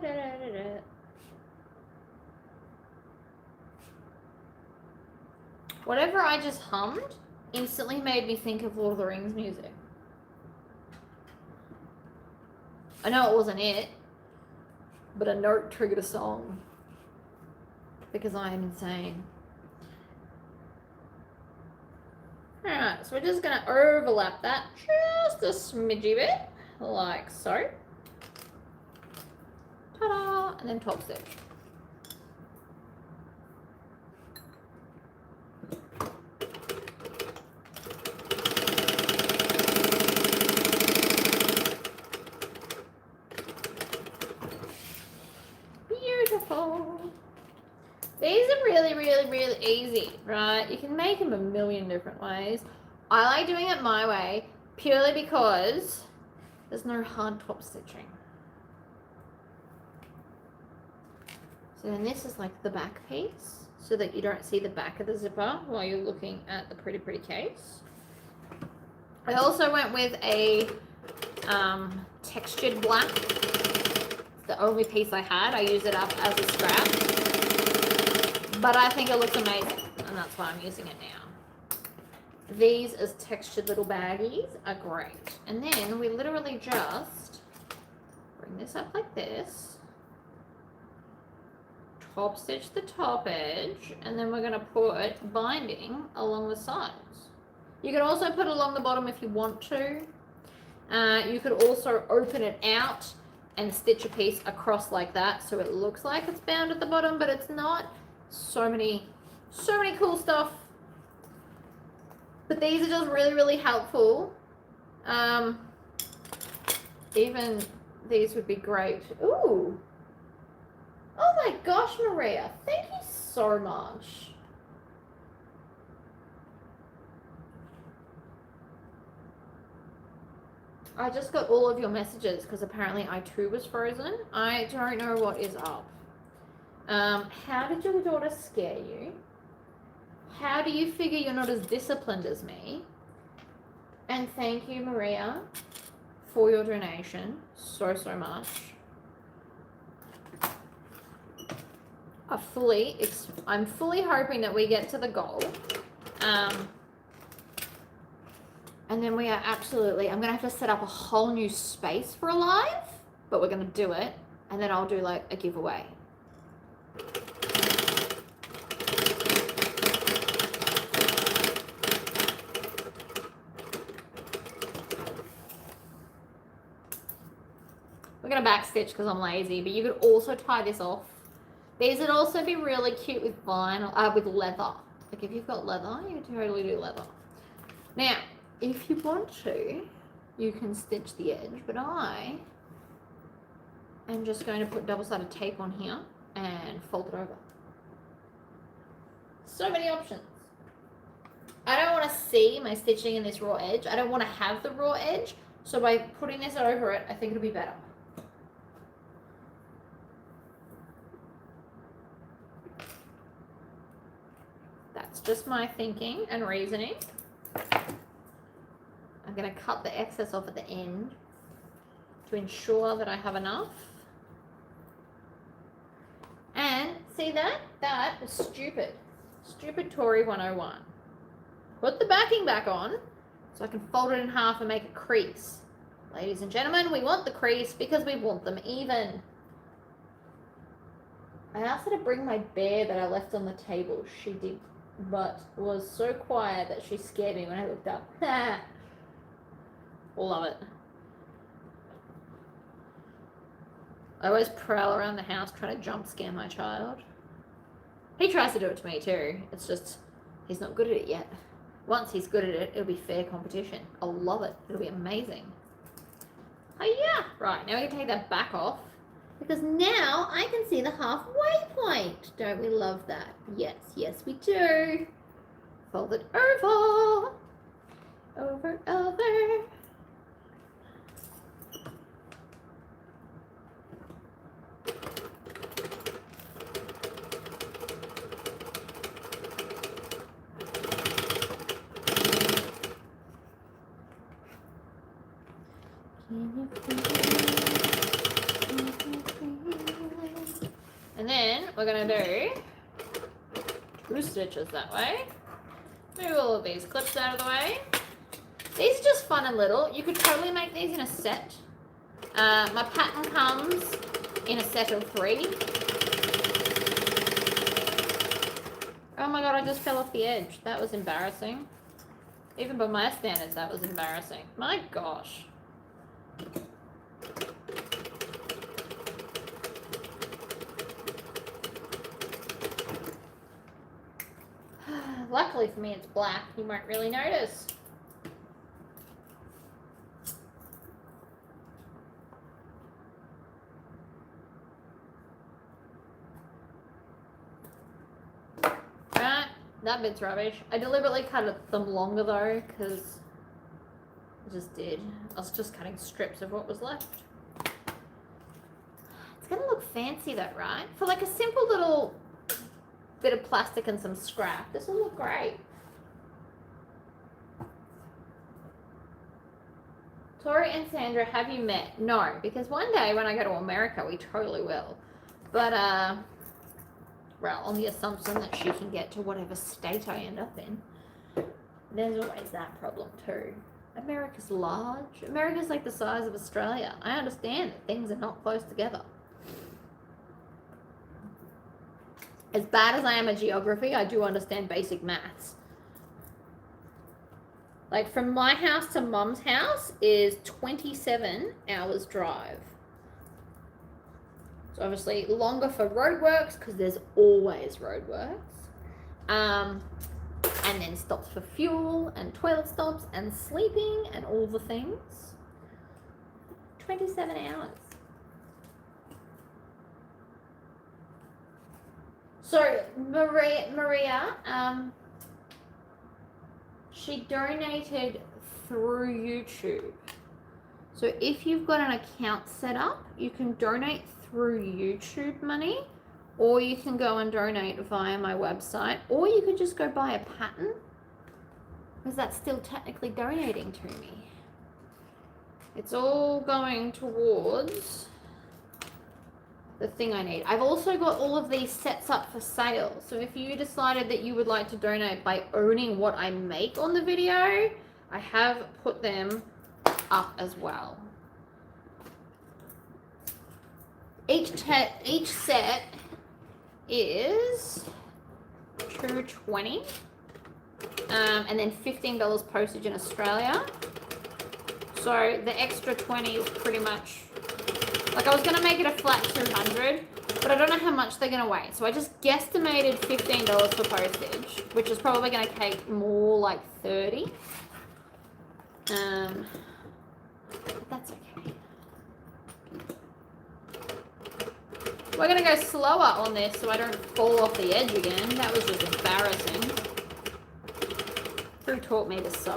da, da, da. Whatever I just hummed instantly made me think of Lord of the Rings music. I know it wasn't it, but a note triggered a song because I am insane. Alright, so we're just going to overlap that just a smidgy bit. Like so. Ta-da! And then top stitch. Beautiful. These are really, really, really easy, right? You can make them a million different ways. I like doing it my way purely because there's no hard top stitching. So then this is like the back piece, so that you don't see the back of the zipper while you're looking at the pretty case. I also went with a textured black. It's the only piece I had. I used it up as a scrap. But I think it looks amazing, and that's why I'm using it now. These as textured little baggies are great. And then we literally just bring this up like this. Top stitch the top edge, and then we're going to put binding along the sides. You can also put it along the bottom if you want to. You could also open it out and stitch a piece across like that so it looks like it's bound at the bottom, but it's not. So many cool stuff. But these are just really helpful. Even these would be great. Ooh. Oh my gosh, Maria. Thank you so much. I just got all of your messages because apparently I too was frozen. I don't know what is up. How did your daughter scare you? How do you figure you're not as disciplined as me? And thank you, Maria, for your donation so much. I'm fully hoping that we get to the goal. And then we are absolutely, I'm going to have to set up a whole new space for a live, but we're going to do it. And then I'll do like a giveaway. We're going to backstitch because I'm lazy, but you could also tie this off. These would also be really cute with vinyl, with leather. Like if you've got leather, you could totally do leather. Now, if you want to, you can stitch the edge, but I am just going to put double-sided tape on here and fold it over. So many options. I don't want to see my stitching in this raw edge. I don't want to have the raw edge, so by putting this over it, I think it'll be better. That's just my thinking and reasoning. I'm going to cut the excess off at the end to ensure that I have enough. And see that? That is stupid. Stupid Tory 101. Put the backing back on so I can fold it in half and make a crease. Ladies and gentlemen, we want the crease because we want them even. I asked her to bring my bear that I left on the table. She did, but was so quiet that she scared me when I looked up. Love it. I always prowl around the house trying to jump scare my child. He tries to do it to me too. It's just, he's not good at it yet. Once he's good at it, it'll be fair competition. I'll love it. It'll be amazing. Oh yeah. Right, now we can take that back off because now I can see the halfway point. Don't we love that? Yes, yes we do. Fold it over. Over. And then we're going to do 2 stitches that way. Move all of these clips out of the way. These are just fun and little. You could totally make these in a set. My pattern comes in a set of 3. Oh my god, I just fell off the edge. That was embarrassing. Even by my standards, that was embarrassing. My gosh. Luckily for me, it's black. You won't really notice. Right, that bit's rubbish. I deliberately cut them longer though, because I just did. I was just cutting strips of what was left. It's gonna look fancy though, right? For like a simple little bit of plastic and some scrap, this will look great. Tori and Sandra, have you met? No, because one day when I go to America, we totally will. But, well, on the assumption that she can get to whatever state I end up in. There's always that problem too. America's large. America's like the size of Australia. I understand that things are not close together. As bad as I am at geography, I do understand basic maths. Like from my house to Mum's house is 27 hours drive. So obviously longer for roadworks because there's always roadworks. And then stops for fuel and toilet stops and sleeping and all the things. 27 hours. So Maria, she donated through YouTube. So if you've got an account set up, you can donate through YouTube money, or you can go and donate via my website, or you could just go buy a pattern, because that's still technically donating to me. It's all going towards the thing I need. I've also got all of these sets up for sale. So if you decided that you would like to donate by owning what I make on the video, I have put them up as well. Each set is $2.20, and then $15 postage in Australia. So the extra 20 is pretty much, like I was gonna make it a flat 200, but I don't know how much they're gonna weigh. So I just guesstimated $15 for postage, which is probably gonna take more like 30. But that's okay. We're gonna go slower on this so I don't fall off the edge again. That was just embarrassing. Who taught me to sew?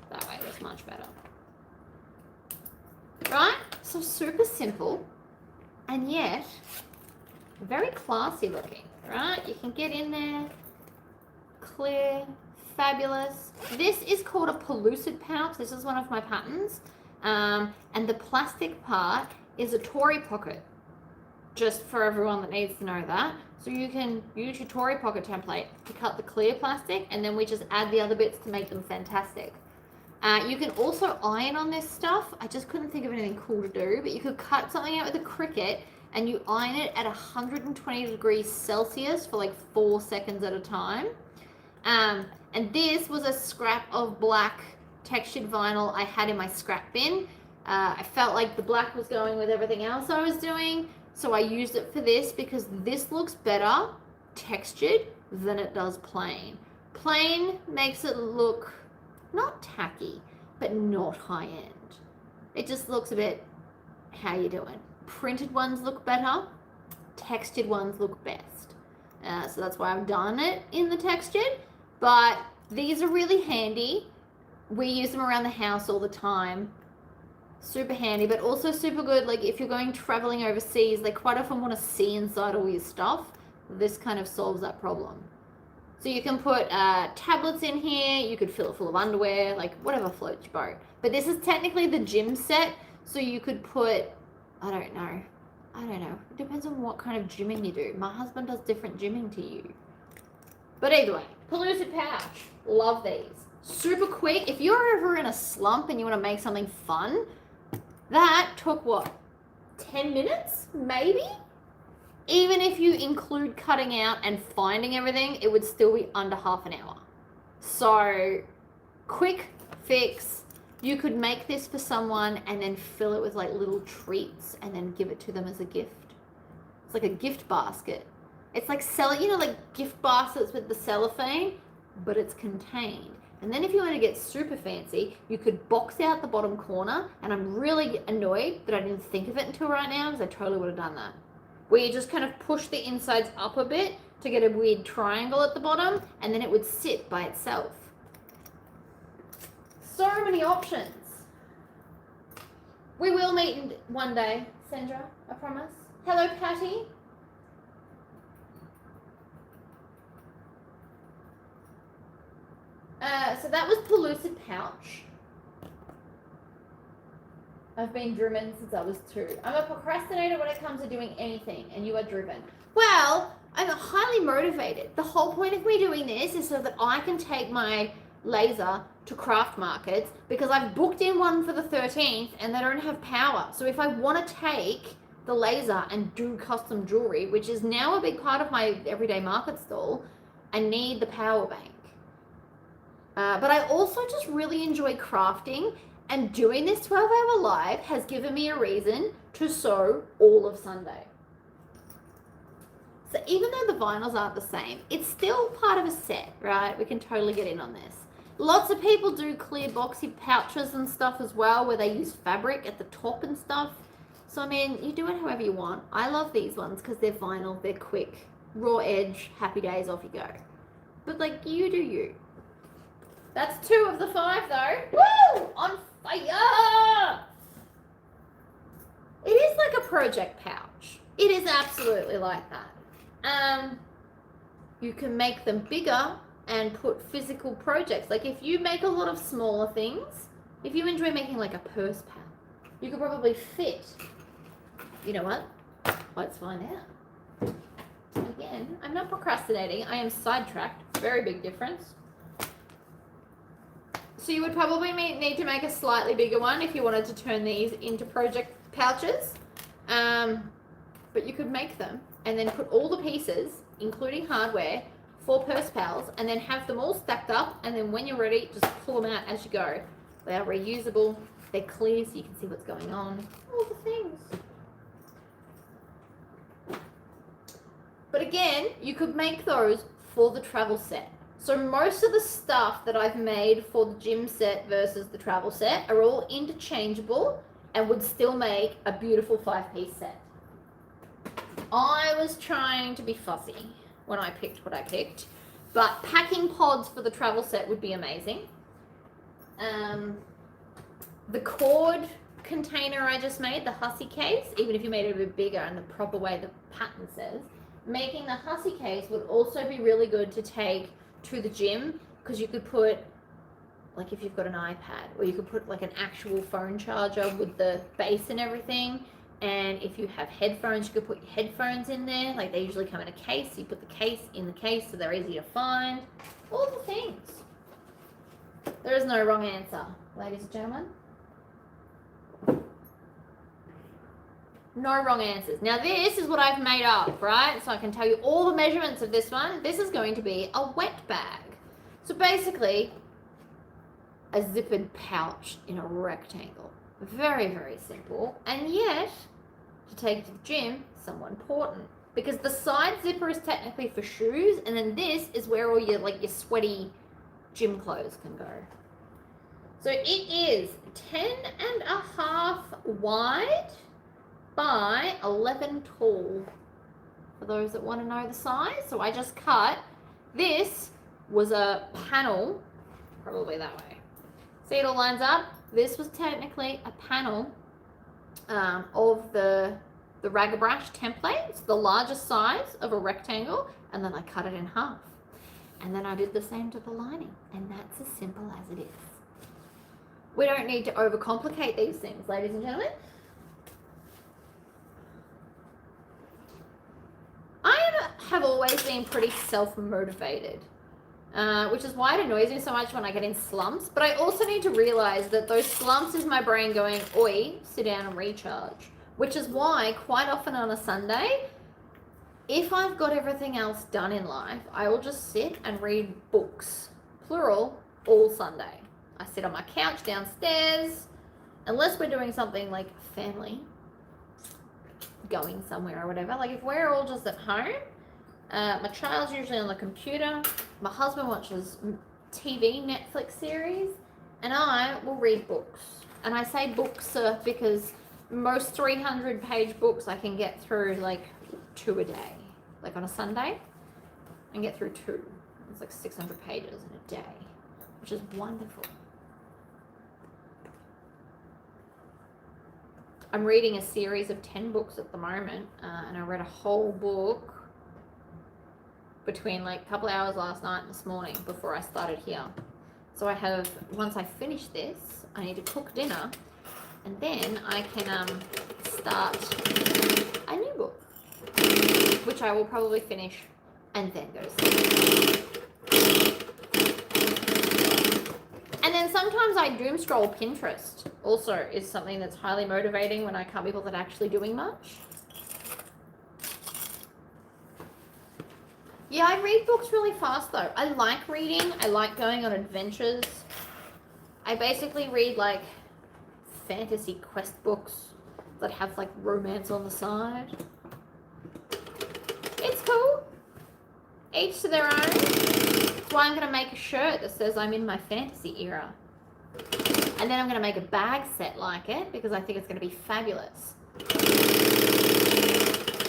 That way was much better. Right? So super simple and yet very classy looking, right? You can get in there, clear, fabulous. This is called a pellucid pouch. This is one of my patterns. And the plastic part is a Tory pocket, just for everyone that needs to know that. So you can use your Tory pocket template to cut the clear plastic, and then we just add the other bits to make them fantastic. You can also iron on this stuff. I just couldn't think of anything cool to do, but you could cut something out with a Cricut and you iron it at 120 degrees Celsius for like 4 seconds at a time. And this was a scrap of black textured vinyl I had in my scrap bin. I felt like the black was going with everything else I was doing, so I used it for this because this looks better textured than it does plain. Plain makes it look not tacky, but not high end. It just looks a bit, how you doing? Printed ones look better, textured ones look best. So that's why I've done it in the textured, but these are really handy. We use them around the house all the time. Super handy, but also super good, like if you're going traveling overseas, they quite often want to see inside all your stuff. This kind of solves that problem. So you can put tablets in here, you could fill it full of underwear, like whatever floats your boat. But this is technically the gym set, so you could put, I don't know. It depends on what kind of gymming you do. My husband does different gymming to you. But either way, pellucid pouch, love these. Super quick. If you're ever in a slump and you want to make something fun, that took what, 10 minutes maybe? Even if you include cutting out and finding everything, it would still be under half an hour. So quick fix. You could make this for someone and then fill it with like little treats and then give it to them as a gift. It's like a gift basket. It's like like gift baskets with the cellophane, but it's contained. And then if you want to get super fancy, you could box out the bottom corner, and I'm really annoyed that I didn't think of it until right now because I totally would have done that. Where you just kind of push the insides up a bit to get a weird triangle at the bottom, and then it would sit by itself. So many options. We will meet one day, Sandra, I promise. Hello, Patty. So that was Pellucid Pouch. I've been driven since I was 2. I'm a procrastinator when it comes to doing anything, and you are driven. Well, I'm highly motivated. The whole point of me doing this is so that I can take my laser to craft markets, because I've booked in one for the 13th and they don't have power. So if I want to take the laser and do custom jewelry, which is now a big part of my everyday market stall, I need the power bank. But I also just really enjoy crafting, and doing this 12-hour live has given me a reason to sew all of Sunday. So even though the vinyls aren't the same, it's still part of a set, right? We can totally get in on this. Lots of people do clear boxy pouches and stuff as well, where they use fabric at the top and stuff. So, I mean, you do it however you want. I love these ones because they're vinyl, they're quick, raw edge, happy days, off you go. But, like, you do you. That's 2 of the 5, though. Woo! On fire! It is like a project pouch. It is absolutely like that. You can make them bigger and put physical projects. Like if you make a lot of smaller things, if you enjoy making like a purse pal, you could probably fit. You know what? Let's find out. Again, I'm not procrastinating. I am sidetracked. Very big difference. So you would probably need to make a slightly bigger one if you wanted to turn these into project pouches. But you could make them and then put all the pieces, including hardware, for purse pals, and then have them all stacked up, and then when you're ready, just pull them out as you go. They are reusable, they're clear so you can see what's going on, all the things. But again, you could make those for the travel set. So most of the stuff that I've made for the gym set versus the travel set are all interchangeable and would still make a beautiful 5-piece set. I was trying to be fussy when I picked what I picked, but packing pods for the travel set would be amazing. The cord container I just made, the hussy case, even if you made it a bit bigger in the proper way the pattern says, making the hussy case would also be really good to take to the gym, because you could put, like if you've got an iPad, or you could put like an actual phone charger with the base and everything. And if you have headphones, you could put your headphones in there. Like they usually come in a case, so you put the case in the case so they're easy to find. All the things. There is no wrong answer, ladies and gentlemen. No wrong answers. Now this is what I've made up, right? So I can tell you all the measurements of this one. This is going to be a wet bag. So basically, a zippered pouch in a rectangle. Very, very simple, and yet to take to the gym, somewhat important, because the side zipper is technically for shoes, and then this is where all your your sweaty gym clothes can go. So it is 10.5 wide by 11 tall, for those that want to know the size. So I just cut, this was a panel, probably that way. See, it all lines up. This was technically a panel of the Ragabrash template. It's the largest size of a rectangle, and then I cut it in half. And then I did the same to the lining, and that's as simple as it is. We don't need to overcomplicate these things, ladies and gentlemen. I have always been pretty self-motivated. Which is why it annoys me so much when I get in slumps. But I also need to realize that those slumps is my brain going, oi, sit down and recharge. Which is why quite often on a Sunday, if I've got everything else done in life, I will just sit and read books, plural, all Sunday. I sit on my couch downstairs, unless we're doing something like family, going somewhere or whatever. Like if we're all just at home, my child's usually on the computer, my husband watches TV, Netflix series, and I will read books. And I say books because most 300-page books I can get through like 2 a day. Like on a Sunday, I can get through 2. It's like 600 pages in a day, which is wonderful. I'm reading a series of 10 books at the moment, and I read a whole book between like a couple hours last night and this morning before I started here. So I have, once I finish this, I need to cook dinner, and then I can start a new book, which I will probably finish and then go to sleep. And then sometimes I doom scroll Pinterest. Also is something that's highly motivating when I can't be bothered actually doing much. Yeah, I read books really fast though. I like reading. I like going on adventures. I basically read like fantasy quest books that have like romance on the side. It's cool. Each to their own. That's why I'm going to make a shirt that says I'm in my fantasy era. And then I'm going to make a bag set like it because I think it's going to be fabulous.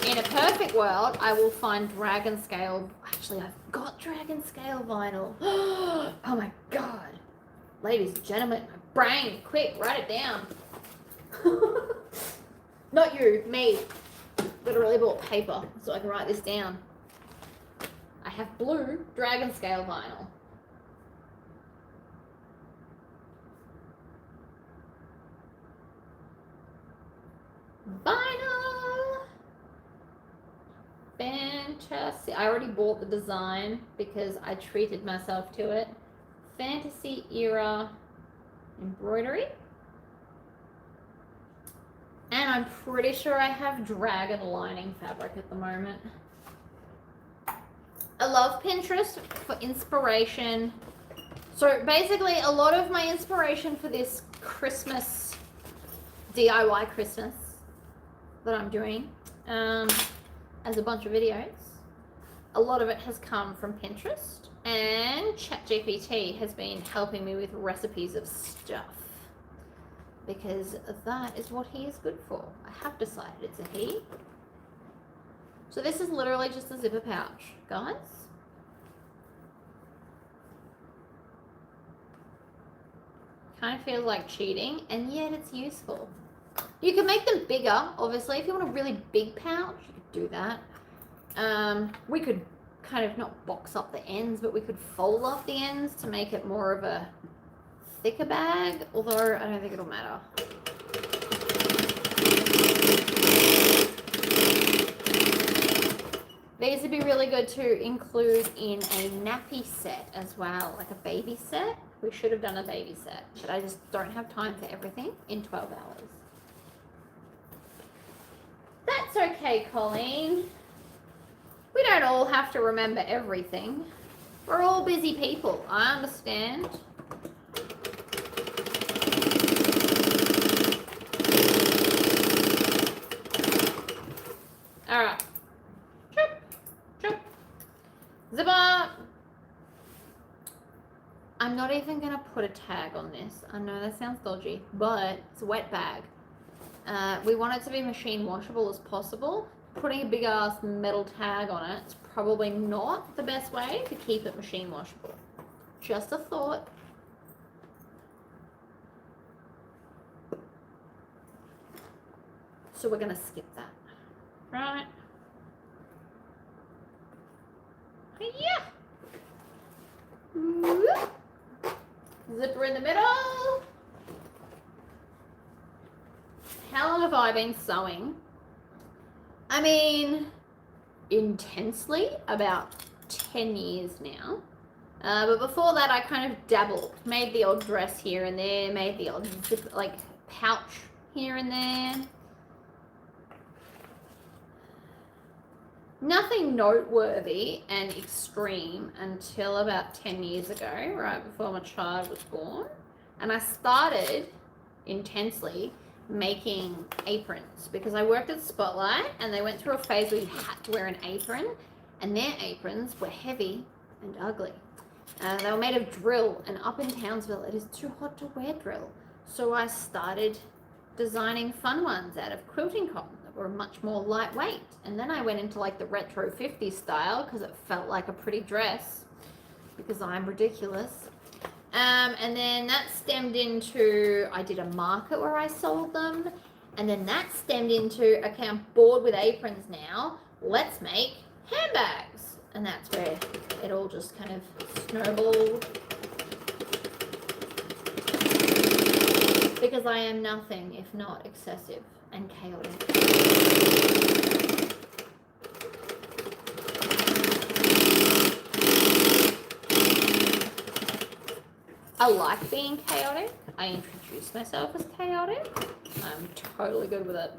In a perfect world, I will find dragon scale. Actually, I've got dragon scale vinyl. Oh my god. Ladies and gentlemen, my brain, quick, write it down. Not you, me. Literally bought paper so I can write this down. I have blue dragon scale vinyl. Vinyl! Fantastic. I already bought the design because I treated myself to it. Fantasy era embroidery. And I'm pretty sure I have dragon lining fabric at the moment. I love Pinterest for inspiration. So basically a lot of my inspiration for this Christmas, DIY Christmas that I'm doing as a bunch of videos, a lot of it has come from Pinterest, and ChatGPT has been helping me with recipes of stuff because that is what he is good for. I have decided it's a he. So this is literally just a zipper pouch, guys. Kind of feels like cheating, and yet it's useful. You can make them bigger, obviously. If you want a really big pouch, you could do that. We could kind of not box up the ends, but we could fold up the ends to make it more of a thicker bag, although I don't think it'll matter. These would be really good to include in a nappy set as well, like a baby set. We should have done a baby set, but I just don't have time for everything in 12 hours. That's okay, Colleen. We don't all have to remember everything. We're all busy people, I understand. All right. Zipper! I'm not even going to put a tag on this. I know that sounds dodgy, but it's a wet bag. We want it to be machine washable as possible. Putting a big ass metal tag on it is probably not the best way to keep it machine washable. Just a thought. So we're going to skip that. Right? Yeah. Zipper in the middle. How long have I been sewing? I mean, intensely, about 10 years now. But before that, I kind of dabbled. Made the odd dress here and there. Made the odd zip, like pouch here and there. Nothing noteworthy and extreme until about 10 years ago, right before my child was born. And I started intensely making aprons because I worked at Spotlight and they went through a phase where you had to wear an apron, and their aprons were heavy and ugly. They were made of drill, and up in Townsville it is too hot to wear drill. So I started designing fun ones out of quilting cotton that were much more lightweight. And then I went into like the retro 50s style because it felt like a pretty dress because I'm ridiculous. And then that stemmed into, I did a market where I sold them, And then that stemmed into, okay, I'm bored with aprons now. Let's make handbags. And that's where it all just kind of snowballed. Because I am nothing if not excessive and chaotic. I like being chaotic. I introduce myself as chaotic. I'm totally good with it.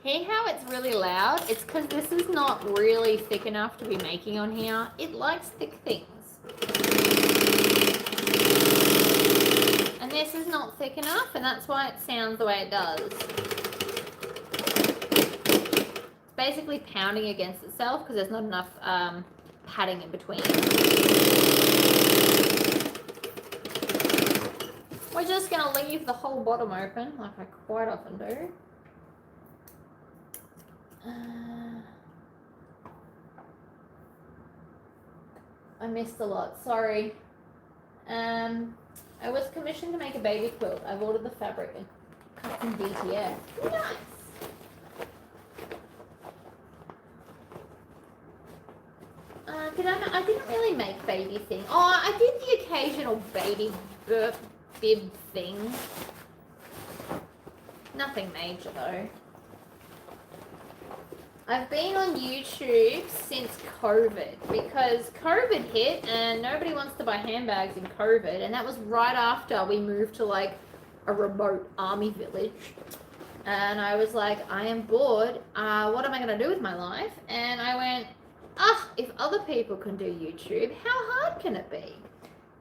Hear how it's really loud? It's because this is not really thick enough to be making on here. It likes thick things. And this is not thick enough, and that's why it sounds the way it does. It's basically pounding against itself because there's not enough padding in between. We're just going to leave the whole bottom open, like I quite often do. I missed a lot, sorry. I was commissioned to make a baby quilt. I've ordered the fabric and cut some DTF. Nice! I didn't really make baby thing. Oh, I did the occasional baby bib thing. Nothing major though. I've been on YouTube since COVID because COVID hit and nobody wants to buy handbags in COVID, and that was right after we moved to like a remote army village. And I was like, I am bored. What am I going to do with my life? And I went, if other people can do YouTube, how hard can it be?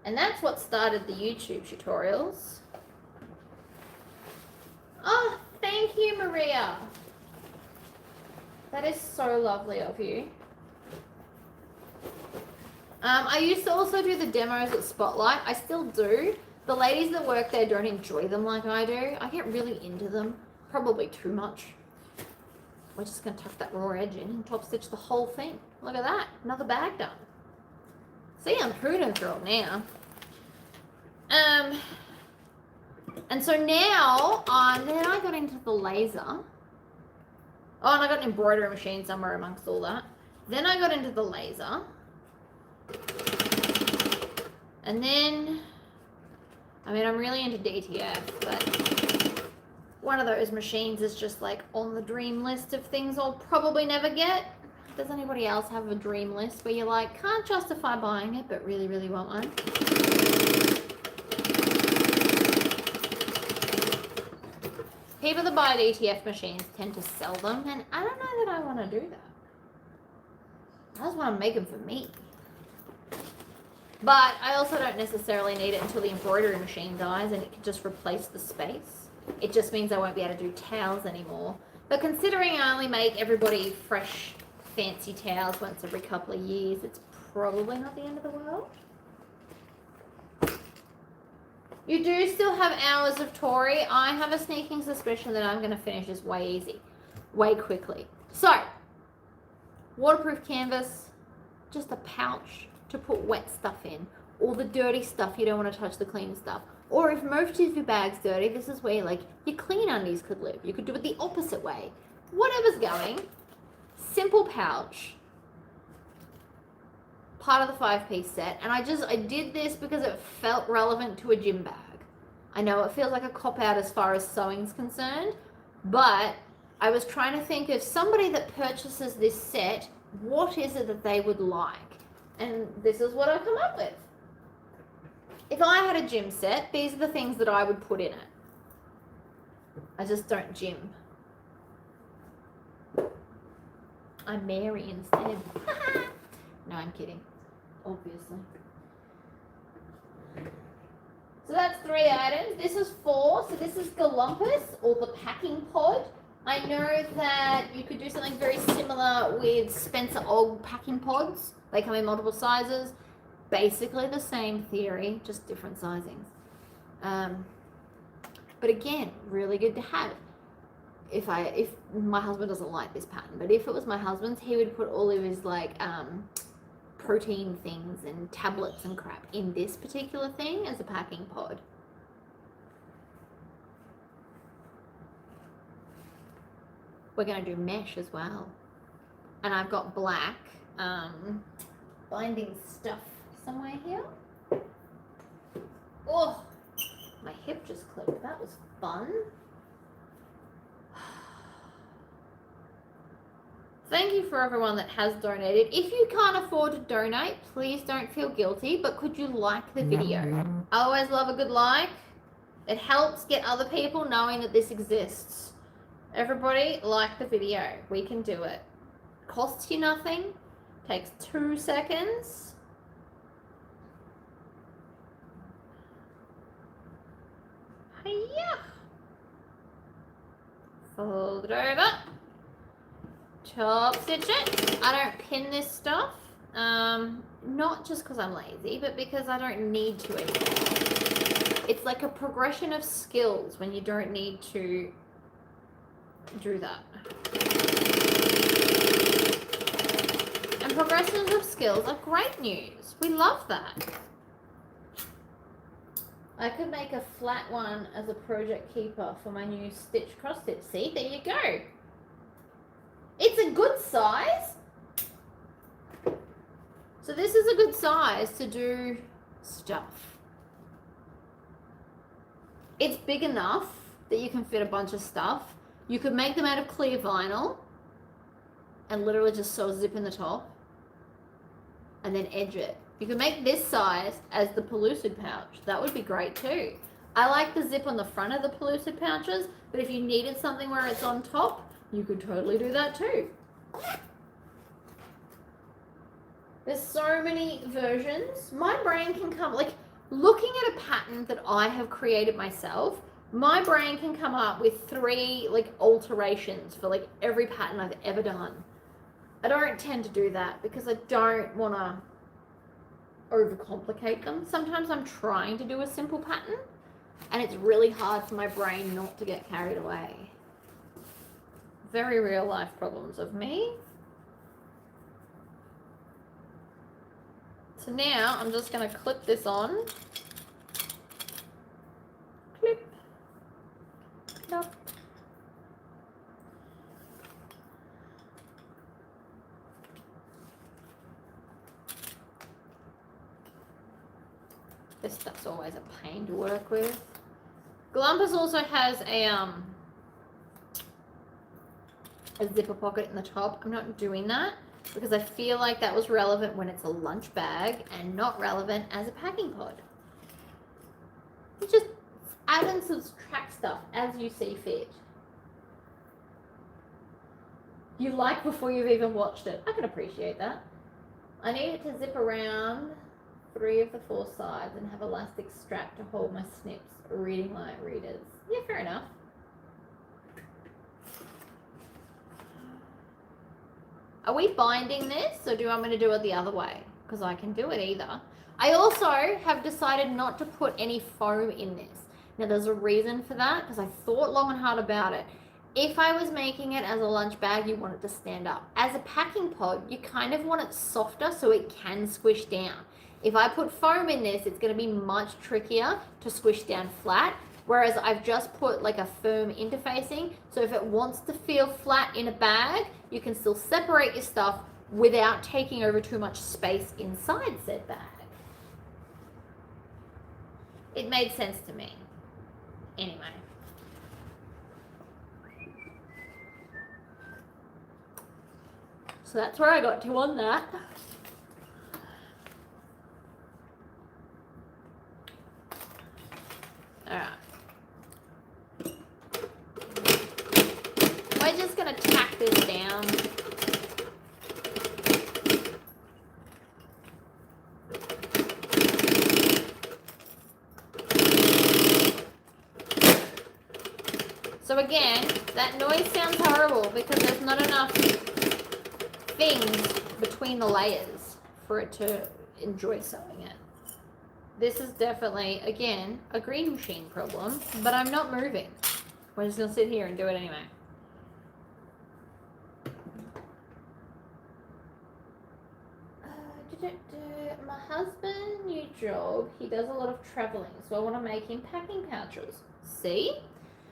And that's what started the YouTube tutorials. Oh, thank you, Maria. That is so lovely of you. I used to also do the demos at Spotlight. I still do. The ladies that work there don't enjoy them like I do. I get really into them. Probably too much. We're just going to tuck that raw edge in and top stitch the whole thing. Look at that. Another bag done. See, I'm prudent girl now. And so now, then I got into the laser. Oh, and I got an embroidery machine somewhere amongst all that. Then I got into the laser. And then, I mean, I'm really into DTF, but one of those machines is just like on the dream list of things I'll probably never get. Does anybody else have a dream list where you're like, can't justify buying it, but really, really want one? People that buy DTF machines tend to sell them, and I don't know that I want to do that. I just want to make them for me. But I also don't necessarily need it until the embroidery machine dies and it can just replace the space. It just means I won't be able to do towels anymore. But considering I only make everybody fresh, fancy towels once every couple of years, it's probably not the end of the world. You do still have hours of Tori. I have a sneaking suspicion that I'm going to finish this way easy, way quickly. So, waterproof canvas, just a pouch to put wet stuff in, all the dirty stuff, you don't want to touch the clean stuff. Or if most of your bag's dirty, this is where like your clean undies could live. You could do it the opposite way. Whatever's going, simple pouch, part of the 5-piece set. And I did this because it felt relevant to a gym bag. I know it feels like a cop-out as far as sewing's concerned, but I was trying to think of somebody that purchases this set, what is it that they would like? And this is what I've come up with. If I had a gym set, these are the things that I would put in it. I just don't gym. I'm Mary instead. No, I'm kidding. Obviously. So that's 3 items. This is 4. So this is Galumpus, or the packing pod. I know that you could do something very similar with Spencer Ogg packing pods. They come in multiple sizes. Basically the same theory, just different sizings. But again, really good to have. If my husband doesn't like this pattern, but if it was my husband's, he would put all of his like protein things and tablets and crap in this particular thing as a packing pod. We're going to do mesh as well. And I've got black binding stuff somewhere here. Oh, my hip just clipped. That was fun. Thank you for everyone that has donated. If you can't afford to donate, please don't feel guilty, but could you like the video? I always love a good like. It helps get other people knowing that this exists. Everybody like the video. We can do it. Costs you nothing. Takes 2 seconds. Hiya. Fold it over. Top stitch it. I don't pin this stuff. Not just because I'm lazy, but because I don't need to anymore. It's like a progression of skills when you don't need to do that. And progressions of skills are great news. We love that. I could make a flat one as a project keeper for my new stitch cross stitch. See, there you go. It's a good size. So this is a good size to do stuff. It's big enough that you can fit a bunch of stuff. You could make them out of clear vinyl and literally just sew a zip in the top and then edge it. You could make this size as the pellucid pouch. That would be great too. I like the zip on the front of the pellucid pouches, but if you needed something where it's on top, you could totally do that too. There's so many versions. My brain can come, like looking at a pattern that I have created myself, my brain can come up with 3 like alterations for like every pattern I've ever done. I don't tend to do that because I don't want to overcomplicate them. Sometimes I'm trying to do a simple pattern and it's really hard for my brain not to get carried away. Very real life problems of me. So now I'm just going to clip this on. Clip. Clip. This stuff's always a pain to work with. Glumpus also has a zipper pocket in the top. I'm not doing that because I feel like that was relevant when it's a lunch bag and not relevant as a packing pod. You just add and subtract stuff as you see fit. You like before you've even watched it. I can appreciate that. I need it to zip around 3 of the 4 sides and have elastic strap to hold my snips. Reading light readers. Yeah, fair enough. Are we binding this or do you want me to do it the other way? Because I can do it either. I also have decided not to put any foam in this. Now there's a reason for that because I thought long and hard about it. If I was making it as a lunch bag, you want it to stand up. As a packing pod, you kind of want it softer so it can squish down. If I put foam in this, it's going to be much trickier to squish down flat. Whereas I've just put like a firm interfacing. So if it wants to feel flat in a bag, you can still separate your stuff without taking over too much space inside said bag. It made sense to me. Anyway. So that's where I got to on that. Alright. We're just going to tack this down. So again, that noise sounds horrible because there's not enough things between the layers for it to enjoy sewing it. This is definitely, again, a green machine problem, but I'm not moving. We're just going to sit here and do it anyway. husband, new job, he does a lot of traveling, so I want to make him packing pouches. See?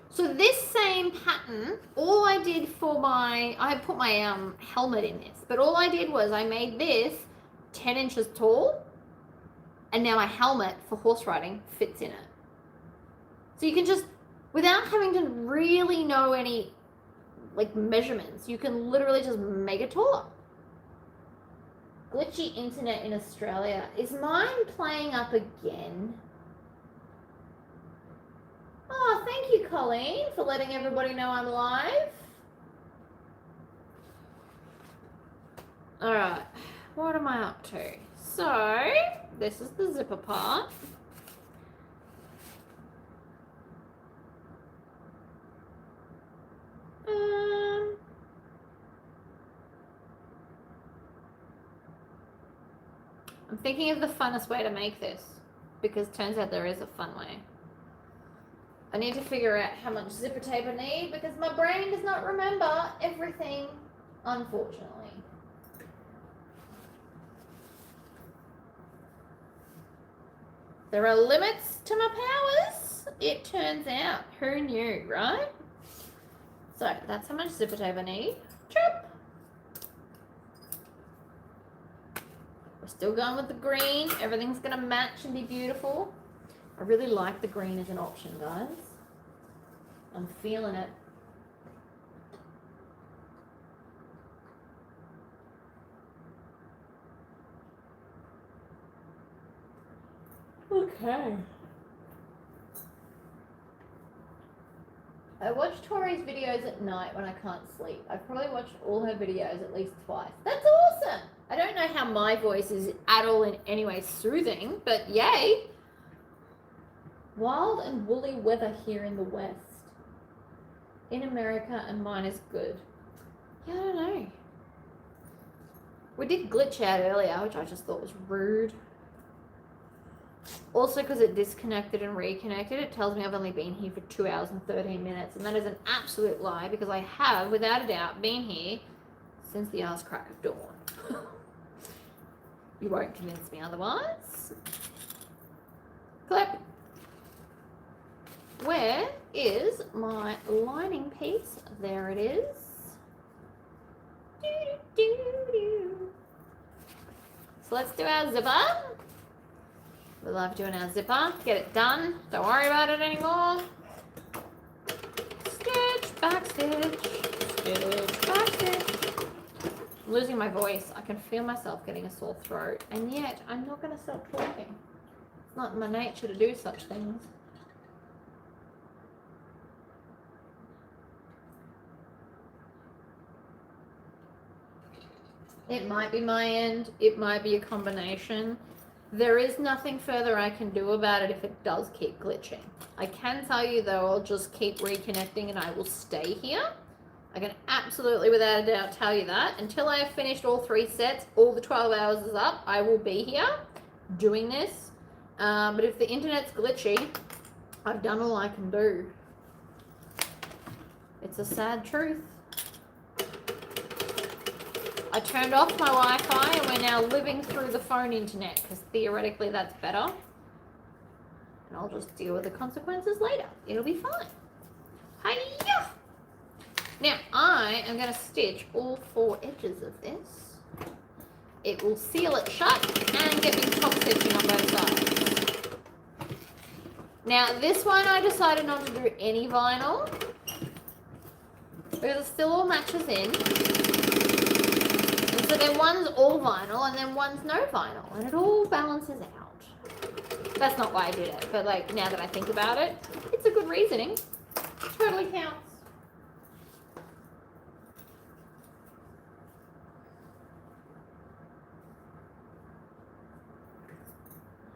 So this same pattern, all I did for I put my helmet in this, but all I did was I made this 10 inches tall, and now my helmet for horse riding fits in it. So you can just, without having to really know any like measurements, you can literally just make it taller. Glitchy internet in Australia. Is mine playing up again? Oh, thank you, Colleen, for letting everybody know I'm live. All right, what am I up to? So, this is the zipper part. I'm thinking of the funnest way to make this, because turns out there is a fun way. I need to figure out how much zipper tape I need, because my brain does not remember everything, unfortunately. There are limits to my powers, it turns out. Who knew, right? So that's how much zipper tape I need. Chop! We're still going with the green. Everything's going to match and be beautiful. I really like the green as an option, guys. I'm feeling it. Okay. I watch Tori's videos at night when I can't sleep. I've probably watched all her videos at least twice. That's awesome! I don't know how my voice is at all in any way soothing, but yay! Wild and woolly weather here in the West. In America, and mine is good. Yeah, I don't know. We did glitch out earlier, which I just thought was rude. Also, because it disconnected and reconnected, it tells me I've only been here for 2 hours and 13 minutes, and that is an absolute lie, because I have, without a doubt, been here since the ass crack of dawn. You won't convince me otherwise. Clip. Where is my lining piece? There it is. So let's do our zipper. We love doing our zipper. Get it done. Don't worry about it anymore. Stitch, back stitch, stitch, back stitch. I'm losing my voice. I can feel myself getting a sore throat, and yet I'm not going to stop talking. It's not in my nature to do such things. It might be my end. It might be a combination. There is nothing further I can do about it if it does keep glitching. I can tell you though, I'll just keep reconnecting and I will stay here. I can absolutely without a doubt tell you that. Until I have finished all 3 sets, all the 12 hours is up, I will be here doing this. But if the internet's glitchy, I've done all I can do. It's a sad truth. I turned off my Wi-Fi and we're now living through the phone internet because theoretically that's better. And I'll just deal with the consequences later. It'll be fine. Hiya! Now I am going to stitch all 4 edges of this. It will seal it shut and get me top stitching on both sides. Now this one I decided not to do any vinyl because it still all matches in. So then one's all vinyl and then one's no vinyl and it all balances out. That's not why I did it, but like now that I think about it, it's a good reasoning. Totally counts.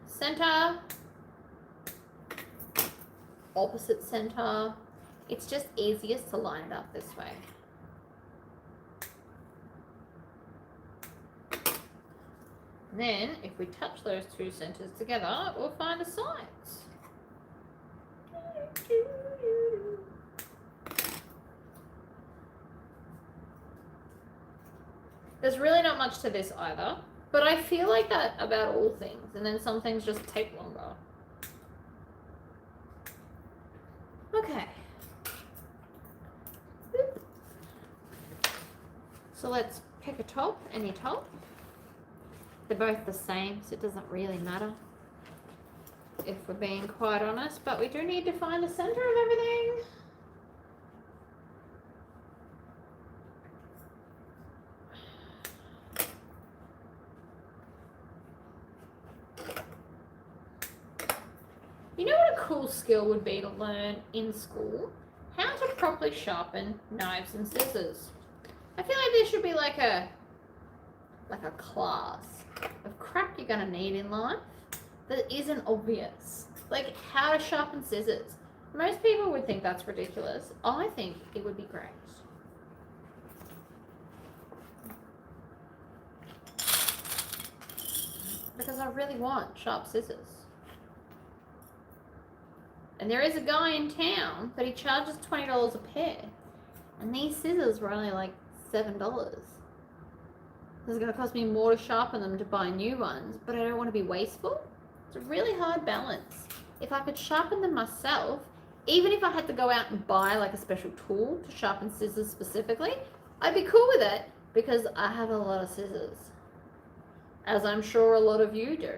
Center. Opposite center. It's just easiest to line it up this way. Then, if we touch those 2 centers together, we'll find the sides. There's really not much to this either, But I feel like that about all things, and then some things just take longer. Okay. So let's pick a top, any top. They're both the same, so it doesn't really matter if we're being quite honest, but we do need to find the center of everything. You know what a cool skill would be to learn in school? How to properly sharpen knives and scissors. I feel like there should be like a class of crap you're gonna need in life that isn't obvious. Like how to sharpen scissors. Most people would think that's ridiculous. I think it would be great. Because I really want sharp scissors. And there is a guy in town that he charges $20 a pair. And these scissors were only like $7. It's going to cost me more to sharpen them to buy new ones, but I don't want to be wasteful. It's a really hard balance. If I could sharpen them myself, even if I had to go out and buy like a special tool to sharpen scissors specifically, I'd be cool with it because I have a lot of scissors. As I'm sure a lot of you do.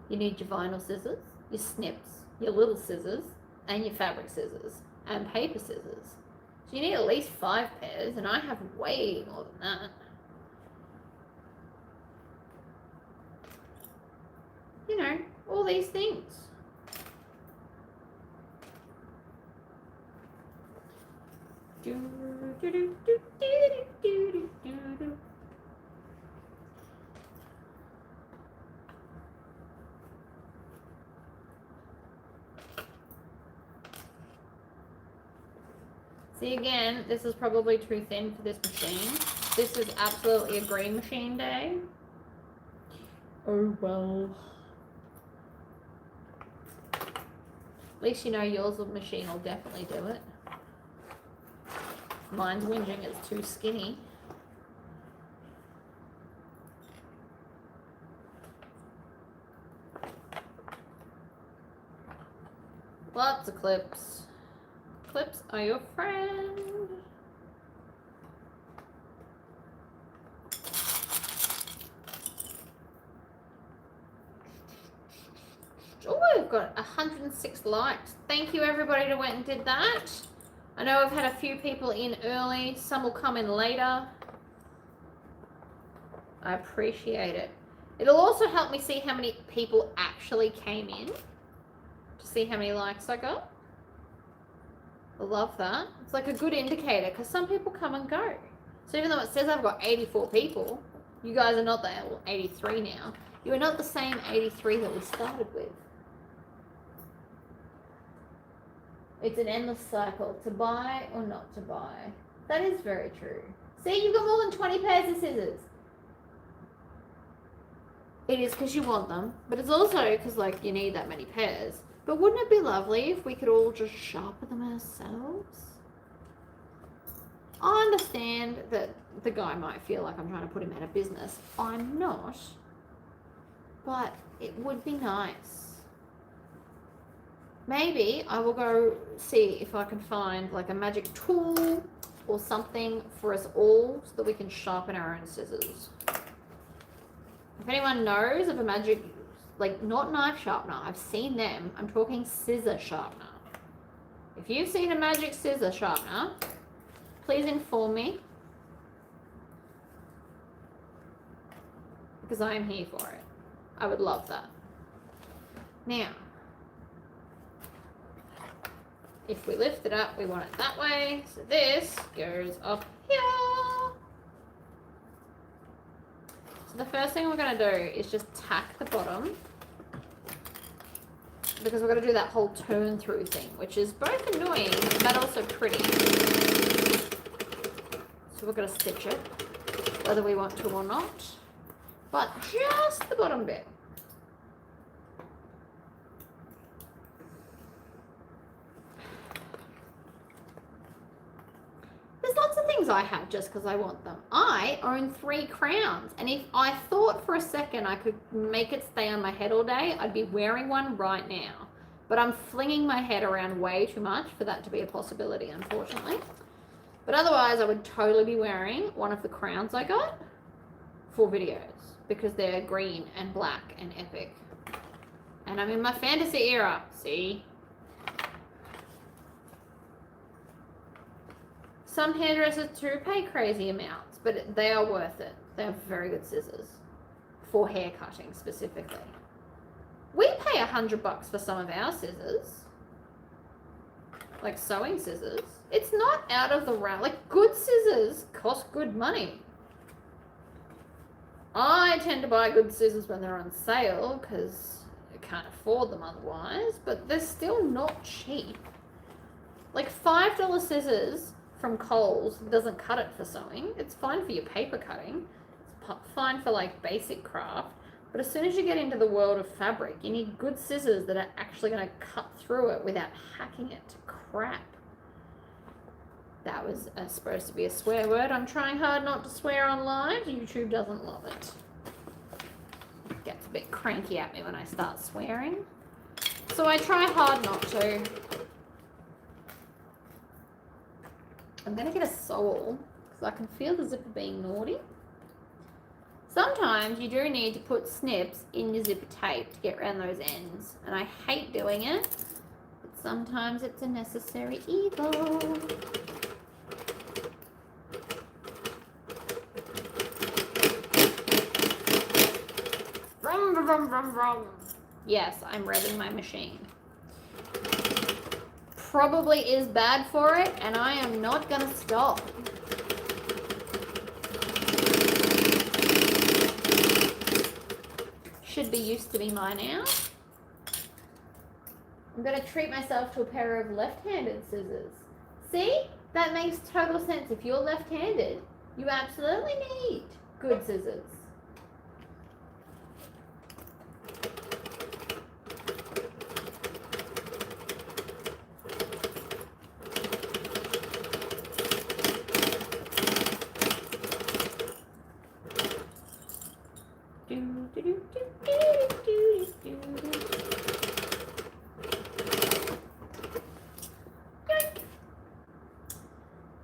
You need your vinyl scissors, your snips, your little scissors, and your fabric scissors, and paper scissors. So you need at least 5 pairs, and I have way more than that. You know, all these things. See, again, this is probably too thin for this machine. This is absolutely a green machine day. Oh well. At least you know yours machine will definitely do it. Mine's whinging it's too skinny. Lots of clips. Clips are your friend. Oh, we've got 106 likes. Thank you everybody that went and did that. I know I've had a few people in early. Some will come in later. I appreciate it. It'll also help me see how many people actually came in to see how many likes I got. I love that. It's like a good indicator because some people come and go. So even though it says I've got 84 people, you guys are not the 83 now. You are not the same 83 that we started with. It's an endless cycle, to buy or not to buy. That is very true. See, you've got more than 20 pairs of scissors. It is because you want them, but it's also because like you need that many pairs. But wouldn't it be lovely if we could all just sharpen them ourselves? I understand that the guy might feel like I'm trying to put him out of business. I'm not. But it would be nice. Maybe I will go see if I can find like a magic tool or something for us all so that we can sharpen our own scissors. If anyone knows of a magic, like not knife sharpener, I've seen them. I'm talking scissor sharpener. If you've seen a magic scissor sharpener, please inform me. Because I am here for it. I would love that. Now, if we lift it up, we want it that way. So this goes up here. So the first thing we're going to do is just tack the bottom. Because we're going to do that whole turn through thing, which is both annoying but also pretty. So we're going to stitch it, whether we want to or not. But just the bottom bit. There's lots of things I have just because I want them. I own 3 crowns, and if I thought for a second I could make it stay on my head all day, I'd be wearing one right now. But I'm flinging my head around way too much for that to be a possibility, unfortunately. But otherwise, I would totally be wearing one of the crowns I got for videos because they're green and black and epic. And I'm in my fantasy era, see? Some hairdressers do pay crazy amounts, but they are worth it. They have very good scissors for hair cutting specifically. We pay $100 for some of our scissors, like sewing scissors. It's not out of the round. Like, good scissors cost good money. I tend to buy good scissors when they're on sale because I can't afford them otherwise, but they're still not cheap. Like, $5 scissors from Kohl's doesn't cut it for sewing. It's fine for your paper cutting. It's fine for like basic craft. But as soon as you get into the world of fabric, you need good scissors that are actually going to cut through it without hacking it to crap. That was supposed to be a swear word. I'm trying hard not to swear on live. YouTube doesn't love it. It gets a bit cranky at me when I start swearing. So I try hard not to. I'm going to get a sole because I can feel the zipper being naughty. Sometimes you do need to put snips in your zipper tape to get around those ends. And I hate doing it, but sometimes it's a necessary evil. Vroom, vroom, vroom, vroom. Yes, I'm revving my machine. Probably is bad for it, and I am not going to stop. Should be used to be mine now. I'm going to treat myself to a pair of left-handed scissors. See? That makes total sense. If you're left-handed, you absolutely need good scissors.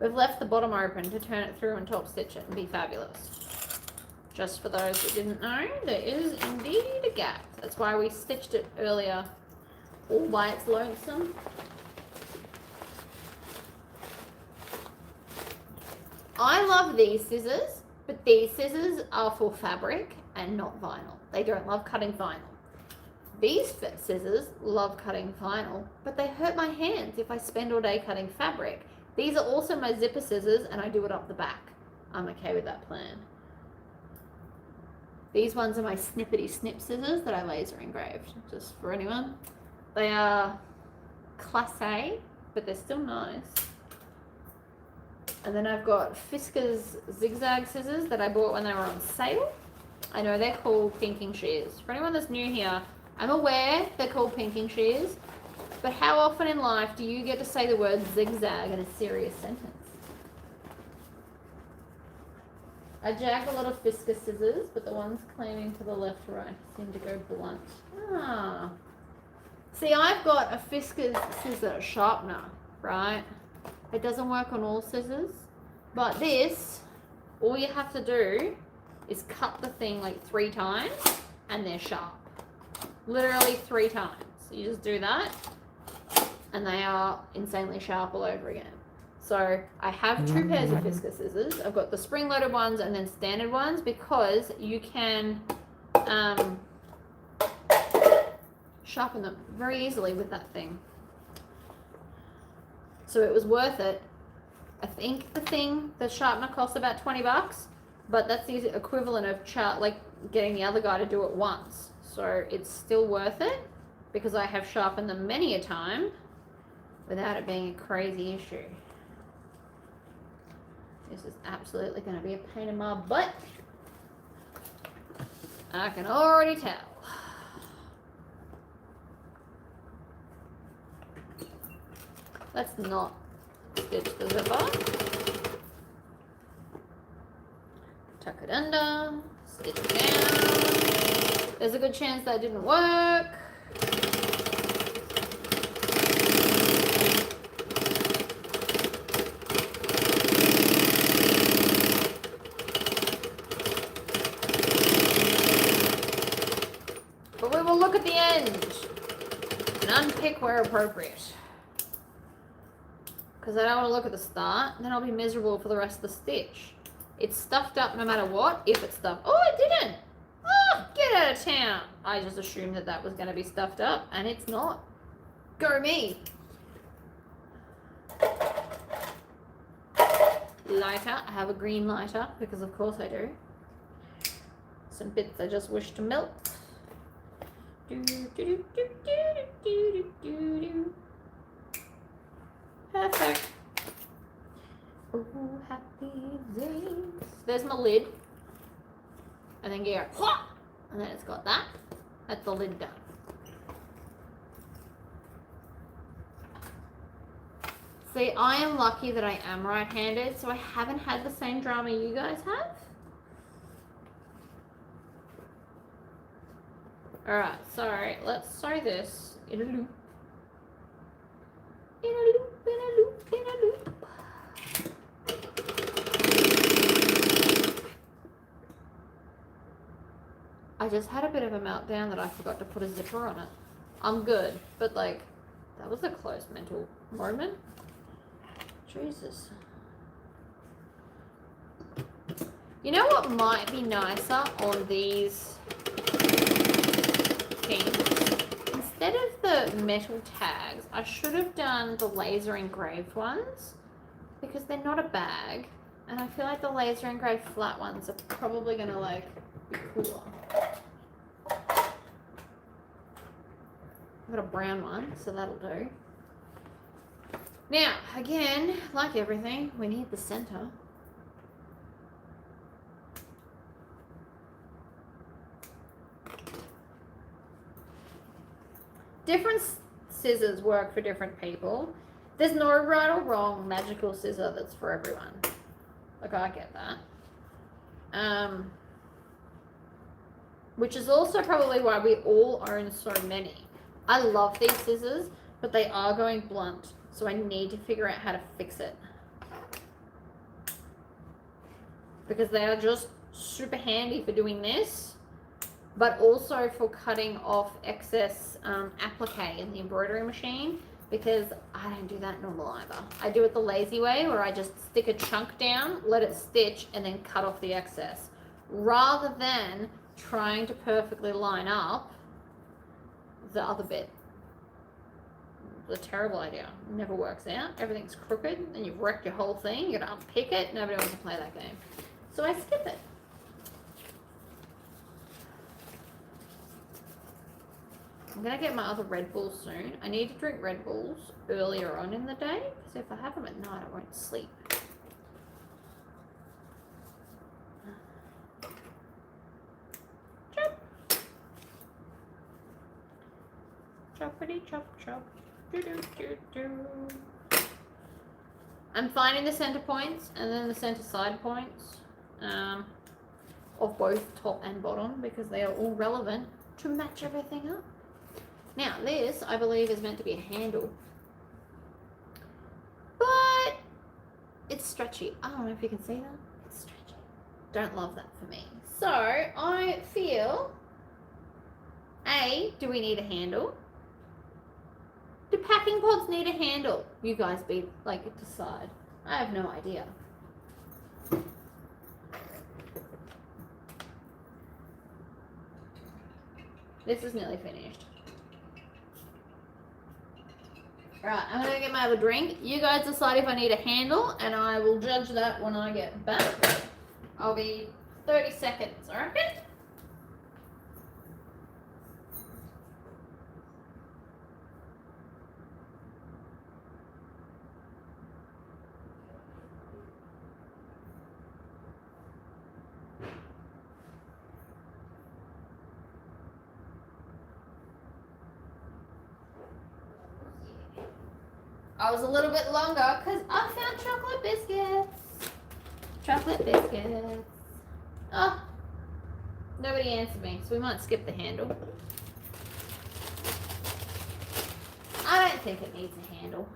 We've left the bottom open to turn it through and top stitch it and be fabulous. Just for those that didn't know, there is indeed a gap. That's why we stitched it earlier all by its lonesome. I love these scissors, but these scissors are for fabric and not vinyl. They don't love cutting vinyl. These scissors love cutting vinyl, but they hurt my hands if I spend all day cutting fabric. These are also my zipper scissors, and I do it up the back. I'm okay with that plan. These ones are my snippety snip scissors that I laser engraved, just for anyone. They are Class A, but they're still nice. And then I've got Fiskars zigzag scissors that I bought when they were on sale. I know they're called pinking shears. For anyone that's new here, I'm aware they're called pinking shears, but how often in life do you get to say the word zigzag in a serious sentence? I jagged a lot of Fiskars scissors, but the ones claiming to the left right seem to go blunt. Ah. See, I've got a Fiskars scissor sharpener, right? It doesn't work on all scissors, but this, all you have to do is cut the thing like 3 times and they're sharp. Literally 3 times. You just do that and they are insanely sharp all over again. So I have 2 pairs of Fiskars scissors. I've got the spring-loaded ones and then standard ones because you can sharpen them very easily with that thing. So it was worth it. I think the sharpener costs about $20, but that's the equivalent of getting the other guy to do it once. So it's still worth it because I have sharpened them many a time without it being a crazy issue. This is absolutely going to be a pain in my butt. I can already tell. Let's not stitch the zipper. tuck it under, stitch it down. There's a good chance that didn't work. But we will look at the end and unpick where appropriate. Because I don't want to look at the start, then I'll be miserable for the rest of the stitch. It's stuffed up no matter what, if it's stuffed. Oh, it didn't! Oh, get out of town! I just assumed that that was going to be stuffed up, and it's not. Go me! Lighter. I have a green lighter, because of course I do. Some bits I just wish to melt. Perfect. Oh, happy days. There's my lid. And then go, and then it's got that. That's the lid done. See, I am lucky that I am right-handed, so I haven't had the same drama you guys have. Alright, so let's sew this in a loop. In a loop, in a loop, in a loop. I just had a bit of a meltdown that I forgot to put a zipper on it. I'm good, but like, that was a close mental moment. Jesus. You know what might be nicer on these things? Instead of the metal tags, I should have done the laser engraved ones because they're not a bag, and I feel like the laser engraved flat ones are probably gonna like be cooler. I've got a brown one, so that'll do. Now, again, like everything, we need the center. Different scissors work for different people. There's no right or wrong magical scissor that's for everyone. Like, I get that. Which is also probably why we all own so many. I love these scissors, but they are going blunt, so I need to figure out how to fix it. Because they are just super handy for doing this, but also for cutting off excess applique in the embroidery machine, because I don't do that normal either. I do it the lazy way, where I just stick a chunk down, let it stitch, and then cut off the excess, rather than trying to perfectly line up the other bit. It's a terrible idea. It never works out. Everything's crooked, and you've wrecked your whole thing. You gotta unpick it. Nobody wants to play that game. So I skip it. I'm gonna get my other Red Bull soon. I need to drink Red Bulls earlier on in the day, because if I have them at night, I won't sleep. Chop. Choppity chop chop. Do do do do. I'm finding the center points and then the center side points of both top and bottom, because they are all relevant to match everything up. Now this, I believe, is meant to be a handle, but it's stretchy. I don't know if you can see that. It's stretchy. Don't love that for me. So I feel, do we need a handle? Do packing pods need a handle? You guys decide. I have no idea. This is nearly finished. Right, I'm gonna get my other drink. You guys decide if I need a handle, and I will judge that when I get back. I'll be 30 seconds, alright? I was a little bit longer because I found chocolate biscuits. Chocolate biscuits. Oh, nobody answered me, so we might skip the handle. I don't think it needs a handle.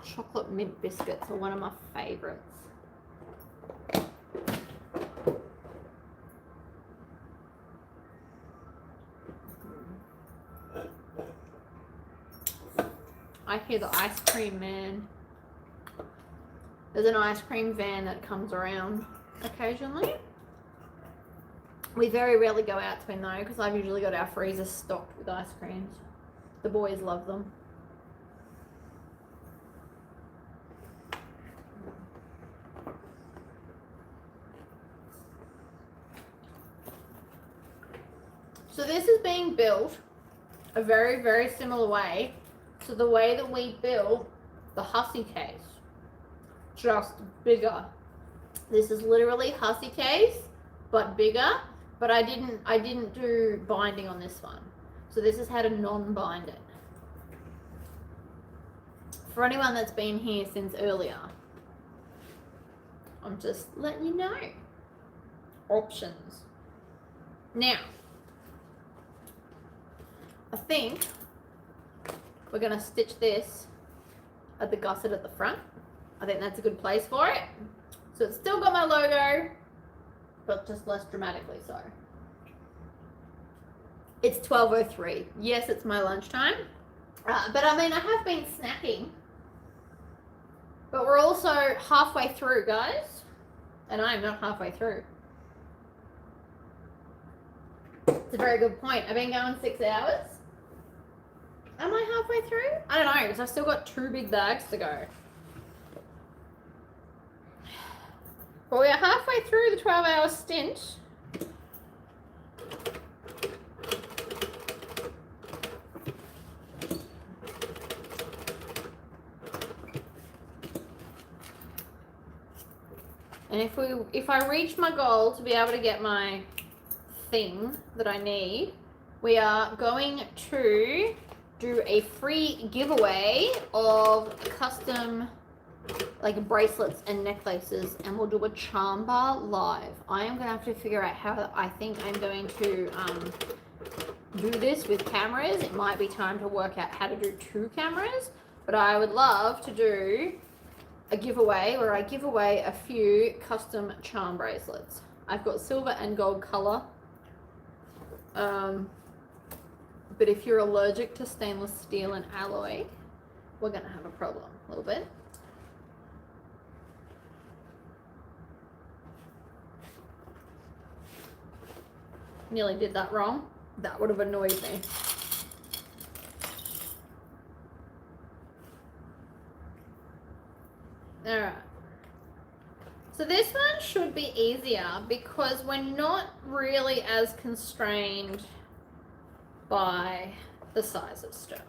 Chocolate mint biscuits are one of my favorites. I hear the ice cream man. There's an ice cream van that comes around occasionally. We very rarely go out to him though, because I've usually got our freezer stocked with ice creams. The boys love them. So this is being built a very, very similar way to the way that we built the hussy case, just bigger. This is literally hussy case, but bigger. But I didn't do binding on this one. So this is how to non-bind it. For anyone that's been here since earlier, I'm just letting you know. Options. Now, I think we're gonna stitch this at the gusset at the front. I think that's a good place for it. So it's still got my logo, but just less dramatically so. It's 12:03. Yes, it's my lunchtime. But I mean, I have been snacking. But we're also halfway through, guys. And I am not halfway through. It's a very good point. I've been going 6 hours. Am I halfway through? I don't know, because I've still got 2 big bags to go. But we are halfway through the 12-hour stint. And if I reach my goal to be able to get my thing that I need, we are going to do a free giveaway of custom like bracelets and necklaces, and we'll do a charm bar live. I am gonna have to figure out how I think I'm going to do this with cameras. It might be time to work out how to do 2 cameras, but I would love to do a giveaway where I give away a few custom charm bracelets. I've got silver and gold color. But if you're allergic to stainless steel and alloy, we're gonna have a problem a little bit. Nearly did that wrong. That would have annoyed me. Alright. So this one should be easier because we're not really as constrained by the size of stuff.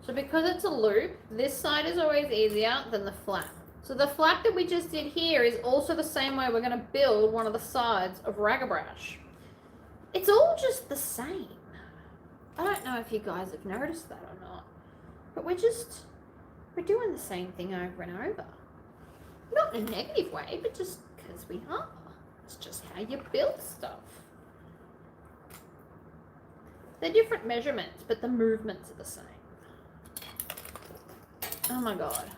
So because it's a loop, this side is always easier than the flap. So the flap that we just did here is also the same way we're going to build one of the sides of Ragabrash. It's all just the same. I don't know if you guys have noticed that or not, but we're doing the same thing over and over. Not in a negative way, but just because we are. It's just how you build stuff. They're different measurements, but the movements are the same. Oh my god.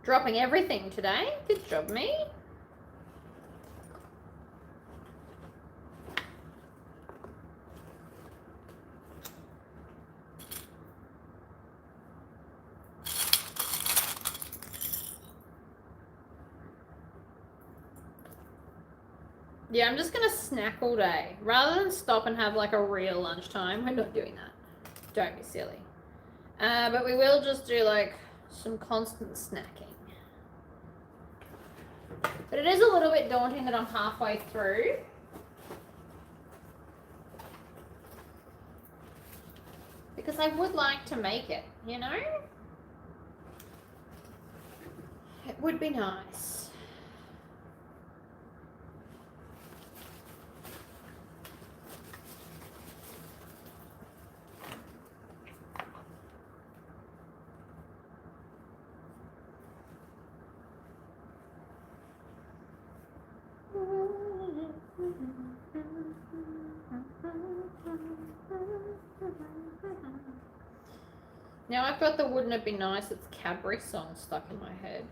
Dropping everything today. Good job, me. Yeah, I'm just going to snack all day. Rather than stop and have like a real lunchtime, we're not doing that. Don't be silly. But we will just do like some constant snacking. But it is a little bit daunting that I'm halfway through. Because I would like to make it, you know? It would be nice. Now I've got the Wouldn't It Be Nice It's Cadbury song stuck in my head.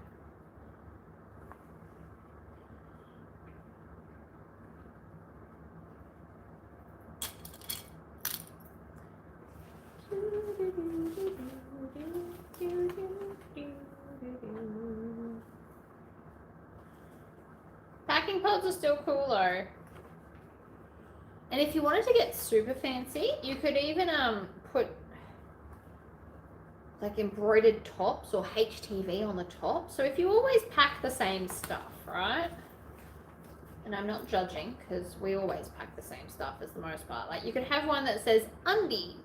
Packing pods are still cool though. And if you wanted to get super fancy, you could even put like embroidered tops or HTV on the top. So if you always pack the same stuff, right? And I'm not judging because we always pack the same stuff as the most part. Like you could have one that says undies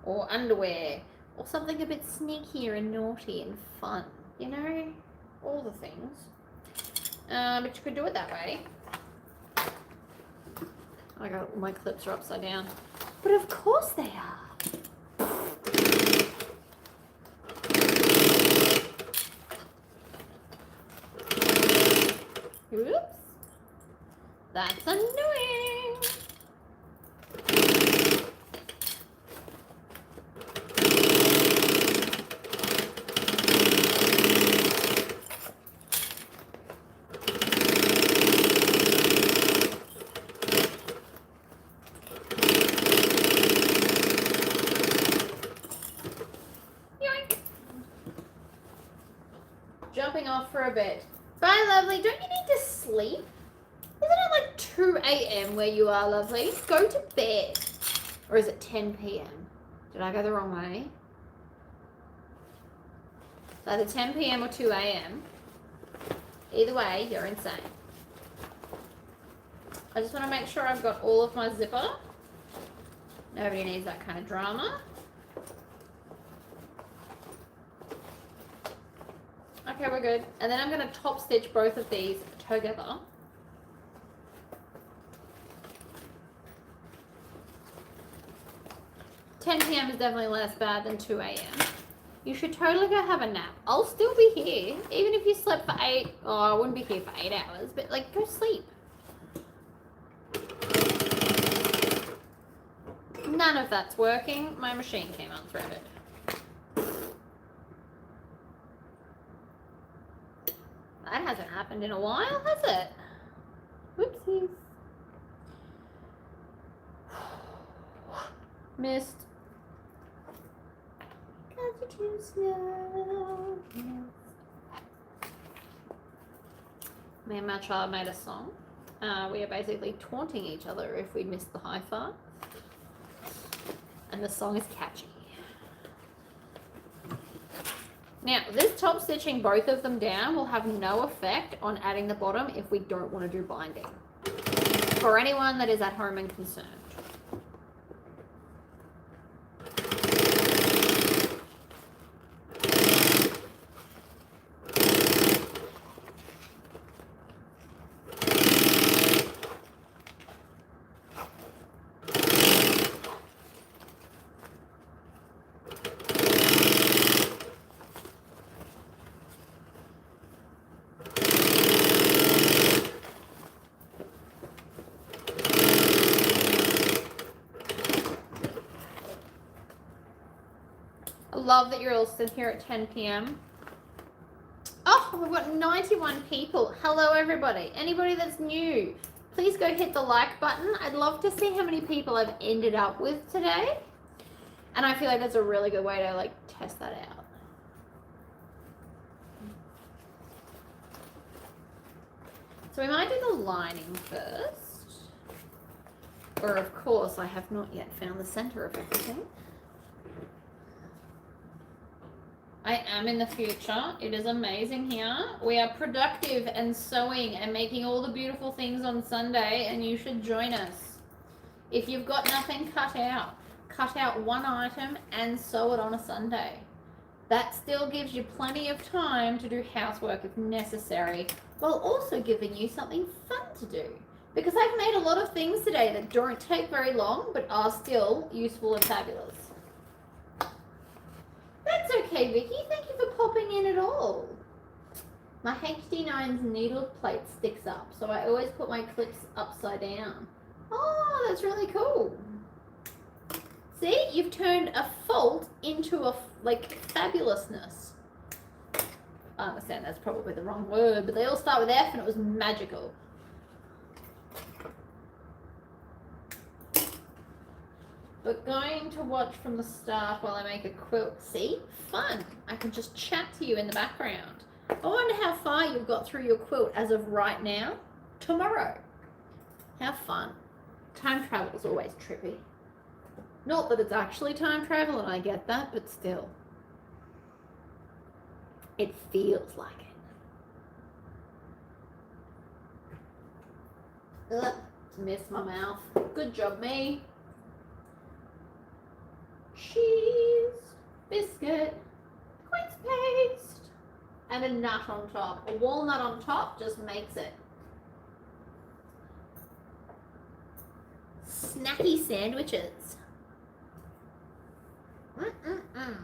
or underwear or something a bit sneakier and naughty and fun, you know, all the things. But you could do it that way. I got my clips are upside down, but of course they are. Oops, that's annoying. Jumping off for a bit. Bye, lovely. Don't you need to sleep? Isn't it like 2 a.m. where you are, lovely? Go to bed. Or is it 10 p.m.? Did I go the wrong way? It's either 10 p.m. or 2 a.m. Either way, you're insane. I just want to make sure I've got all of my zipper. Nobody needs that kind of drama. Okay, we're good. And then I'm going to top stitch both of these together. $10 p.m. is definitely less bad than 2 a.m. You should totally go have a nap. I'll still be here, even if you slept for 8. Oh, I wouldn't be here for 8 hours, but like, go sleep. None of that's working. My machine came unthreaded. That hasn't happened in a while, has it? Whoopsies. Missed. Cause you're too slow. Me and my child made a song. We are basically taunting each other if we miss the high five. And the song is catchy. Now, this top stitching both of them down will have no effect on adding the bottom if we don't want to do binding. For anyone that is at home and concerned. Love that you're all sitting here at 10 p.m. Oh, we've got 91 people. Hello, everybody. Anybody that's new, please go hit the like button. I'd love to see how many people I've ended up with today. And I feel like that's a really good way to like test that out. So we might do the lining first. Or of course, I have not yet found the center of everything. I am in the future. It is amazing here. We are productive and sewing and making all the beautiful things on Sunday, and you should join us. If you've got nothing cut out one item and sew it on a Sunday. That still gives you plenty of time to do housework if necessary, while also giving you something fun to do. Because I've made a lot of things today that don't take very long, but are still useful and fabulous. That's okay, Vicky. Thank you for popping in at all. My HD9's needle plate sticks up, so I always put my clips upside down. Oh, that's really cool. See, you've turned a fault into a like fabulousness. I understand that's probably the wrong word, but they all start with F and it was magical. But going to watch from the start while I make a quilt, see? Fun. I can just chat to you in the background. I wonder how far you've got through your quilt as of right now. Tomorrow. How fun. Time travel is always trippy. Not that it's actually time travel, and I get that, but still. It feels like it. Ugh, missed my mouth. Good job, me. Cheese, biscuit, quince paste, and a nut on top. A walnut on top just makes it. Snacky sandwiches. Mm-mm-mm.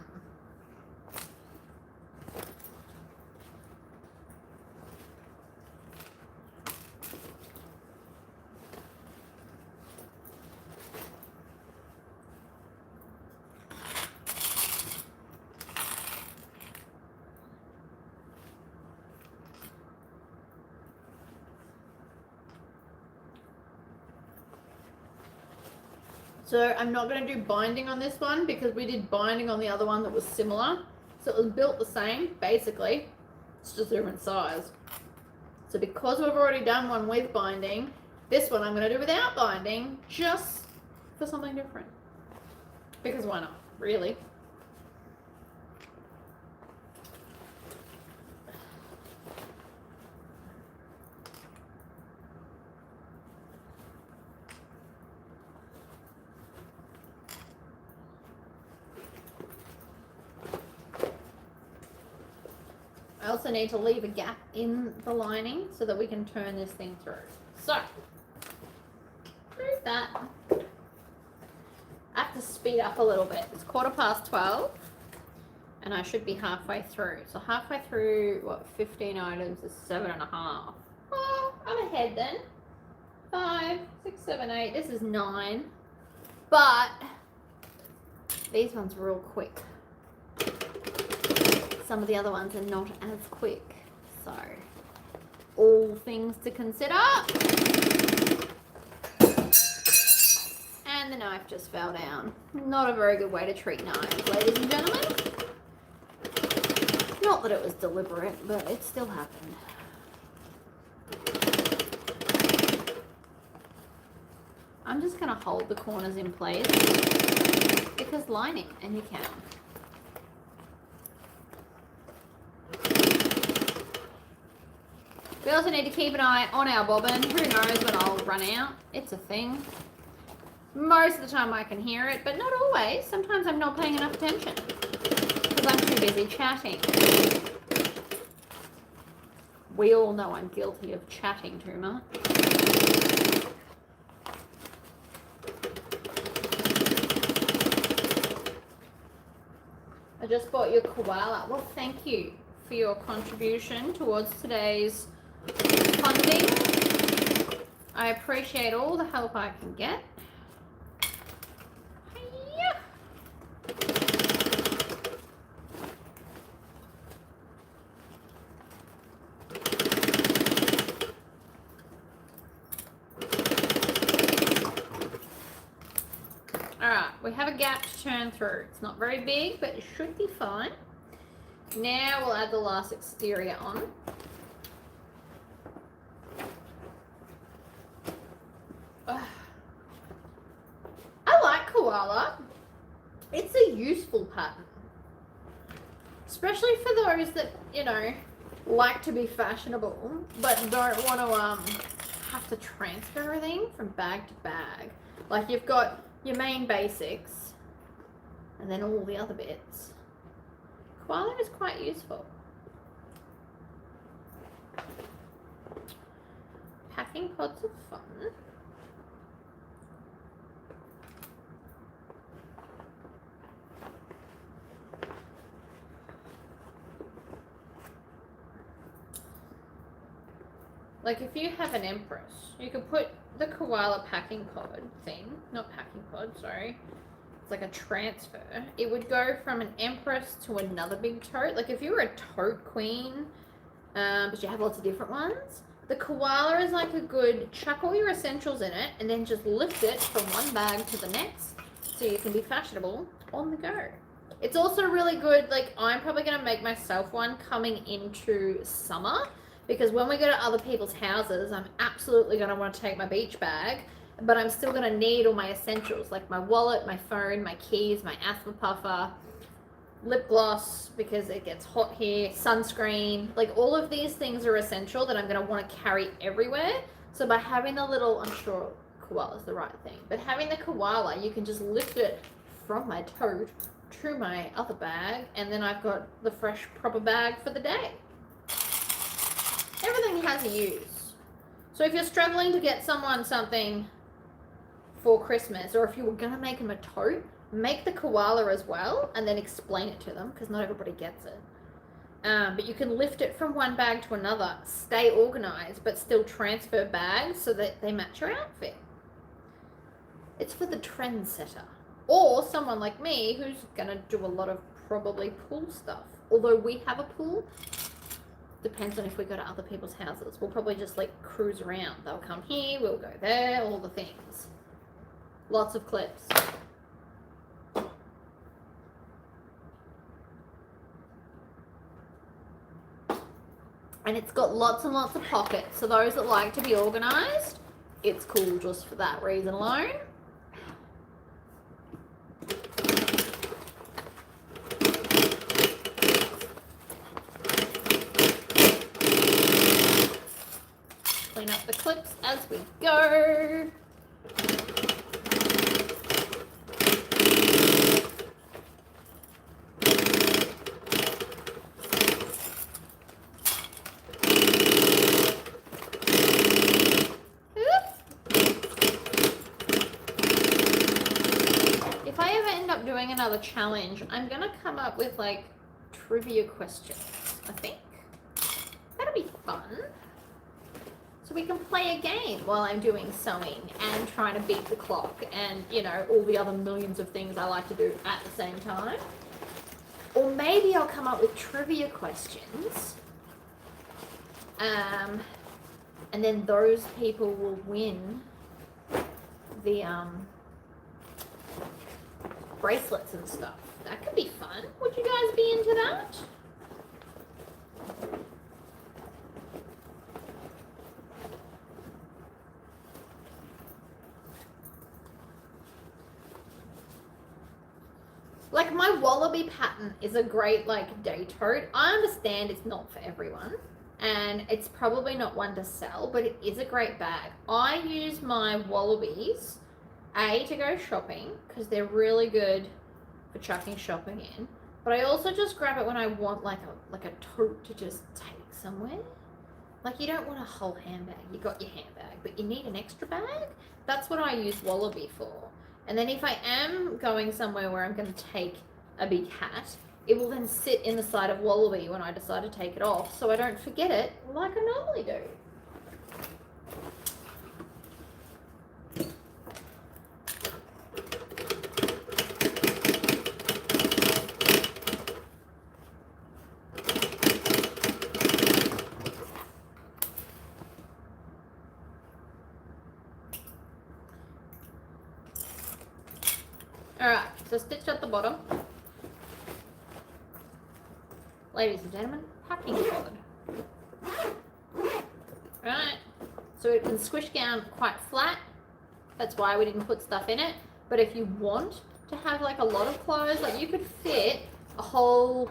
So I'm not going to do binding on this one because we did binding on the other one that was similar. So it was built the same, basically. It's just different size. So because we've already done one with binding, this one I'm going to do without binding, just for something different. Because why not, really? I also need to leave a gap in the lining so that we can turn this thing through. So, there's that. I have to speed up a little bit. It's 12:15 and I should be halfway through. So halfway through, what, 15 items is 7.5. Well, I'm ahead then. 5, 6, 7, 8. This is 9. But these ones are real quick. Some of the other ones are not as quick. So, all things to consider. And the knife just fell down. Not a very good way to treat knives, ladies and gentlemen. Not that it was deliberate, but it still happened. I'm just going to hold the corners in place because lining, and you can. We also need to keep an eye on our bobbin. Who knows when I'll run out? It's a thing. Most of the time I can hear it, but not always. Sometimes I'm not paying enough attention because I'm too busy chatting. We all know I'm guilty of chatting too much. I just bought your koala. Well, thank you for your contribution towards today's funding. I appreciate all the help I can get. Hiya. Alright, we have a gap to turn through. It's not very big, but it should be fine. Now we'll add the last exterior on. I like koala. It's a useful pattern. Especially for those that, you know, like to be fashionable, but don't want to have to transfer everything from bag to bag. Like you've got your main basics and then all the other bits. Koala is quite useful. Packing pods are fun. Like if you have an empress, you could put the koala packing pod thing, not packing pod, sorry, it's like a transfer, it would go from an empress to another big tote. Like if you were a tote queen, but you have lots of different ones, the koala is like a good, chuck all your essentials in it and then just lift it from one bag to the next so you can be fashionable on the go. It's also really good, like I'm probably going to make myself one coming into summer, because when we go to other people's houses, I'm absolutely going to want to take my beach bag, but I'm still going to need all my essentials, like my wallet, my phone, my keys, my asthma puffer, lip gloss, because it gets hot here, sunscreen, like all of these things are essential that I'm going to want to carry everywhere. So by having the little, I'm sure koala is the right thing, but having the koala, you can just lift it from my tote to my other bag, and then I've got the fresh proper bag for the day. Everything has a use. So if you're struggling to get someone something for Christmas, or if you were going to make them a tote, make the koala as well and then explain it to them, because not everybody gets it. But you can lift it from one bag to another, stay organized, but still transfer bags so that they match your outfit. It's for the trendsetter. Or someone like me who's gonna do a lot of probably pool stuff. Although we have a pool, depends on if we go to other people's houses. We'll probably just like cruise around. They'll come here, we'll go there, all the things. Lots of clips. And it's got lots and lots of pockets. So those that like to be organized, it's cool just for that reason alone. Clean up the clips as we go. If I ever end up doing another challenge, I'm gonna come up with like trivia questions, I think. That'll be fun. So we can play a game while I'm doing sewing and trying to beat the clock and, you know, all the other millions of things I like to do at the same time. Or maybe I'll come up with trivia questions. And then those people will win the bracelets and stuff. That could be fun. Would you guys be into that? Like my wallaby pattern is a great like day tote. I understand it's not for everyone and it's probably not one to sell, but it is a great bag. I use my wallabies to go shopping because they're really good for chucking shopping in, but I also just grab it when I want like a tote to just take somewhere. Like you don't want a whole handbag, you got your handbag, but you need an extra bag. That's what I use wallaby for. And then if I am going somewhere where I'm going to take a big hat, it will then sit in the side of wallaby when I decide to take it off, so I don't forget it like I normally do. Alright, so stitch at the bottom. Ladies and gentlemen, packing cord. Right, so it can squish down quite flat. That's why we didn't put stuff in it. But if you want to have like a lot of clothes, like you could fit a whole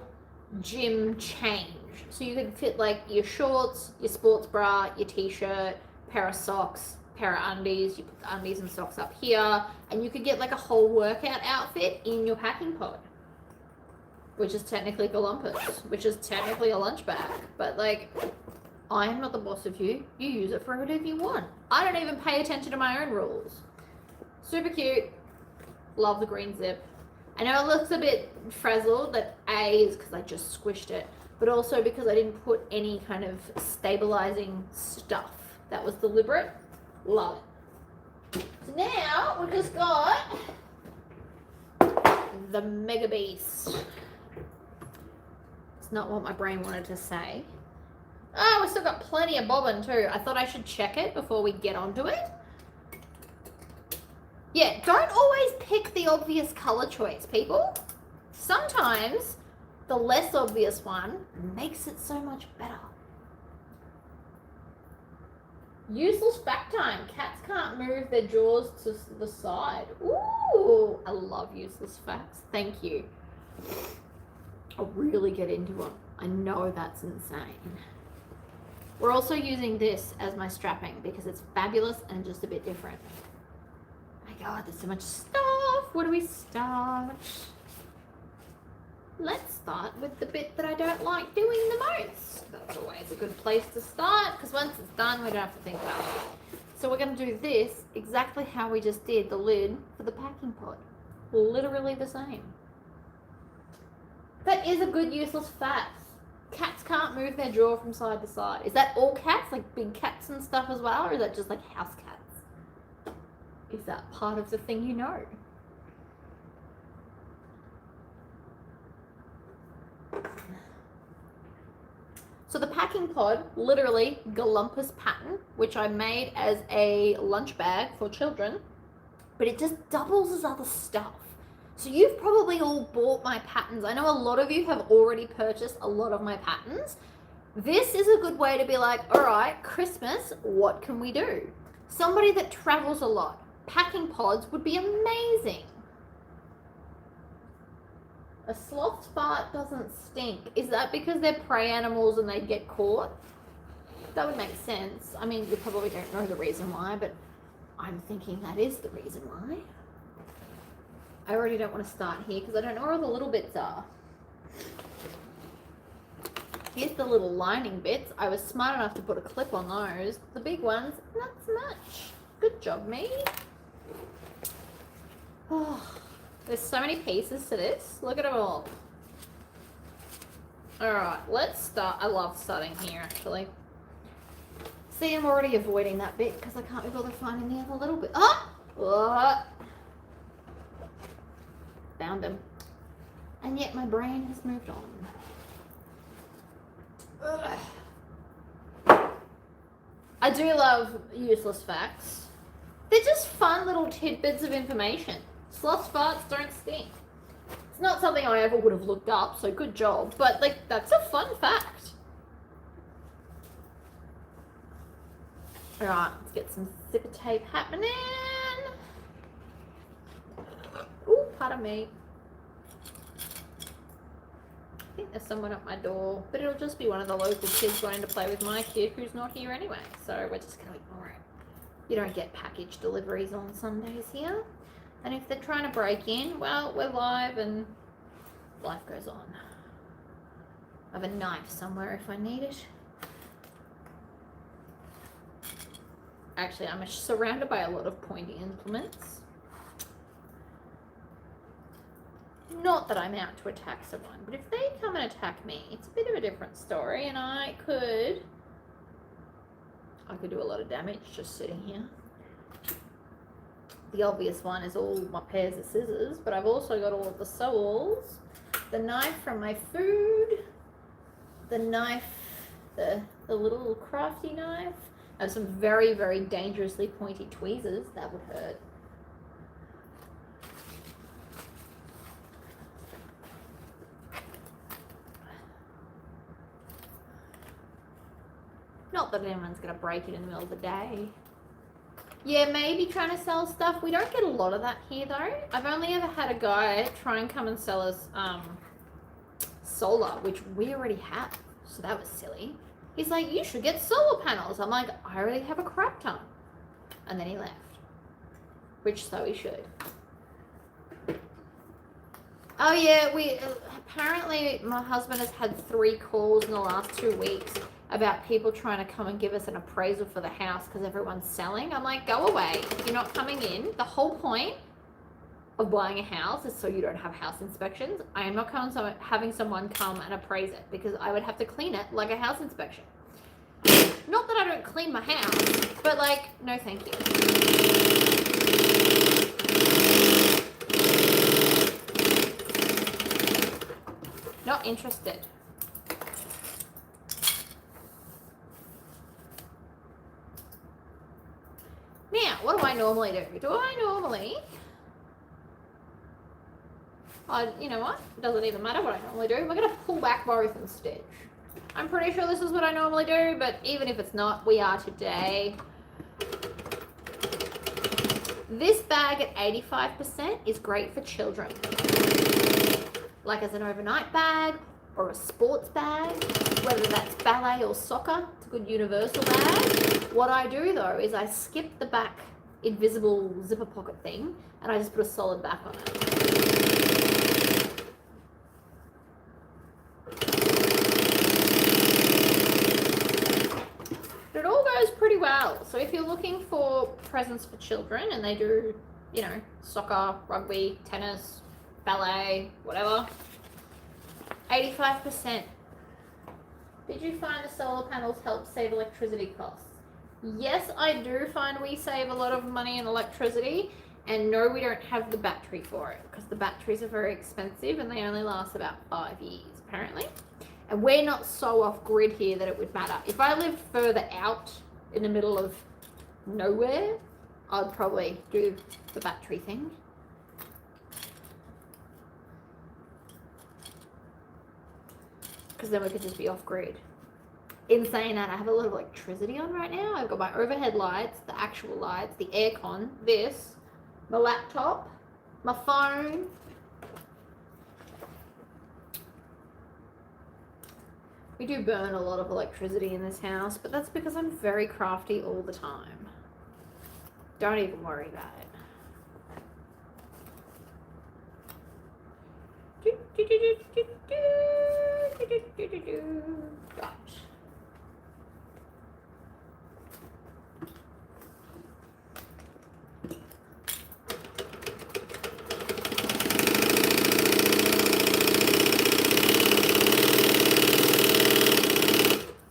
gym change. So you could fit like your shorts, your sports bra, your t-shirt, pair of socks, pair of undies. You put the undies and socks up here, and you could get like a whole workout outfit in your packing pod, which is technically galumpus, which is technically a lunch bag. But like, I am not the boss of you. You use it for whatever you want. I don't even pay attention to my own rules. Super cute. Love the green zip. I know it looks a bit frazzled. That A is because I just squished it, but also because I didn't put any kind of stabilizing stuff. That was deliberate. Love it. So now we've just got the Mega Beast. It's not what my brain wanted to say. Oh, we've still got plenty of bobbin too. I thought I should check it before we get onto it. Yeah, don't always pick the obvious color choice, people. Sometimes the less obvious one makes it so much better. Useless fact time. Cats can't move their jaws to the side. Ooh, I love useless facts. Thank you. I'll really get into them. I know that's insane. We're also using this as my strapping because it's fabulous and just a bit different. My God, there's so much stuff. Where do we start? Let's start with the bit that I don't like doing the most. That's always a good place to start because once it's done, we don't have to think about it. So we're going to do this exactly how we just did the lid for the packing pod. Literally the same. That is a good useless fact. Cats can't move their jaw from side to side. Is that all cats? Like big cats and stuff as well? Or is that just like house cats? Is that part of the thing you know? So the packing pod, literally Galumpus pattern, which I made as a lunch bag for children, but it just doubles as other stuff. So you've probably all bought my patterns. I know a lot of you have already purchased a lot of my patterns. This is a good way to be like, all right, Christmas, what can we do? Somebody that travels a lot, packing pods would be amazing. A sloth's fart doesn't stink. Is that because they're prey animals and they get caught? That would make sense. I mean, you probably don't know the reason why, but I'm thinking that is the reason why. I already don't want to start here because I don't know where all the little bits are. Here's the little lining bits. I was smart enough to put a clip on those. The big ones, not so much. Good job, me. Oh. There's so many pieces to this. Look at them all. Alright, let's start. I love starting here, actually. See, I'm already avoiding that bit because I can't be bothered finding the other little bit. Oh! What? Found him. And yet my brain has moved on. Ugh. I do love useless facts. They're just fun little tidbits of information. Sloth farts don't stink. It's not something I ever would have looked up, so good job. But, like, that's a fun fact. Alright, let's get some zipper tape happening. Ooh, pardon me. I think there's someone at my door, but it'll just be one of the local kids wanting to play with my kid who's not here anyway, so we're just going to ignore it. You don't get package deliveries on Sundays here. And if they're trying to break in, well, we're live and life goes on. I have a knife somewhere if I need it. Actually, I'm surrounded by a lot of pointy implements. Not that I'm out to attack someone, but if they come and attack me, it's a bit of a different story, and I could do a lot of damage just sitting here. The obvious one is all my pairs of scissors, but I've also got all of the sewels, the knife from my food, the knife, the little crafty knife. I have some very, very dangerously pointy tweezers. That would hurt. Not that anyone's going to break it in the middle of the day. Yeah, maybe trying to sell stuff. We don't get a lot of that here, though. I've only ever had a guy try and come and sell us solar, which we already have. So that was silly. He's like, you should get solar panels. I'm like, I already have a crap ton. And then he left. Which so he should. Oh, yeah, apparently my husband has had 3 calls in the last 2 weeks about people trying to come and give us an appraisal for the house because everyone's selling. I'm like, go away. You're not coming in. The whole point of buying a house is so you don't have house inspections. I am not having someone come and appraise it because I would have to clean it like a house inspection. Not that I don't clean my house, but like, no thank you. Not interested. Now, what do I normally do? You know what? It doesn't even matter what I normally do. We're going to pull back both and stitch. I'm pretty sure this is what I normally do, but even if it's not, we are today. This bag at 85% is great for children. Like as an overnight bag or a sports bag, whether that's ballet or soccer, it's a good universal bag. What I do though is I skip the back invisible zipper pocket thing and I just put a solid back on it. But it all goes pretty well. So if you're looking for presents for children and they do, you know, soccer, rugby, tennis, ballet, whatever, 85%. Did you find the solar panels help save electricity costs? Yes, I do find we save a lot of money in electricity, and no, we don't have the battery for it because the batteries are very expensive and they only last about 5 years apparently. And we're not so off grid here that it would matter. If I lived further out in the middle of nowhere, I'd probably do the battery thing. Because then we could just be off grid. In saying that, I have a lot of electricity on right now. I've got my overhead lights, the actual lights, the aircon, this, my laptop, my phone. We do burn a lot of electricity in this house, but that's because I'm very crafty all the time. Don't even worry about it. Right.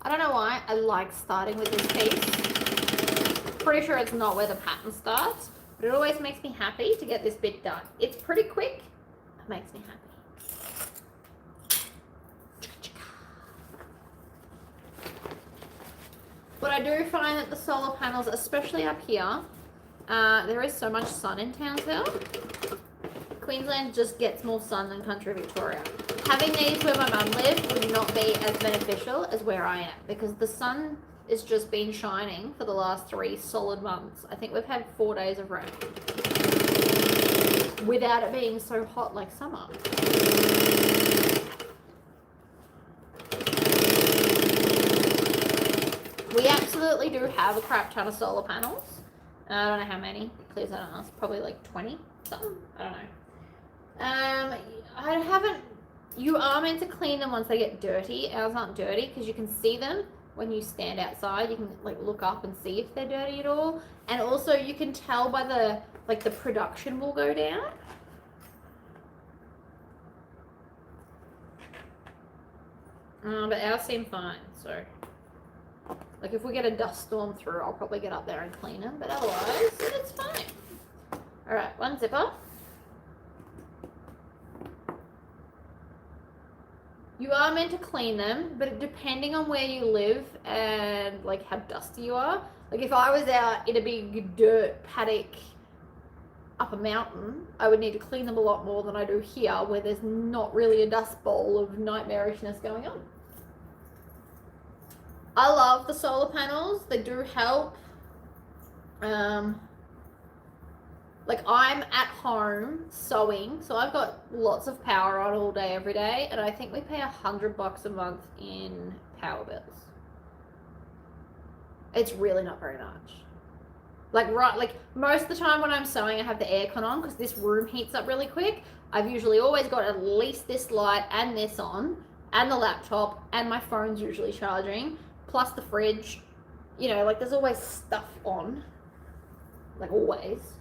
I don't know why I like starting with this piece. Pretty sure it's not where the pattern starts, but it always makes me happy to get this bit done. It's pretty quick. It makes me happy. But I do find that the solar panels, especially up here, there is so much sun in Townsville. Queensland just gets more sun than country Victoria. Having these where my mum lived would not be as beneficial as where I am because the sun has just been shining for the last 3 solid months. I think we've had 4 days of rain without it being so hot like summer. We absolutely do have a crap ton of solar panels. I don't know how many. Please don't ask. Probably like 20 something. I don't know. I haven't. You are meant to clean them once they get dirty. Ours aren't dirty because you can see them when you stand outside. You can like look up and see if they're dirty at all. And also you can tell by the the production will go down. But ours seem fine. So. Like if we get a dust storm through, I'll probably get up there and clean them, but otherwise, it's fine. All right, one zipper. You are meant to clean them, but depending on where you live and like how dusty you are, like if I was out in a big dirt paddock up a mountain, I would need to clean them a lot more than I do here, where there's not really a dust bowl of nightmarishness going on. I love the solar panels. They do help. Like I'm at home sewing, so I've got lots of power on all day, every day, and I think we pay $100 a month in power bills. It's really not very much. Like most of the time when I'm sewing, I have the aircon on because this room heats up really quick. I've usually always got at least this light and this on, and the laptop, and my phone's usually charging. Plus the fridge, you know, like there's always stuff on, like always.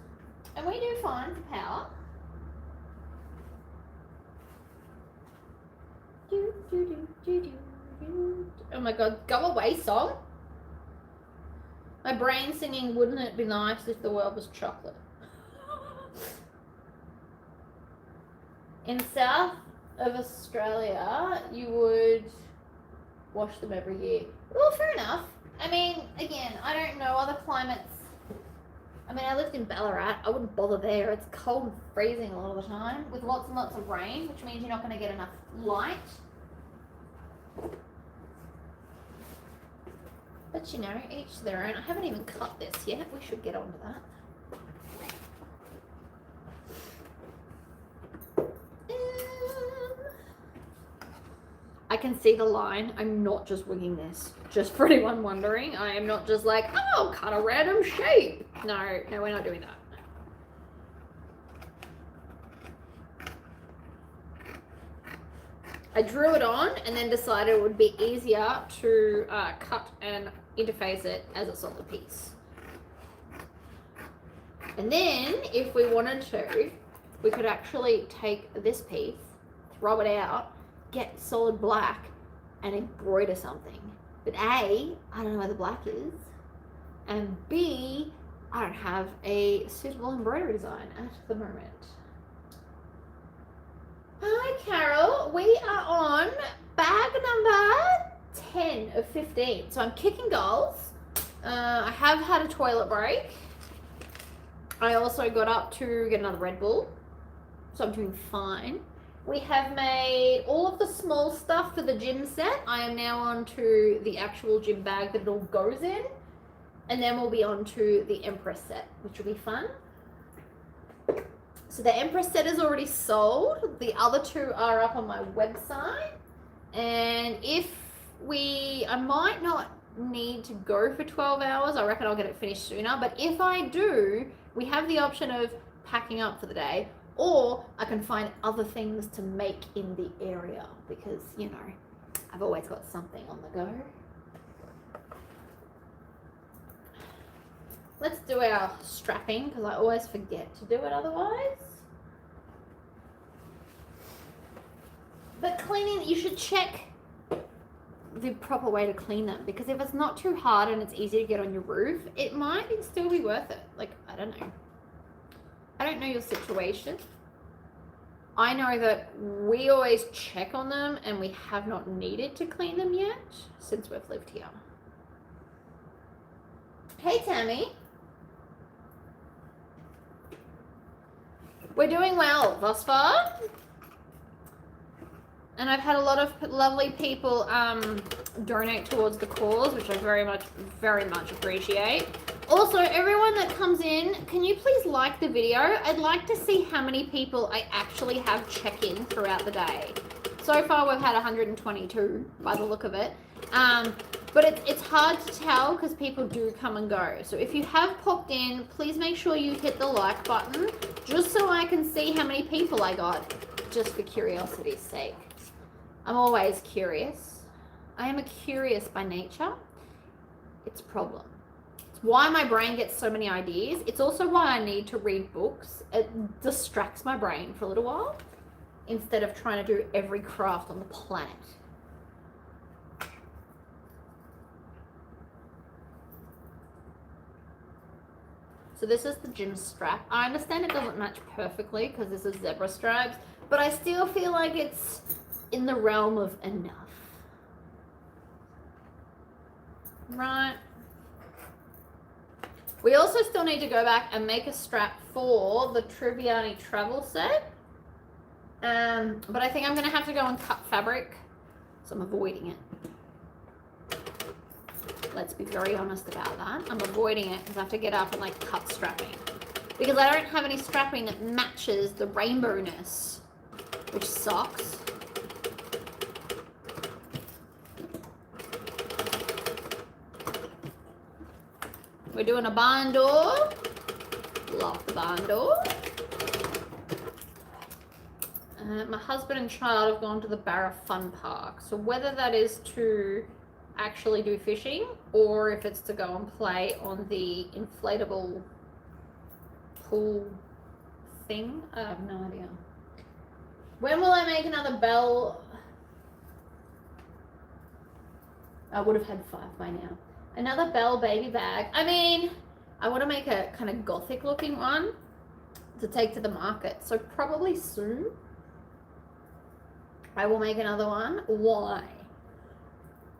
And we do fine for power. Oh my god, go away song. My brain singing, wouldn't it be nice if the world was chocolate? In South of Australia, you would wash them every year. Well, fair enough. I mean, again, I don't know other climates. I mean, I lived in Ballarat. I wouldn't bother there. It's cold and freezing a lot of the time with lots and lots of rain, which means you're not going to get enough light. But you know, each their own. I haven't even cut this yet. We should get onto that. I can see the line. I'm not just winging this. Just for anyone wondering, I am not just like, oh, cut a random shape. No, we're not doing that. I drew it on and then decided it would be easier to cut and interface it as a solid piece. And then, if we wanted to, we could actually take this piece, throw it out, get solid black, and embroider something. But A, I don't know where the black is, and B, I don't have a suitable embroidery design at the moment. Hi Carol, we are on bag number 10 of 15. So I'm kicking goals. I have had a toilet break. I also got up to get another Red Bull, so I'm doing fine. We have made all of the small stuff for the gym set. I am now on to the actual gym bag that it all goes in. And then we'll be on to the Empress set, which will be fun. So the Empress set is already sold. The other two are up on my website. And I might not need to go for 12 hours. I reckon I'll get it finished sooner. But if I do, we have the option of packing up for the day, or I can find other things to make in the area because, you know, I've always got something on the go. Let's do our strapping because I always forget to do it otherwise. But cleaning, you should check the proper way to clean them because if it's not too hard and it's easy to get on your roof, it might still be worth it. Like, I don't know. I don't know your situation. I know that we always check on them and we have not needed to clean them yet since we've lived here. Hey Tammy. We're doing well thus far. And I've had a lot of lovely people donate towards the cause, which I very much appreciate. Also, everyone that comes in, can you please like the video? I'd like to see how many people I actually have check in throughout the day. So far, we've had 122 by the look of it. But it's hard to tell because people do come and go. So if you have popped in, please make sure you hit the like button just so I can see how many people I got, just for curiosity's sake. I'm always curious. I am a curious by nature. It's a problem. It's why my brain gets so many ideas. It's also why I need to read books. It distracts my brain for a little while instead of trying to do every craft on the planet. So this is the gym strap. I understand it doesn't match perfectly because this is zebra stripes, but I still feel like it's in the realm of enough. Right. We also still need to go back and make a strap for the Tribbiani travel set. But I think I'm going to have to go and cut fabric, so I'm avoiding it. Let's be very honest about that. I'm avoiding it because I have to get up and like cut strapping. Because I don't have any strapping that matches the rainbowness, which sucks. We're doing a barn door. Love the barn door. My husband and child have gone to the Barra Fun Park. So whether that is to actually do fishing or if it's to go and play on the inflatable pool thing, I have no idea. When will I make another bell? I would have had 5 by now. Another Belle baby bag. I mean, I want to make a kind of gothic looking one to take to the market. So probably soon. I will make another one. Why?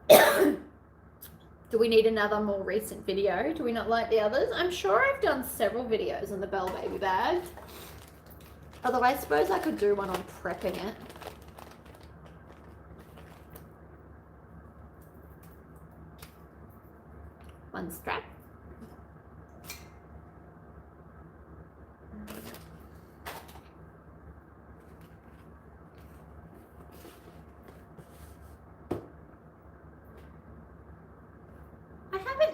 Do we need another more recent video? Do we not like the others? I'm sure I've done several videos on the Belle Baby bag. Although I suppose I could do one on prepping it. One strap.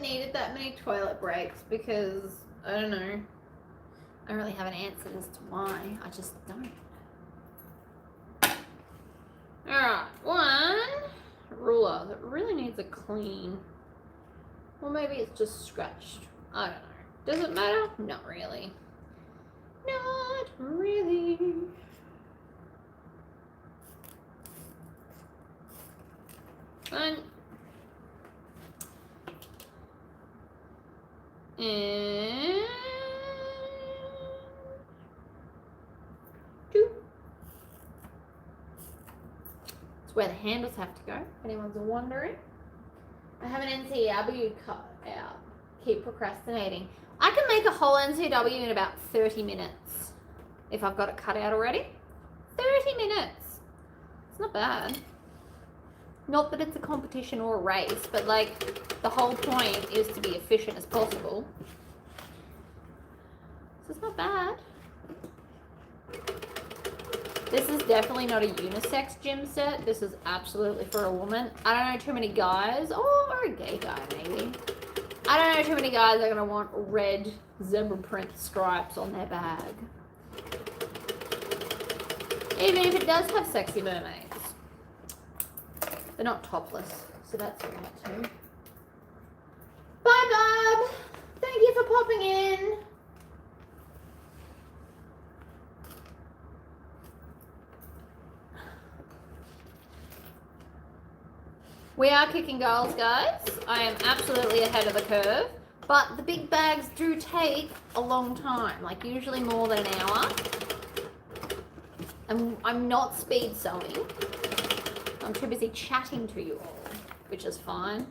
Needed that many toilet breaks because I don't know. I don't really have an answer as to why. I just don't. Alright, one ruler that really needs a clean. Or maybe it's just scratched. I don't know. Does it matter? Not really. Not really. One. And 2. It's where the handles have to go, if anyone's wondering. I have an NCW cut out. Keep procrastinating. I can make a whole NCW in about 30 minutes if I've got it cut out already. 30 minutes. It's not bad. Not that it's a competition or a race, but like the whole point is to be efficient as possible. So it's not bad. This is definitely not a unisex gym set. This is absolutely for a woman. I don't know too many guys, or a gay guy maybe. I don't know too many guys that are gonna want red zebra print stripes on their bag. Even if it does have sexy mermaids. They're not topless, so that's alright too. Bye, Bob! Thank you for popping in. We are kicking goals, guys. I am absolutely ahead of the curve, but the big bags do take a long time, like usually more than an hour. And I'm not speed sewing. I'm too busy chatting to you all, which is fine.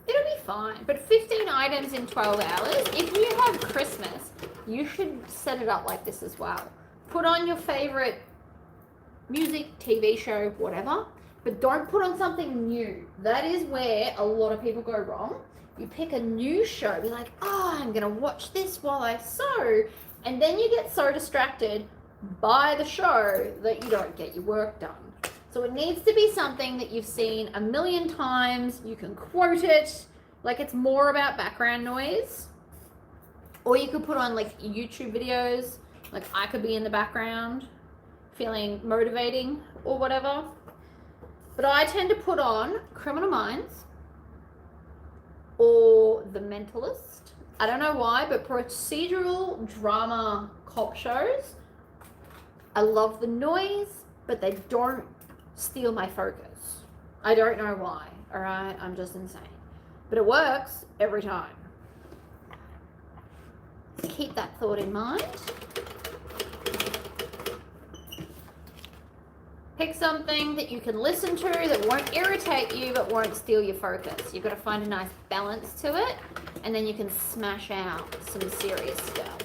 It'll be fine. But 15 items in 12 hours, if you have Christmas, you should set it up like this as well. Put on your favorite music, TV show, whatever, but don't put on something new. That is where a lot of people go wrong. You pick a new show, be like, oh, I'm gonna watch this while I sew, and then you get so distracted by the show that you don't get your work done. So it needs to be something that you've seen a million times, you can quote it, like it's more about background noise. Or you could put on like YouTube videos, like I could be in the background, feeling motivating or whatever. But I tend to put on Criminal Minds or The Mentalist. I don't know why, but procedural drama cop shows, I love the noise, but they don't steal my focus. I don't know why, all right? I'm just insane. But it works every time. So keep that thought in mind. Pick something that you can listen to that won't irritate you but won't steal your focus. You've got to find a nice balance to it, and then you can smash out some serious stuff.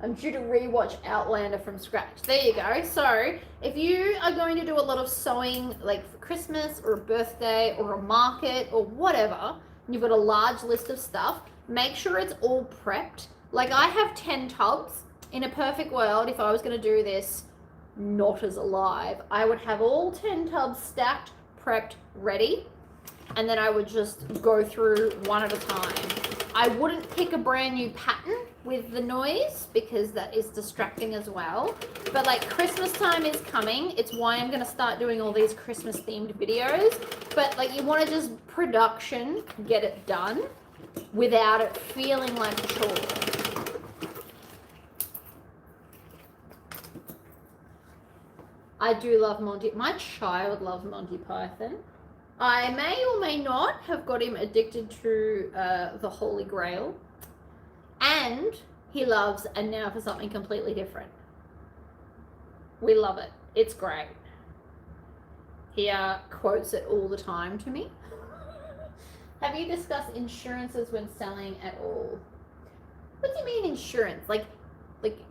I'm due to rewatch Outlander from scratch. There you go. So if you are going to do a lot of sewing like for Christmas or a birthday or a market or whatever, and you've got a large list of stuff, make sure it's all prepped. Like I have 10 tubs. In a perfect world, if I was going to do this not as alive, I would have all 10 tubs stacked, prepped, ready, and then I would just go through one at a time. I wouldn't pick a brand new pattern with the noise because that is distracting as well. But like Christmas time is coming. It's why I'm going to start doing all these Christmas themed videos. But like you want to just production, get it done without it feeling like a chore. I do love Monty. My child loves Monty Python. I may or may not have got him addicted to the Holy Grail. And he loves, and now for something completely different. We love it. It's great. He quotes it all the time to me. Have you discussed insurances when selling at all? What do you mean insurance? Like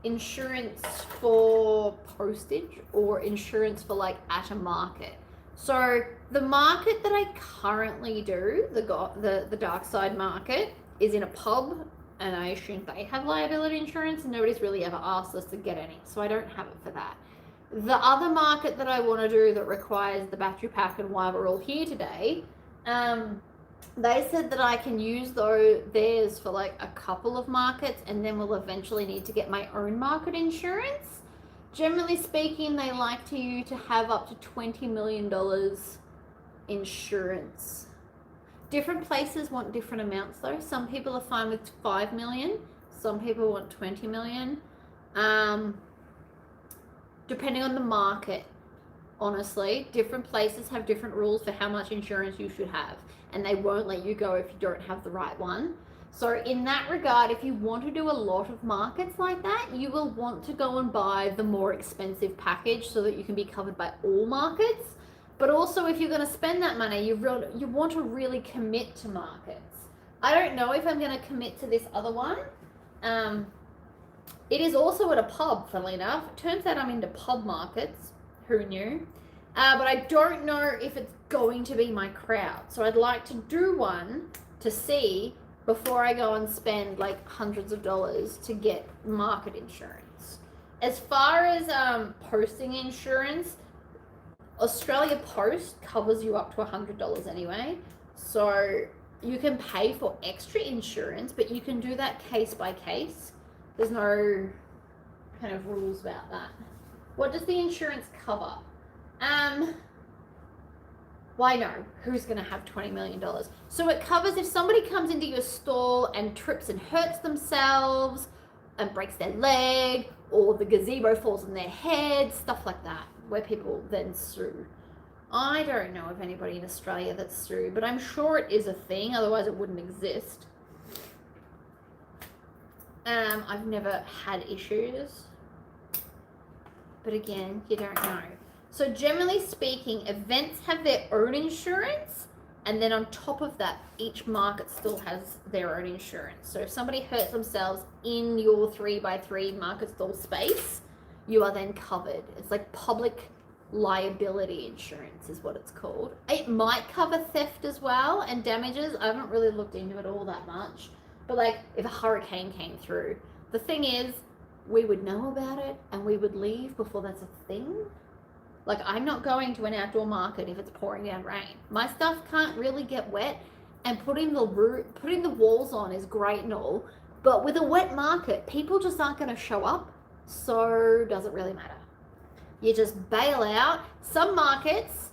insurance for postage or insurance for like at a market? So the market that I currently do, the dark side market, is in a pub, and I assume they have liability insurance, and nobody's really ever asked us to get any, so I don't have it for that. The other market that I want to do that requires the battery pack and why we're all here today, they said that I can use theirs for like a couple of markets, and then we'll eventually need to get my own market insurance. Generally speaking, they like you to have up to $20 million insurance. Different places want different amounts though. Some people are fine with 5 million. Some people want 20 million. Depending on the market, honestly, different places have different rules for how much insurance you should have, and they won't let you go if you don't have the right one. So in that regard, if you want to do a lot of markets like that, you will want to go and buy the more expensive package so that you can be covered by all markets. But also, if you're going to spend that money, you want to really commit to markets. I don't know if I'm going to commit to this other one. It is also at a pub, funnily enough. It turns out I'm into pub markets. Who knew? But I don't know if it's going to be my crowd. So I'd like to do one to see before I go and spend like hundreds of dollars to get market insurance. As far as posting insurance, Australia Post covers you up to $100 anyway. So you can pay for extra insurance, but you can do that case by case. There's no kind of rules about that. What does the insurance cover? Why no? Who's going to have $20 million? So it covers if somebody comes into your stall and trips and hurts themselves and breaks their leg, or the gazebo falls on their head, stuff like that, where people then sue. I don't know of anybody in Australia that's sued, but I'm sure it is a thing, otherwise it wouldn't exist. I've never had issues, but again, you don't know. So generally speaking, events have their own insurance, and then on top of that, each market still has their own insurance. So if somebody hurts themselves in your 3x3 market stall space, you are then covered. It's like public liability insurance is what it's called. It might cover theft as well and damages. I haven't really looked into it all that much. But like if a hurricane came through, the thing is, we would know about it and we would leave before that's a thing. Like I'm not going to an outdoor market if it's pouring down rain. My stuff can't really get wet, and putting the walls on is great and all, but with a wet market, people just aren't going to show up, so does it really matter? You just bail out. Some markets,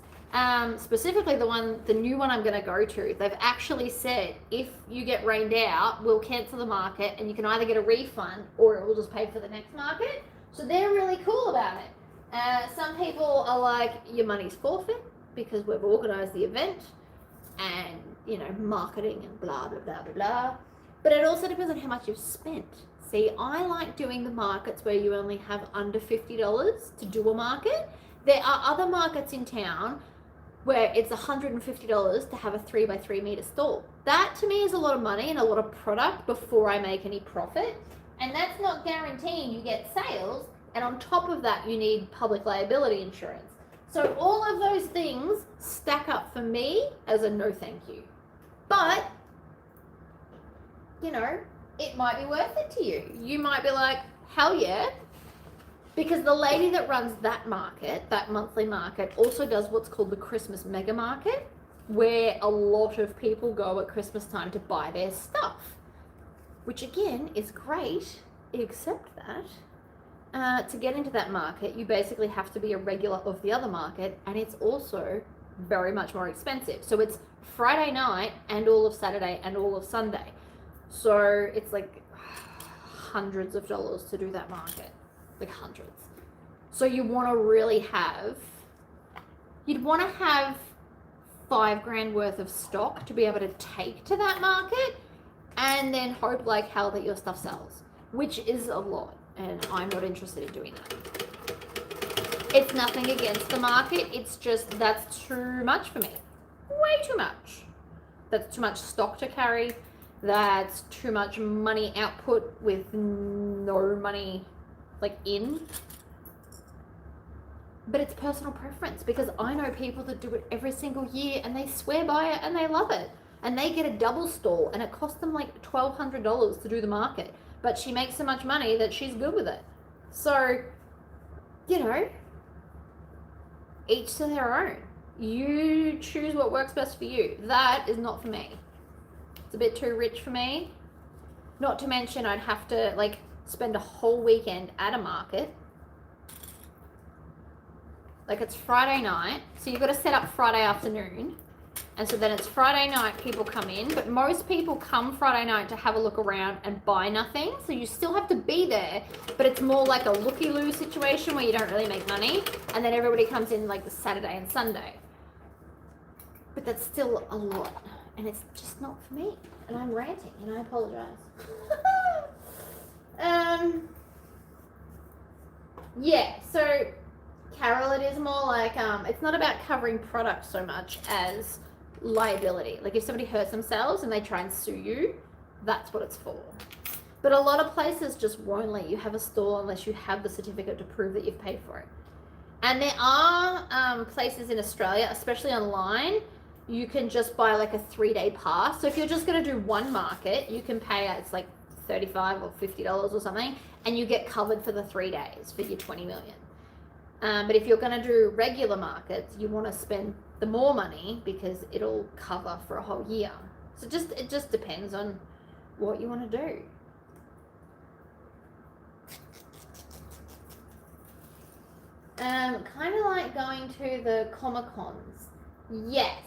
specifically the new one I'm going to go to, they've actually said if you get rained out, we'll cancel the market and you can either get a refund or it will just pay for the next market. So they're really cool about it. Some people are like, your money's forfeit because we've organised the event and, you know, marketing and blah, blah, blah, blah, blah. But it also depends on how much you've spent. See, I like doing the markets where you only have under $50 to do a market. There are other markets in town where it's $150 to have a 3x3 meter stall. That to me is a lot of money and a lot of product before I make any profit. And that's not guaranteeing you get sales. And on top of that, you need public liability insurance. So all of those things stack up for me as a no thank you. But, you know, it might be worth it to you. You might be like, hell yeah. Because the lady that runs that market, that monthly market, also does what's called the Christmas mega market, where a lot of people go at Christmas time to buy their stuff, which again is great, except that to get into that market, you basically have to be a regular of the other market, and it's also very much more expensive. So it's Friday night and all of Saturday and all of Sunday. So it's like hundreds of dollars to do that market, like hundreds. So you want to really have, you'd want to have $5,000 worth of stock to be able to take to that market and then hope like hell that your stuff sells. which is a lot, and I'm not interested in doing that. It's nothing against the market, it's just that's too much for me. Way too much. That's too much stock to carry. That's too much money output with no money like in. But it's personal preference, because I know people that do it every single year and they swear by it and they love it. And they get a double stall and it costs them like $1,200 to do the market. But she makes so much money that she's good with it. So, you know, each to their own. You choose what works best for you. That is not for me. It's a bit too rich for me. Not to mention I'd have to like spend a whole weekend at a market. Like it's Friday night, so you've got to set up Friday afternoon. And so then it's Friday night, people come in, but most people come Friday night to have a look around and buy nothing. So you still have to be there, but it's more like a looky-loo situation where you don't really make money. And then everybody comes in like the Saturday and Sunday. But that's still a lot, and it's just not for me. And I'm ranting, and I apologize. Yeah, so Carol, it is more like, it's not about covering products so much as liability. Like if somebody hurts themselves and they try and sue you, that's what it's for. But a lot of places just won't let you have a store unless you have the certificate to prove that you've paid for it. And there are places in Australia, especially online, you can just buy like a 3-day pass. So if you're just going to do one market, you can pay, it's like $35 or $50 or something, and you get covered for the 3 days for your 20 million. But if you're going to do regular markets, you want to spend the more money because it'll cover for a whole year. So it just depends on what you want to do. Kind of like going to the Comic-Cons. Yes.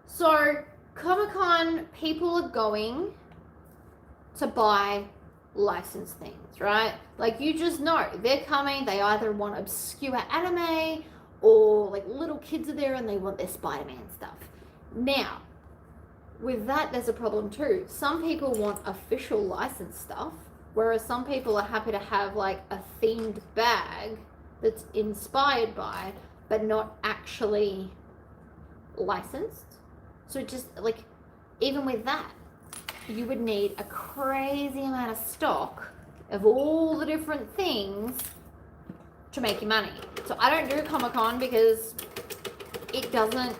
So Comic-Con, people are going to buy licensed things, right? Like you just know they're coming, they either want obscure anime or like little kids are there and they want their Spider-Man stuff. Now, with that, there's a problem too. Some people want official licensed stuff, whereas some people are happy to have like a themed bag that's inspired by, but not actually licensed. So just like, even with that, you would need a crazy amount of stock of all the different things to make you money. So I don't do Comic-Con because it doesn't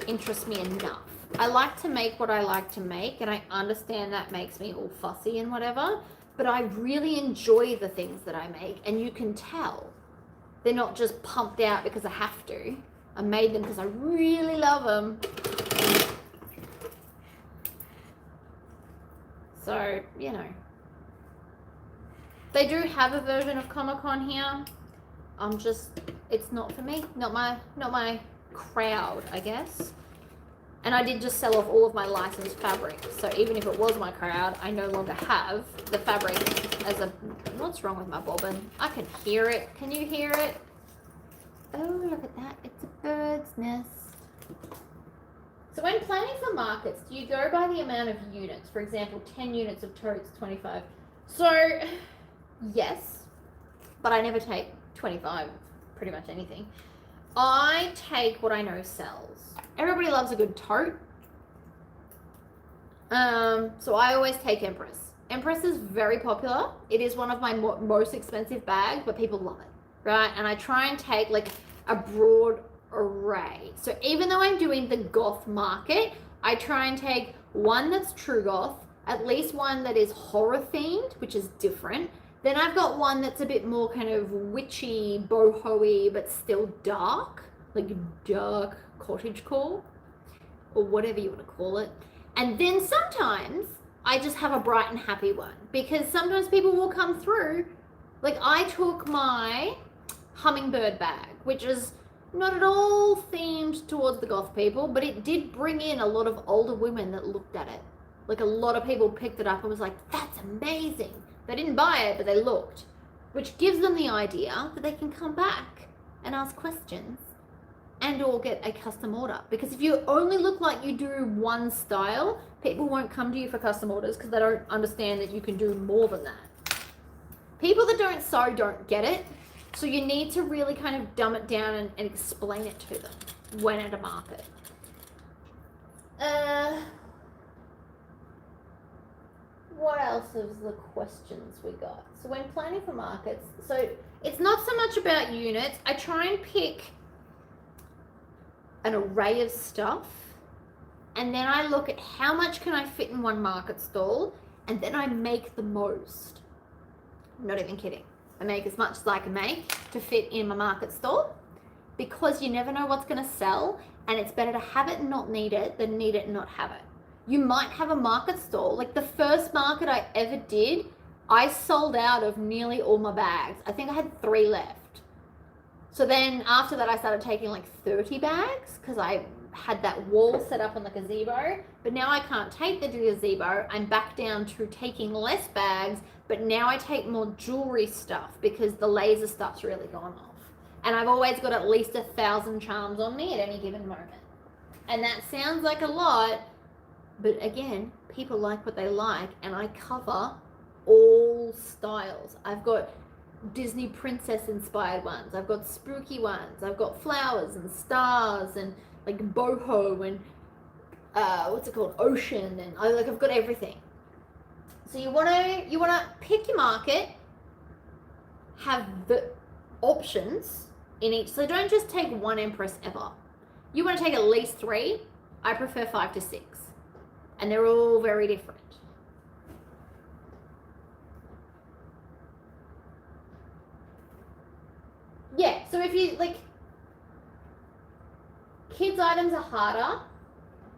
interest me enough. I like to make what I like to make, and I understand that makes me all fussy and whatever, but I really enjoy the things that I make, and you can tell. They're not just pumped out because I have to. I made them because I really love them. So, you know. They do have a version of Comic-Con here. It's not for me. Not my crowd, I guess. And I did just sell off all of my licensed fabric. So even if it was my crowd, I no longer have the fabric as a... What's wrong with my bobbin? I can hear it. Can you hear it? Oh, look at that. It's a bird's nest. So when planning for markets, do you go by the amount of units? For example, 10 units of totes, 25. So, yes, but I never take 25, pretty much anything. I take what I know sells. Everybody loves a good tote. So I always take Empress. Empress is very popular. It is one of my most expensive bags, but people love it, right? And I try and take like a broad array. So even though I'm doing the goth market, I try and take one that's true goth, at least one that is horror themed, which is different. Then I've got one that's a bit more kind of witchy, boho-y, but still dark, like dark cottagecore, or whatever you want to call it. And then sometimes I just have a bright and happy one, because sometimes people will come through. Like I took my hummingbird bag, which is not at all themed towards the goth people, but it did bring in a lot of older women that looked at it. Like a lot of people picked it up and was like, that's amazing. They didn't buy it, but they looked, which gives them the idea that they can come back and ask questions and or get a custom order. Because if you only look like you do one style, people won't come to you for custom orders because they don't understand that you can do more than that. People that don't sew don't get it. So you need to really kind of dumb it down and explain it to them when at a market. What else is the questions we got? So when planning for markets, so it's not so much about units. I try and pick an array of stuff, and then I look at how much can I fit in one market stall, and then I make the most. I'm not even kidding. I make as much as I can make to fit in my market stall, because you never know what's going to sell, and it's better to have it and not need it than need it and not have it. You might have a market stall. Like the first market I ever did, I sold out of nearly all my bags. I think I had 3 left. So then after that, I started taking like 30 bags because I had that wall set up on the gazebo. But now I can't take the gazebo. I'm back down to taking less bags, but now I take more jewelry stuff because the laser stuff's really gone off. And I've always got at least 1,000 charms on me at any given moment. And that sounds like a lot, but again, people like what they like, and I cover all styles. I've got Disney princess inspired ones, I've got spooky ones, I've got flowers and stars and like boho and what's it called, ocean, and I've got everything. So you wanna pick your market, have the options in each. So don't just take one empress ever. You want to take at least 3. I prefer 5 to 6. And they're all very different. Yeah, so if you, like, kids' items are harder.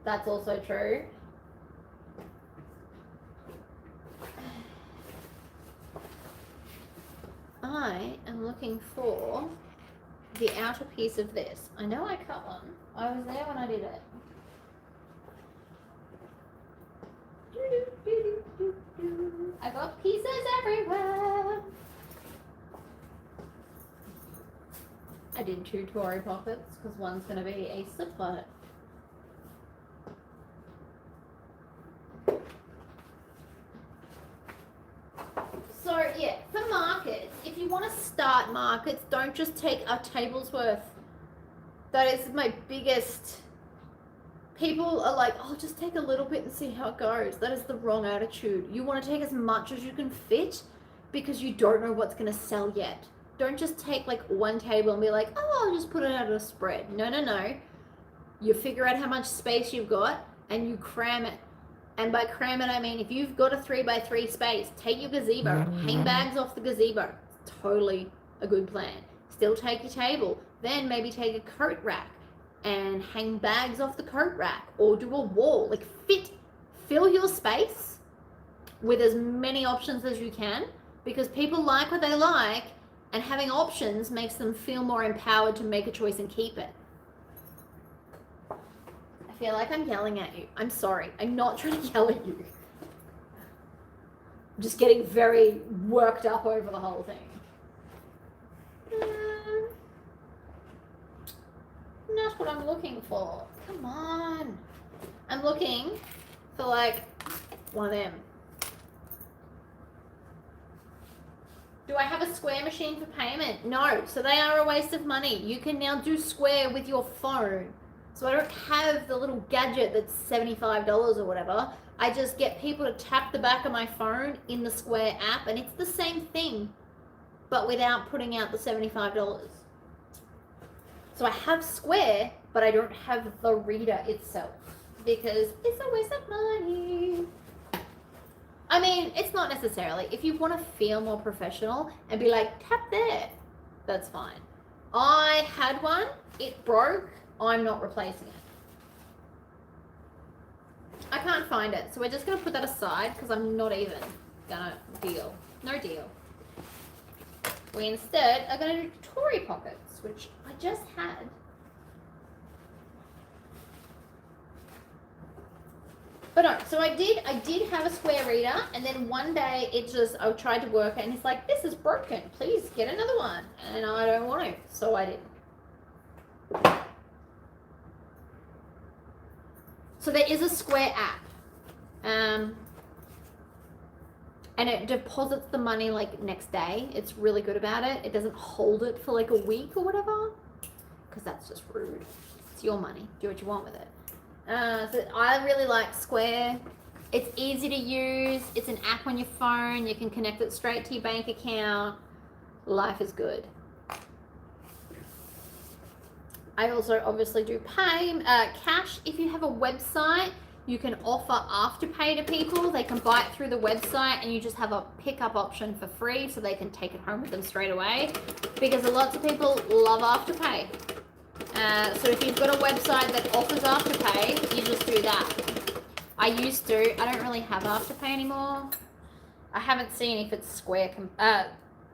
That's also true. I am looking for the outer piece of this. I know I cut one. I was there when I did it. I got pieces everywhere. I did 2 Tory pockets because one's going to be a sliplet. So yeah, for markets, if you want to start markets, don't just take a table's worth. That is my biggest. People are like, oh, just take a little bit and see how it goes. That is the wrong attitude. You want to take as much as you can fit because you don't know what's going to sell yet. Don't just take like 1 table and be like, oh, I'll just put it out of a spread. No, no, no. You figure out how much space you've got and you cram it. And by cram it, I mean, if you've got a 3x3 space, take your gazebo, hang bags off the gazebo. It's totally a good plan. Still take your table. Then maybe take a coat rack and hang bags off the coat rack, or do a wall. Like fill your space with as many options as you can, because people like what they like, and having options makes them feel more empowered to make a choice and keep it. I feel like I'm yelling at you. I'm sorry. I'm not trying to yell at you. I'm just getting very worked up over the whole thing. Not what I'm looking for. Come on. I'm looking for like one of them. Do I have a Square machine for payment? No. So they are a waste of money. You can now do Square with your phone. So I don't have the little gadget that's $75 or whatever. I just get people to tap the back of my phone in the Square app, and it's the same thing, but without putting out the $75. So I have Square, but I don't have the reader itself because it's a waste of money. I mean, it's not necessarily. If you want to feel more professional and be like, tap there, that's fine. I had one, it broke, I'm not replacing it. I can't find it, so we're just going to put that aside because I'm not even going to deal. No deal. We instead are going to do Tory pockets, which I just had. But no, so I did have a Square reader, and then one day I tried to work it, and it's like, this is broken, please get another one. And I don't want to, so I didn't. So there is a Square app. And it deposits the money like next day. It's really good about it. It doesn't hold it for like a week or whatever, because that's just rude. It's your money. Do what you want with it. So I really like Square. It's easy to use. It's an app on your phone. You can connect it straight to your bank account. Life is good. I also obviously do pay cash. If you have a website, you can offer Afterpay to people. They can buy it through the website and you just have a pickup option for free so they can take it home with them straight away, because lots of people love Afterpay. So if you've got a website that offers Afterpay, you just do that. I used to. I don't really have Afterpay anymore. I haven't seen if it's Square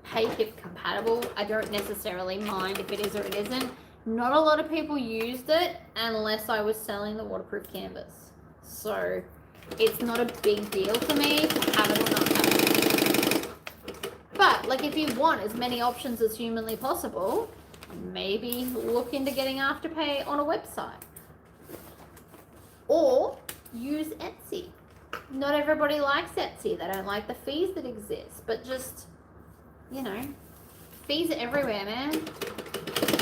PayHip compatible. I don't necessarily mind if it is or it isn't. Not a lot of people used it unless I was selling the waterproof canvas. So it's not a big deal for me to have it or not have it. But like, if you want as many options as humanly possible, maybe look into getting Afterpay on a website. Or use Etsy. Not everybody likes Etsy. They don't like the fees that exist, but just, you know, fees are everywhere, man.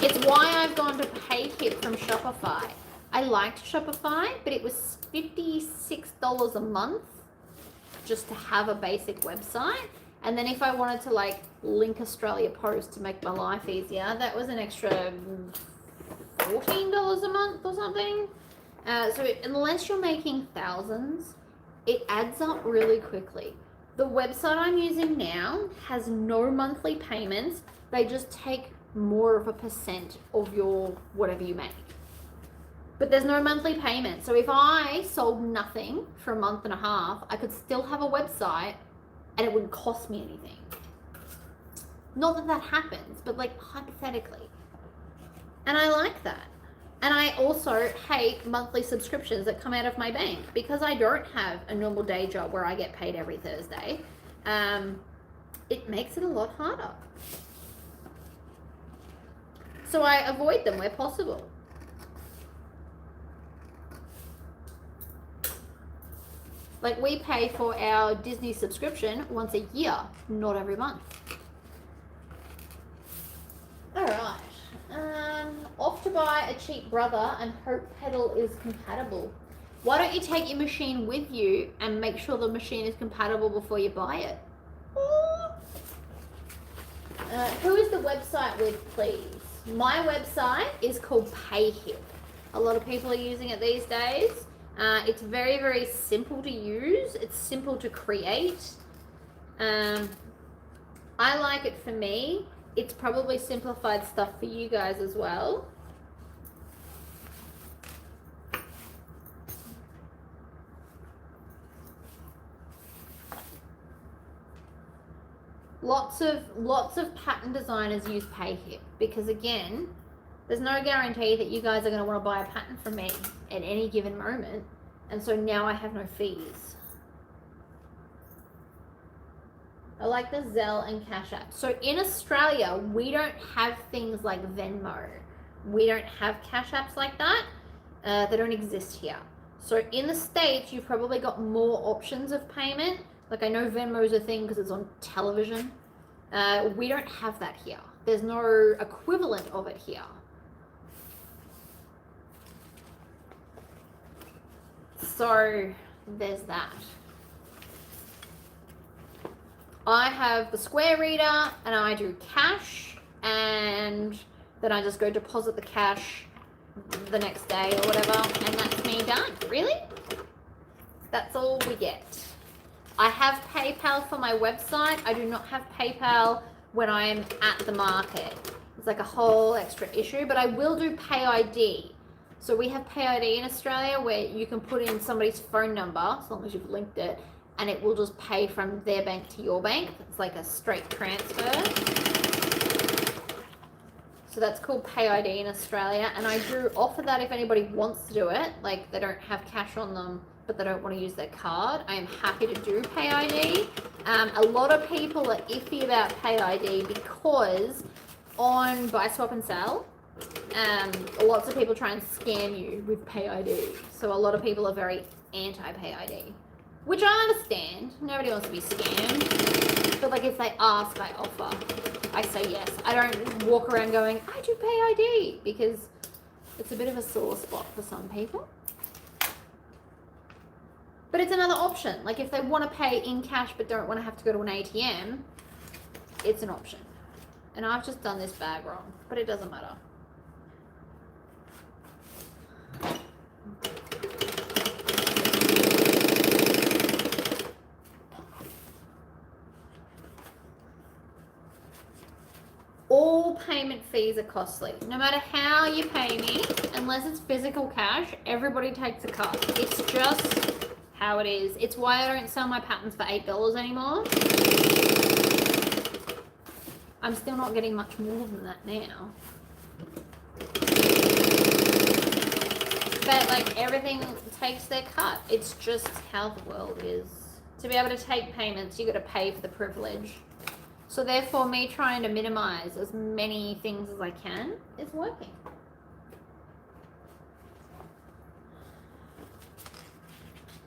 It's why I've gone to PayHip from Shopify. I liked Shopify, but it was $56 a month just to have a basic website. And then if I wanted to like link Australia Post to make my life easier, that was an extra $14 a month or something. Unless you're making thousands, it adds up really quickly. The website I'm using now has no monthly payments. They just take more of a percent of your whatever you make. But there's no monthly payment. So if I sold nothing for a month and a half, I could still have a website and it wouldn't cost me anything. Not that that happens, but like hypothetically. And I like that. And I also hate monthly subscriptions that come out of my bank, because I don't have a normal day job where I get paid every Thursday. It makes it a lot harder. So I avoid them where possible. Like, we pay for our Disney subscription once a year, not every month. All right. Off to buy a cheap brother and hope pedal is compatible. Why don't you take your machine with you and make sure the machine is compatible before you buy it? Who is the website with, please? My website is called PayHip. A lot of people are using it these days. It's very, very simple to use. It's simple to create. I like it for me. It's probably simplified stuff for you guys as well. Lots of pattern designers use PayHip because, again, there's no guarantee that you guys are going to want to buy a pattern from me at any given moment. And so now I have no fees. I like the Zelle and Cash App. So in Australia, we don't have things like Venmo. We don't have Cash Apps like that. They don't exist here. So in the States, you've probably got more options of payment. Like, I know Venmo's a thing because it's on television. We don't have that here. There's no equivalent of it here. So there's that. I have the Square reader and I do cash, and then I just go deposit the cash the next day or whatever, and that's me done. Really? That's all we get. I have PayPal for my website. I do not have PayPal when I'm at the market. It's like a whole extra issue, but I will do Pay ID. So we have Pay ID in Australia where you can put in somebody's phone number, as long as you've linked it, and it will just pay from their bank to your bank. It's like a straight transfer. So that's called Pay ID in Australia, and I do offer that if anybody wants to do it, like they don't have cash on them but they don't want to use their card. I am happy to do Pay ID. A lot of people are iffy about Pay ID because on Buy, Swap and Sell, lots of people try and scam you with Pay ID. So a lot of people are very anti-Pay ID. which I understand. Nobody wants to be scammed. But like if they ask, I offer. I say yes. I don't walk around going, I do pay ID, because it's a bit of a sore spot for some people. But it's another option. Like if they want to pay in cash but don't want to have to go to an ATM, it's an option. And I've just done this bag wrong, but it doesn't matter. All payment fees are costly. No matter how you pay me, unless it's physical cash, everybody takes a cut. It's just how it is. It's why I don't sell my patterns for $8 anymore. I'm still not getting much more than that now. But like everything takes their cut. It's just how the world is. To be able to take payments, you got to pay for the privilege. So therefore, me trying to minimize as many things as I can is working.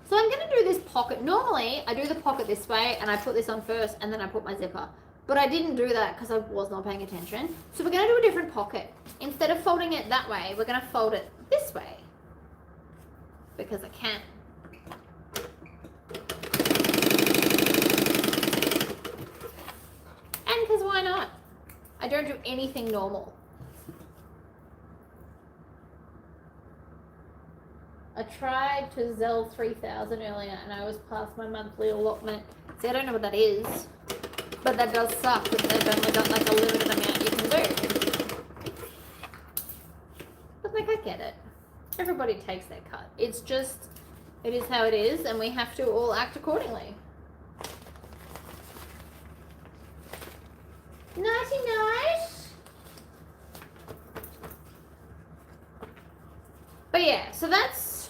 So I'm going to do this pocket. Normally, I do the pocket this way and I put this on first and then I put my zipper. But I didn't do that because I was not paying attention. So we're going to do a different pocket. Instead of folding it that way, we're going to fold it this way. Because I can. And because why not? I don't do anything normal. I tried to Zelle 3,000 earlier and I was past my monthly allotment. See, I don't know what that is. But that does suck because they've only got like a limited amount you can do. But like, I get it. Everybody takes their cut. It's just, it is how it is and we have to all act accordingly. Nighty night. But yeah, so that's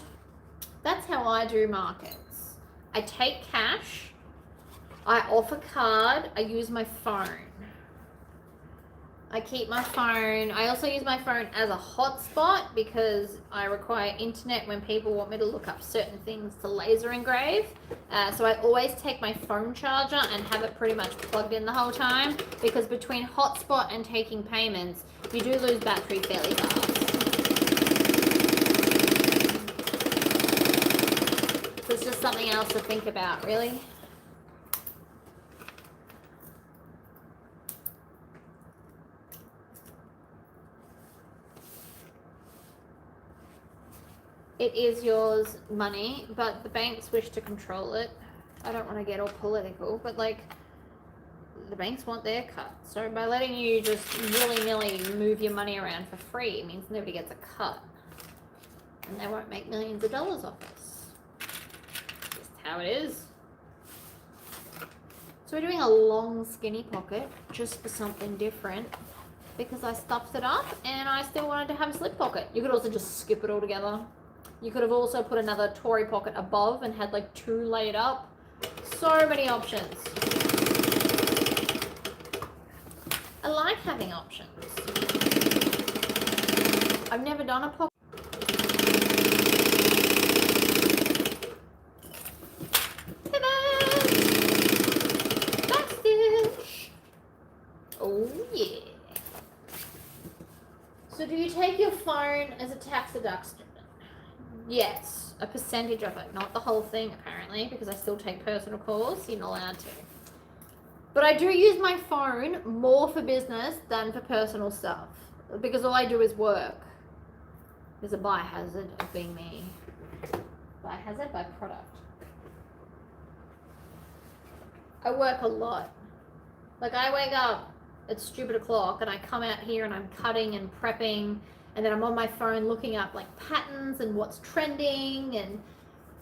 how I do markets. I take cash, I offer card, I use my phone. I keep my phone. I also use my phone as a hotspot because I require internet when people want me to look up certain things to laser engrave. So I always take my phone charger and have it pretty much plugged in the whole time because between hotspot and taking payments, you do lose battery fairly fast. So it's just something else to think about, really. It is yours money, but the banks wish to control it. I don't want to get all political, but like the banks want their cut. So by letting you just willy-nilly move your money around for free means nobody gets a cut. And they won't make millions of dollars off us. Just how it is. So we're doing a long skinny pocket just for something different because I stuffed it up and I still wanted to have a slip pocket. You could also just skip it all together. You could have also put another Tory pocket above and had like two laid up. So many options. I like having options. I've never done a pocket. Ta-da! Backstitch. Oh yeah. So do you take your phone as a tax deduction? Yes, a percentage of it, not the whole thing apparently, because I still take personal calls. You're not allowed to. But I do use my phone more for business than for personal stuff, because all I do is work. There's a biohazard of being me. Biohazard by product. I work a lot. Like I wake up at stupid o'clock and I come out here and I'm cutting and prepping. And then I'm on my phone looking up like patterns and what's trending and,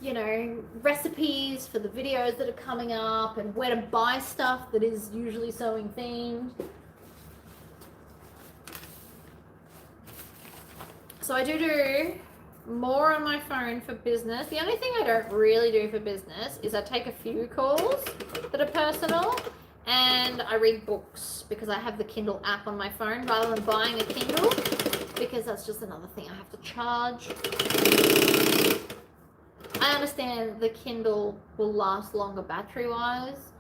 you know, recipes for the videos that are coming up and where to buy stuff that is usually sewing themed. So I do more on my phone for business. The only thing I don't really do for business is I take a few calls that are personal and I read books because I have the Kindle app on my phone rather than buying a Kindle. Because that's just another thing I have to charge. I understand the Kindle will last longer battery-wise,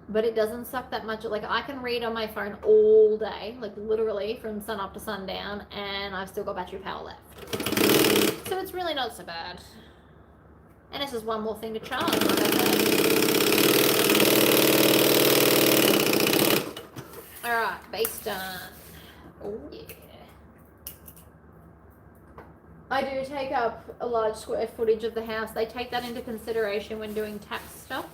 but it doesn't suck that much. Like, I can read on my phone all day, like literally from sun up to sundown, and I've still got battery power left. So it's really not so bad. And it's just one more thing to charge, like I said. Alright, base done. Oh yeah. I do take up a large square footage of the house. They take that into consideration when doing tax stuff.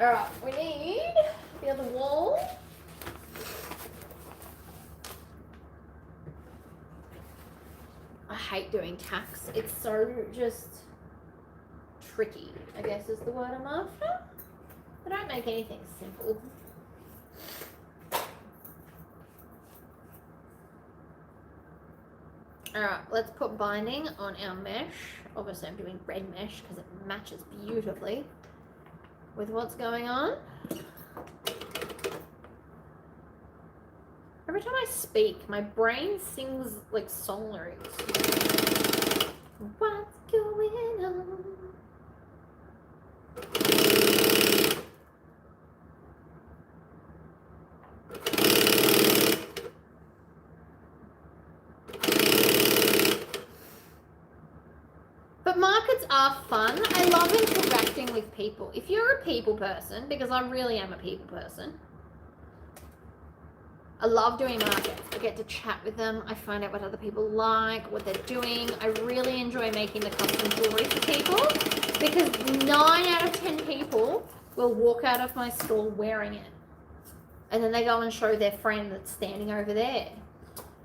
Alright, we need the other wall. I hate doing tax. It's so just tricky, I guess is the word I'm after. I don't make anything simple. Alright, let's put binding on our mesh. Obviously I'm doing red mesh because it matches beautifully with what's going on. Every time I speak, my brain sings like song lyrics. What's going on? But markets are fun. I love interacting with people. If you're a people person, because I really am a people person, I love doing markets. I get to chat with them. I find out what other people like, what they're doing. I really enjoy making the custom jewelry for people because 9 out of 10 people will walk out of my store wearing it. And then they go and show their friend that's standing over there.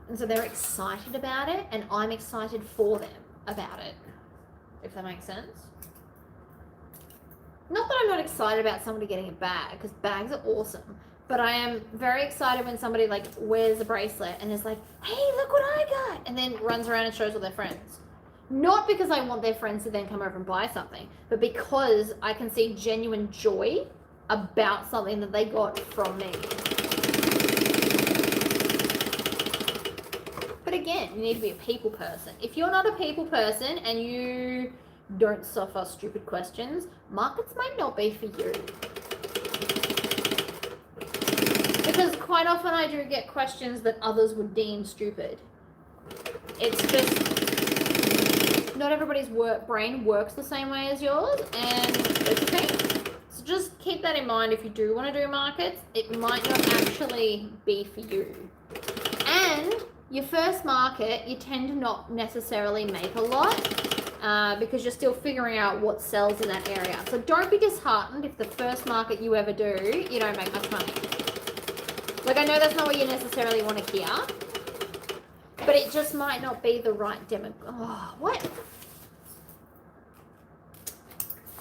And so they're excited about it and I'm excited for them about it, if that makes sense. Not that I'm not excited about somebody getting a bag, because bags are awesome. But I am very excited when somebody like wears a bracelet and is like, hey, look what I got. And then runs around and shows all their friends. Not because I want their friends to then come over and buy something, but because I can see genuine joy about something that they got from me. But again, you need to be a people person. If you're not a people person and you don't suffer stupid questions, markets might not be for you. Because quite often I do get questions that others would deem stupid. It's just, not everybody's brain works the same way as yours, and it's okay. So just keep that in mind if you do want to do markets. It might not actually be for you. And your first market, you tend to not necessarily make a lot because you're still figuring out what sells in that area. So don't be disheartened if the first market you ever do, you don't make much money. Like, I know that's not what you necessarily want to hear, but it just might not be the right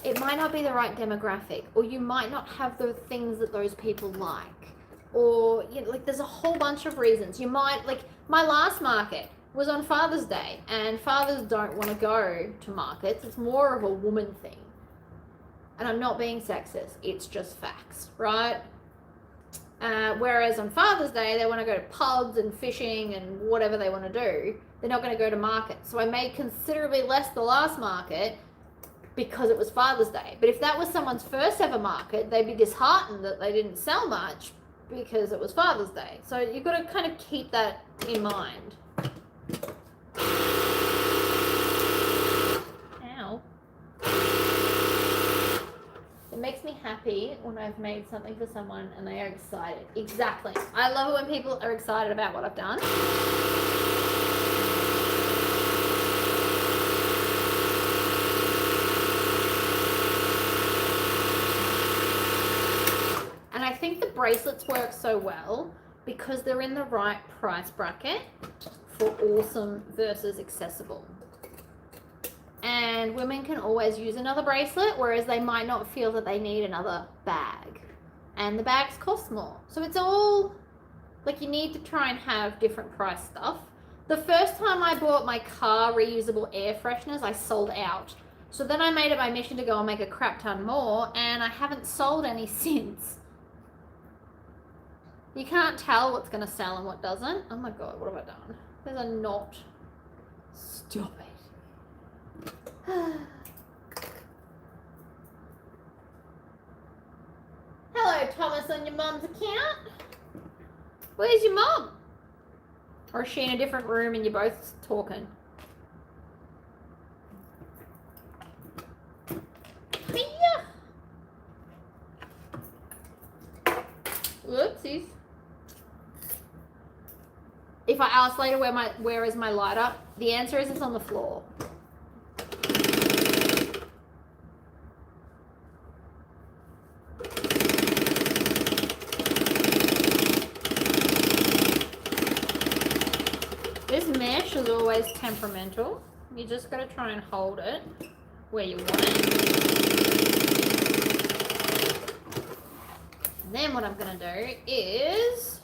It might not be the right demographic, or you might not have the things that those people like, or, you know, like, there's a whole bunch of reasons. You might, like, my last market was on Father's Day, and fathers don't want to go to markets. It's more of a woman thing. And I'm not being sexist. It's just facts, right? Whereas on Father's Day, they want to go to pubs and fishing and whatever they want to do. They're not going to go to markets. So I made considerably less the last market because it was Father's Day. But if that was someone's first ever market, they'd be disheartened that they didn't sell much because it was Father's Day. So you've got to kind of keep that in mind. Ow. It makes me happy when I've made something for someone and they are excited. Exactly. I love it when people are excited about what I've done. And I think the bracelets work so well because they're in the right price bracket for awesome versus accessible. And women can always use another bracelet, whereas they might not feel that they need another bag. And the bags cost more. So it's all, like, you need to try and have different price stuff. The first time I bought my car reusable air fresheners, I sold out. So then I made it my mission to go and make a crap ton more, and I haven't sold any since. You can't tell what's going to sell and what doesn't. Oh my God, what have I done? There's a knot. Stop it. Hello, Thomas, on your mum's account. Where's your mum? Or is she in a different room and you're both talking? Hiya. Whoopsies. If I ask later where is my lighter, the answer is it's on the floor. This mesh is always temperamental. You just gotta try and hold it where you want it. And then what I'm gonna do is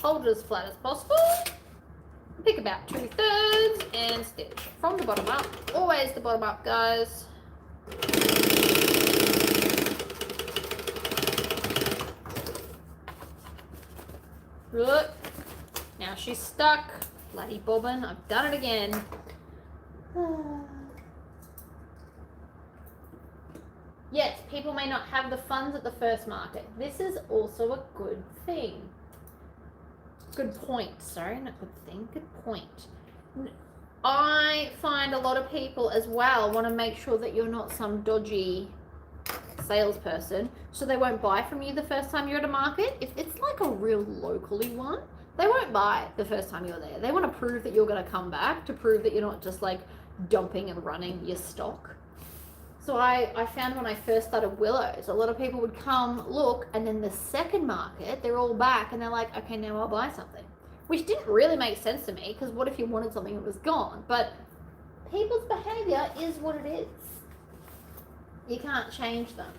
hold it as flat as possible. Pick about 2/3 and stitch from the bottom up. Always the bottom up, guys. Look. Now she's stuck. Bloody bobbin. I've done it again. Yes, people may not have the funds at the first market. This is also a good thing. Good point. Sorry, not good thing. Good point. I find a lot of people as well want to make sure that you're not some dodgy salesperson, so they won't buy from you the first time you're at a market. If it's like a real locally one, they won't buy the first time you're there. They want to prove that you're going to come back, to prove that you're not just like dumping and running your stock. So I found when I first started Willows, a lot of people would come, look, and then the second market, they're all back and they're like, okay, now I'll buy something. Which didn't really make sense to me, because what if you wanted something that was gone? But people's behavior is what it is. You can't change them.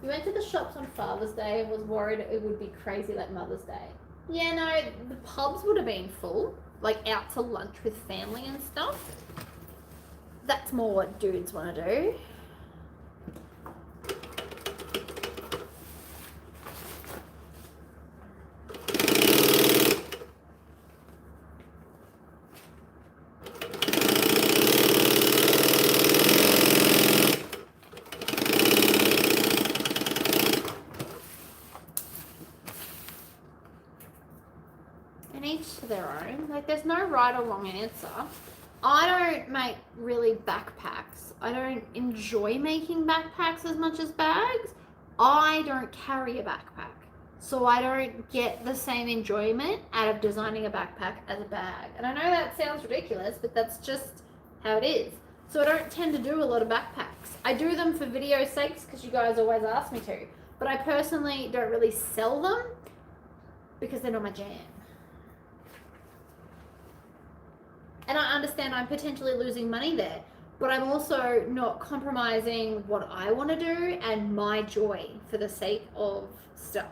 You went to the shops on Father's Day and was worried it would be crazy like Mother's Day. Yeah, no, the pubs would have been full, like out to lunch with family and stuff. That's more what dudes want to do. And each to their own. Like, there's no right or wrong answer. I don't make really backpacks. I don't enjoy making backpacks as much as bags. I don't carry a backpack. So I don't get the same enjoyment out of designing a backpack as a bag. And I know that sounds ridiculous, but that's just how it is. So I don't tend to do a lot of backpacks. I do them for video sakes because you guys always ask me to. But I personally don't really sell them because they're not my jam. And I understand I'm potentially losing money there, but I'm also not compromising what I want to do and my joy for the sake of stuff.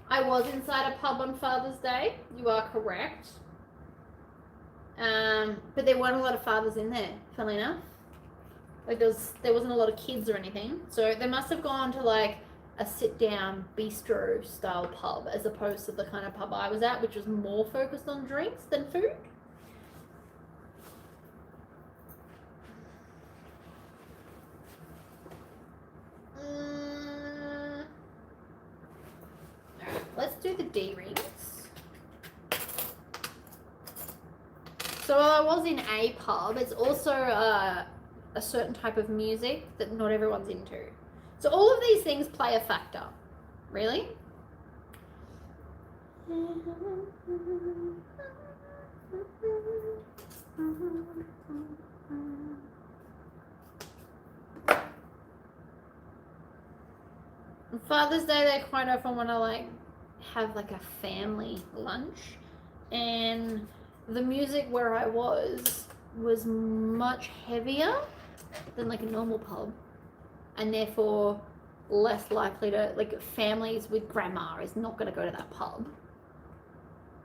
I was inside a pub on Father's Day. You are correct. But there weren't a lot of fathers in there, funnily enough. Like there wasn't a lot of kids or anything. So they must have gone to like a sit-down bistro style pub as opposed to the kind of pub I was at, which was more focused on drinks than food. Let's do the D rings. So while I was in a pub, it's also a certain type of music that not everyone's into. So all of these things play a factor, really. On Father's Day, they quite often want to like have like a family lunch, and the music where I was much heavier than like a normal pub. And therefore less likely to, like, families with grandma is not going to go to that pub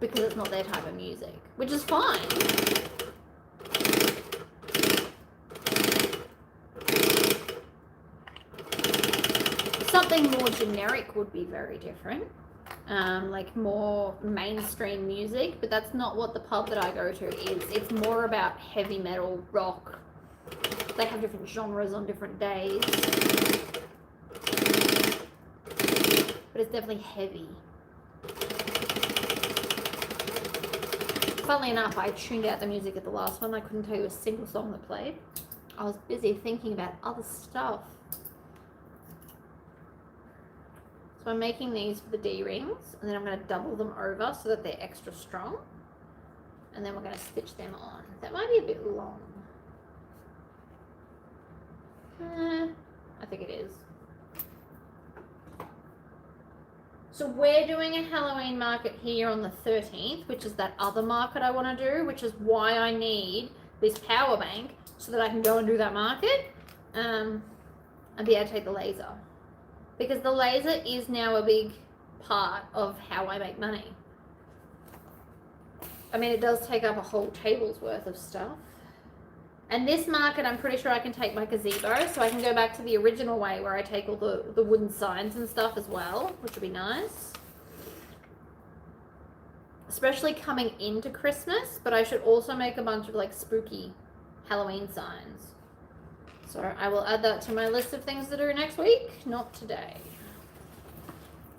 because it's not their type of music, which is fine. Something more generic would be very different. like more mainstream music, but that's not what the pub that I go to is. It's more about heavy metal, rock. They have different genres on different days, but it's definitely heavy. Funnily enough, I tuned out the music at the last one. I couldn't tell you a single song that played. I was busy thinking about other stuff. So I'm making these for the D-rings, and then I'm going to double them over so that they're extra strong. And then we're going to stitch them on. That might be a bit long. I think it is. So we're doing a Halloween market here on the 13th, which is that other market I want to do, which is why I need this power bank so that I can go and do that market and be able to take the laser. Because the laser is now a big part of how I make money. I mean, it does take up a whole table's worth of stuff. And this market, I'm pretty sure I can take my gazebo, so I can go back to the original way where I take all the wooden signs and stuff as well, which would be nice. Especially coming into Christmas, but I should also make a bunch of like spooky Halloween signs. So I will add that to my list of things to do next week, not today.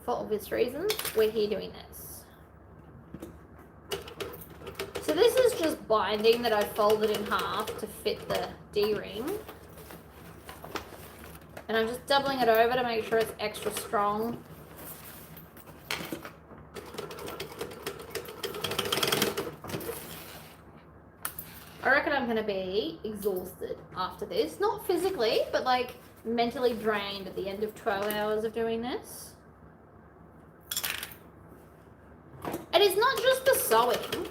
For obvious reasons, we're here doing this. So this is just binding that I folded in half to fit the D-ring. And I'm just doubling it over to make sure it's extra strong. I reckon I'm going to be exhausted after this. Not physically, but like mentally drained at the end of 12 hours of doing this. And it's not just the sewing.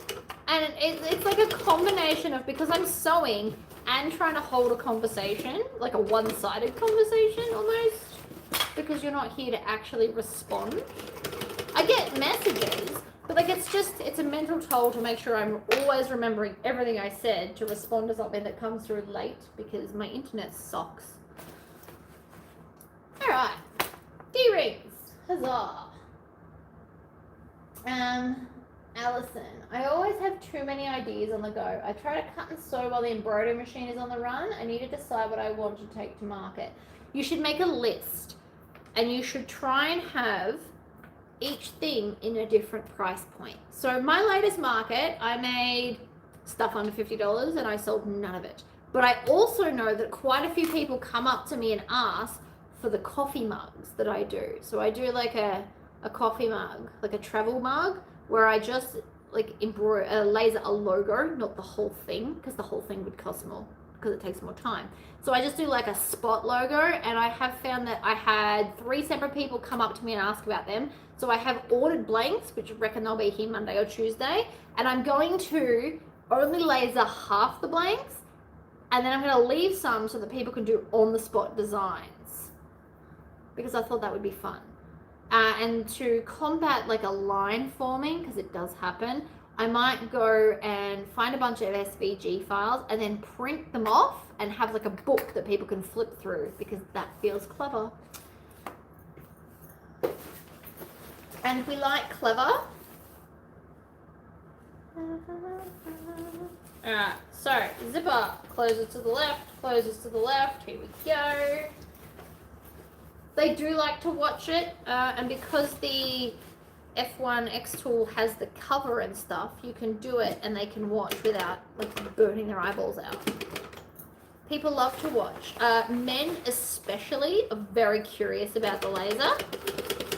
And it's like a combination of, because I'm sewing and trying to hold a conversation, like a one-sided conversation almost, because you're not here to actually respond. I get messages, but like it's a mental toll to make sure I'm always remembering everything I said to respond to something that comes through late because my internet sucks. All right, D-rings, huzzah. Allison, I always have too many ideas on the go. I try to cut and sew while the embroidery machine is on the run. I need to decide what I want to take to market. You should make a list, and you should try and have each thing in a different price point. So my latest market, I made stuff under $50 and I sold none of it. But I also know that quite a few people come up to me and ask for the coffee mugs that I do. So I do like a coffee mug, like a travel mug, where I just like laser a logo, not the whole thing, because the whole thing would cost more because it takes more time. So I just do like a spot logo, and I have found that I had 3 separate people come up to me and ask about them. So I have ordered blanks, which I reckon they'll be here Monday or Tuesday, and I'm going to only laser half the blanks, and then I'm going to leave some so that people can do on the spot designs, because I thought that would be fun. And to combat like a line forming, because it does happen, I might go and find a bunch of SVG files and then print them off and have like a book that people can flip through, because that feels clever. And if we like clever, alright, so zipper, closes to the left, closes to the left, here we go. They do like to watch it, and because the F1X tool has the cover and stuff, you can do it and they can watch without like burning their eyeballs out. People love to watch. Men especially are very curious about the laser.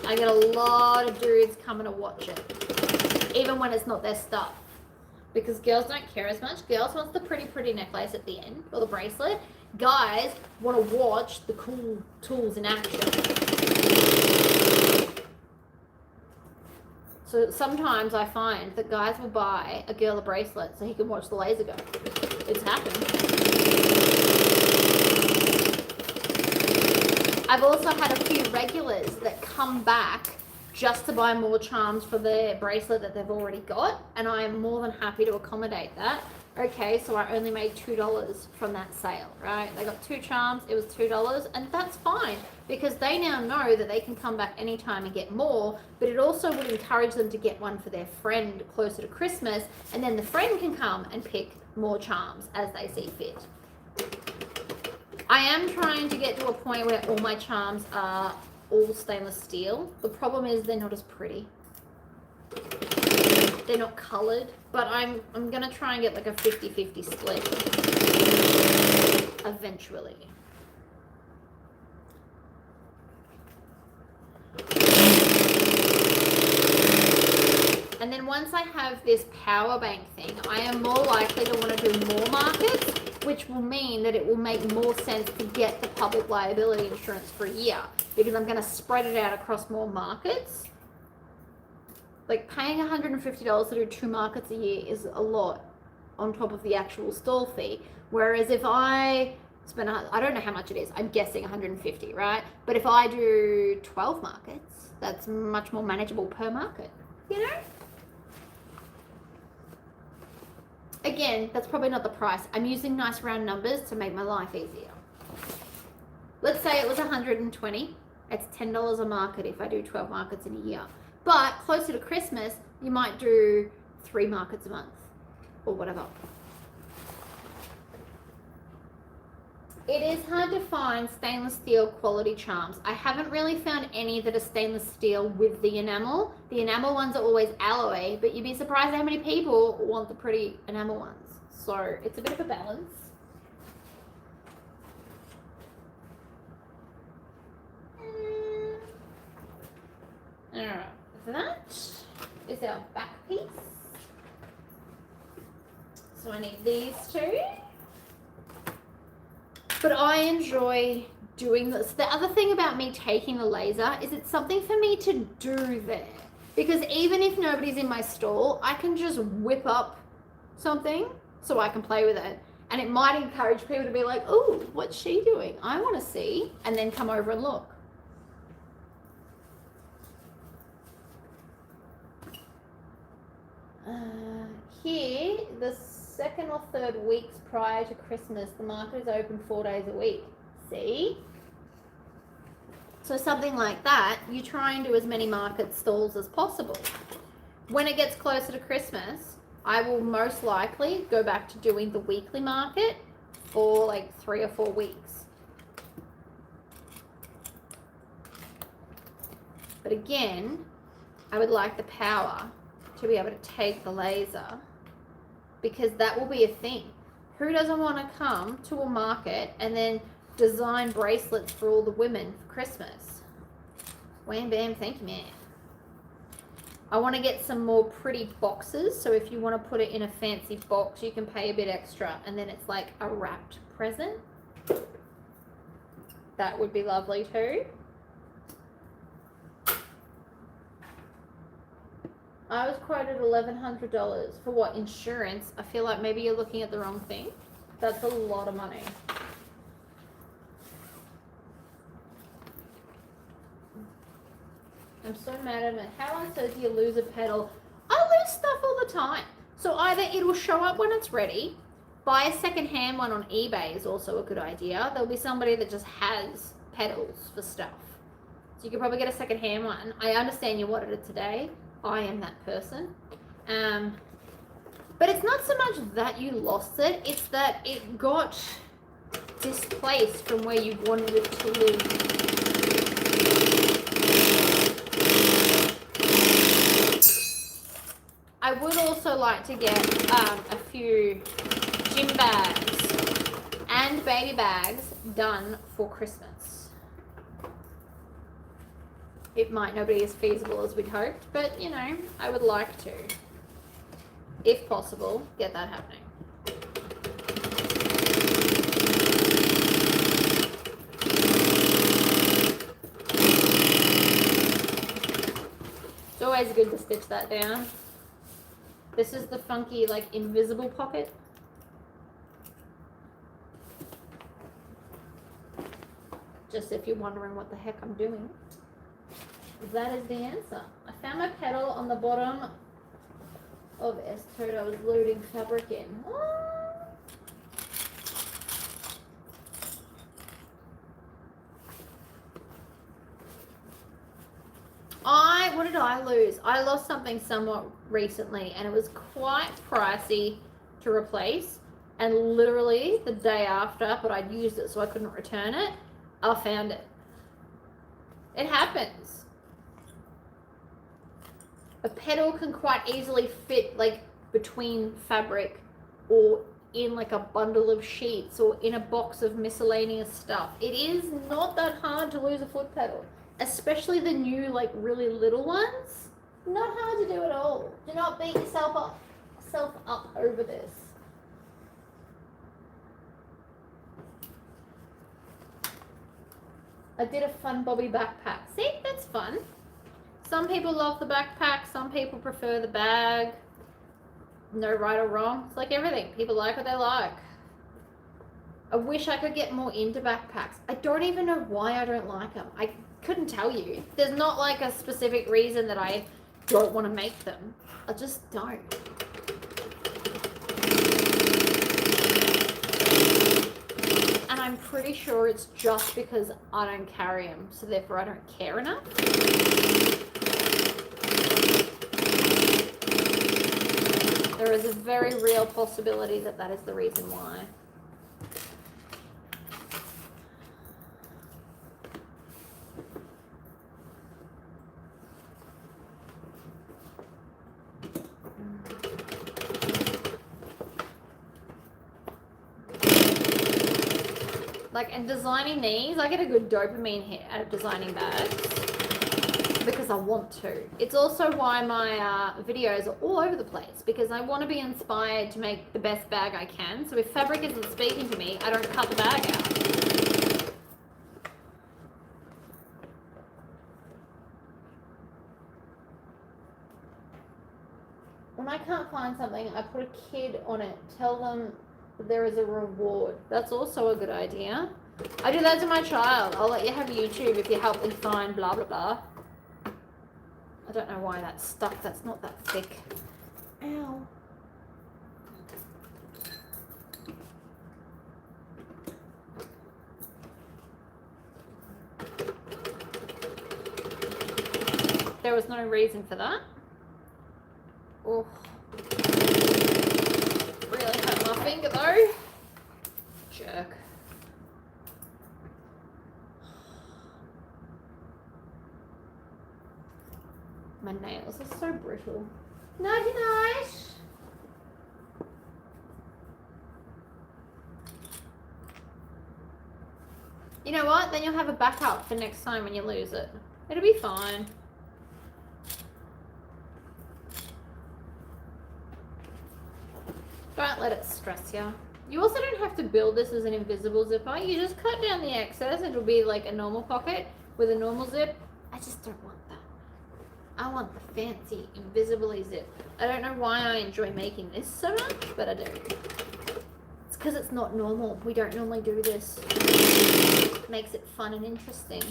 I get a lot of dudes coming to watch it, even when it's not their stuff. Because girls don't care as much. Girls want the pretty necklace at the end, or the bracelet. Guys want to watch the cool tools in action. So sometimes I find that guys will buy a girl a bracelet so he can watch the laser go. It's happened. I've also had a few regulars that come back just to buy more charms for their bracelet that they've already got, and I am more than happy to accommodate that, Okay, so I only made $2 from that sale, right? They got 2 charms, it was $2, and that's fine because they now know that they can come back anytime and get more, but it also would encourage them to get one for their friend closer to Christmas, and then the friend can come and pick more charms as they see fit. I am trying to get to a point where all my charms are all stainless steel. The problem is they're not as pretty. They're not colored, but I'm gonna try and get like a 50-50 split eventually. And then once I have this power bank thing, I am more likely to want to do more markets, which will mean that it will make more sense to get the public liability insurance for a year because I'm going to spread it out across more markets. Like paying $150 to do 2 markets a year is a lot on top of the actual stall fee. Whereas if I spend, I don't know how much it is, I'm guessing 150, right? But if I do 12 markets, that's much more manageable per market, you know? Again, that's probably not the price. I'm using nice round numbers to make my life easier. Let's say it was 120. It's $10 a market if I do 12 markets in a year. But closer to Christmas, you might do 3 markets a month or whatever. It is hard to find stainless steel quality charms. I haven't really found any that are stainless steel with the enamel. The enamel ones are always alloy, but you'd be surprised how many people want the pretty enamel ones. So it's a bit of a balance. Alright, that is our back piece. So I need these 2. But I enjoy doing this. The other thing about me taking the laser is it's something for me to do there. Because even if nobody's in my stall, I can just whip up something so I can play with it. And it might encourage people to be like, oh, what's she doing? I want to see. And then come over and look. Here, the 2nd or 3rd weeks prior to Christmas, the market is open 4 days a week. See? So something like that, you try and do as many market stalls as possible. When it gets closer to Christmas, I will most likely go back to doing the weekly market for like 3 or 4 weeks. But again, I would like the power to be able to take the laser because that will be a thing. Who doesn't want to come to a market and then design bracelets for all the women for Christmas? Wham bam, thank you, man. I want to get some more pretty boxes, so if you want to put it in a fancy box, you can pay a bit extra, and then it's like a wrapped present. That would be lovely too. I was quoted $1,100 for what, insurance? I feel like maybe you're looking at the wrong thing. That's a lot of money. I'm so mad at it. How on earth do you lose a pedal? I lose stuff all the time. So either it will show up when it's ready. Buy a second-hand one on eBay is also a good idea. There'll be somebody that just has pedals for stuff. So you could probably get a second-hand one. I understand you wanted it today. I am that person. But it's not so much that you lost it, it's that it got displaced from where you wanted it to live. I would also like to get a few gym bags and baby bags done for Christmas. It might not be as feasible as we'd hoped, but you know, I would like to, if possible, get that happening. It's always good to stitch that down. This is the funky, like, invisible pocket. Just if you're wondering what the heck I'm doing. That is the answer. I found my pedal on the bottom of S.O.T.A.K. I was loading fabric in. What? what did I lose? I lost something somewhat recently, and it was quite pricey to replace. And literally the day after, but I'd used it so I couldn't return it, I found it. It happens. A pedal can quite easily fit like between fabric or in like a bundle of sheets or in a box of miscellaneous stuff. It is not that hard to lose a foot pedal, especially the new like really little ones. Not hard to do at all. Do not beat yourself up over this. I did a fun Bobby backpack. See, that's fun. Some people love the backpack, some people prefer the bag. No right or wrong. It's like everything. People like what they like. I wish I could get more into backpacks. I don't even know why I don't like them. I couldn't tell you. There's not like a specific reason that I don't want to make them. I just don't. And I'm pretty sure it's just because I don't carry them, so therefore I don't care enough. There is a very real possibility that that is the reason why. Like, and designing these, I get a good dopamine hit out of designing bags because I want to. It's also why my videos are all over the place, because I want to be inspired to make the best bag I can. So if fabric isn't speaking to me, I don't cut the bag out. When I can't find something, I put a kid on it. Tell them there is a reward. That's also a good idea. I do that to my child. I'll let you have YouTube if you help me find blah blah blah. I don't know why that's stuck. That's not that thick. Ow. There was no reason for that. Oh. Really hurt my finger though. Jerk. My nails are so brittle. Nighty night. You know what? Then you'll have a backup for next time when you lose it. It'll be fine. Don't let it stress you. You also don't have to build this as an invisible zipper. You just cut down the excess. It'll be like a normal pocket with a normal zip. I just don't want that. I want the fancy invisibly zip. I don't know why I enjoy making this so much, but I do. It's because it's not normal. We don't normally do this. It makes it fun and interesting.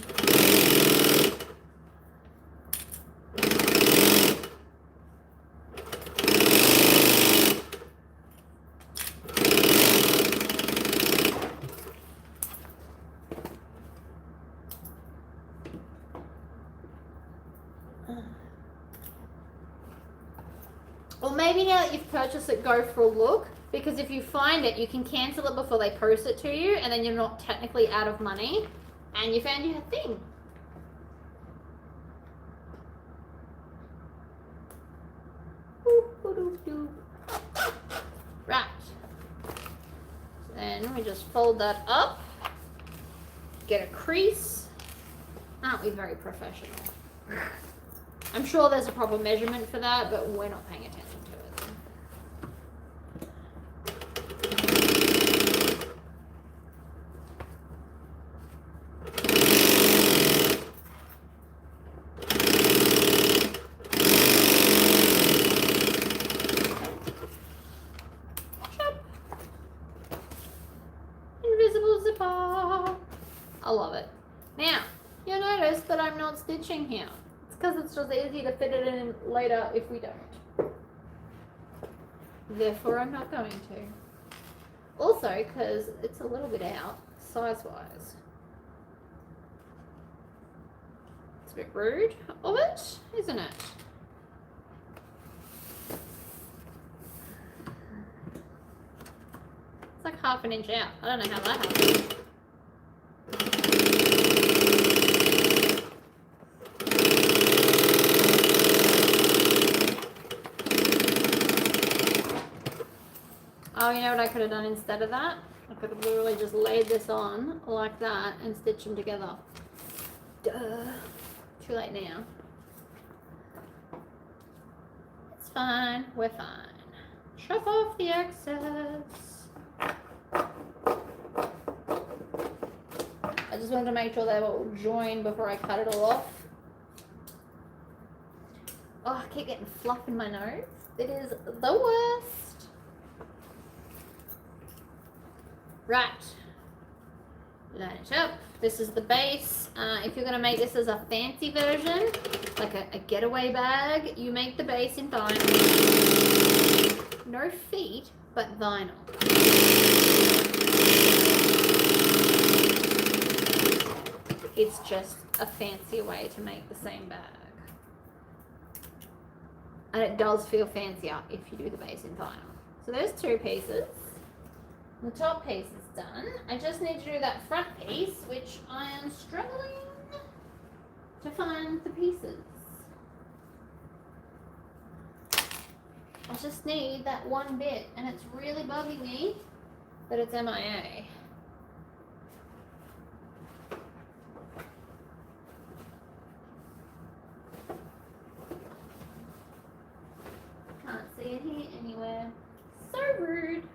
Or maybe now that you've purchased it, go for a look, because if you find it, you can cancel it before they post it to you, and then you're not technically out of money, and you found your thing. Right. Then we just fold that up, get a crease. Aren't we very professional? I'm sure there's a proper measurement for that, but we're not paying attention to it. Chop. Invisible zipper. I love it. Now, you'll notice that I'm not stitching here. Because it's just easy to fit it in later if we don't. Therefore, I'm not going to. Also, because it's a little bit out, size-wise. a bit rude of it, isn't it? It's like half an inch out. I don't know how that happened. Oh, you know what I could have done instead of that? I could have literally just laid this on like that and stitched them together. Duh. Too late now. It's fine. We're fine. Chop off the excess. I just wanted to make sure they were all joined before I cut it all off. Oh, I keep getting fluff in my nose. It is the worst. Right, line it up. This is the base. If you're going to make this as a fancy version, like a getaway bag, you make the base in vinyl. No feet, but vinyl. It's just a fancier way to make the same bag. And it does feel fancier if you do the base in vinyl. So there's 2 pieces. The top piece is done. I just need to do that front piece, which I am struggling to find the pieces. I just need that one bit, and it's really bugging me that it's MIA. Can't see it here anywhere. So rude.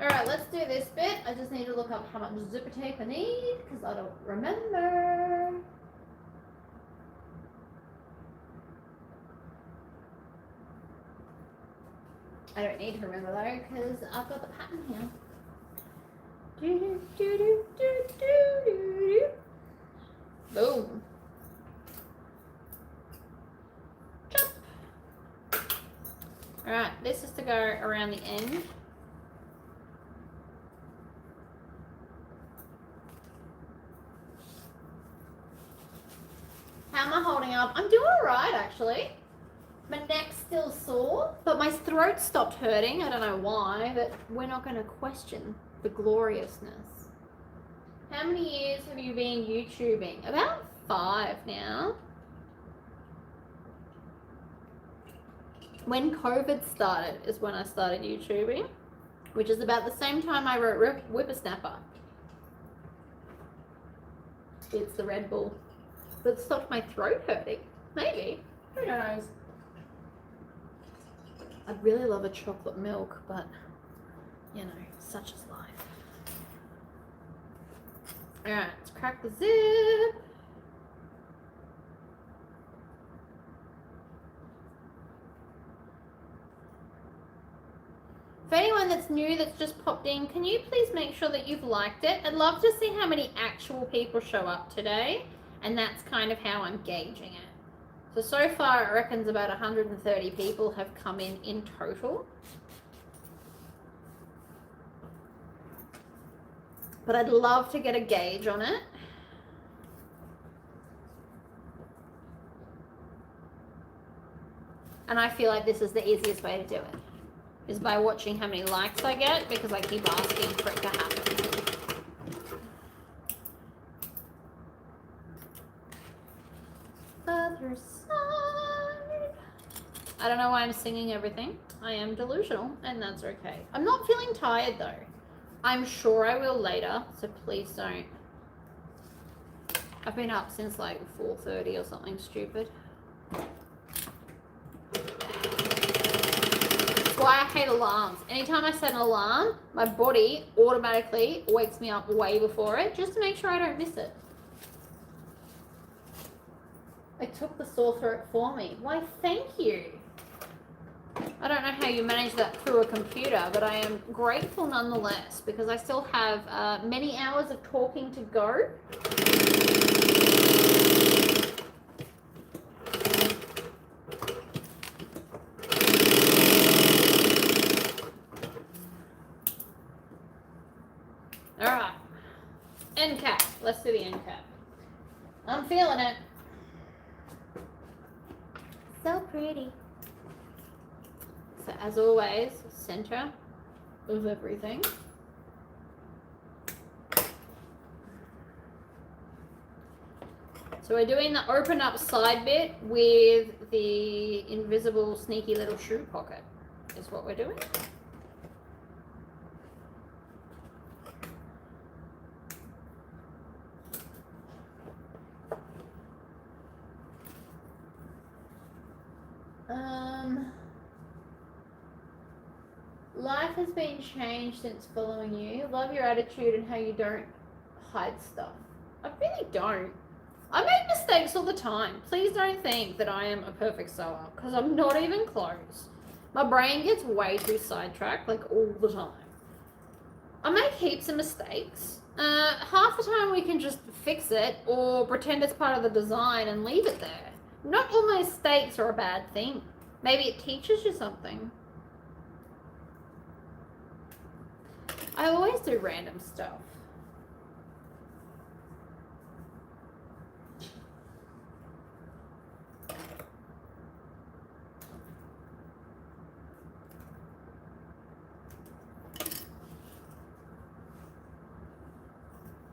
Alright, let's do this bit. I just need to look up how much zipper tape I need because I don't remember. I don't need to remember though because I've got the pattern here. Do, do, do, do, do, do, do. Boom. Chop. Alright, this is to go around the end. How am I holding up? I'm doing alright actually. My neck's still sore, but my throat stopped hurting. I don't know why, but we're not going to question the gloriousness. How many years have you been YouTubing? About 5 now. When COVID started is when I started YouTubing, which is about the same time I wrote Whippersnapper. It's the Red Bull that stopped my throat hurting. Maybe. Who knows? I really love a chocolate milk, but, you know, such is life. Alright, let's crack the zip. For anyone that's new, that's just popped in, can you please make sure that you've liked it? I'd love to see how many actual people show up today, and that's kind of how I'm gauging it. So far, I reckon about 130 people have come in total. But I'd love to get a gauge on it. And I feel like this is the easiest way to do it, is by watching how many likes I get, because I keep asking for it to happen. Other side. I don't know why I'm singing everything. I am delusional, and that's okay. I'm not feeling tired though. I'm sure I will later, so please don't. I've been up since like 4:30 or something stupid. That's why I hate alarms. Anytime I set an alarm, my body automatically wakes me up way before it, just to make sure I don't miss it. I took the sore throat for me. Why, thank you. I don't know how you manage that through a computer, but I am grateful nonetheless, because I still have many hours of talking to go. All right, end cap. Let's do the end cap. I'm feeling it. So pretty. So as always, center of everything. So we're doing the open up side bit with the invisible sneaky little shoe pocket is what we're doing. Life has been changed since following you. Love your attitude and how you don't hide stuff. I really don't. I make mistakes all the time. Please don't think that I am a perfect sewer, because I'm not even close. My brain gets way too sidetracked, like all the time. I make heaps of mistakes. Half the time we can just fix it or pretend it's part of the design and leave it there. Not all mistakes are a bad thing. Maybe it teaches you something. I always do random stuff.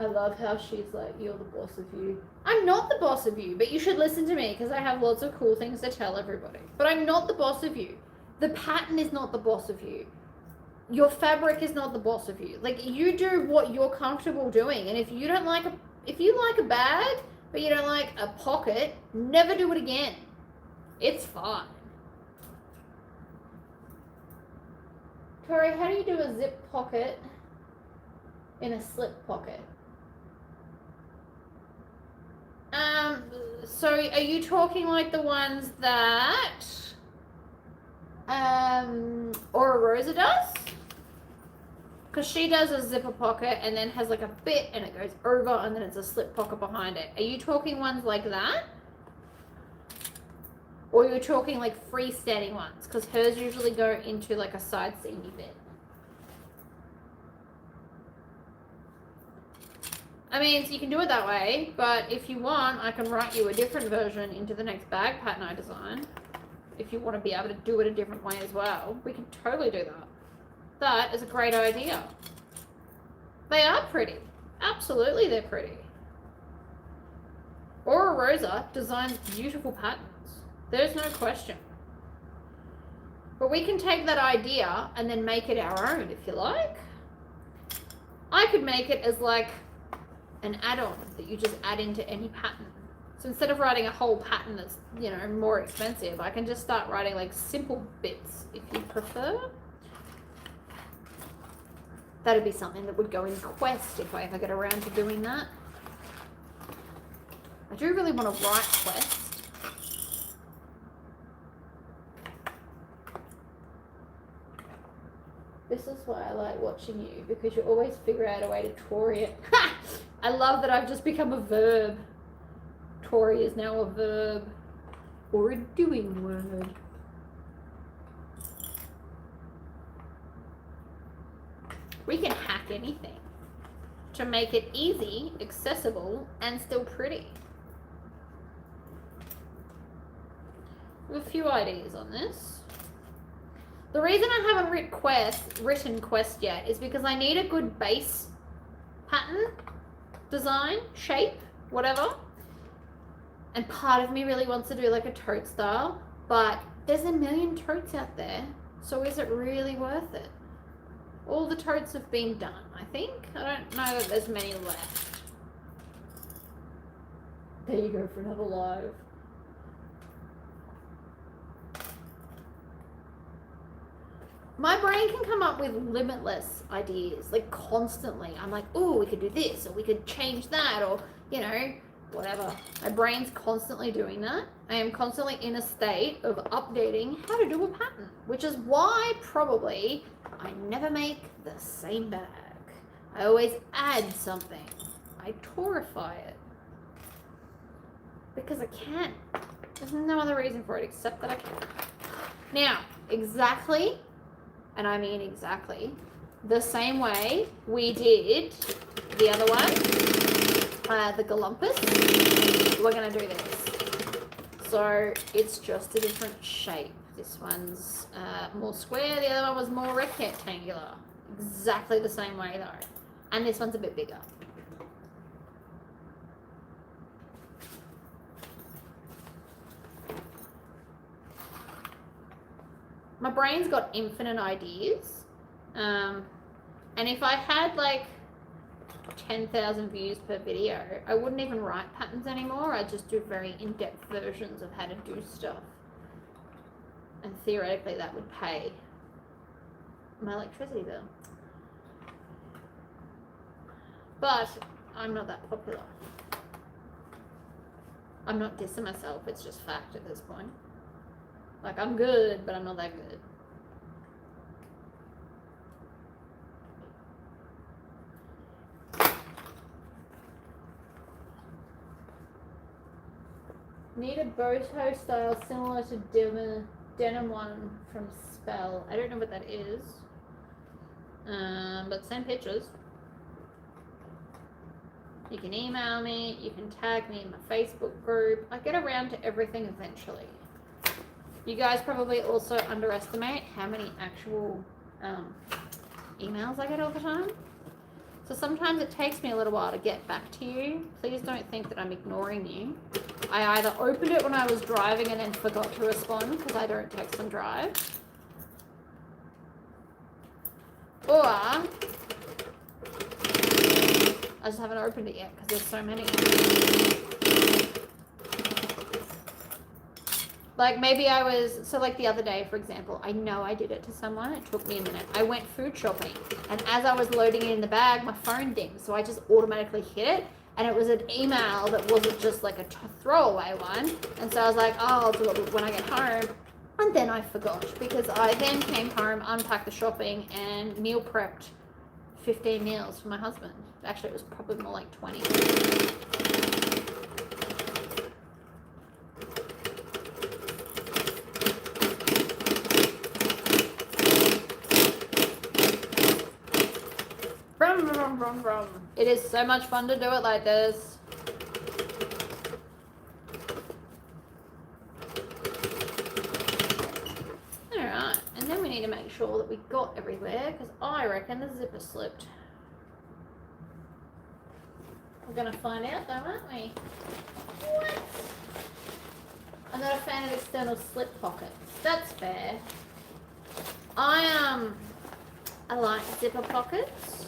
I love how she's like, you're the boss of you. I'm not the boss of you, but you should listen to me because I have lots of cool things to tell everybody. But I'm not the boss of you. The pattern is not the boss of you. Your fabric is not the boss of you. Like, you do what you're comfortable doing. And if you don't like if you like a bag, but you don't like a pocket, never do it again. It's fine. Tori, how do you do a zip pocket in a slip pocket? So are you talking like the ones that Aura Rosa does? Because she does a zipper pocket and then has like a bit and it goes over and then it's a slip pocket behind it. Are you talking ones like that? Or you're talking like freestanding ones? Because hers usually go into like a side seamy bit. I mean, so you can do it that way, but if you want, I can write you a different version into the next bag pattern I design. If you want to be able to do it a different way as well, we can totally do that. That is a great idea. They are pretty. Absolutely, they're pretty. Aura Rosa designs beautiful patterns. There's no question. But we can take that idea and then make it our own, if you like. I could make it as like an add-on that you just add into any pattern. So instead of writing a whole pattern that's, you know, more expensive, I can just start writing like simple bits if you prefer. That'd be something that would go in Quest if I ever get around to doing that. I do really want to write Quest. This is why I like watching you, because you always figure out a way to Tory it. I love that I've just become a verb. Tory is now a verb or a doing word. We can hack anything to make it easy, accessible, and still pretty. We have a few ideas on this. The reason I haven't written Quest yet is because I need a good base pattern, design, shape, whatever. And part of me really wants to do like a tote style, but there's a million totes out there. So is it really worth it? All the totes have been done, I think. I don't know that there's many left. There you go for another live. My brain can come up with limitless ideas, like constantly. I'm like, oh, we could do this, or we could change that, or, you know, whatever. My brain's constantly doing that. I am constantly in a state of updating how to do a pattern, which is why probably I never make the same bag. I always add something. I torify it. Because I can. There's no other reason for it except that I can. Now, exactly, and I mean exactly, the same way we did the other one, the Galumpus, we're going to do this. So it's just a different shape. This one's more square, the other one was more rectangular. Exactly the same way though. And this one's a bit bigger. My brain's got infinite ideas. And if I had like 10,000 views per video, I wouldn't even write patterns anymore. I'd just do very in-depth versions of how to do stuff. And theoretically that would pay my electricity bill. But I'm not that popular. I'm not dissing myself, it's just fact at this point. Like, I'm good, but I'm not that good. Need a boho style similar to Devon, denim one from Spell. I don't know what that is. But send pictures. You can email me, you can tag me in my Facebook group. I get around to everything eventually. You guys probably also underestimate how many actual emails I get all the time. So sometimes it takes me a little while to get back to you. Please don't think that I'm ignoring you. I either opened it when I was driving and then forgot to respond because I don't text and drive. Or I just haven't opened it yet because there's so many. Like maybe I was, so like the other day, for example, I know I did it to someone. It took me a minute. I went food shopping and as I was loading it in the bag, my phone dinged. So I just automatically hit it and it was an email that wasn't just like a throwaway one. And so I was like, oh, I'll do it when I get home. And then I forgot because I then came home, unpacked the shopping and meal prepped 15 meals for my husband. Actually, it was probably more like 20. Vroom, vroom. It is so much fun to do it like this. Alright, and then we need to make sure that we got everywhere because I reckon the zipper slipped. We're going to find out though, aren't we? What? I'm not a fan of external slip pockets. That's fair. I like zipper pockets.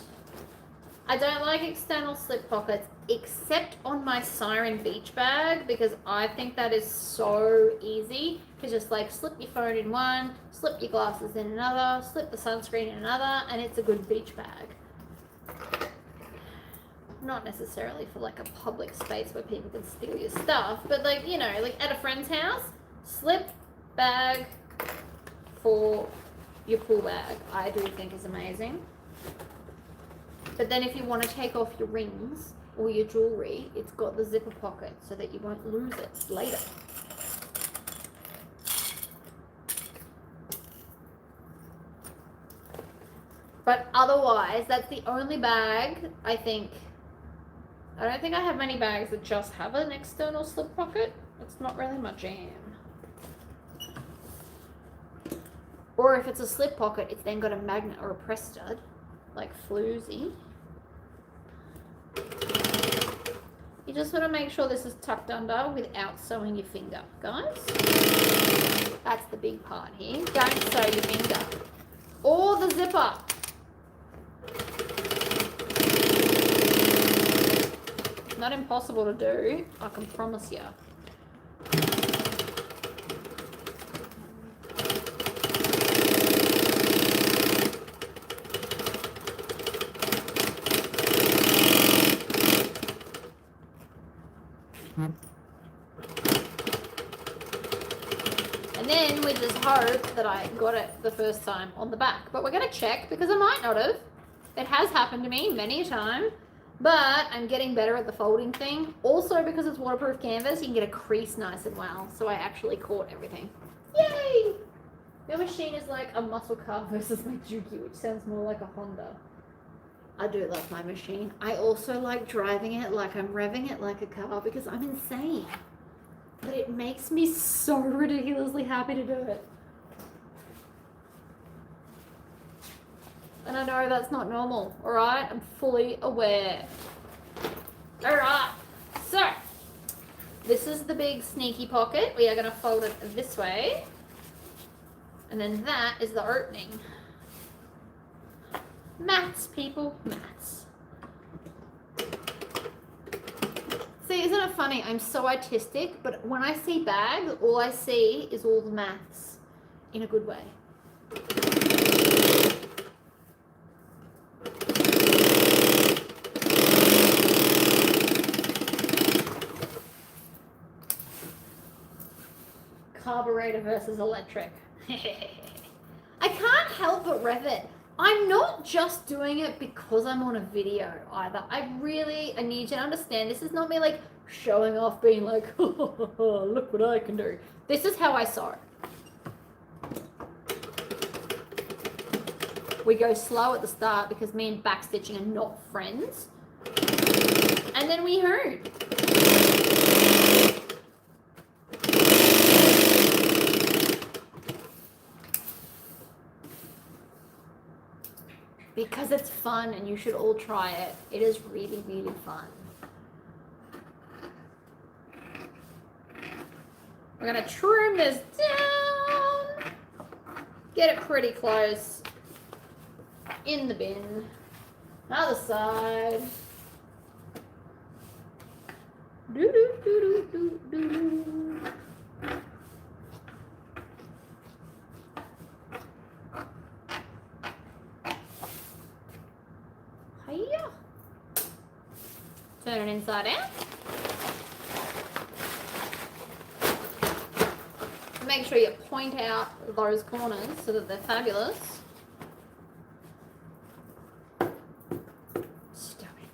I don't like external slip pockets except on my Siren beach bag because I think that is so easy to just like slip your phone in one, slip your glasses in another, slip the sunscreen in another, and it's a good beach bag. Not necessarily for like a public space where people can steal your stuff, but like, you know, like at a friend's house, slip bag for your pool bag, I do think is amazing. But then if you want to take off your rings or your jewelry, it's got the zipper pocket so that you won't lose it later. But otherwise, that's the only bag I think. I don't think I have many bags that just have an external slip pocket. It's not really my jam. Or if it's a slip pocket, it's then got a magnet or a press stud, like floozy. You just want to make sure this is tucked under without sewing your finger, guys. That's the big part here. Don't sew your finger. Or the zipper. It's not impossible to do, I can promise you. And then we just hope that I got it the first time on the back. But we're going to check because I might not have. It has happened to me many a time. But I'm getting better at the folding thing. Also because it's waterproof canvas, you can get a crease nice and well. So I actually caught everything. Yay! Your machine is like a muscle car versus my Juki, which sounds more like a Honda. I do love my machine. I also like driving it like I'm revving it like a car because I'm insane. But it makes me so ridiculously happy to do it. And I know that's not normal, alright? I'm fully aware. Alright, so this is the big sneaky pocket. We are going to fold it this way. And then that is the opening. Maths, people, maths. See, isn't it funny? I'm so artistic, but when I see bags, all I see is all the maths in a good way. Carburetor versus electric. I can't help but rev it. I'm not just doing it because I'm on a video either. I need you to understand, this is not me like showing off being like, oh, look what I can do. This is how I sew. We go slow at the start because me and backstitching are not friends. And then we hone. Because it's fun and you should all try it. It is really, really fun. We're gonna trim this down. Get it pretty close. In the bin. Other side. Do do do do do do. Hiya. Turn it inside out. Make sure you point out those corners so that they're fabulous. Stop it.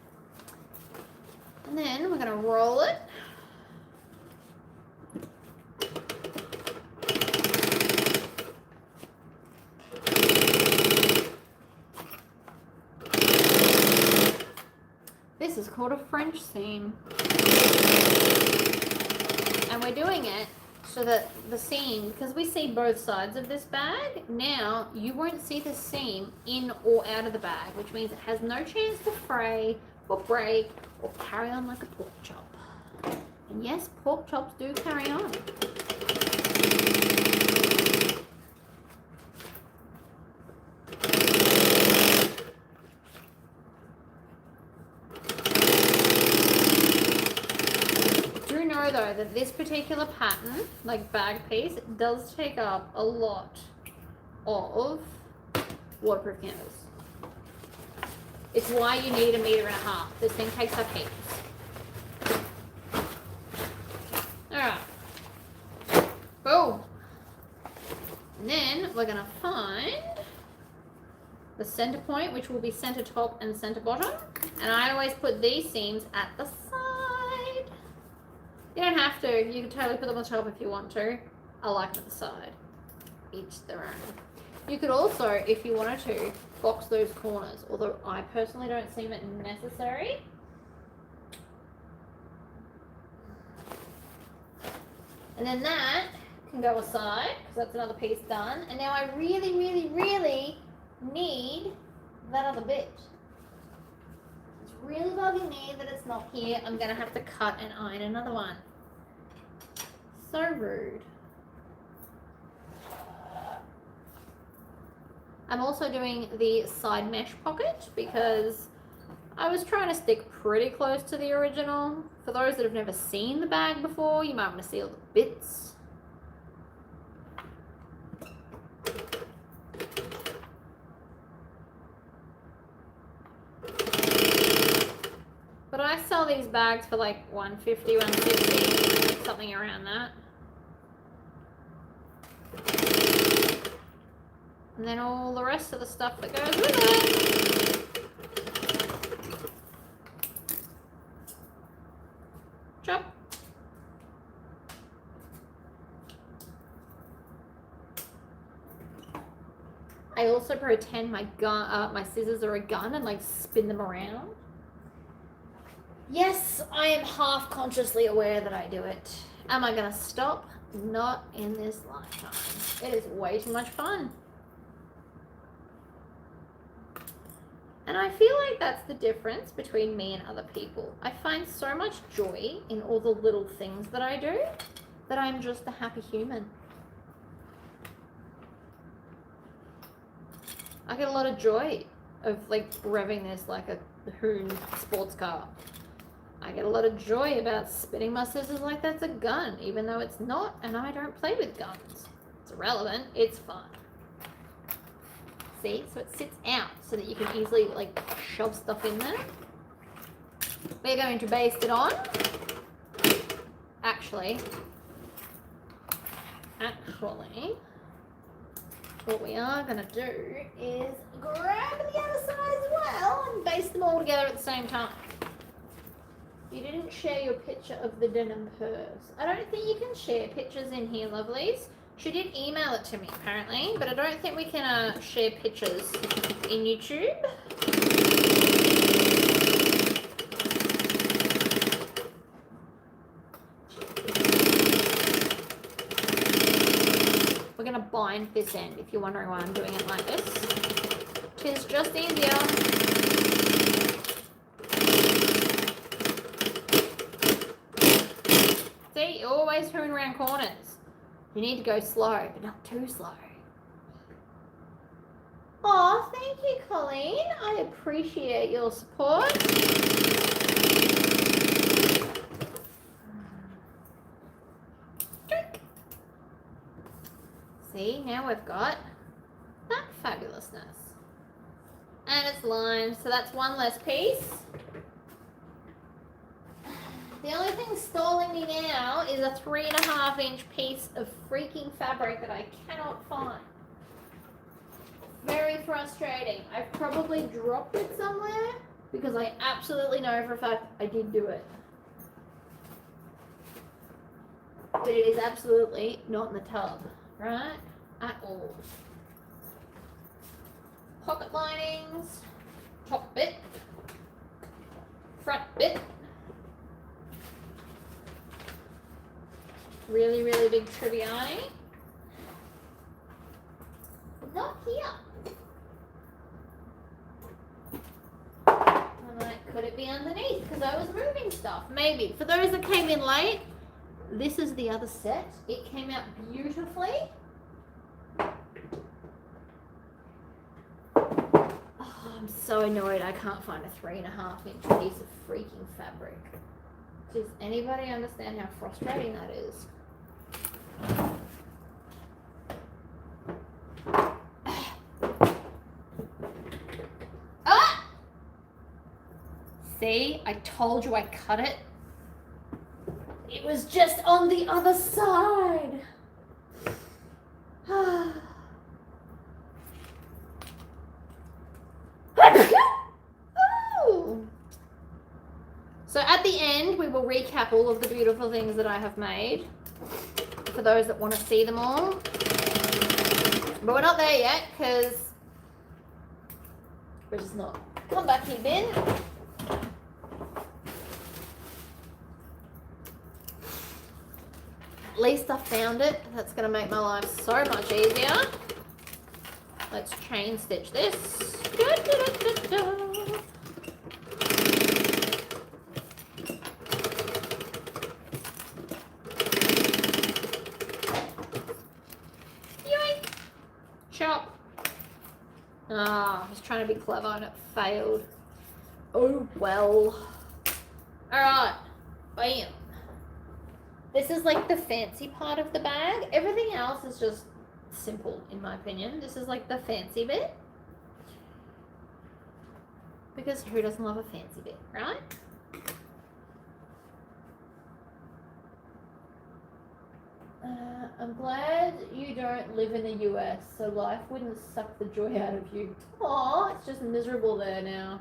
And then we're going to roll it. This is called a French seam. And we're doing it so that the seam, because we see both sides of this bag, now you won't see the seam in or out of the bag, which means it has no chance to fray or break or carry on like a pork chop. And yes, pork chops do carry on. Though that this particular pattern, like bag piece, does take up a lot of waterproof canvas. It's why you need 1.5 meters. This thing takes up heaps. Alright. Boom. And then we're gonna find the center point, which will be center top and center bottom. And I always put these seams at the side. You don't have to. You can totally put them on top if you want to. I like them at the side. Each their own. You could also, if you wanted to, box those corners. Although I personally don't seem it necessary. And then that can go aside, because that's another piece done. And now I really, really, really need that other bit. It's really bugging me that it's not here. I'm going to have to cut and iron another one. So rude. I'm also doing the side mesh pocket because I was trying to stick pretty close to the original. For those that have never seen the bag before, you might want to see all the bits. But I sell these bags for like $150, $160, something around that. And then all the rest of the stuff that goes with it. Chop. I also pretend my gun, my scissors are a gun and like spin them around. Yes, I am half consciously aware that I do it Am I gonna stop? Not in this lifetime. It is way too much fun. And I feel like that's the difference between me and other people. I find so much joy in all the little things that I do that I'm just a happy human. I get a lot of joy of like revving this like a Hoon sports car. I get a lot of joy about spinning my scissors like that's a gun, even though it's not, and I don't play with guns. It's irrelevant, it's fun. See, so it sits out so that you can easily like shove stuff in there. We're going to baste it on. Actually, what we are going to do is grab the other side as well and baste them all together at the same time. You didn't share your picture of the denim purse. I don't think you can share pictures in here, lovelies. She did email it to me, apparently, but I don't think we can share pictures in YouTube. We're going to bind this end, if you're wondering why I'm doing it like this. 'Tis just easier. See, you always turn around corners. You need to go slow, but not too slow. Oh, thank you, Colleen. I appreciate your support. See, now we've got that fabulousness. And it's lined, so that's one less piece. The only thing stalling me now is a 3.5-inch piece of freaking fabric that I cannot find. Very frustrating. I've probably dropped it somewhere because I absolutely know for a fact I did do it. But it is absolutely not in the tub, right? At all. Pocket linings, top bit, front bit. Really, really big Tribbiani. Not here. I'm like, could it be underneath? Because I was moving stuff. Maybe. For those that came in late, this is the other set. It came out beautifully. Oh, I'm so annoyed I can't find a 3.5-inch piece of freaking fabric. Does anybody understand how frustrating that is? Ah! See, I told you I cut it. It was just on the other side. So at the end, we will recap all of the beautiful things that I have made for those that want to see them all. But we're not there yet because we're just not. Come back here, Ben. At least I found it. That's going to make my life so much easier. Let's chain stitch this. Chop. Ah, I was trying to be clever and it failed. Oh well. Alright. Bam. This is like the fancy part of the bag. Everything else is just simple in my opinion. This is like the fancy bit. Because who doesn't love a fancy bit, right? I'm glad you don't live in the US, so life wouldn't suck the joy out of you. Aw, it's just miserable there now.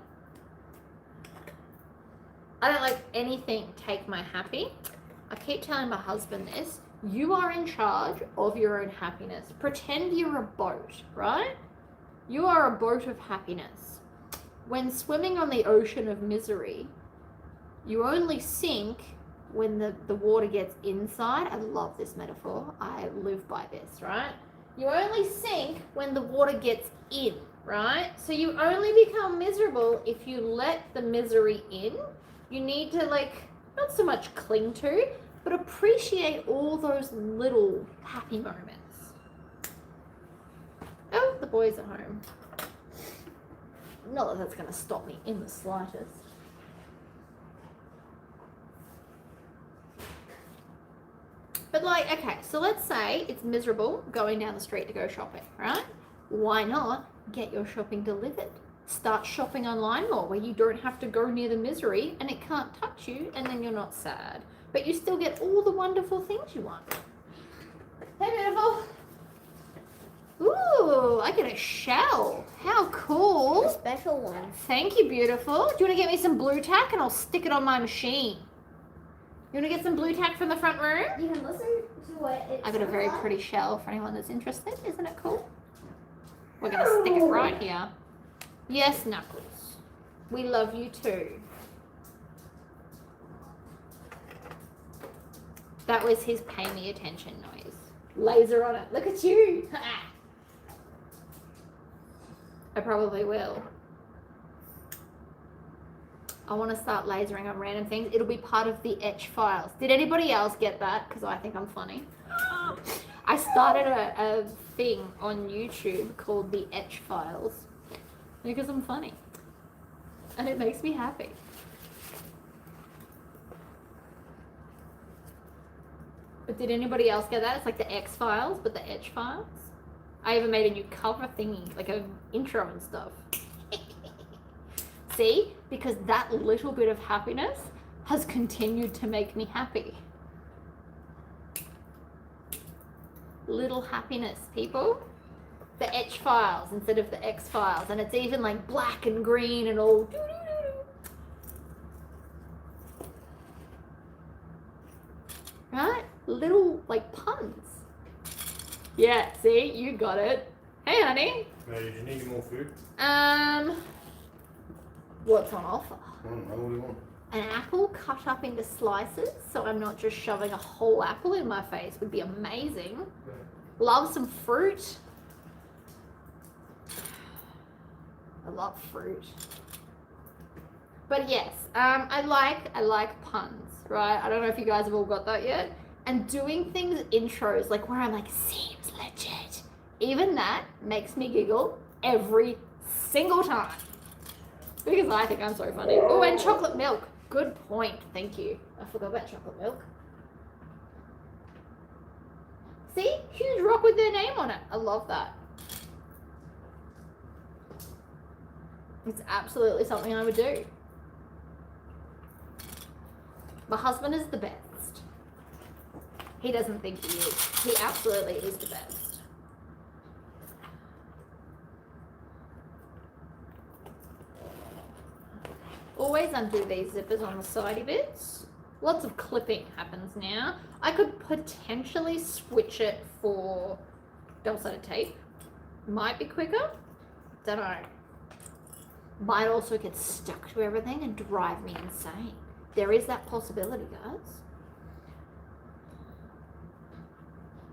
I don't like anything take my happy. I keep telling my husband this. You are in charge of your own happiness. Pretend you're a boat, right? You are a boat of happiness. When swimming on the ocean of misery, you only sink when the water gets inside. I love this metaphor. I live by this, right? You only sink when the water gets in, right? So you only become miserable if you let the misery in. You need to, like, not so much cling to, but appreciate all those little happy moments. Oh, the boys are home. Not that that's going to stop me in the slightest. But like, okay, so let's say it's miserable going down the street to go shopping, right? Why not get your shopping delivered? Start shopping online more, where you don't have to go near the misery and it can't touch you, and then you're not sad. But you still get all the wonderful things you want. Hey, beautiful. Ooh, I get a shell. How cool. A special one. Thank you, beautiful. Do you want to get me some blue tack and I'll stick it on my machine? You want to get some blue tack from the front room? You can listen to what it I got a sounds very like. pretty shell for anyone that's interested. Isn't it cool? We're going to stick it right here. Yes, Knuckles. We love you too. That was his pay me attention noise. Laser on it. Look at you. I probably will. I want to start lasering on random things. It'll be part of the etch files. Did anybody else get that? Because I think I'm funny. I started a thing on YouTube called the etch files because I'm funny. And it makes me happy. But did anybody else get that? It's like the X files, but the etch files. I even made a new cover thingy, like an intro and stuff. See? Because that little bit of happiness has continued to make me happy. Little happiness, people. The etch files instead of the X files. And it's even like black and green and all. Right? Little like puns. Yeah, see? You got it. Hey, honey. Did you need more food? What's on offer? I don't know, what do you want? An apple cut up into slices, so I'm not just shoving a whole apple in my face, would be amazing. Love some fruit. I love fruit. But yes, I like puns, right? I don't know if you guys have all got that yet. And doing things intros, like where I'm like, seems legit. Even that makes me giggle every single time. Because I think I'm so funny. Oh, and chocolate milk. Good point. Thank you. I forgot about chocolate milk. See? Huge rock with their name on it. I love that. It's absolutely something I would do. My husband is the best. He doesn't think he is. He absolutely is the best. Always undo these zippers on the sidey bits. Lots of clipping happens now. I could potentially switch it for double-sided tape. Might be quicker. Don't know. Might also get stuck to everything and drive me insane. There is that possibility, guys.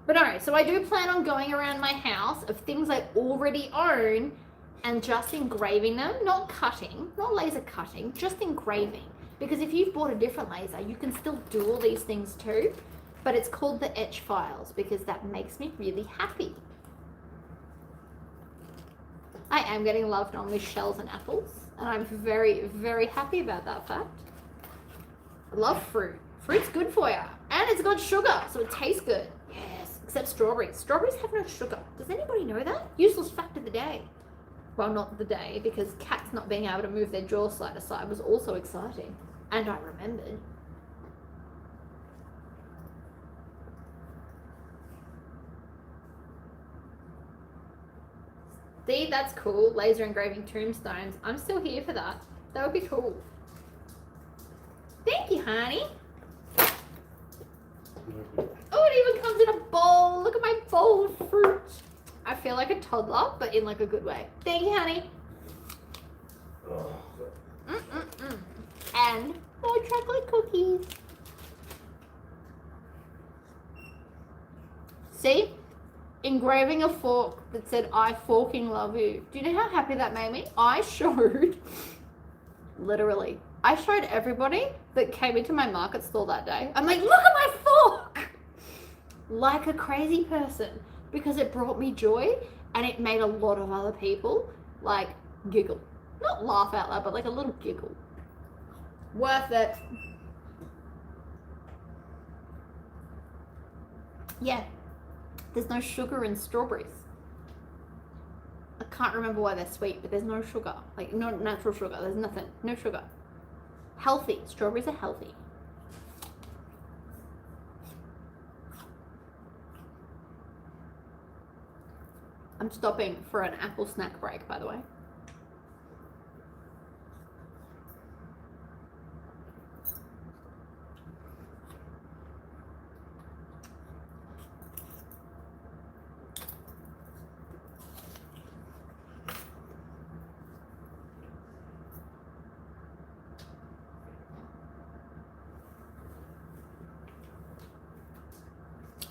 But alright, so I do plan on going around my house of things I already own and just engraving them, not cutting, not laser cutting, just engraving. Because if you've bought a different laser, you can still do all these things too, but it's called the etch files because that makes me really happy. I am getting loved on with shells and apples, and I'm very, very happy about that fact. I love fruit. Fruit's good for you, and it's got sugar, so it tastes good. Yes, except strawberries. Strawberries have no sugar. Does anybody know that? Useless fact of the day. Well, not the day, because cats not being able to move their jaw side to side was also exciting. And I remembered. See, that's cool. Laser engraving tombstones. I'm still here for that. That would be cool. Thank you, honey. Oh, it even comes in a bowl. Look at my bowl of fruit. I feel like a toddler, but in like a good way. Thank you, honey. And more chocolate cookies. See? Engraving a fork that said, I forking love you. Do you know how happy that made me? I showed, literally, I showed everybody that came into my market stall that day. I'm like, look at my fork! Like a crazy person. Because it brought me joy and it made a lot of other people like giggle. Not laugh out loud, but like a little giggle. Worth it. Yeah. There's no sugar in strawberries. I can't remember why they're sweet, but there's no sugar. Like, no natural sugar. There's nothing. No sugar. Healthy. Strawberries are healthy. I'm stopping for an apple snack break, by the way.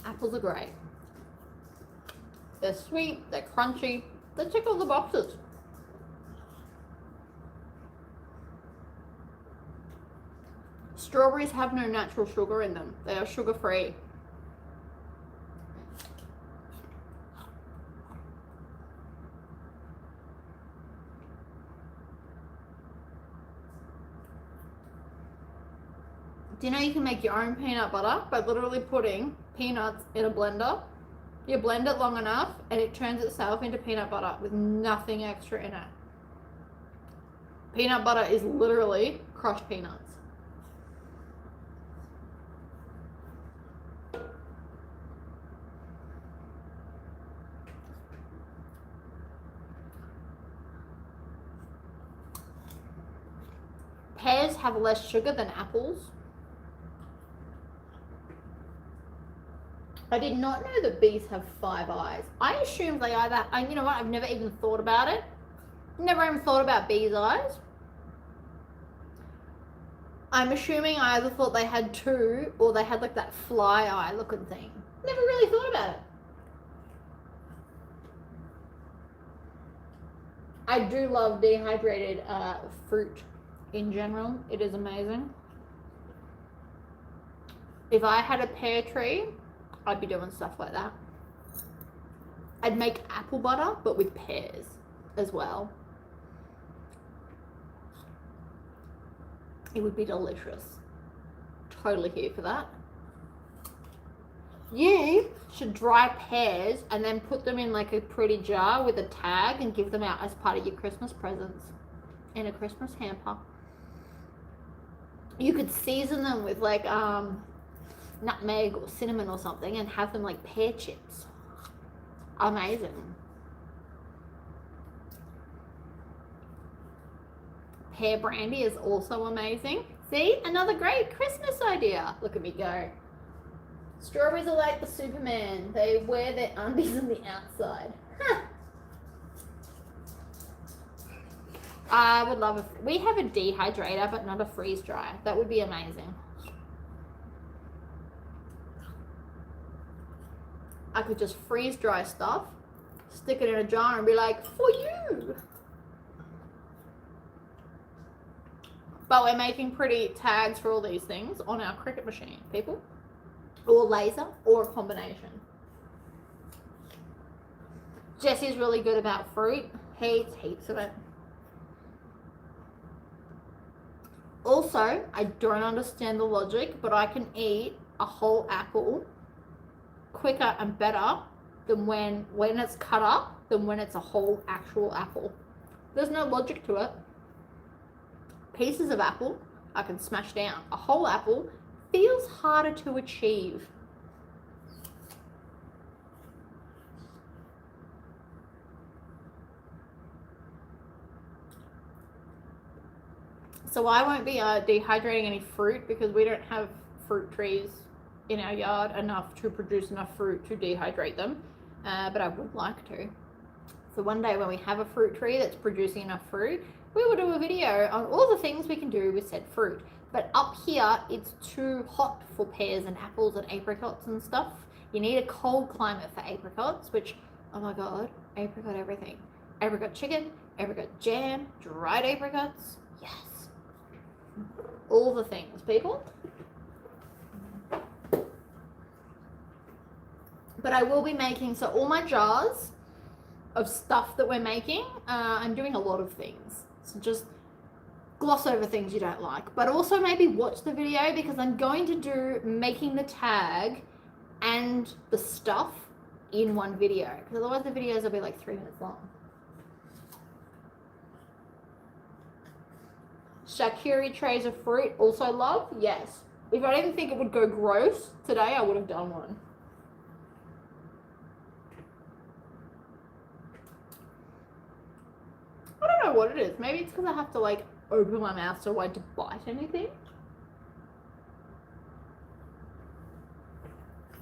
Apples are great. They're sweet, they're crunchy, they tick all the boxes. Strawberries have no natural sugar in them. They are sugar free. Do you know you can make your own peanut butter by literally putting peanuts in a blender? You blend it long enough and it turns itself into peanut butter with nothing extra in it. Peanut butter is literally crushed peanuts. Pears have less sugar than apples. I did not know that bees have 5 eyes. I assumed they either, you know what, I've never even thought about it. Never even thought about bees' eyes. I'm assuming I either thought they had 2 or they had like that fly eye looking thing. Never really thought about it. I do love dehydrated fruit in general. It is amazing. If I had a pear tree, I'd be doing stuff like that. I'd make apple butter, but with pears as well. It would be delicious. Totally here for that. You should dry pears and then put them in like a pretty jar with a tag and give them out as part of your Christmas presents in a Christmas hamper. You could season them with like nutmeg or cinnamon or something and have them like pear chips. Amazing. Pear brandy is also amazing. See, another great Christmas idea. Look at me go. Strawberries are like the Superman. They wear their undies on the outside. Huh. I would love if we have a dehydrator but not a freeze dryer. That would be amazing. I could just freeze dry stuff, stick it in a jar and be like, for you. But we're making pretty tags for all these things on our Cricut machine, people. Or laser, or a combination. Jesse's really good about fruit. Heaps of it. Also, I don't understand the logic, but I can eat a whole apple quicker and better than when it's cut up than when it's a whole actual apple. There's no logic to it. Pieces of apple I can smash down. A whole apple feels harder to achieve. So I won't be dehydrating any fruit because we don't have fruit trees in our yard enough to produce enough fruit to dehydrate them, but I would like to. So one day when we have a fruit tree that's producing enough fruit, we will do a video on all the things we can do with said fruit. But up here, it's too hot for pears and apples and apricots and stuff. You need a cold climate for apricots, which, oh my god, apricot everything. Apricot chicken, apricot jam, dried apricots. Yes. All the things, people. But I will be making, so all my jars of stuff that we're making, I'm doing a lot of things. So just gloss over things you don't like. But also maybe watch the video because I'm going to do making the tag and the stuff in one video. Because otherwise the videos will be like 3 minutes long. Charcuterie trays of fruit, also love, yes. If I didn't think it would go gross today, I would have done one. I don't know what it is. Maybe it's because I have to like open my mouth so I to bite anything.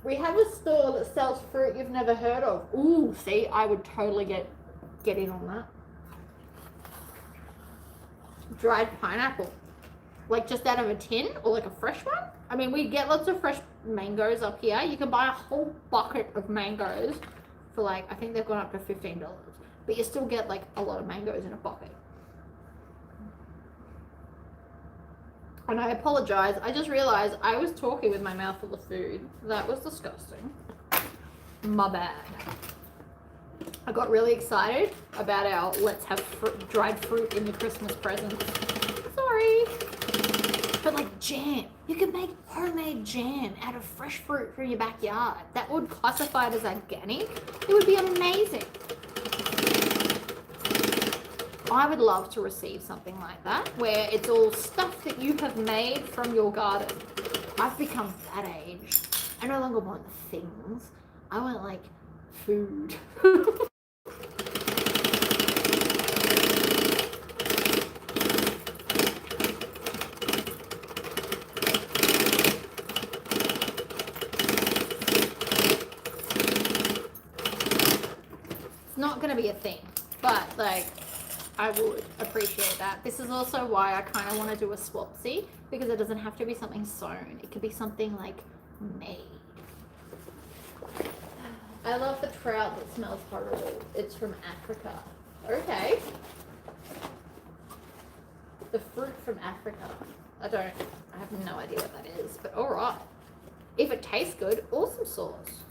We have a store that sells fruit you've never heard of. Ooh, see, I would totally get in on that. Dried pineapple. Like just out of a tin or like a fresh one. I mean, we get lots of fresh mangoes up here. You can buy a whole bucket of mangoes for like, I think they've gone up to $15. But you still get like a lot of mangoes in a bucket. And I apologize. I just realized I was talking with my mouth full of food. That was disgusting. My bad. I got really excited about our let's have dried fruit in the Christmas presents. Sorry. But like jam. You could make homemade jam out of fresh fruit from your backyard. That would classify it as organic. It would be amazing. I would love to receive something like that, where it's all stuff that you have made from your garden. I've become that age. I no longer want things. I want like food. It's not gonna be a thing, but like, I would appreciate that. This is also why I kind of want to do a swapsy, because it doesn't have to be something sewn. It could be something like made. I love the trout that smells horrible. It's from Africa. Okay. The fruit from Africa. I have no idea what that is, but all right. If it tastes good, awesome sauce.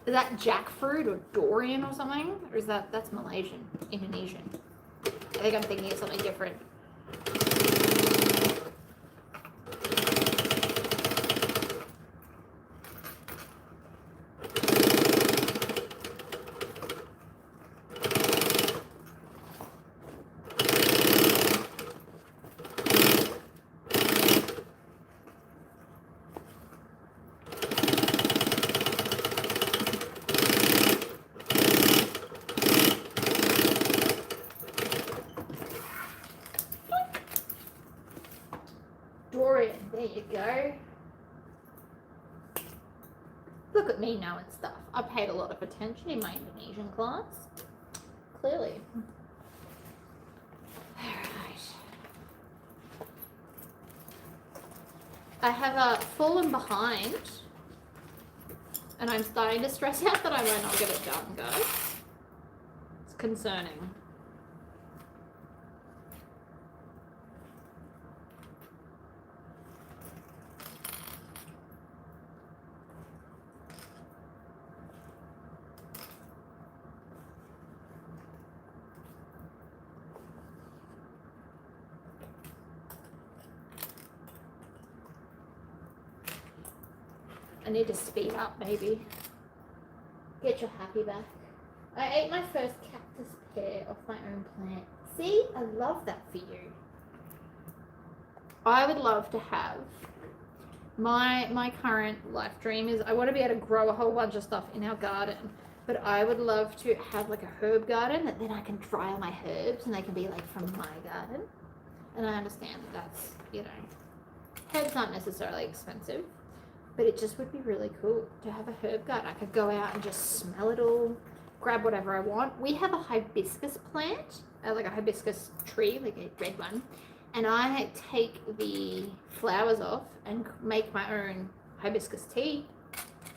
Is that jackfruit or durian or something? Or is that's Malaysian, Indonesian? I think I'm thinking of something different. Dorian, there you go. Look at me knowing stuff. I paid a lot of attention in my Indonesian class. Clearly. Alright. I have fallen behind. And I'm starting to stress out that I might not get it done, guys. It's concerning. I need to speed up, maybe. Get your happy back. I ate my first cactus pear off my own plant. See, I love that for you. I would love to have my current life dream is I want to be able to grow a whole bunch of stuff in our garden. But I would love to have like a herb garden that then I can dry all my herbs and they can be like from my garden. And I understand that that's, you know, herbs aren't necessarily expensive. But it just would be really cool to have a herb garden. I could go out and just smell it all, grab whatever I want. We have a hibiscus plant, like a hibiscus tree, like a red one. And I take the flowers off and make my own hibiscus tea.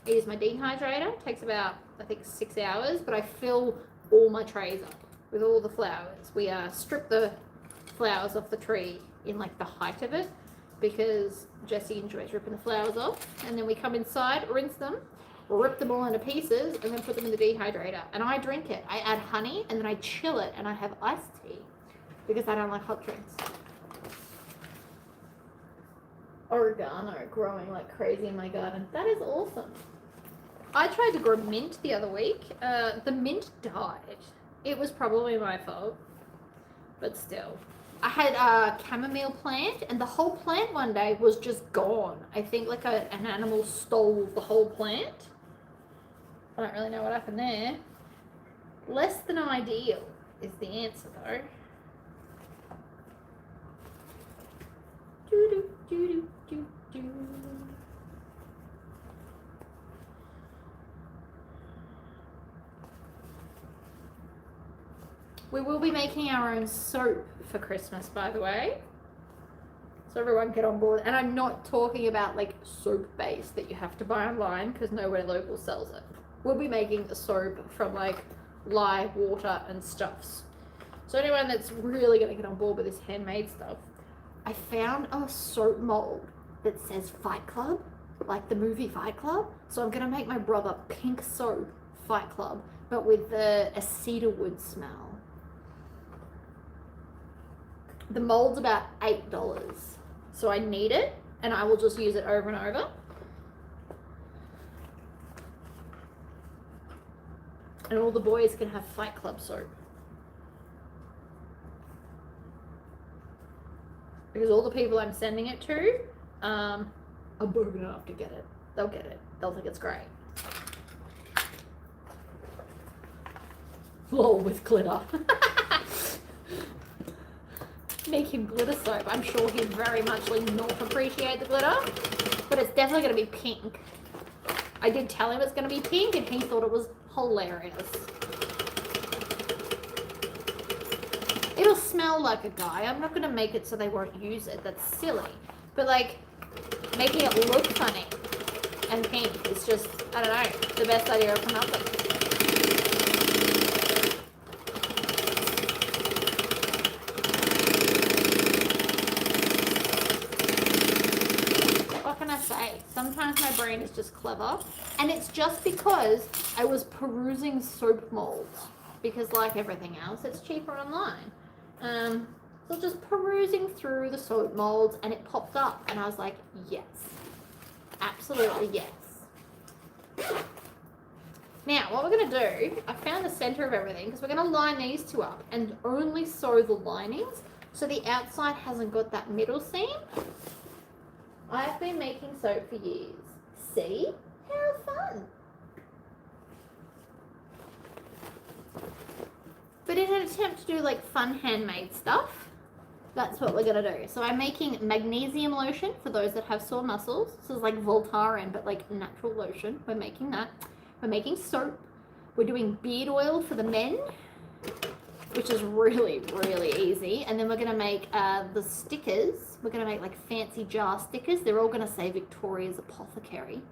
I use my dehydrator. It takes about, I think, 6 hours, but I fill all my trays up with all the flowers. We strip the flowers off the tree in like the height of it because Jessie enjoys ripping the flowers off. And then we come inside, rinse them, rip them all into pieces, and then put them in the dehydrator. And I drink it. I add honey, and then I chill it, and I have iced tea because I don't like hot drinks. Oregano growing like crazy in my garden. That is awesome. I tried to grow mint the other week. The mint died. It was probably my fault, but still. I had a chamomile plant, and the whole plant one day was just gone. I think like an animal stole the whole plant. I don't really know what happened there. Less than ideal is the answer though. Doo doo doo doo doo. We will be making our own soap for Christmas, by the way. So everyone get on board. And I'm not talking about like soap base that you have to buy online because nowhere local sells it. We'll be making the soap from like lye, water and stuffs. So anyone that's really going to get on board with this handmade stuff, I found a soap mold that says Fight Club, like the movie Fight Club. So I'm going to make my brother pink soap Fight Club, but with a cedarwood smell. The mold's about $8, so I need it, and I will just use it over and over. And all the boys can have Fight Club soap. Because all the people I'm sending it to are bold enough to get it. They'll get it. They'll think it's great. Lol with glitter. Make him glitter soap. I'm sure he'd very much not appreciate the glitter, but it's definitely going to be pink. I did tell him it's going to be pink, and he thought it was hilarious. It'll smell like a guy. I'm not going to make it so they won't use it. That's silly. But like, making it look funny and pink is just, I don't know, the best idea I've come up with. Sometimes my brain is just clever, and it's just because I was perusing soap molds, because like everything else, it's cheaper online. So just perusing through the soap molds, and it popped up, and I was like, yes, absolutely yes. Now, what we're going to do, I found the center of everything, because we're going to line these two up and only sew the linings, so the outside hasn't got that middle seam. I've been making soap for years. See? How fun! But in an attempt to do like fun handmade stuff, that's what we're gonna do. So I'm making magnesium lotion for those that have sore muscles. This is like Voltaren, but like natural lotion. We're making that. We're making soap. We're doing beard oil for the men, which is really, really easy. And then we're gonna make the stickers. We're gonna make like fancy jar stickers. They're all gonna say Victoria's Apothecary.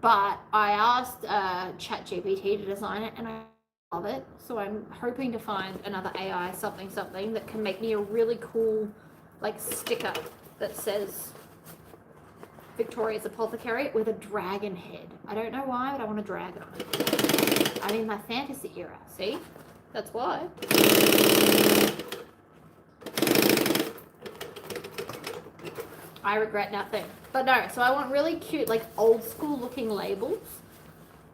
But I asked ChatGPT to design it, and I love it. So I'm hoping to find another AI something that can make me a really cool like sticker that says Victoria's Apothecary with a dragon head. I don't know why, but I want a dragon on it. I'm in my fantasy era, see? That's why. I regret nothing. But no, so I want really cute, like old school looking labels.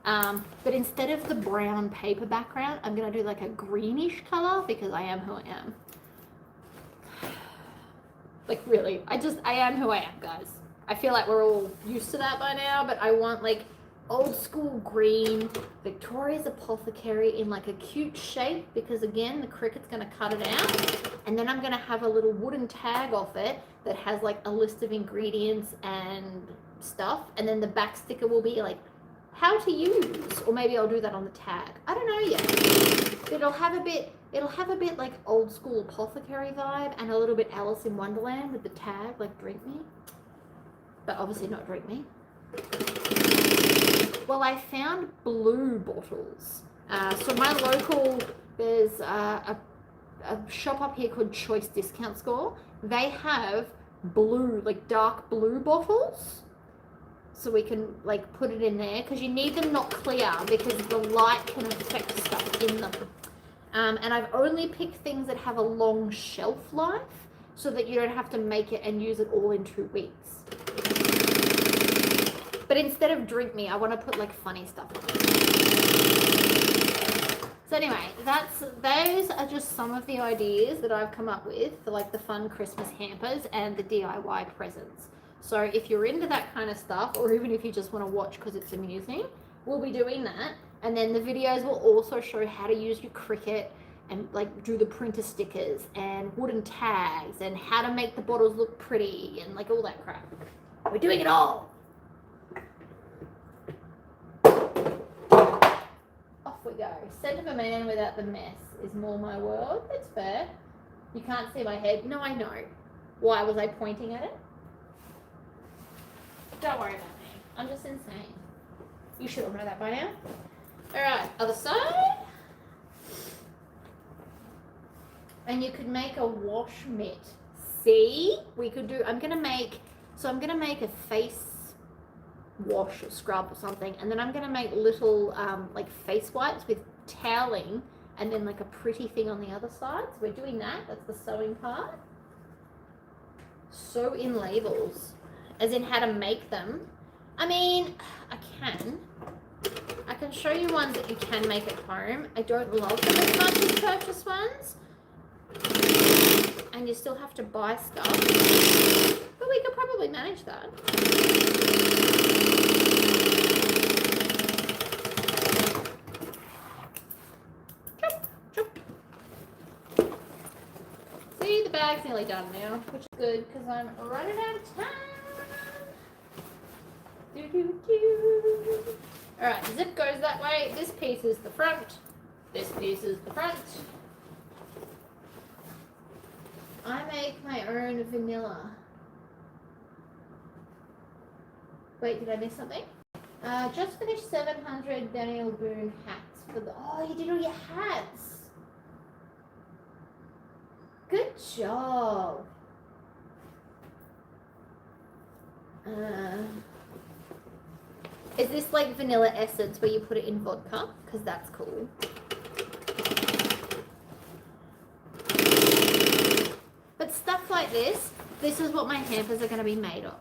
But instead of the brown paper background, I'm going to do like a greenish color because I am who I am. Like really, I am who I am, guys. I feel like we're all used to that by now, but I want like old school green Victoria's Apothecary in like a cute shape, because again the cricket's going to cut it out, and then I'm going to have a little wooden tag off it that has like a list of ingredients and stuff, and then the back sticker will be like how to use, or maybe I'll do that on the tag. I don't know yet. It'll have a bit like old school apothecary vibe, and a little bit Alice in Wonderland with the tag like drink me, but obviously not drink me. Well, I found blue bottles. So my local, there's a shop up here called Choice Discount Store. They have blue, like dark blue bottles. So we can like put it in there because you need them not clear because the light can affect stuff in them. And I've only picked things that have a long shelf life so that you don't have to make it and use it all in 2 weeks. But instead of drink me, I want to put like funny stuff on it. So anyway, those are just some of the ideas that I've come up with for like the fun Christmas hampers and the DIY presents. So if you're into that kind of stuff, or even if you just want to watch because it's amusing, we'll be doing that. And then the videos will also show how to use your Cricut and like do the printer stickers and wooden tags and how to make the bottles look pretty and like all that crap. We're doing it all. Off we go. Scent of a man without the mess is more my world. That's fair. You can't see my head. No, I know. Why was I pointing at it? Don't worry about me. I'm just insane. You should all know that by now. Alright, other side. And you could make a wash mitt. See? We could do, I'm gonna make a face wash or scrub or something, and then I'm gonna make little like face wipes with toweling and then like a pretty thing on the other side. So we're doing that. That's the sewing part. Sew in labels, as in how to make them. I mean, I can show you ones that you can make at home. I don't love them as much as purchase ones, and you still have to buy stuff, but we could probably manage that. See, the bag's nearly done now, which is good because I'm running out of time. Alright, zip goes that way. This piece is the front. This piece is the front. I make my own vanilla. Wait, did I miss something? Just finished 700 Daniel Boone hats for the. Oh, you did all your hats. Good job. Is this like vanilla essence where you put it in vodka? Because that's cool. But stuff like this is what my hampers are going to be made of.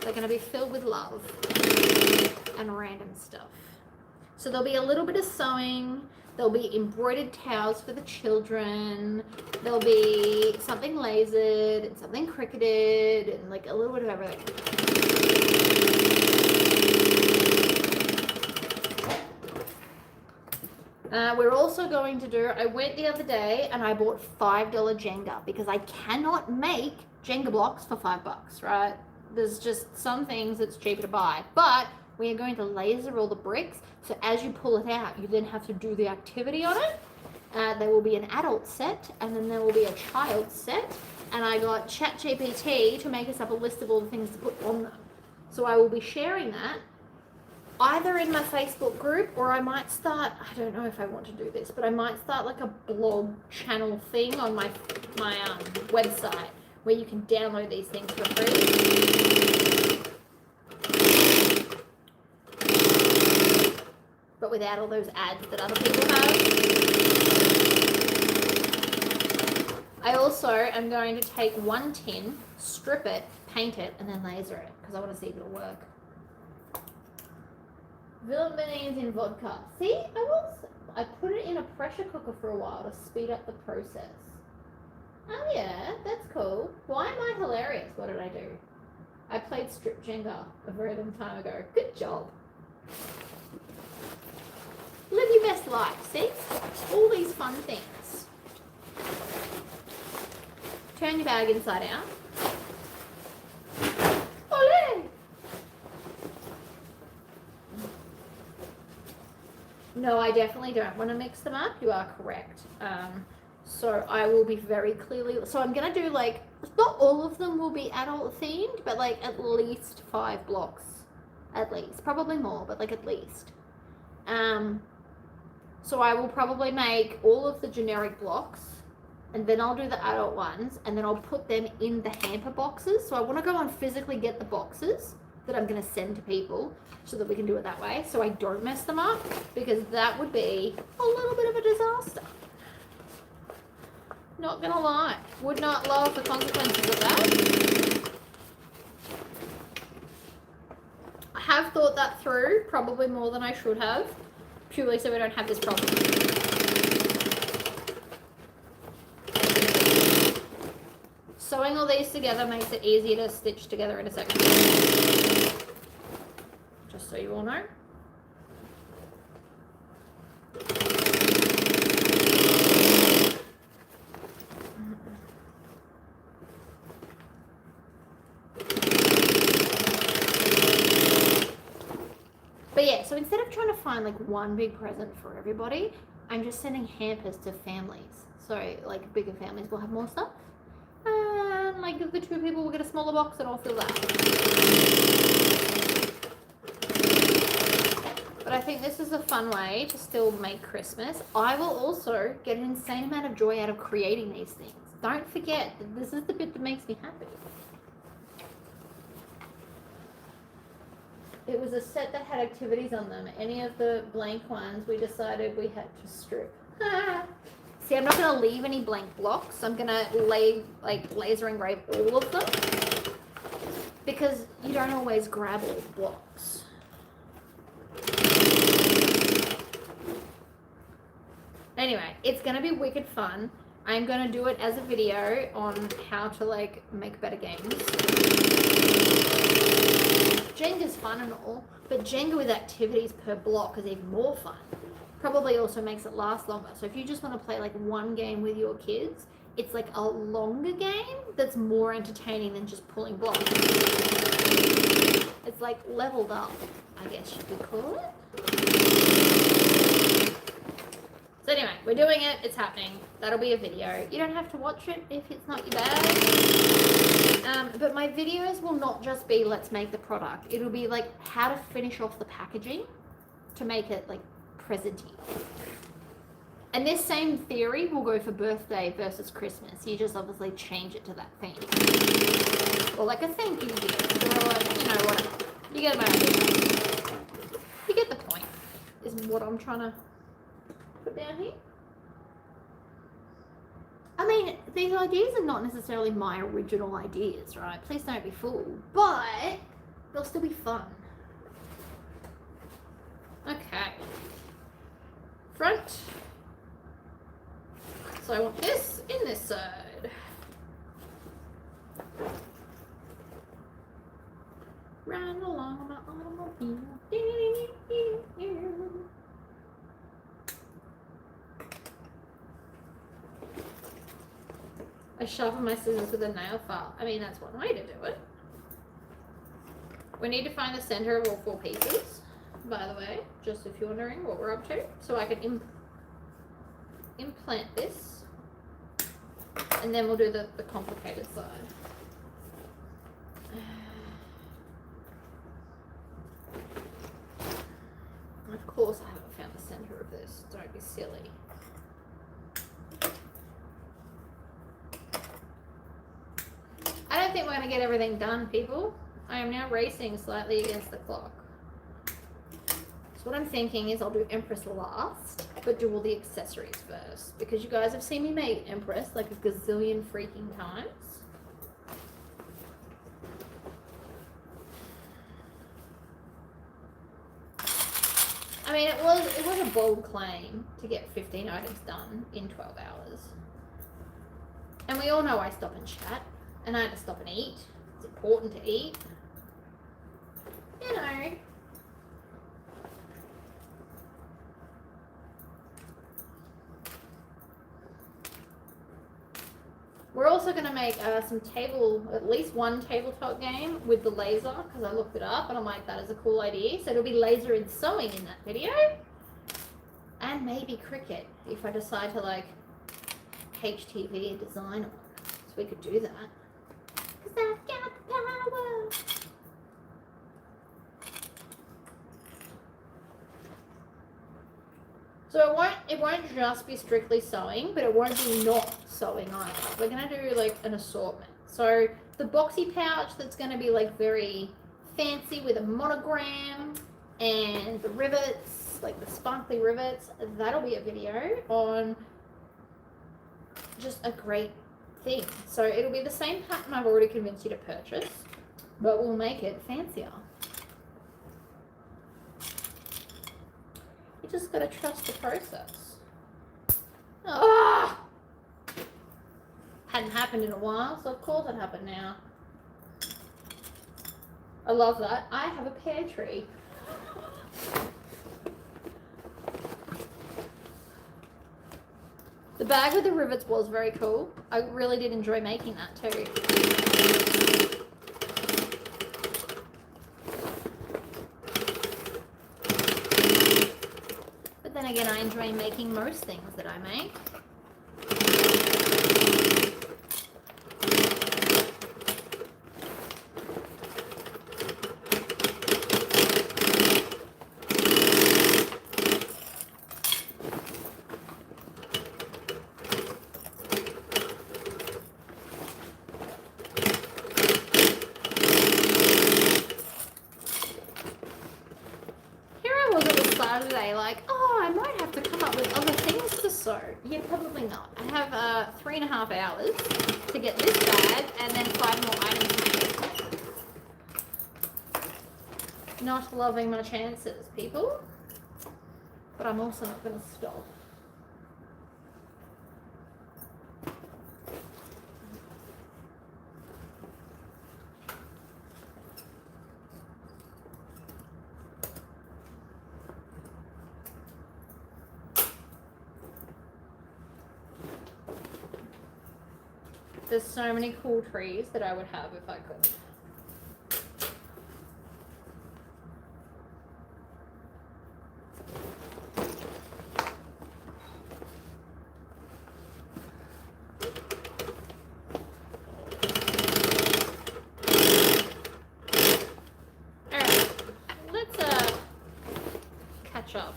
They're going to be filled with love and random stuff. So there'll be a little bit of sewing. There'll be embroidered towels for the children. There'll be something lasered and something cricketed and like a little bit of everything. We're also going to do, I went the other day and I bought $5 Jenga because I cannot make Jenga blocks for $5, right? There's just some things that's cheaper to buy, but we are going to laser all the bricks. So as you pull it out, you then have to do the activity on it. There will be an adult set and then there will be a child set. And I got ChatGPT to make us up a list of all the things to put on them. So I will be sharing that either in my Facebook group, or I might start, I don't know if I want to do this, but I might start like a blog channel thing on my website where you can download these things for free. But without all those ads that other people have. I also am going to take one tin, strip it, paint it, and then laser it because I want to see if it'll work. Villain beans in vodka. See, I put it in a pressure cooker for a while to speed up the process. Oh yeah, that's cool. Why am I hilarious? What did I do? I played strip Jenga a very long time ago. Good job. Live your best life, see? All these fun things. Turn your bag inside out. Olé! No, I definitely don't want to mix them up. You are correct. So I will be very clearly, so I'm going to do like not all of them will be adult themed, but like at least 5 blocks. At least. Probably more, but like at least. So I will probably make all of the generic blocks, and then I'll do the adult ones, and then I'll put them in the hamper boxes. So I want to go and physically get the boxes that I'm going to send to people so that we can do it that way, so I don't mess them up, because that would be a little bit of a disaster. Not gonna lie, would not love the consequences of that. I have thought that through, probably more than I should have, purely so we don't have this problem. Sewing all these together makes it easier to stitch together in a second. Just so you all know. But yeah, so instead of trying to find like one big present for everybody, I'm just sending hampers to families. So like bigger families will have more stuff. And like the 2 people will get a smaller box and I'll fill that. But I think this is a fun way to still make Christmas. I will also get an insane amount of joy out of creating these things. Don't forget that this is the bit that makes me happy. It was a set that had activities on them. Any of the blank ones, we decided we had to strip. See, I'm not going to leave any blank blocks. I'm going to laser engrave all of them, because you don't always grab all the blocks. Anyway, it's going to be wicked fun. I'm going to do it as a video on how to like make better games. Jenga's fun and all, but Jenga with activities per block is even more fun. Probably also makes it last longer. So if you just want to play like one game with your kids, it's like a longer game that's more entertaining than just pulling blocks. It's like leveled up, I guess you could call it. So anyway, we're doing it, it's happening. That'll be a video. You don't have to watch it if it's not your bag. But my videos will not just be let's make the product. It'll be like how to finish off the packaging to make it like presenty. And this same theory will go for birthday versus Christmas. You just obviously change it to that theme. Or like a thank you gift, or like, you know, whatever. You get my idea. You get the point, is what I'm trying to put down here. I mean, these ideas are not necessarily my original ideas, right? Please don't be fooled. But they'll still be fun. Okay. Front. So I want this in this side. Run along on my automobile. I sharpen my scissors with a nail file. I mean, that's one way to do it. We need to find the center of all 4 pieces, by the way, just if you're wondering what we're up to. So I can implant this, and then we'll do the complicated side. Of course I haven't found the center of this, don't be silly. I don't think we're going to get everything done, people. I am now racing slightly against the clock. So what I'm thinking is I'll do Empress last, but do all the accessories first, because you guys have seen me make Empress like a gazillion freaking times. I mean, it was a bold claim to get 15 items done in 12 hours. And we all know I stop and chat, and I had to stop and eat. It's important to eat. You know. We're also going to make at least one tabletop game with the laser, because I looked it up and I'm like, that is a cool idea. So it'll be laser and sewing in that video. And maybe cricket, if I decide to like HTV a design on it. So we could do that. 'Cause I've got the power. So it won't just be strictly sewing, but it won't be not sewing either. We're gonna do like an assortment. So the boxy pouch that's gonna be like very fancy with a monogram and the rivets, like the sparkly rivets, that'll be a video on just a great thing. So it'll be the same pattern I've already convinced you to purchase, but we'll make it fancier. You just gotta trust the process. Ah! Hadn't happened in a while, so of course it happened now. I love that. I have a pear tree. The bag with the rivets was very cool. I really did enjoy making that too. But then again, I enjoy making most things that I make. Saturday, like, oh, I might have to come up with other things to sew. Yeah, probably not. I have 3.5 hours to get this bag and then 5 more items made. Not loving my chances, people. But I'm also not going to stop. There's so many cool trees that I would have if I could. Alright, let's catch up.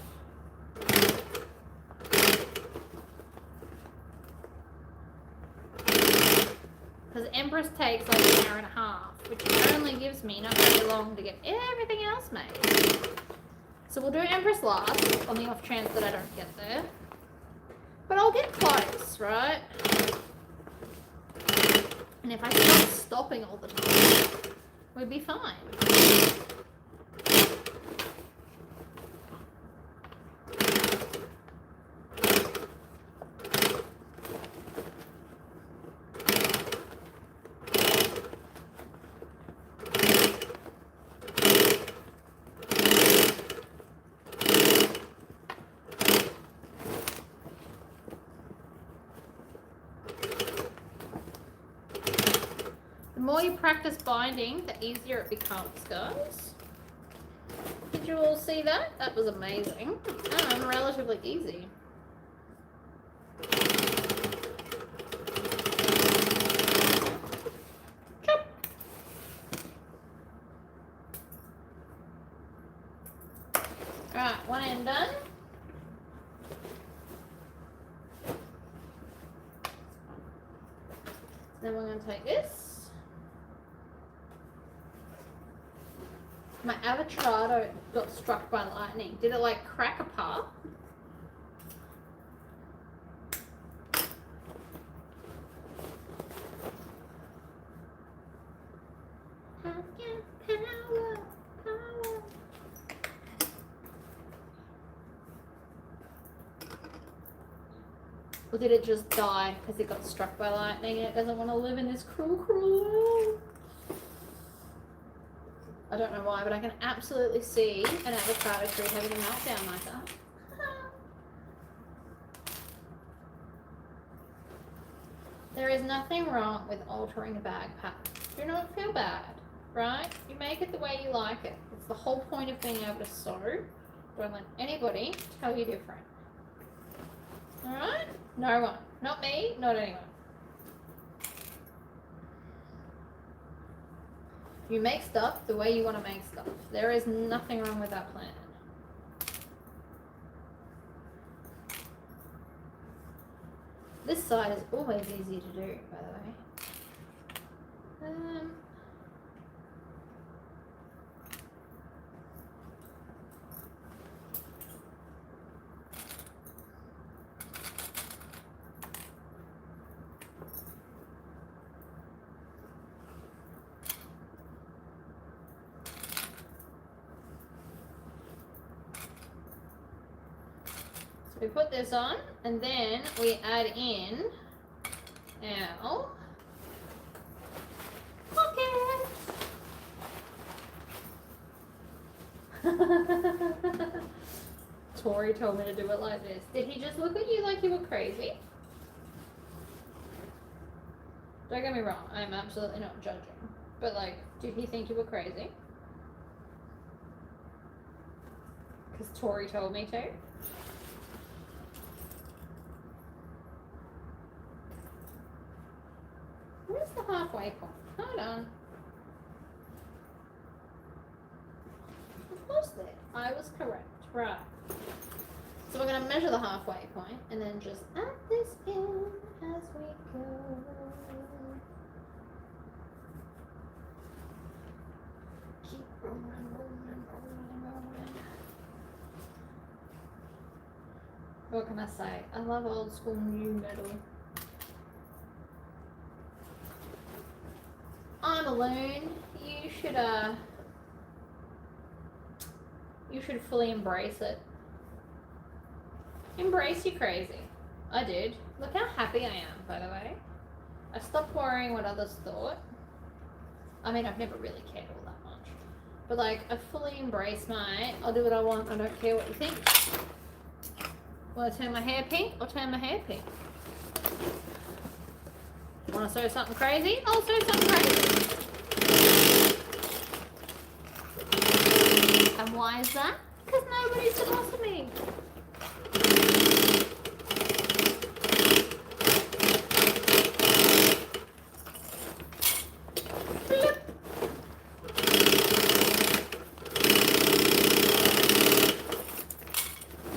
Because Empress takes like 1.5 hours, which only gives me not very long to get everything else made. So we'll do Empress last, on the off chance that I don't get there. But I'll get close, right? And if I stop stopping all the time, we'd be fine. The more you practice binding, the easier it becomes, guys. Did you all see that? That was amazing and relatively easy. Chop. Alright, one end done. Then we're going to take this. My avocado got struck by lightning. Did it like crack apart? Power. Or did it just die because it got struck by lightning and it doesn't want to live in this cruel, cruel world? I don't know why, but I can absolutely see an avocado tree having a meltdown like that. There is nothing wrong with altering a bag pattern. Do not feel bad, right? You make it the way you like it. It's the whole point of being able to sew. Don't let anybody tell you different. Alright? No one. Not me, not anyone. You make stuff the way you want to make stuff. There is nothing wrong with that plan. This side is always easy to do, by the way. So we put this on, and then we add in our pocket. Tori told me to do it like this. Did he just look at you like you were crazy? Don't get me wrong, I'm absolutely not judging. But like, did he think you were crazy? Because Tori told me to. Where's the halfway point? Hold on. It was there. I was correct. Right. So we're going to measure the halfway point and then just add this in as we go. Keep rolling, rolling, rolling, rolling. What can I say? I love old school new metal. I'm alone. You should fully embrace it. Embrace your crazy. I did. Look how happy I am, by the way. I stopped worrying what others thought. I mean, I've never really cared all that much. But like, I fully embrace I'll do what I want, I don't care what you think. Want to turn my hair pink? I'll turn my hair pink. Want to sew something crazy? I'll sew something crazy. And why is that? Because nobody's the boss of me. Flip.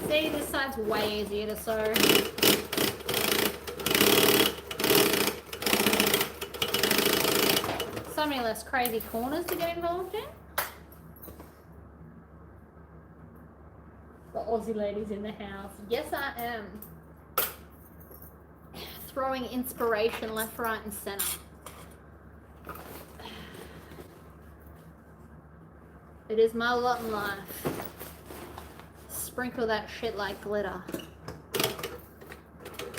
See, this side's way easier to sew. So many less crazy corners to get involved in. The Aussie ladies in the house. Yes, I am. Throwing inspiration left, right, and center. It is my lot in life. Sprinkle that shit like glitter.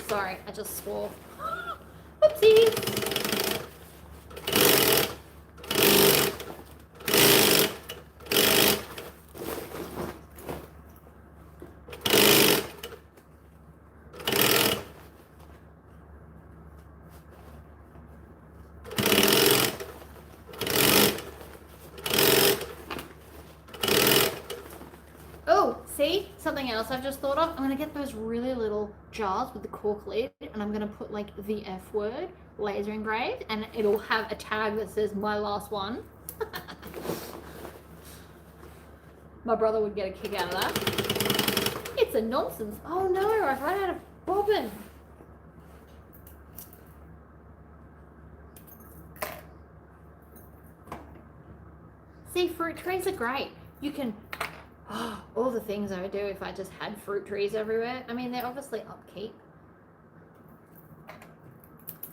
Sorry, I just swore. Oopsies. See, something else I've just thought of. I'm going to get those really little jars with the cork lid and I'm going to put like the F word laser engraved and it'll have a tag that says my last one. My brother would get a kick out of that. It's a nonsense. Oh no, I've run out of bobbin. See, fruit trees are great. You can... Oh, all the things I would do if I just had fruit trees everywhere. I mean, they're obviously upkeep.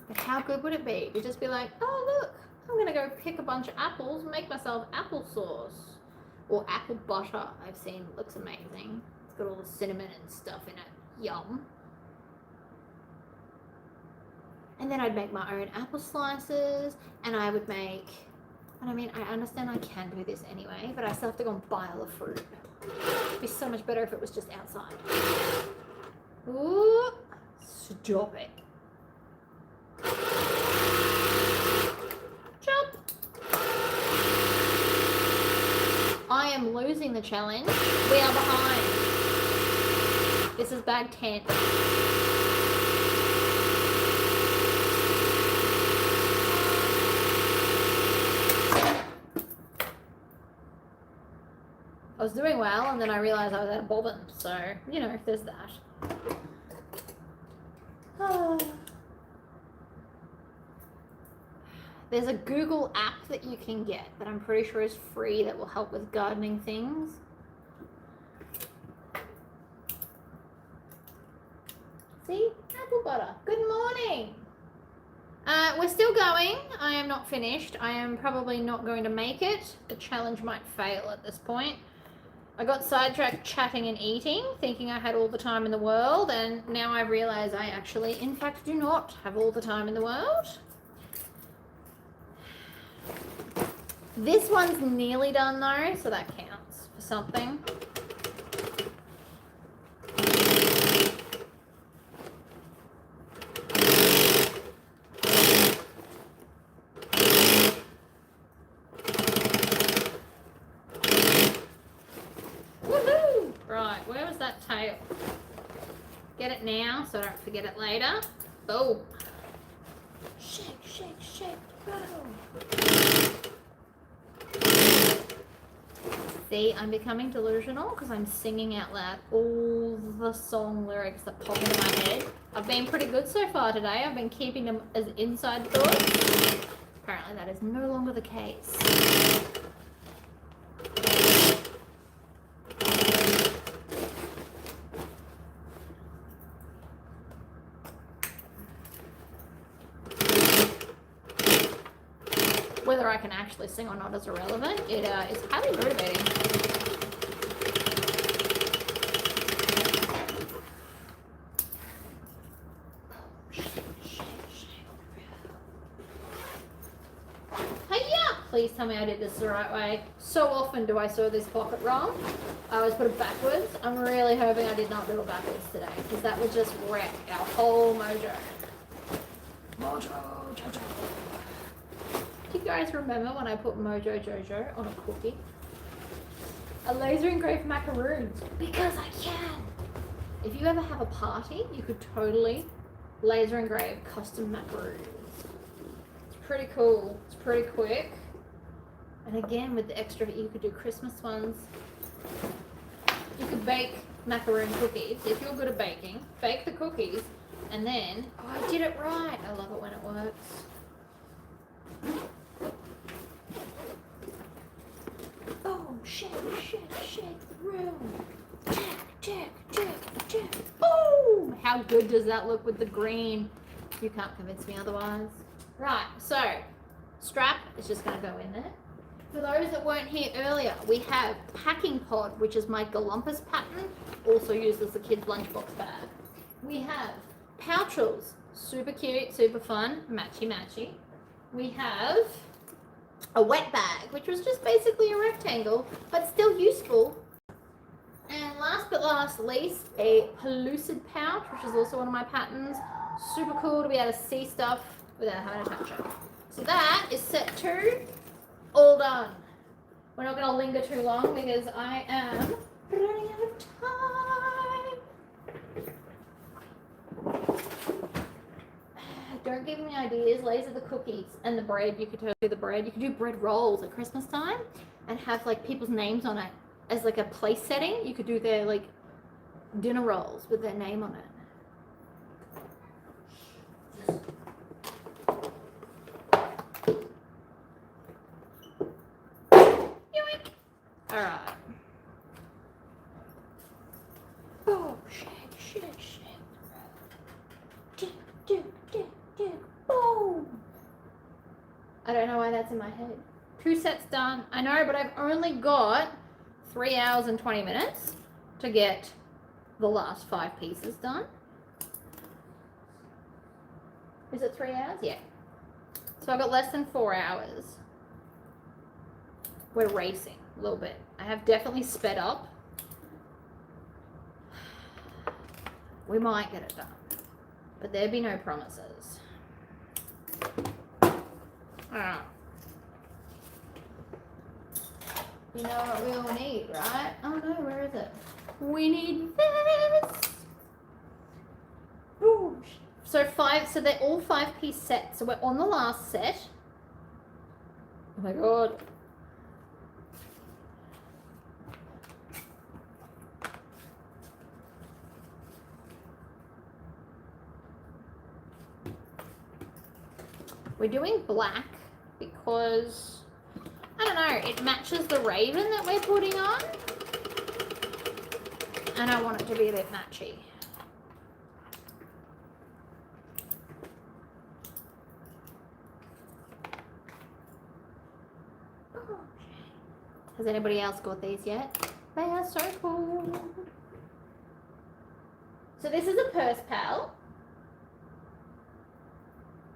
But how good would it be to just be like, oh, look, I'm going to go pick a bunch of apples and make myself applesauce. Or apple butter, I've seen. Looks amazing. It's got all the cinnamon and stuff in it. Yum. And then I'd make my own apple slices. And I would make... And I mean, I understand I can do this anyway, but I still have to go and buy all the fruit. It'd be so much better if it was just outside. Ooh, stop it. Jump. I am losing the challenge. We are behind. This is bag 10. I was doing well, and then I realized I was out of bobbin. So, you know, there's that. There's a Google app that you can get that I'm pretty sure is free that will help with gardening things. See? Apple butter. Good morning. We're still going. I am not finished. I am probably not going to make it. The challenge might fail at this point. I got sidetracked chatting and eating, thinking I had all the time in the world, and now I realize I actually, in fact, do not have all the time in the world. This one's nearly done though, so that counts for something. Woohoo! Right, where was that tail? Get it now so I don't forget it later. Boom. Shake, shake, shake, boom. See, I'm becoming delusional because I'm singing out loud all the song lyrics that pop into my head. I've been pretty good so far today. I've been keeping them as inside thoughts. Apparently that is no longer the case. Whether I can actually sing or not is irrelevant. It is highly motivating. Hiya! Please tell me I did this the right way. So often do I sew this pocket wrong. I always put it backwards. I'm really hoping I did not do it backwards today because that would just wreck our whole mojo. Mojo, jojo. Do you guys remember when I put Mojo Jojo on a cookie? A laser engraved macaroons, because I can. If you ever have a party, you could totally laser engrave custom macaroons. It's pretty cool. It's pretty quick. And again, with the extra, you could do Christmas ones. You could bake macaroon cookies. If you're good at baking, bake the cookies, and then, oh, I did it right. I love it when it works. Boom, shake, shake, shake the room. Check, check, check, check. Boom! How good does that look with the green? You can't convince me otherwise. Right, so strap is just going to go in there. For those that weren't here earlier, we have packing pod, which is my Galumpus pattern, also used as a kid's lunchbox bag. We have pouches, super cute, super fun, matchy matchy. We have a wet bag, which was just basically a rectangle, but still useful. And last but not least, a pellucid pouch, which is also one of my patterns. Super cool to be able to see stuff without having to touch it. So that is set 2, all done. We're not going to linger too long because I am running out of time. Don't give me ideas. Laser the cookies and the bread. You could do the bread. You could do bread rolls at Christmas time and have like people's names on it as like a place setting. You could do their like dinner rolls with their name on it. Yoink. All right. Oh, shake, shake, shake. Tick, tick, tick, tick. Boom. I don't know why that's in my head. 2 sets done. I know, but I've only got 3 hours and 20 minutes to get the last 5 pieces done. Is it 3 hours? Yeah. So I've got less than 4 hours. We're racing a little bit. I have definitely sped up. We might get it done, but there'd be no promises. Ah. You know what we all need, right? Oh no, where is it? We need this. Ooh. So they're all 5-piece sets. So we're on the last set. Oh my god. We're doing black because, I don't know, it matches the raven that we're putting on. And I want it to be a bit matchy. Has anybody else got these yet? They are so cool. So this is a purse pal.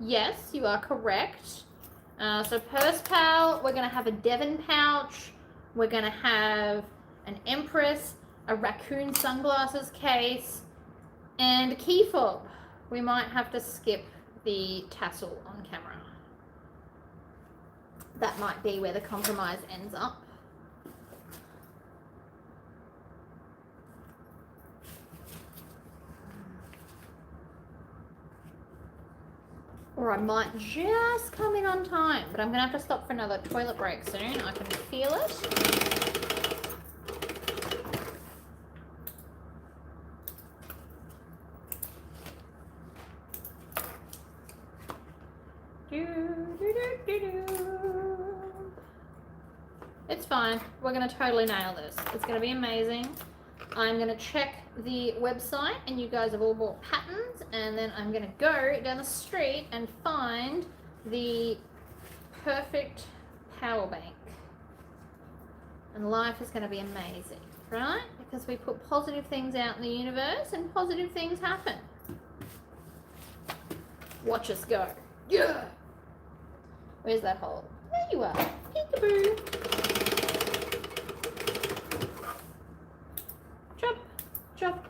Yes, you are correct. So purse pal, we're going to have a Devon pouch. We're going to have an Empress, a Racoon sunglasses case, and a key fob. We might have to skip the tassel on camera. That might be where the compromise ends up. Or I might just come in on time, but I'm going to have to stop for another toilet break soon. I can feel it. It's fine. We're going to totally nail this. It's going to be amazing. I'm going to check the website, and you guys have all bought patterns, and then I'm going to go down the street and find the perfect power bank. And life is going to be amazing, right? Because we put positive things out in the universe, and positive things happen. Watch us go. Yeah! Where's that hole? There you are. Peekaboo. Chop, chop.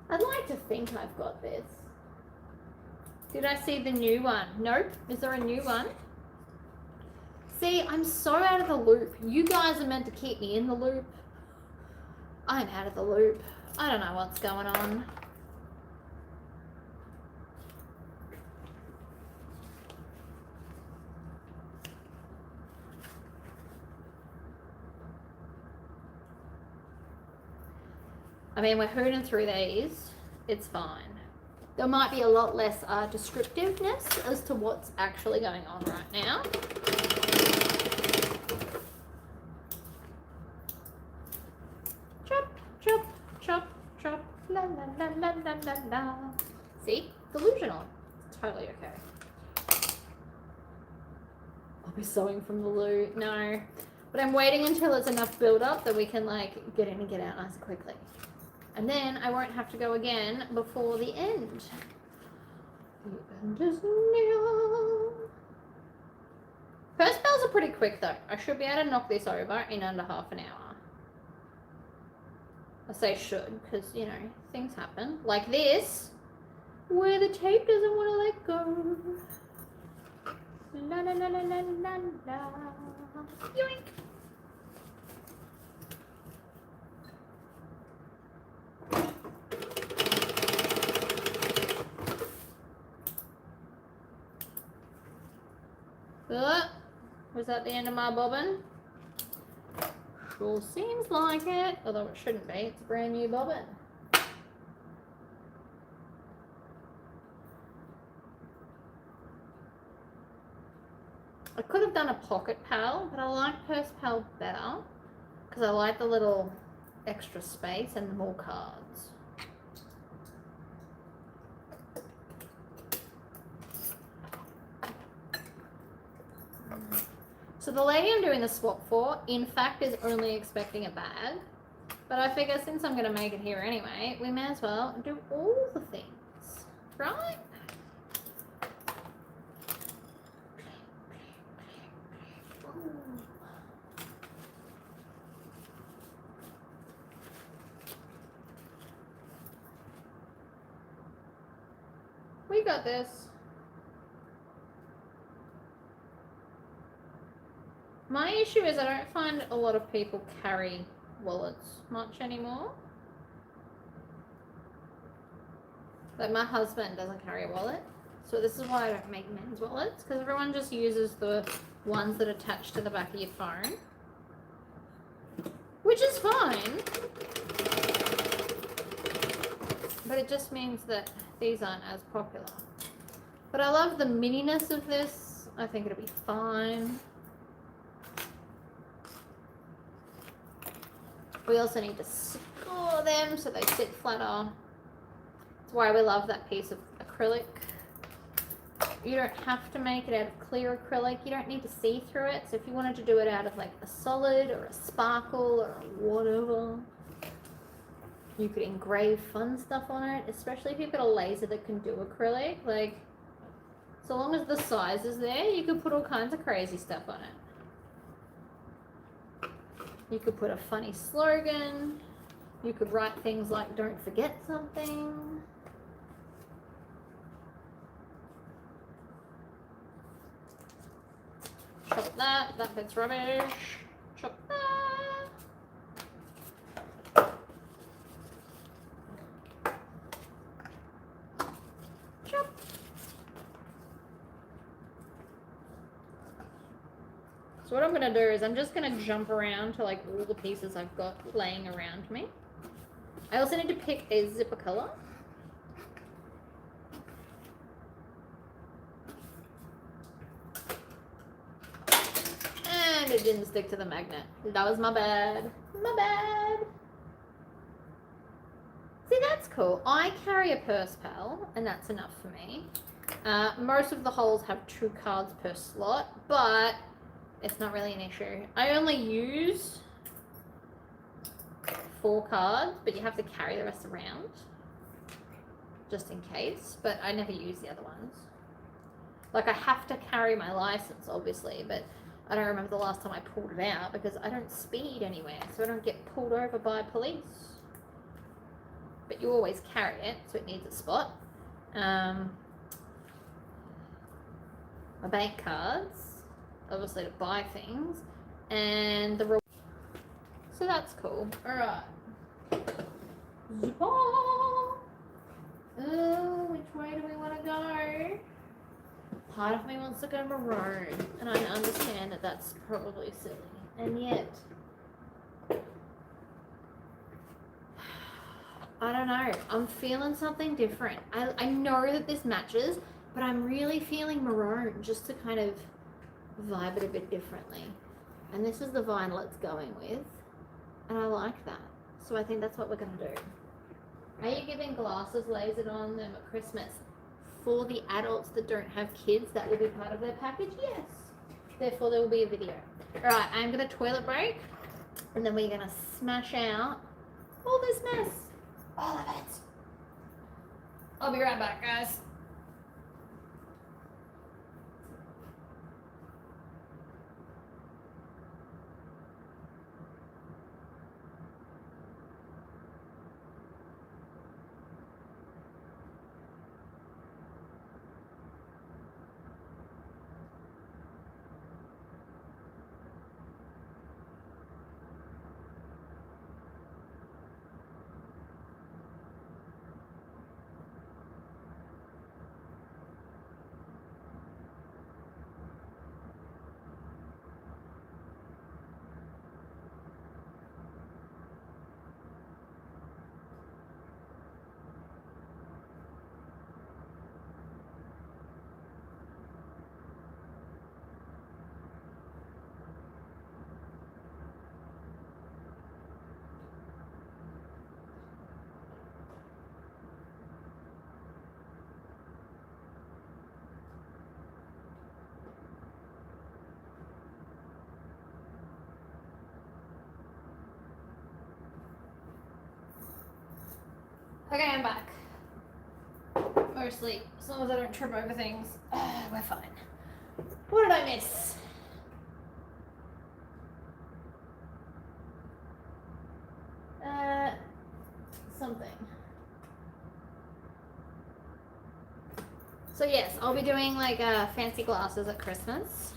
I'd like to think I've got this. Did I see the new one? Nope. Is there a new one? See, I'm so out of the loop. You guys are meant to keep me in the loop. I'm out of the loop. I don't know what's going on. I mean, we're hooting through these. It's fine. There might be a lot less descriptiveness as to what's actually going on right now. Chop, chop, chop, chop. La, la, la, la, la, la, la. See? Delusional. It's totally okay. I'll be sewing from the loot. No. But I'm waiting until it's enough build up that we can, like, get in and get out nice and quickly. And then I won't have to go again before the end. The end is near. First bells are pretty quick though. I should be able to knock this over in under half an hour. I say should because, you know, things happen. Like this, where the tape doesn't want to let go. La la la la la la la. Yoink. Was that the end of my bobbin? Sure seems like it, although it shouldn't be. It's a brand new bobbin. I could have done a pocket pal, but I like purse pal better because I like the little extra space and more cards. So the lady I'm doing the swap for, in fact, is only expecting a bag. But I figure since I'm going to make it here anyway, we may as well do all the things, right? We got this. My issue is I don't find a lot of people carry wallets much anymore. Like my husband doesn't carry a wallet. So this is why I don't make men's wallets, because everyone just uses the ones that attach to the back of your phone. Which is fine. But it just means that these aren't as popular. But I love the mininess of this. I think it'll be fine. We also need to score them so they sit flatter. That's why we love that piece of acrylic. You don't have to make it out of clear acrylic. You don't need to see through it. So if you wanted to do it out of like a solid or a sparkle or whatever, you could engrave fun stuff on it, especially if you've got a laser that can do acrylic. Like, so long as the size is there, you could put all kinds of crazy stuff on it. You could put a funny slogan. You could write things like, don't forget something. Chop that, that bit's rubbish. Chop that. Chop. So what I'm gonna do is I'm just gonna jump around to like all the pieces I've got laying around me. I also need to pick a zipper color. And it didn't stick to the magnet. That was my bad. My bad. See, that's cool. I carry a purse pal, and that's enough for me. Most of the holes have 2 cards per slot, but it's not really an issue. I only use 4 cards, but you have to carry the rest around just in case, but I never use the other ones. Like, I have to carry my license, obviously, but I don't remember the last time I pulled it out because I don't speed anywhere, so I don't get pulled over by police. But you always carry it, so it needs a spot. My bank cards, obviously to buy things, and the so that's cool. Alright. Oh, which way do we want to go? Part of me wants to go maroon, and I understand that that's probably silly, and yet I don't know, I'm feeling something different. I know that this matches, but I'm really feeling maroon just to kind of vibe it a bit differently. And this is the vinyl it's going with, and I like that. So I think that's what we're going to do. Are you giving glasses lasered on them at Christmas? For the adults that don't have kids, that will be part of their package, yes. Therefore, there will be a video. All right, I'm going to toilet break, and then we're going to smash out all this mess. All of it. I'll be right back, guys. Okay, I'm back. Mostly, as long as I don't trip over things, we're fine. What did I miss? Something. So yes, I'll be doing like fancy glasses at Christmas.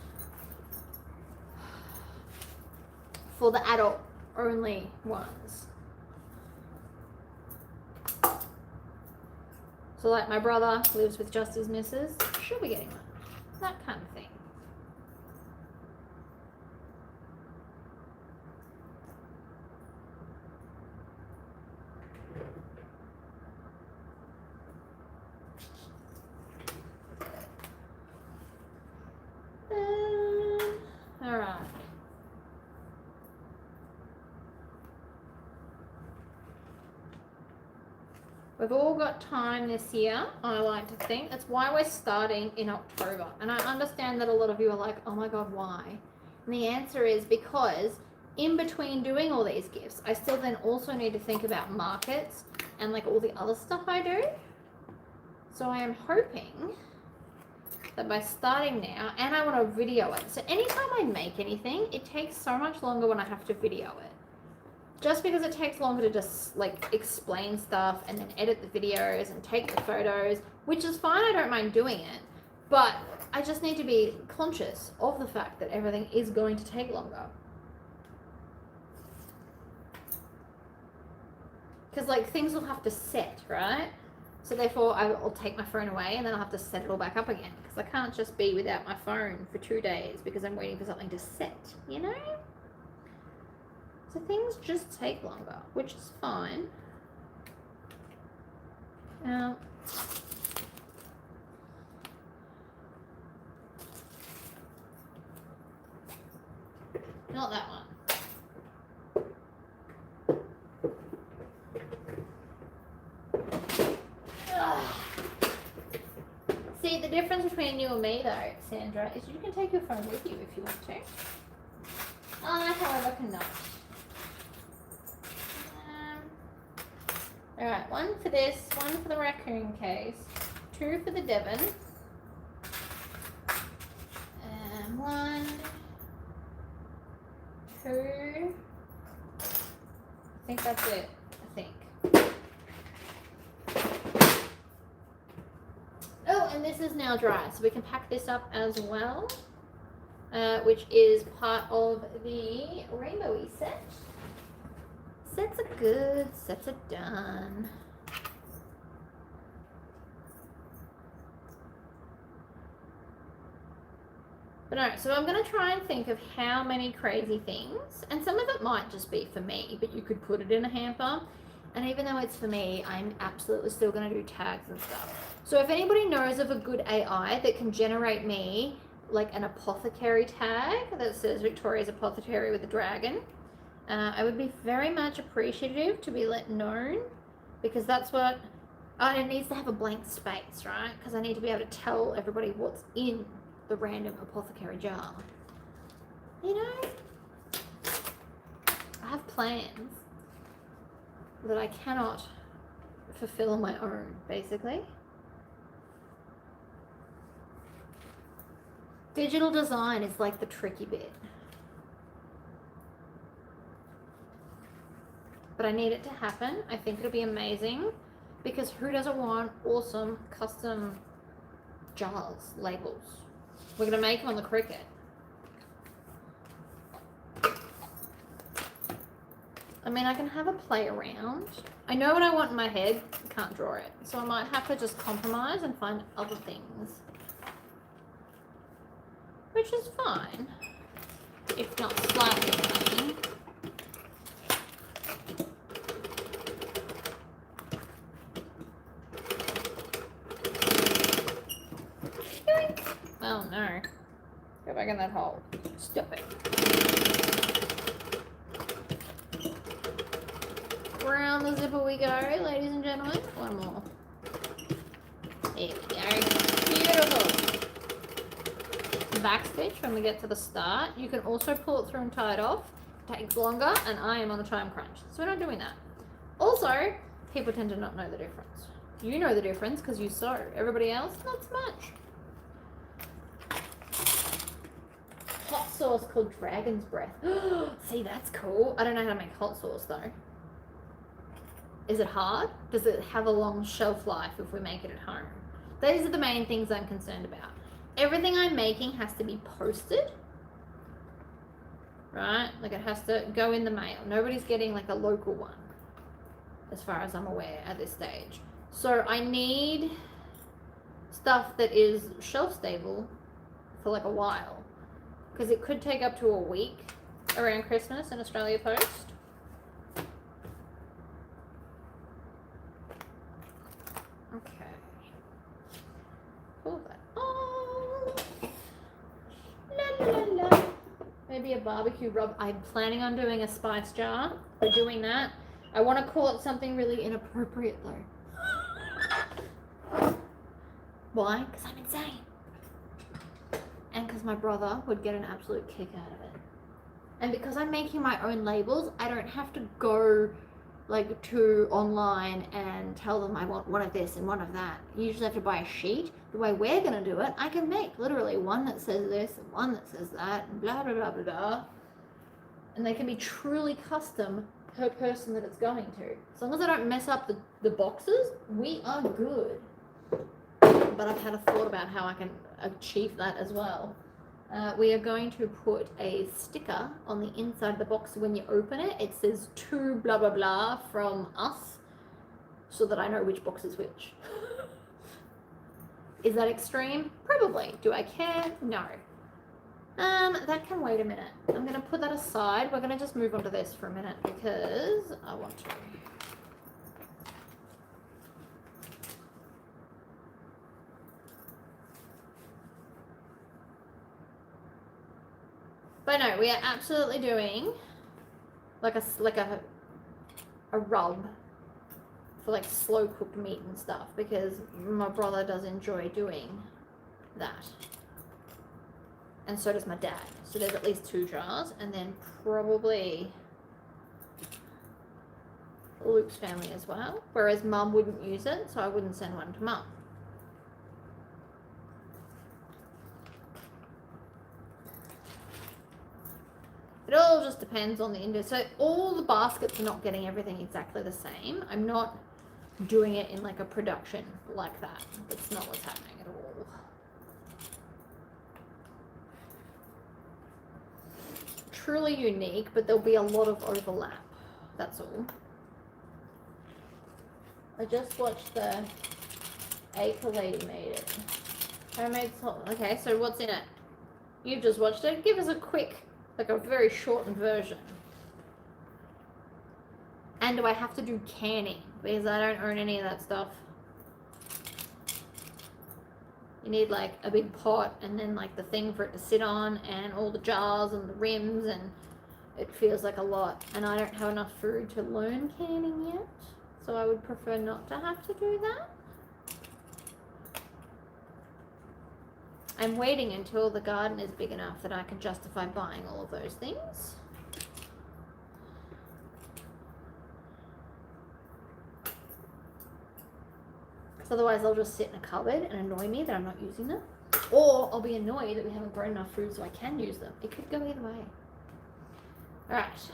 For the adult only ones. So like my brother lives with just his missus, she'll be getting one. That kind of thing. We've all got time this year, I like to think. That's why we're starting in October. And I understand that a lot of you are like, oh my God, why? And the answer is because in between doing all these gifts, I still then also need to think about markets and like all the other stuff I do. So I am hoping that by starting now, and I want to video it. So anytime I make anything, it takes so much longer when I have to video it. Just because it takes longer to just like explain stuff and then edit the videos and take the photos, which is fine, I don't mind doing it. But I just need to be conscious of the fact that everything is going to take longer. Because like things will have to set, right? So therefore I'll take my phone away and then I'll have to set it all back up again. Because I can't just be without my phone for 2 days because I'm waiting for something to set, you know? So things just take longer, which is fine. Not that one. See, the difference between you and me though, Sandra, is you can take your phone with you if you want to. I, however, cannot. Alright, one for this, one for the Racoon case, 2 for the Devon, and 1, 2, I think that's it, I think. Oh, and this is now dry, so we can pack this up as well, which is part of the rainbowy set. Sets are good, sets are done. But no, so I'm going to try and think of how many crazy things, and some of it might just be for me, but you could put it in a hamper. And even though it's for me, I'm absolutely still going to do tags and stuff. So if anybody knows of a good AI that can generate me like an apothecary tag that says Victoria's Apothecary with a dragon, I would be very much appreciative to be let known, because that's what, it needs to have a blank space, right? Because I need to be able to tell everybody what's in the random apothecary jar. You know, I have plans that I cannot fulfill on my own, basically. Digital design is like the tricky bit. But I need it to happen. I think it'll be amazing, because who doesn't want awesome custom jars, labels? We're going to make them on the Cricut. I mean, I can have a play around. I know what I want in my head, can't draw it. So I might have to just compromise and find other things. Which is fine, if not slightly fine. Oh no. Go back in that hole. Stop it. Around the zipper we go, ladies and gentlemen. One more. There we go. Beautiful. Backstitch when we get to the start. You can also pull it through and tie it off. It takes longer, and I am on a time crunch, so we're not doing that. Also, people tend to not know the difference. You know the difference because you sew. Everybody else, not so much. Hot sauce called Dragon's Breath. See, that's cool. I don't know how to make hot sauce though. Is it hard? Does it have a long shelf life if we make it at home? Those are the main things I'm concerned about. Everything I'm making has to be posted, right? Like it has to go in the mail. Nobody's getting like a local one, as far as I'm aware at this stage. So I need stuff that is shelf stable for like a while, because it could take up to a week around Christmas in Australia Post. Okay. Pull that off. La la la. Maybe a barbecue rub. I'm planning on doing a spice jar. We're doing that. I want to call it something really inappropriate though. Why? Because I'm insane. And because my brother would get an absolute kick out of it. And because I'm making my own labels, I don't have to go like to online and tell them I want one of this and one of that. You usually have to buy a sheet. The way we're gonna do it, I can make literally one that says this and one that says that and blah blah blah blah blah. And they can be truly custom per person that it's going to. As long as I don't mess up the boxes, we are good. But I've had a thought about how I can achieve that as well. We are going to put a sticker on the inside of the box. When you open it, it says to blah blah blah from us, so that I know which box is which. Is that extreme? Probably. Do I care? No. That can wait a minute. I'm gonna put that aside. We're gonna just move on to this for a minute because I want to. But no, we are absolutely doing like a rub for like slow cooked meat and stuff, because my brother does enjoy doing that, and so does my dad. So there's at least 2 jars, and then probably Luke's family as well, whereas mum wouldn't use it, so I wouldn't send one to mum. It all just depends on the industry. So all the baskets are not getting everything exactly the same. I'm not doing it in like a production like that. That's not what's happening at all. Truly unique, but there'll be a lot of overlap. That's all. I just watched the S.O.T.A.K lady made it. Handmade salt. Okay, so what's in it? You've just watched it. Give us a quick, like a very shortened version. And do I have to do canning? Because I don't own any of that stuff. You need like a big pot and then like the thing for it to sit on and all the jars and the rims, and it feels like a lot. And I don't have enough food to learn canning yet. So I would prefer not to have to do that. I'm waiting until the garden is big enough that I can justify buying all of those things. Because otherwise they'll just sit in a cupboard and annoy me that I'm not using them. Or I'll be annoyed that we haven't grown enough food so I can use them. It could go either way. Alright.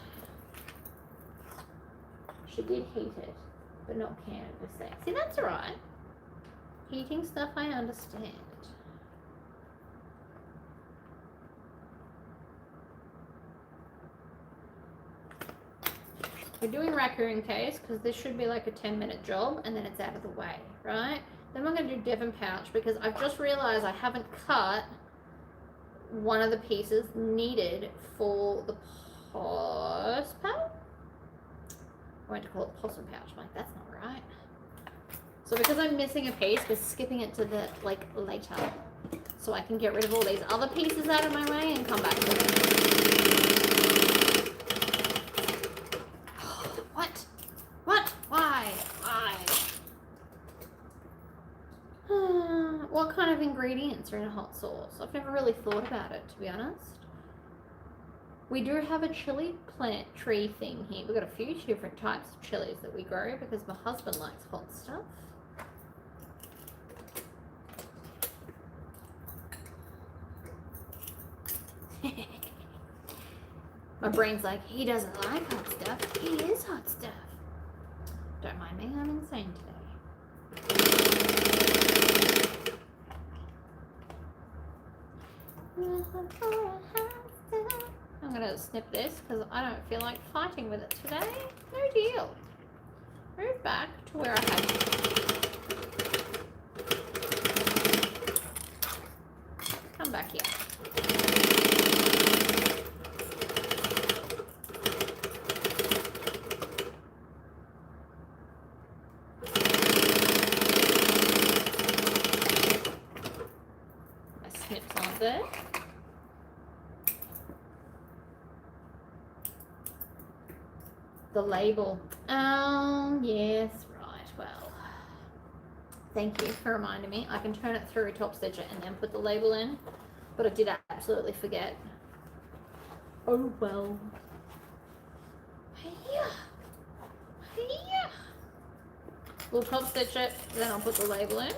She did heat it, but not can it per se. See, that's alright. Heating stuff I understand. We're doing Racoon case because this should be like a 10-minute job and then it's out of the way, right? Then we're going to do Devon pouch because I've just realized I haven't cut one of the pieces needed for the pouch. I went to call it possum pouch. I'm like, that's not right. So because I'm missing a piece, we're skipping it to the later, so I can get rid of all these other pieces out of my way and come back to it. What kind of ingredients are in a hot sauce? I've never really thought about it, to be honest. We do have a chili plant tree thing here. We've got a few different types of chilies that we grow because my husband likes hot stuff. My brain's like, he doesn't like hot stuff. He is hot stuff. Don't mind me, I'm insane today. I'm gonna snip this because I don't feel like fighting with it today. No deal. Move back to where I had you. Come back here. My snips on there. The label. Yes, right, well. Thank you for reminding me. I can turn it through, top stitch it, and then put the label in. But I did absolutely forget. Oh well. Hiya. Hiya. We'll top stitch it, then I'll put the label in.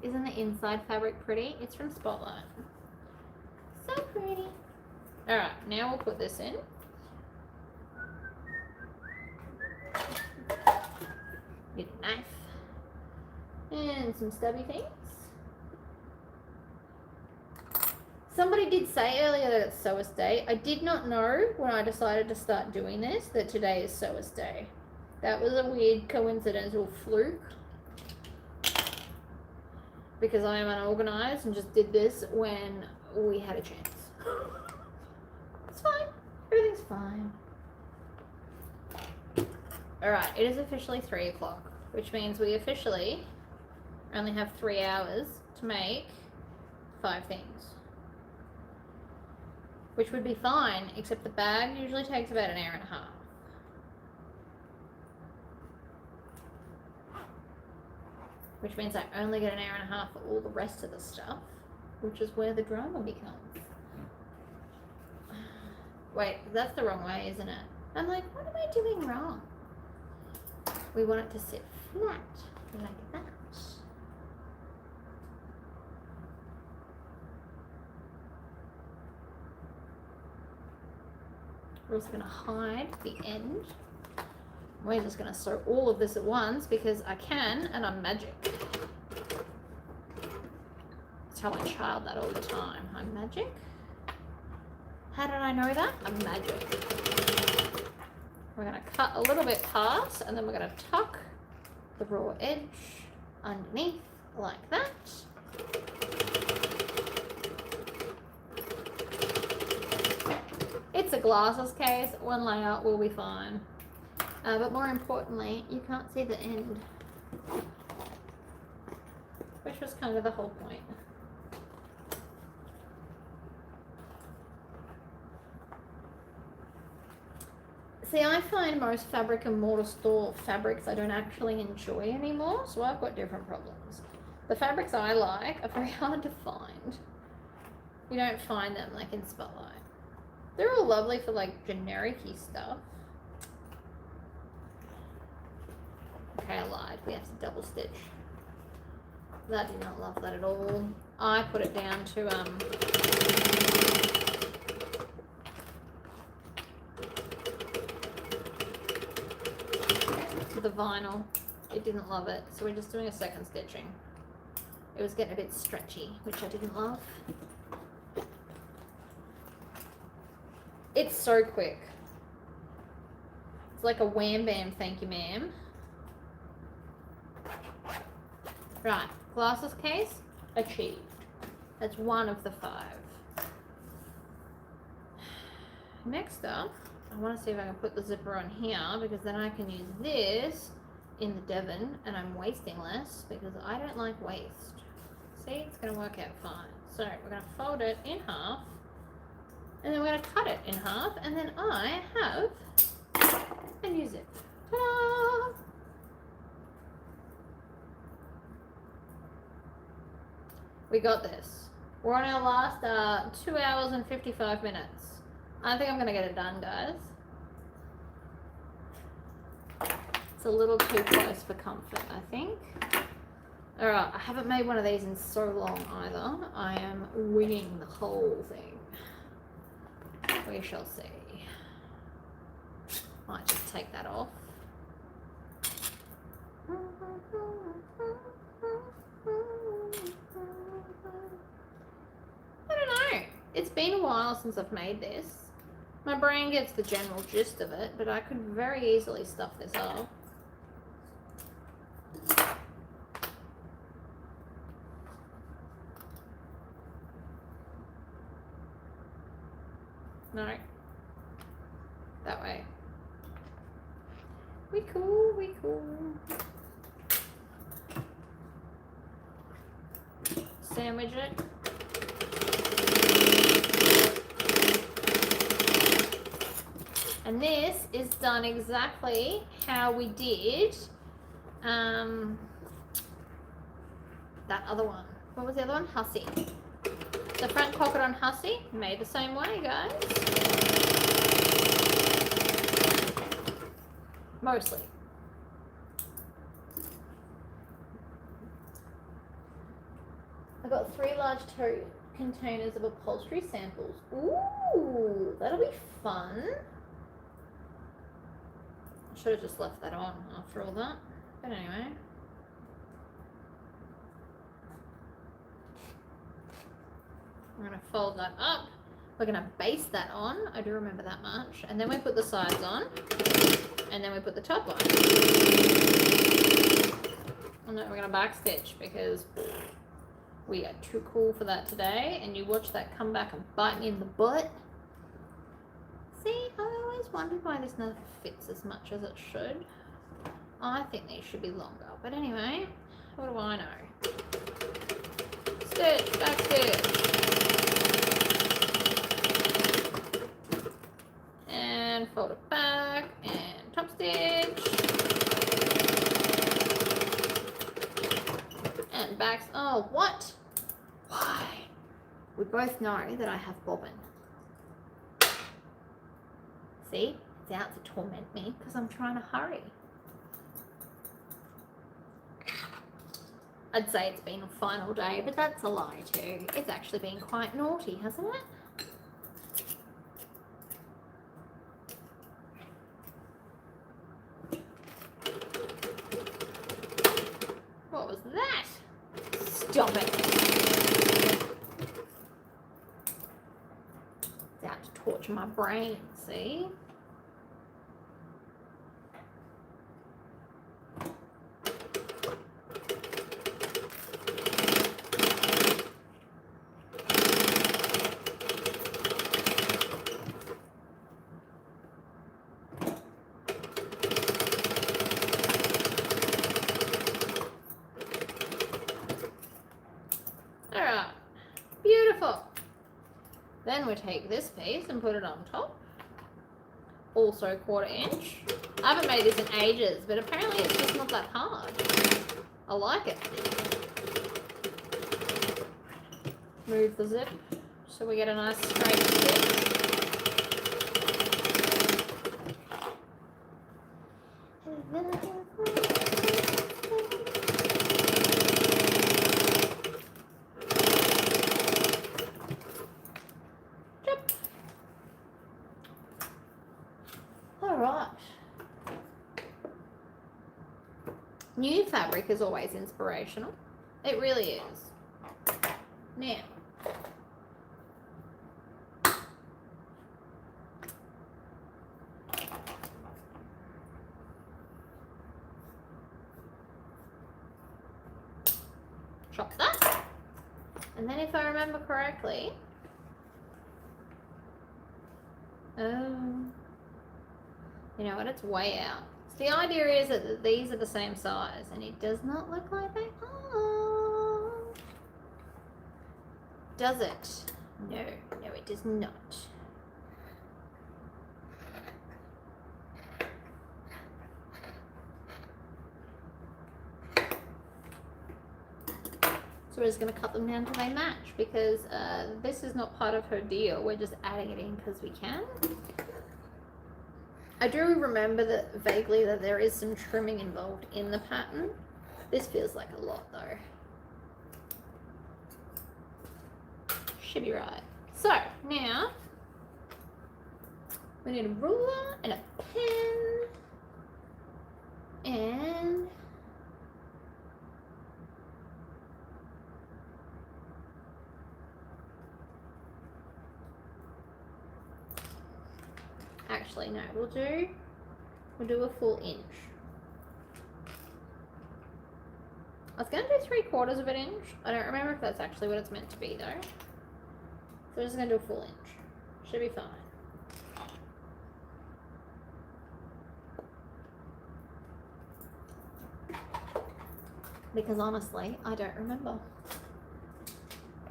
Isn't the inside fabric pretty? It's from Spotlight. So pretty. Alright, now we'll put this in. Get a knife. And some stubby things. Somebody did say earlier that it's Sewers Day. I did not know when I decided to start doing this that today is Sewers Day. That was a weird coincidental fluke. Because I am unorganized and just did this when we had a chance. It's fine. Everything's fine. Alright, it is officially 3 o'clock, which means we officially only have 3 hours to make 5 things. Which would be fine, except the bag usually takes about an hour and a half. Which means I only get an hour and a half for all the rest of the stuff, which is where the drama becomes. Wait, that's the wrong way, isn't it? I'm like, what am I doing wrong? We want it to sit flat, like that. We're just gonna hide the end. We're just going to sew all of this at once because I can and I'm magic. I tell my child that all the time. I'm magic. How did I know that? I'm magic. We're going to cut a little bit past and then we're going to tuck the raw edge underneath like that. It's a glasses case. One layout will be fine. But more importantly, you can't see the end, which was kind of the whole point. See, I find most fabric and mortar store fabrics I don't actually enjoy anymore, so I've got different problems. The fabrics I like are very hard to find. You don't find them like in Spotlight. They're all lovely for like generic-y stuff. Okay, I lied. We have to double stitch. I did not love that at all. I put it down to the vinyl. It didn't love it, so we're just doing a second stitching. It was getting a bit stretchy, which I didn't love. It's so quick. It's like a wham bam, thank you ma'am. Right, glasses case, achieved. That's 1 of the 5. Next up, I want to see if I can put the zipper on here because then I can use this in the Devon and I'm wasting less because I don't like waste. See, it's going to work out fine. So we're going to fold it in half and then we're going to cut it in half and then I have a new zip. Ta-da! We got this. We're on our last 2 hours and 55 minutes. I think I'm going to get it done, guys. It's a little too close for comfort, I think. Alright, I haven't made one of these in so long either. I am winging the whole thing. We shall see. Might just take that off. I don't know. It's been a while since I've made this. My brain gets the general gist of it, but I could very easily stuff this up. No. That way. We cool, we cool. Sandwich it. And this is done exactly how we did that other one. What was the other one? Hussy. The front pocket on Hussy, made the same way, guys. Mostly. I got 3 large tote containers of upholstery samples. Ooh, that'll be fun. I should have just left that on after all that. But anyway. I'm going to fold that up. We're going to base that on. I do remember that much. And then we put the sides on. And then we put the top on. And then we're going to backstitch because we are too cool for that today. And you watch that come back and bite me in the butt. See, I always wondered why this never fits as much as it should. I think these should be longer. But anyway, what do I know? Stitch, backstitch. And fold it back and top stitch. And back. Oh, what? Why? We both know that I have bobbin. See? It's out to torment me because I'm trying to hurry. I'd say it's been a final day, but that's a lie too. It's actually been quite naughty, hasn't it? What was that? Stop it. It's out to torture my brain, see? Alright, beautiful. Then we take this piece and put it on top. Also 1/4 inch. I haven't made this in ages, but apparently it's just not that hard. I like it. Move the zip so we get a nice straight stitch. Alright. New fabric is always inspirational. It really is. Now, chop that. And then if I remember correctly, you know what, it's way out. So the idea is that these are the same size, and it does not look like they are. Does it? No, no it does not. So we're just going to cut them down till they match, because this is not part of her deal. We're just adding it in because we can. I do remember that vaguely that there is some trimming involved in the pattern. This feels like a lot though. Should be right. So now we need a ruler and a pen and actually no, we'll do a full inch. I was going to do 3/4 of an inch. I don't remember if that's actually what it's meant to be though. So we're just going to do a full inch. Should be fine. because honestly, I don't remember.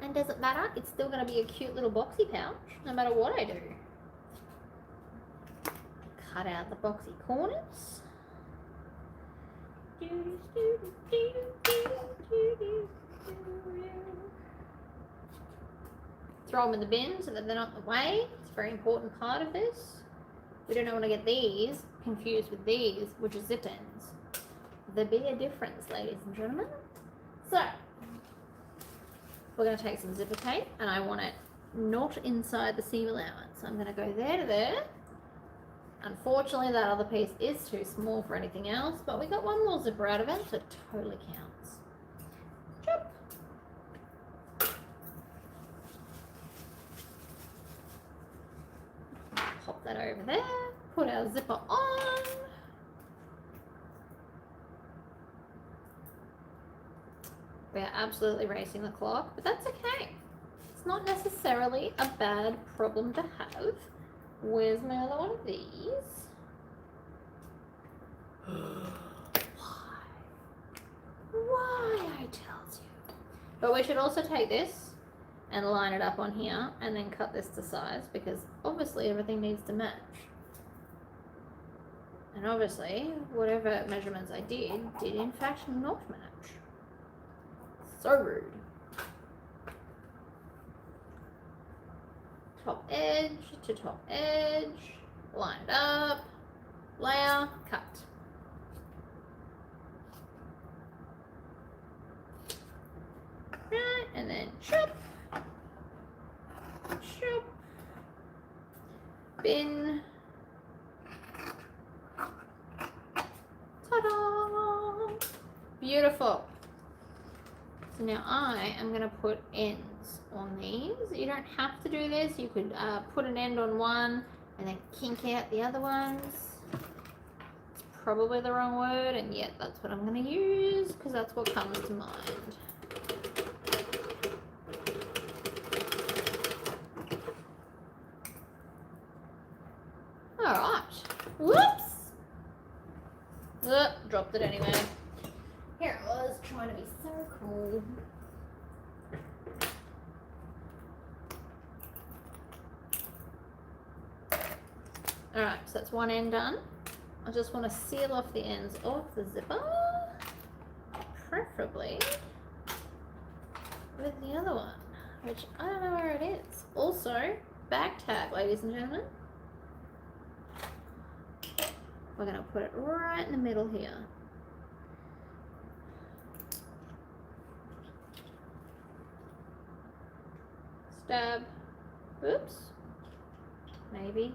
And does it matter? It's still going to be a cute little boxy pouch, no matter what I do. Cut out the boxy corners. Throw them in the bin so that they're not in the way. It's a very important part of this. We don't want to get these confused with these, which are zip ends. There be a difference, ladies and gentlemen. So, we're going to take some zipper tape, and I want it not inside the seam allowance. So I'm going to go there to there. Unfortunately, that other piece is too small for anything else, but we got one little zipper out of it, so it totally counts. Chop. Pop that over there. Put our zipper on. We are absolutely racing the clock, but that's okay. It's not necessarily a bad problem to have. Where's my other one of these? Why I tells you. But we should also take this and line it up on here and then cut this to size, because obviously everything needs to match. And obviously, whatever measurements I did in fact not match. So rude. Top edge to top edge, line it up, layer, cut. Right, and then chop, chop, bin. Ta-da! Beautiful. So now I am going to put ends on these. You don't have to do this. You could put an end on one and then kink out the other ones. It's probably the wrong word, and yet that's what I'm going to use because that's what comes to mind. Alright. Whoops! Dropped it anyway. Here it was, trying to be so cool. Alright, so that's one end done. I just want to seal off the ends of the zipper, preferably with the other one, which I don't know where it is. Also, back tag, ladies and gentlemen. We're going to put it right in the middle here. Stab. Oops. Maybe.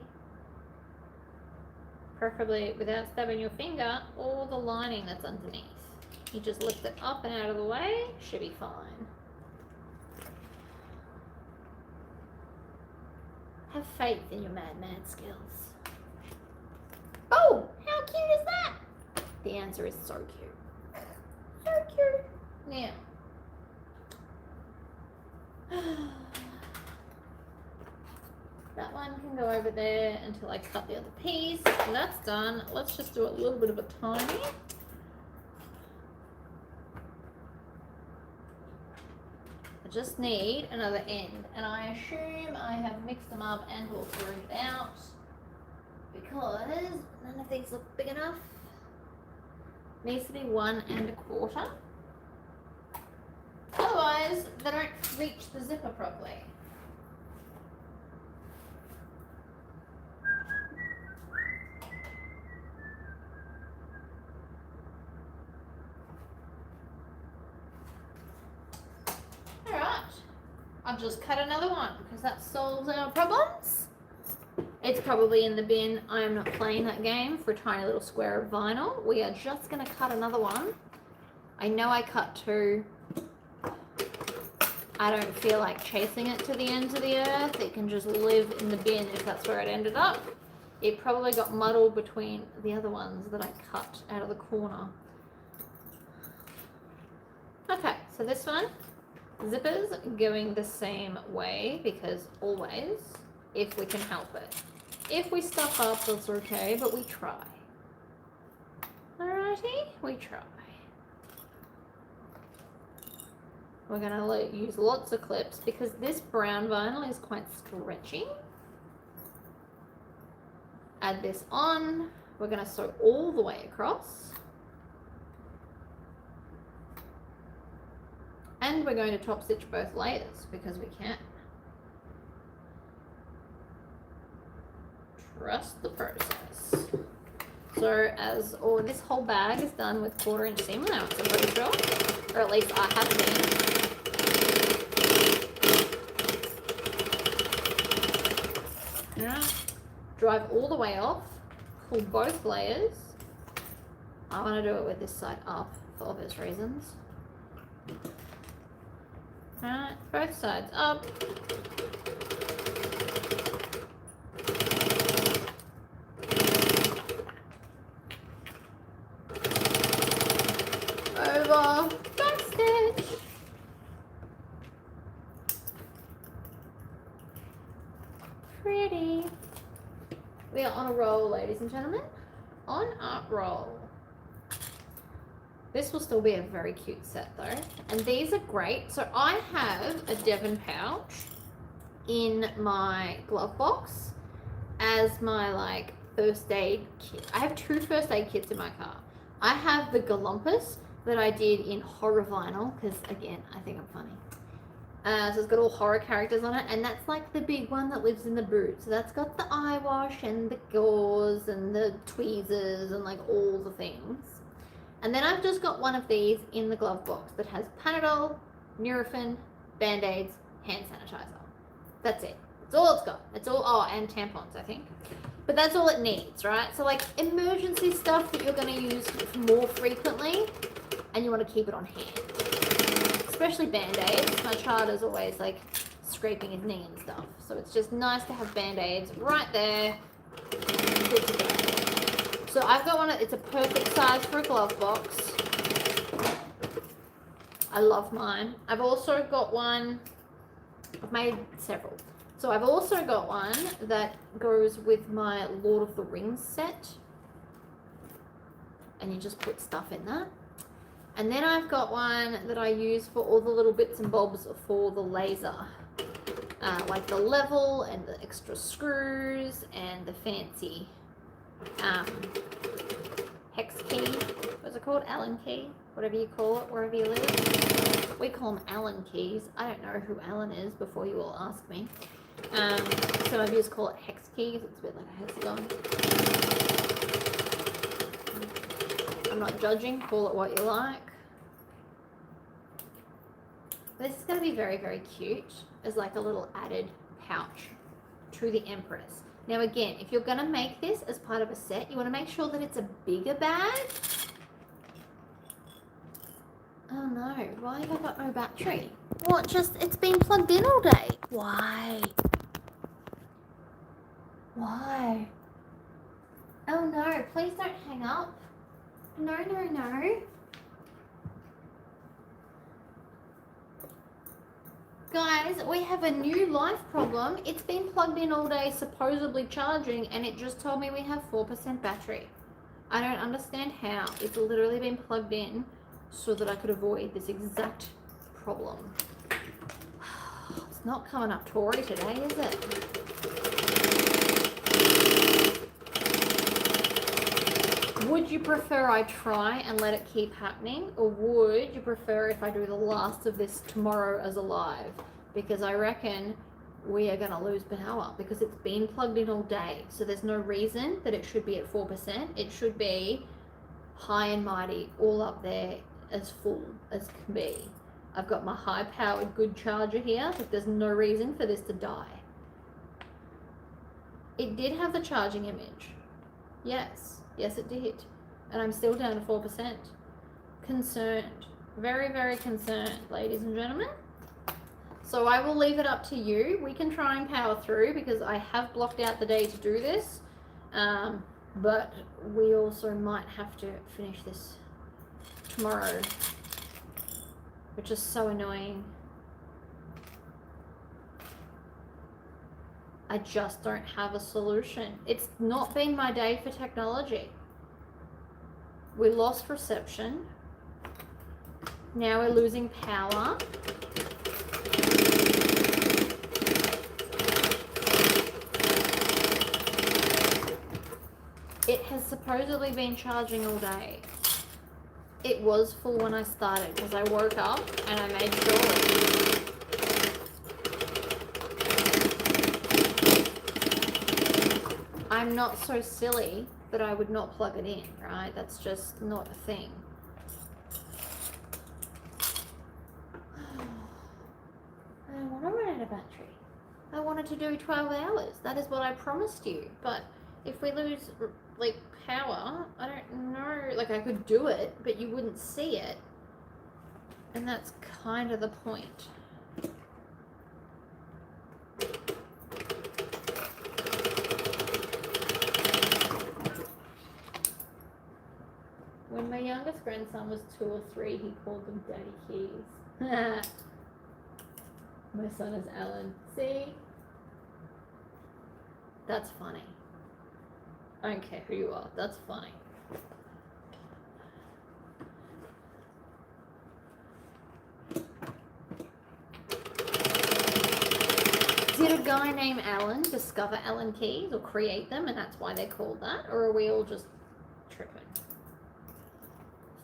Preferably without stabbing your finger or the lining that's underneath. You just lift it up and out of the way, should be fine. Have faith in your mad skills. Oh, how cute is that? The answer is so cute. So cute. Now, that one can go over there until I cut the other piece. So that's done. Let's just do a little bit of a timing. I just need another end, and I assume I have mixed them up and or figured it out because none of these look big enough. Needs to be 1 1/4. Otherwise, they don't reach the zipper properly. Alright, I'll just cut another one because that solves our problems. It's probably in the bin. I am not playing that game for a tiny little square of vinyl. We are just going to cut another one. I know I cut 2. I don't feel like chasing it to the ends of the earth. It can just live in the bin if that's where it ended up. It probably got muddled between the other ones that I cut out of the corner. Okay, so this one, zippers going the same way because always, if we can help it. If we stuff up, that's okay, but we try. Alrighty, we try. We're going to use lots of clips because this brown vinyl is quite stretchy. Add this on. We're going to sew all the way across. And we're going to top stitch both layers because we can. Trust the process. So this whole bag is done with 1/4 inch seam allowance, I'm pretty sure. Or at least I have been. Yeah. Drive all the way off. Pull both layers. I want to do it with this side up for obvious reasons. Alright, both sides up. Over, back stitch. Pretty. We are on a roll, ladies and gentlemen. On a roll. This will still be a very cute set though. And these are great. So I have a Devon pouch in my glove box as my like first aid kit. I have 2 first aid kits in my car. I have the Galumpus that I did in horror vinyl because again, I think I'm funny. So it's got all horror characters on it, and that's like the big one that lives in the boot. So that's got the eye wash and the gauze and the tweezers and like all the things. And then I've just got one of these in the glove box that has Panadol, Nurofen, Band-Aids, hand sanitizer. That's it. That's all it's got. It's all, oh, and tampons, I think. But that's all it needs, right? So like emergency stuff that you're going to use more frequently and you want to keep it on hand. Especially Band-Aids. My child is always like scraping his knee and stuff. So it's just nice to have Band-Aids right there. Good to go. So I've got one, it's a perfect size for a glove box. I love mine. I've also got one, I've made several. So I've also got one that goes with my Lord of the Rings set. And you just put stuff in that. And then I've got one that I use for all the little bits and bobs for the laser. Like the level and the extra screws and the fancy hex key. What's it called? Allen key? Whatever you call it, wherever you live. We call them Allen keys. I don't know who Allen is before you all ask me. Some of you just call it hex keys. It's a bit like a hexagon. I'm not judging. Call it what you like. This is going to be very, very cute as like a little added pouch to the Empress. Now again, if you're going to make this as part of a set, you want to make sure that it's a bigger bag. Oh no, why have I got no battery? What, just, it's been plugged in all day. Why? Why? Oh no, please don't hang up. No, no, no. Guys, we have a new life problem. It's been plugged in all day, supposedly charging, and it just told me we have 4% battery. I don't understand how. It's literally been plugged in so that I could avoid this exact problem. It's not coming up Tory today, is it? Would you prefer I try and let it keep happening, or would you prefer if I do the last of this tomorrow as a live? Because I reckon we are going to lose power because it's been plugged in all day. So there's no reason that it should be at 4%. It should be high and mighty, all up there as full as can be. I've got my high-powered good charger here, but there's no reason for this to die. It did have the charging image. Yes. Yes, it did. And I'm still down to 4%. Concerned. Very, very concerned, ladies and gentlemen. So I will leave it up to you. We can try and power through because I have blocked out the day to do this. But we also might have to finish this tomorrow, which is so annoying. I just don't have a solution. It's not been my day for technology. We lost reception. Now we're losing power. It has supposedly been charging all day. It was full when I started because I woke up and I made sure. I'm not so silly that I would not plug it in, right? That's just not a thing. I don't want to run out of battery. I wanted to do 12 hours. That is what I promised you. But if we lose, like, power, I don't know. Like, I could do it, but you wouldn't see it. And that's kind of the point. When my youngest grandson was 2 or 3, he called them Daddy Keys. My son is Alan. See? That's funny. I don't care who you are. That's funny. Did a guy named Alan discover Allen keys or create them and that's why they're called that? Or are we all just tripping?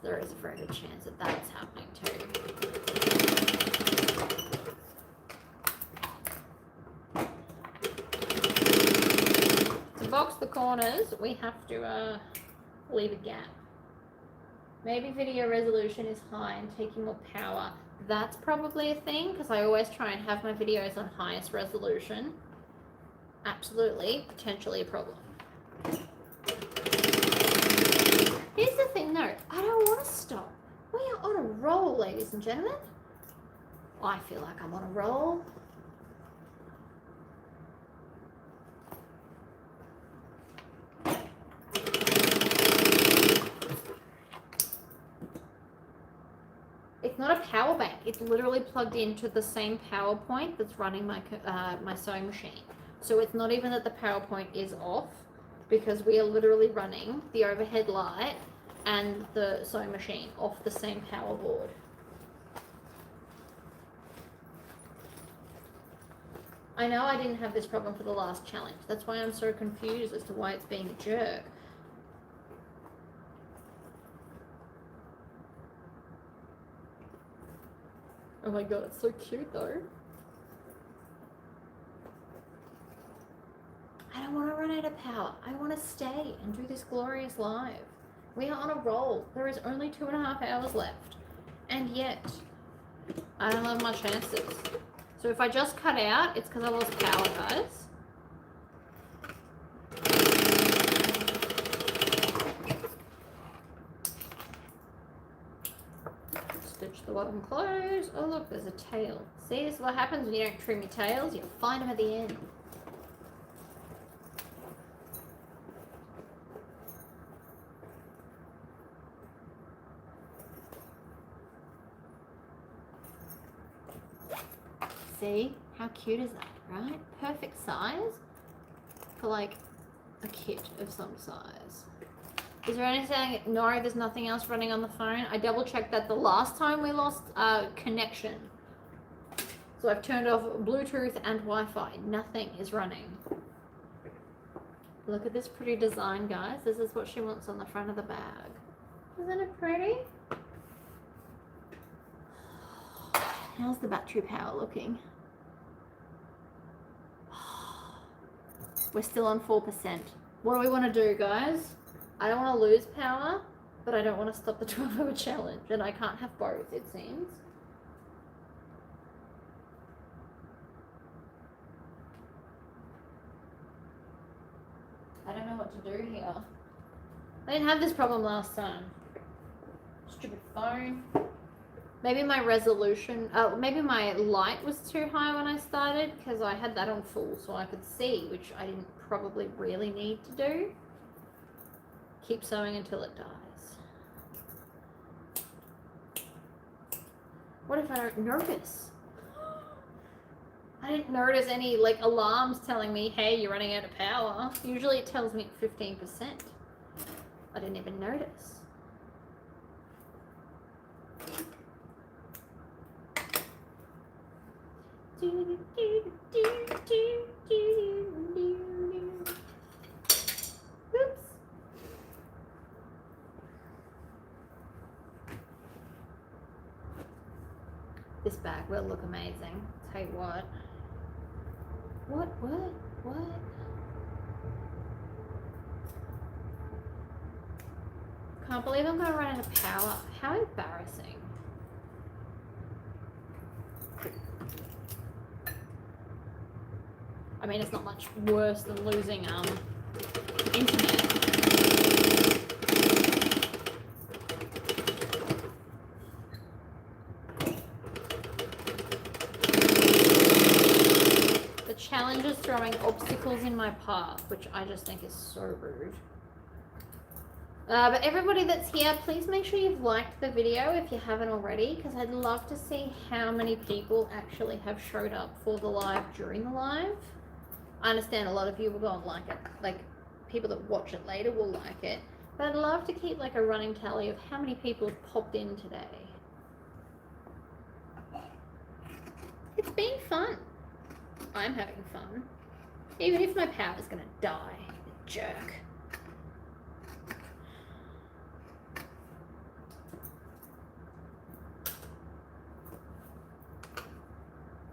There is a very good chance that that's happening too. To box the corners, we have to leave a gap. Maybe video resolution is high and taking more power. That's probably a thing because I always try and have my videos on highest resolution. Absolutely, potentially a problem. Here's the thing though, I don't want to stop. We are on a roll, ladies and gentlemen. I feel like I'm on a roll. It's not a power bank. It's literally plugged into the same power point that's running my my sewing machine. So it's not even that the power point is off because we are literally running the overhead light and the sewing machine off the same power board. I know I didn't have this problem for the last challenge. That's why I'm so confused as to why it's being a jerk. Oh my god, it's so cute though. I don't want to run out of power. I want to stay and do this glorious live. We are on a roll. There is only 2.5 hours left. And yet, I don't have much chances. So if I just cut out, it's because I lost power, guys. Stitch the bottom close. Oh look, there's a tail. See, this is what happens when you don't trim your tails. You find them at the end. See? How cute is that, right? Perfect size for like a kit of some size. Is there anything? No, there's nothing else running on the phone. I double checked that the last time we lost connection. So I've turned off Bluetooth and Wi-Fi. Nothing is running. Look at this pretty design, guys. This is what she wants on the front of the bag. Isn't it pretty? How's the battery power looking? We're still on 4%. What do we want to do, guys? I don't want to lose power, but I don't want to stop the 12-hour challenge, and I can't have both, it seems. I don't know what to do here. I didn't have this problem last time. Stupid phone. Maybe my resolution, maybe my light was too high when I started because I had that on full so I could see, which I didn't probably really need to do. Keep sewing until it dies. What if I don't notice? I didn't notice any like alarms telling me, hey, you're running out of power. Usually it tells me 15%. I didn't even notice. Oops. This bag will look amazing. Tell you what. What? Can't believe I'm gonna run out of power. How embarrassing. I mean, it's not much worse than losing internet. The challenge is throwing obstacles in my path, which I just think is so rude. But everybody that's here, please make sure you've liked the video if you haven't already, because I'd love to see how many people actually have showed up for the live during the live. I understand a lot of you will go and like it, like people that watch it later will like it, but I'd love to keep like a running tally of how many people have popped in today. It's been fun. I'm having fun. Even if my power's gonna die, jerk.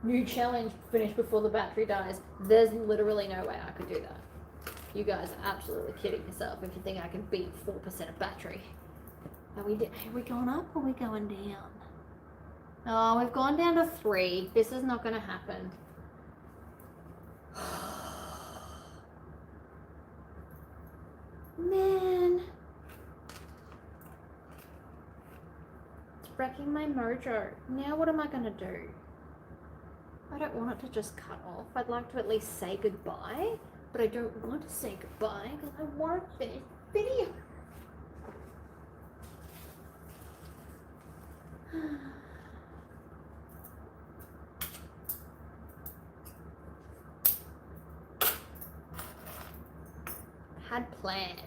New challenge, finish before the battery dies. There's literally no way I could do that. You guys are absolutely kidding yourself if you think I can beat 4% of battery. Are we going up or are we going down? Oh, we've gone down to 3. This is not going to happen. Man. It's wrecking my mojo. Now what am I going to do? I don't want it to just cut off. I'd like to at least say goodbye, but I don't want to say goodbye because I want to finish the video. Had plans.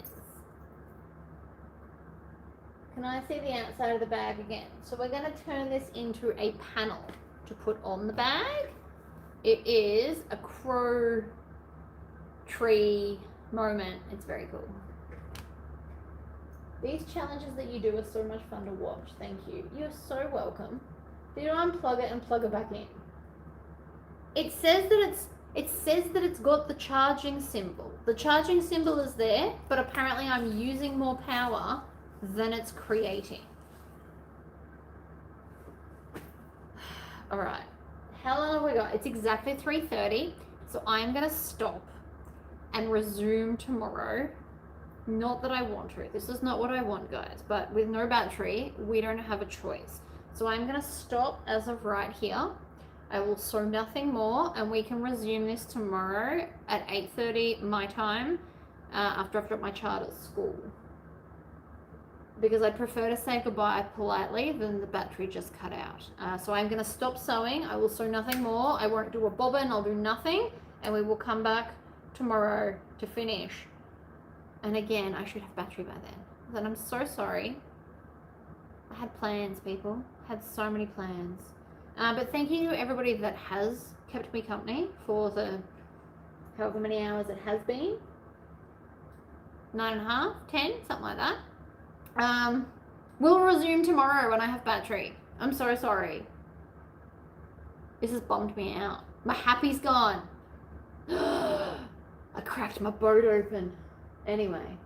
Can I see the outside of the bag again? So we're going to turn this into a panel to put on the bag. It is a crow tree moment. It's very cool. These challenges that you do are so much fun to watch. Thank you. You're so welcome. Did you unplug it and plug it back in? It says that it's got the charging symbol. The charging symbol is there, but apparently I'm using more power than it's creating. All right, how long have we got? It's exactly 3:30, so I'm gonna stop and resume tomorrow. Not that I want to. This is not what I want, guys, but with no battery, we don't have a choice. So I'm gonna stop as of right here. I will sew nothing more, and we can resume this tomorrow at 8:30 my time, after I've dropped my child at school. Because I'd prefer to say goodbye politely than the battery just cut out. So I'm gonna stop sewing. I will sew nothing more. I won't do a bobbin, I'll do nothing, and we will come back tomorrow to finish. And again, I should have battery by then. Then I'm so sorry. I had plans, people. I had so many plans. But thank you to everybody that has kept me company for the however many hours it has been. 9.5, 10, something like that. We'll resume tomorrow when I have battery. I'm so sorry. This has bummed me out. My happy's gone. I cracked my boat open. Anyway,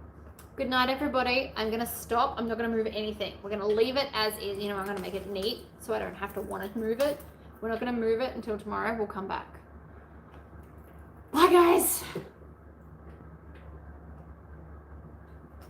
good night, everybody. I'm gonna stop. I'm not gonna move anything. We're gonna leave it as is. You know, I'm gonna make it neat so I don't have to want to move it. We're not gonna move it until tomorrow. We'll come back. Bye, guys.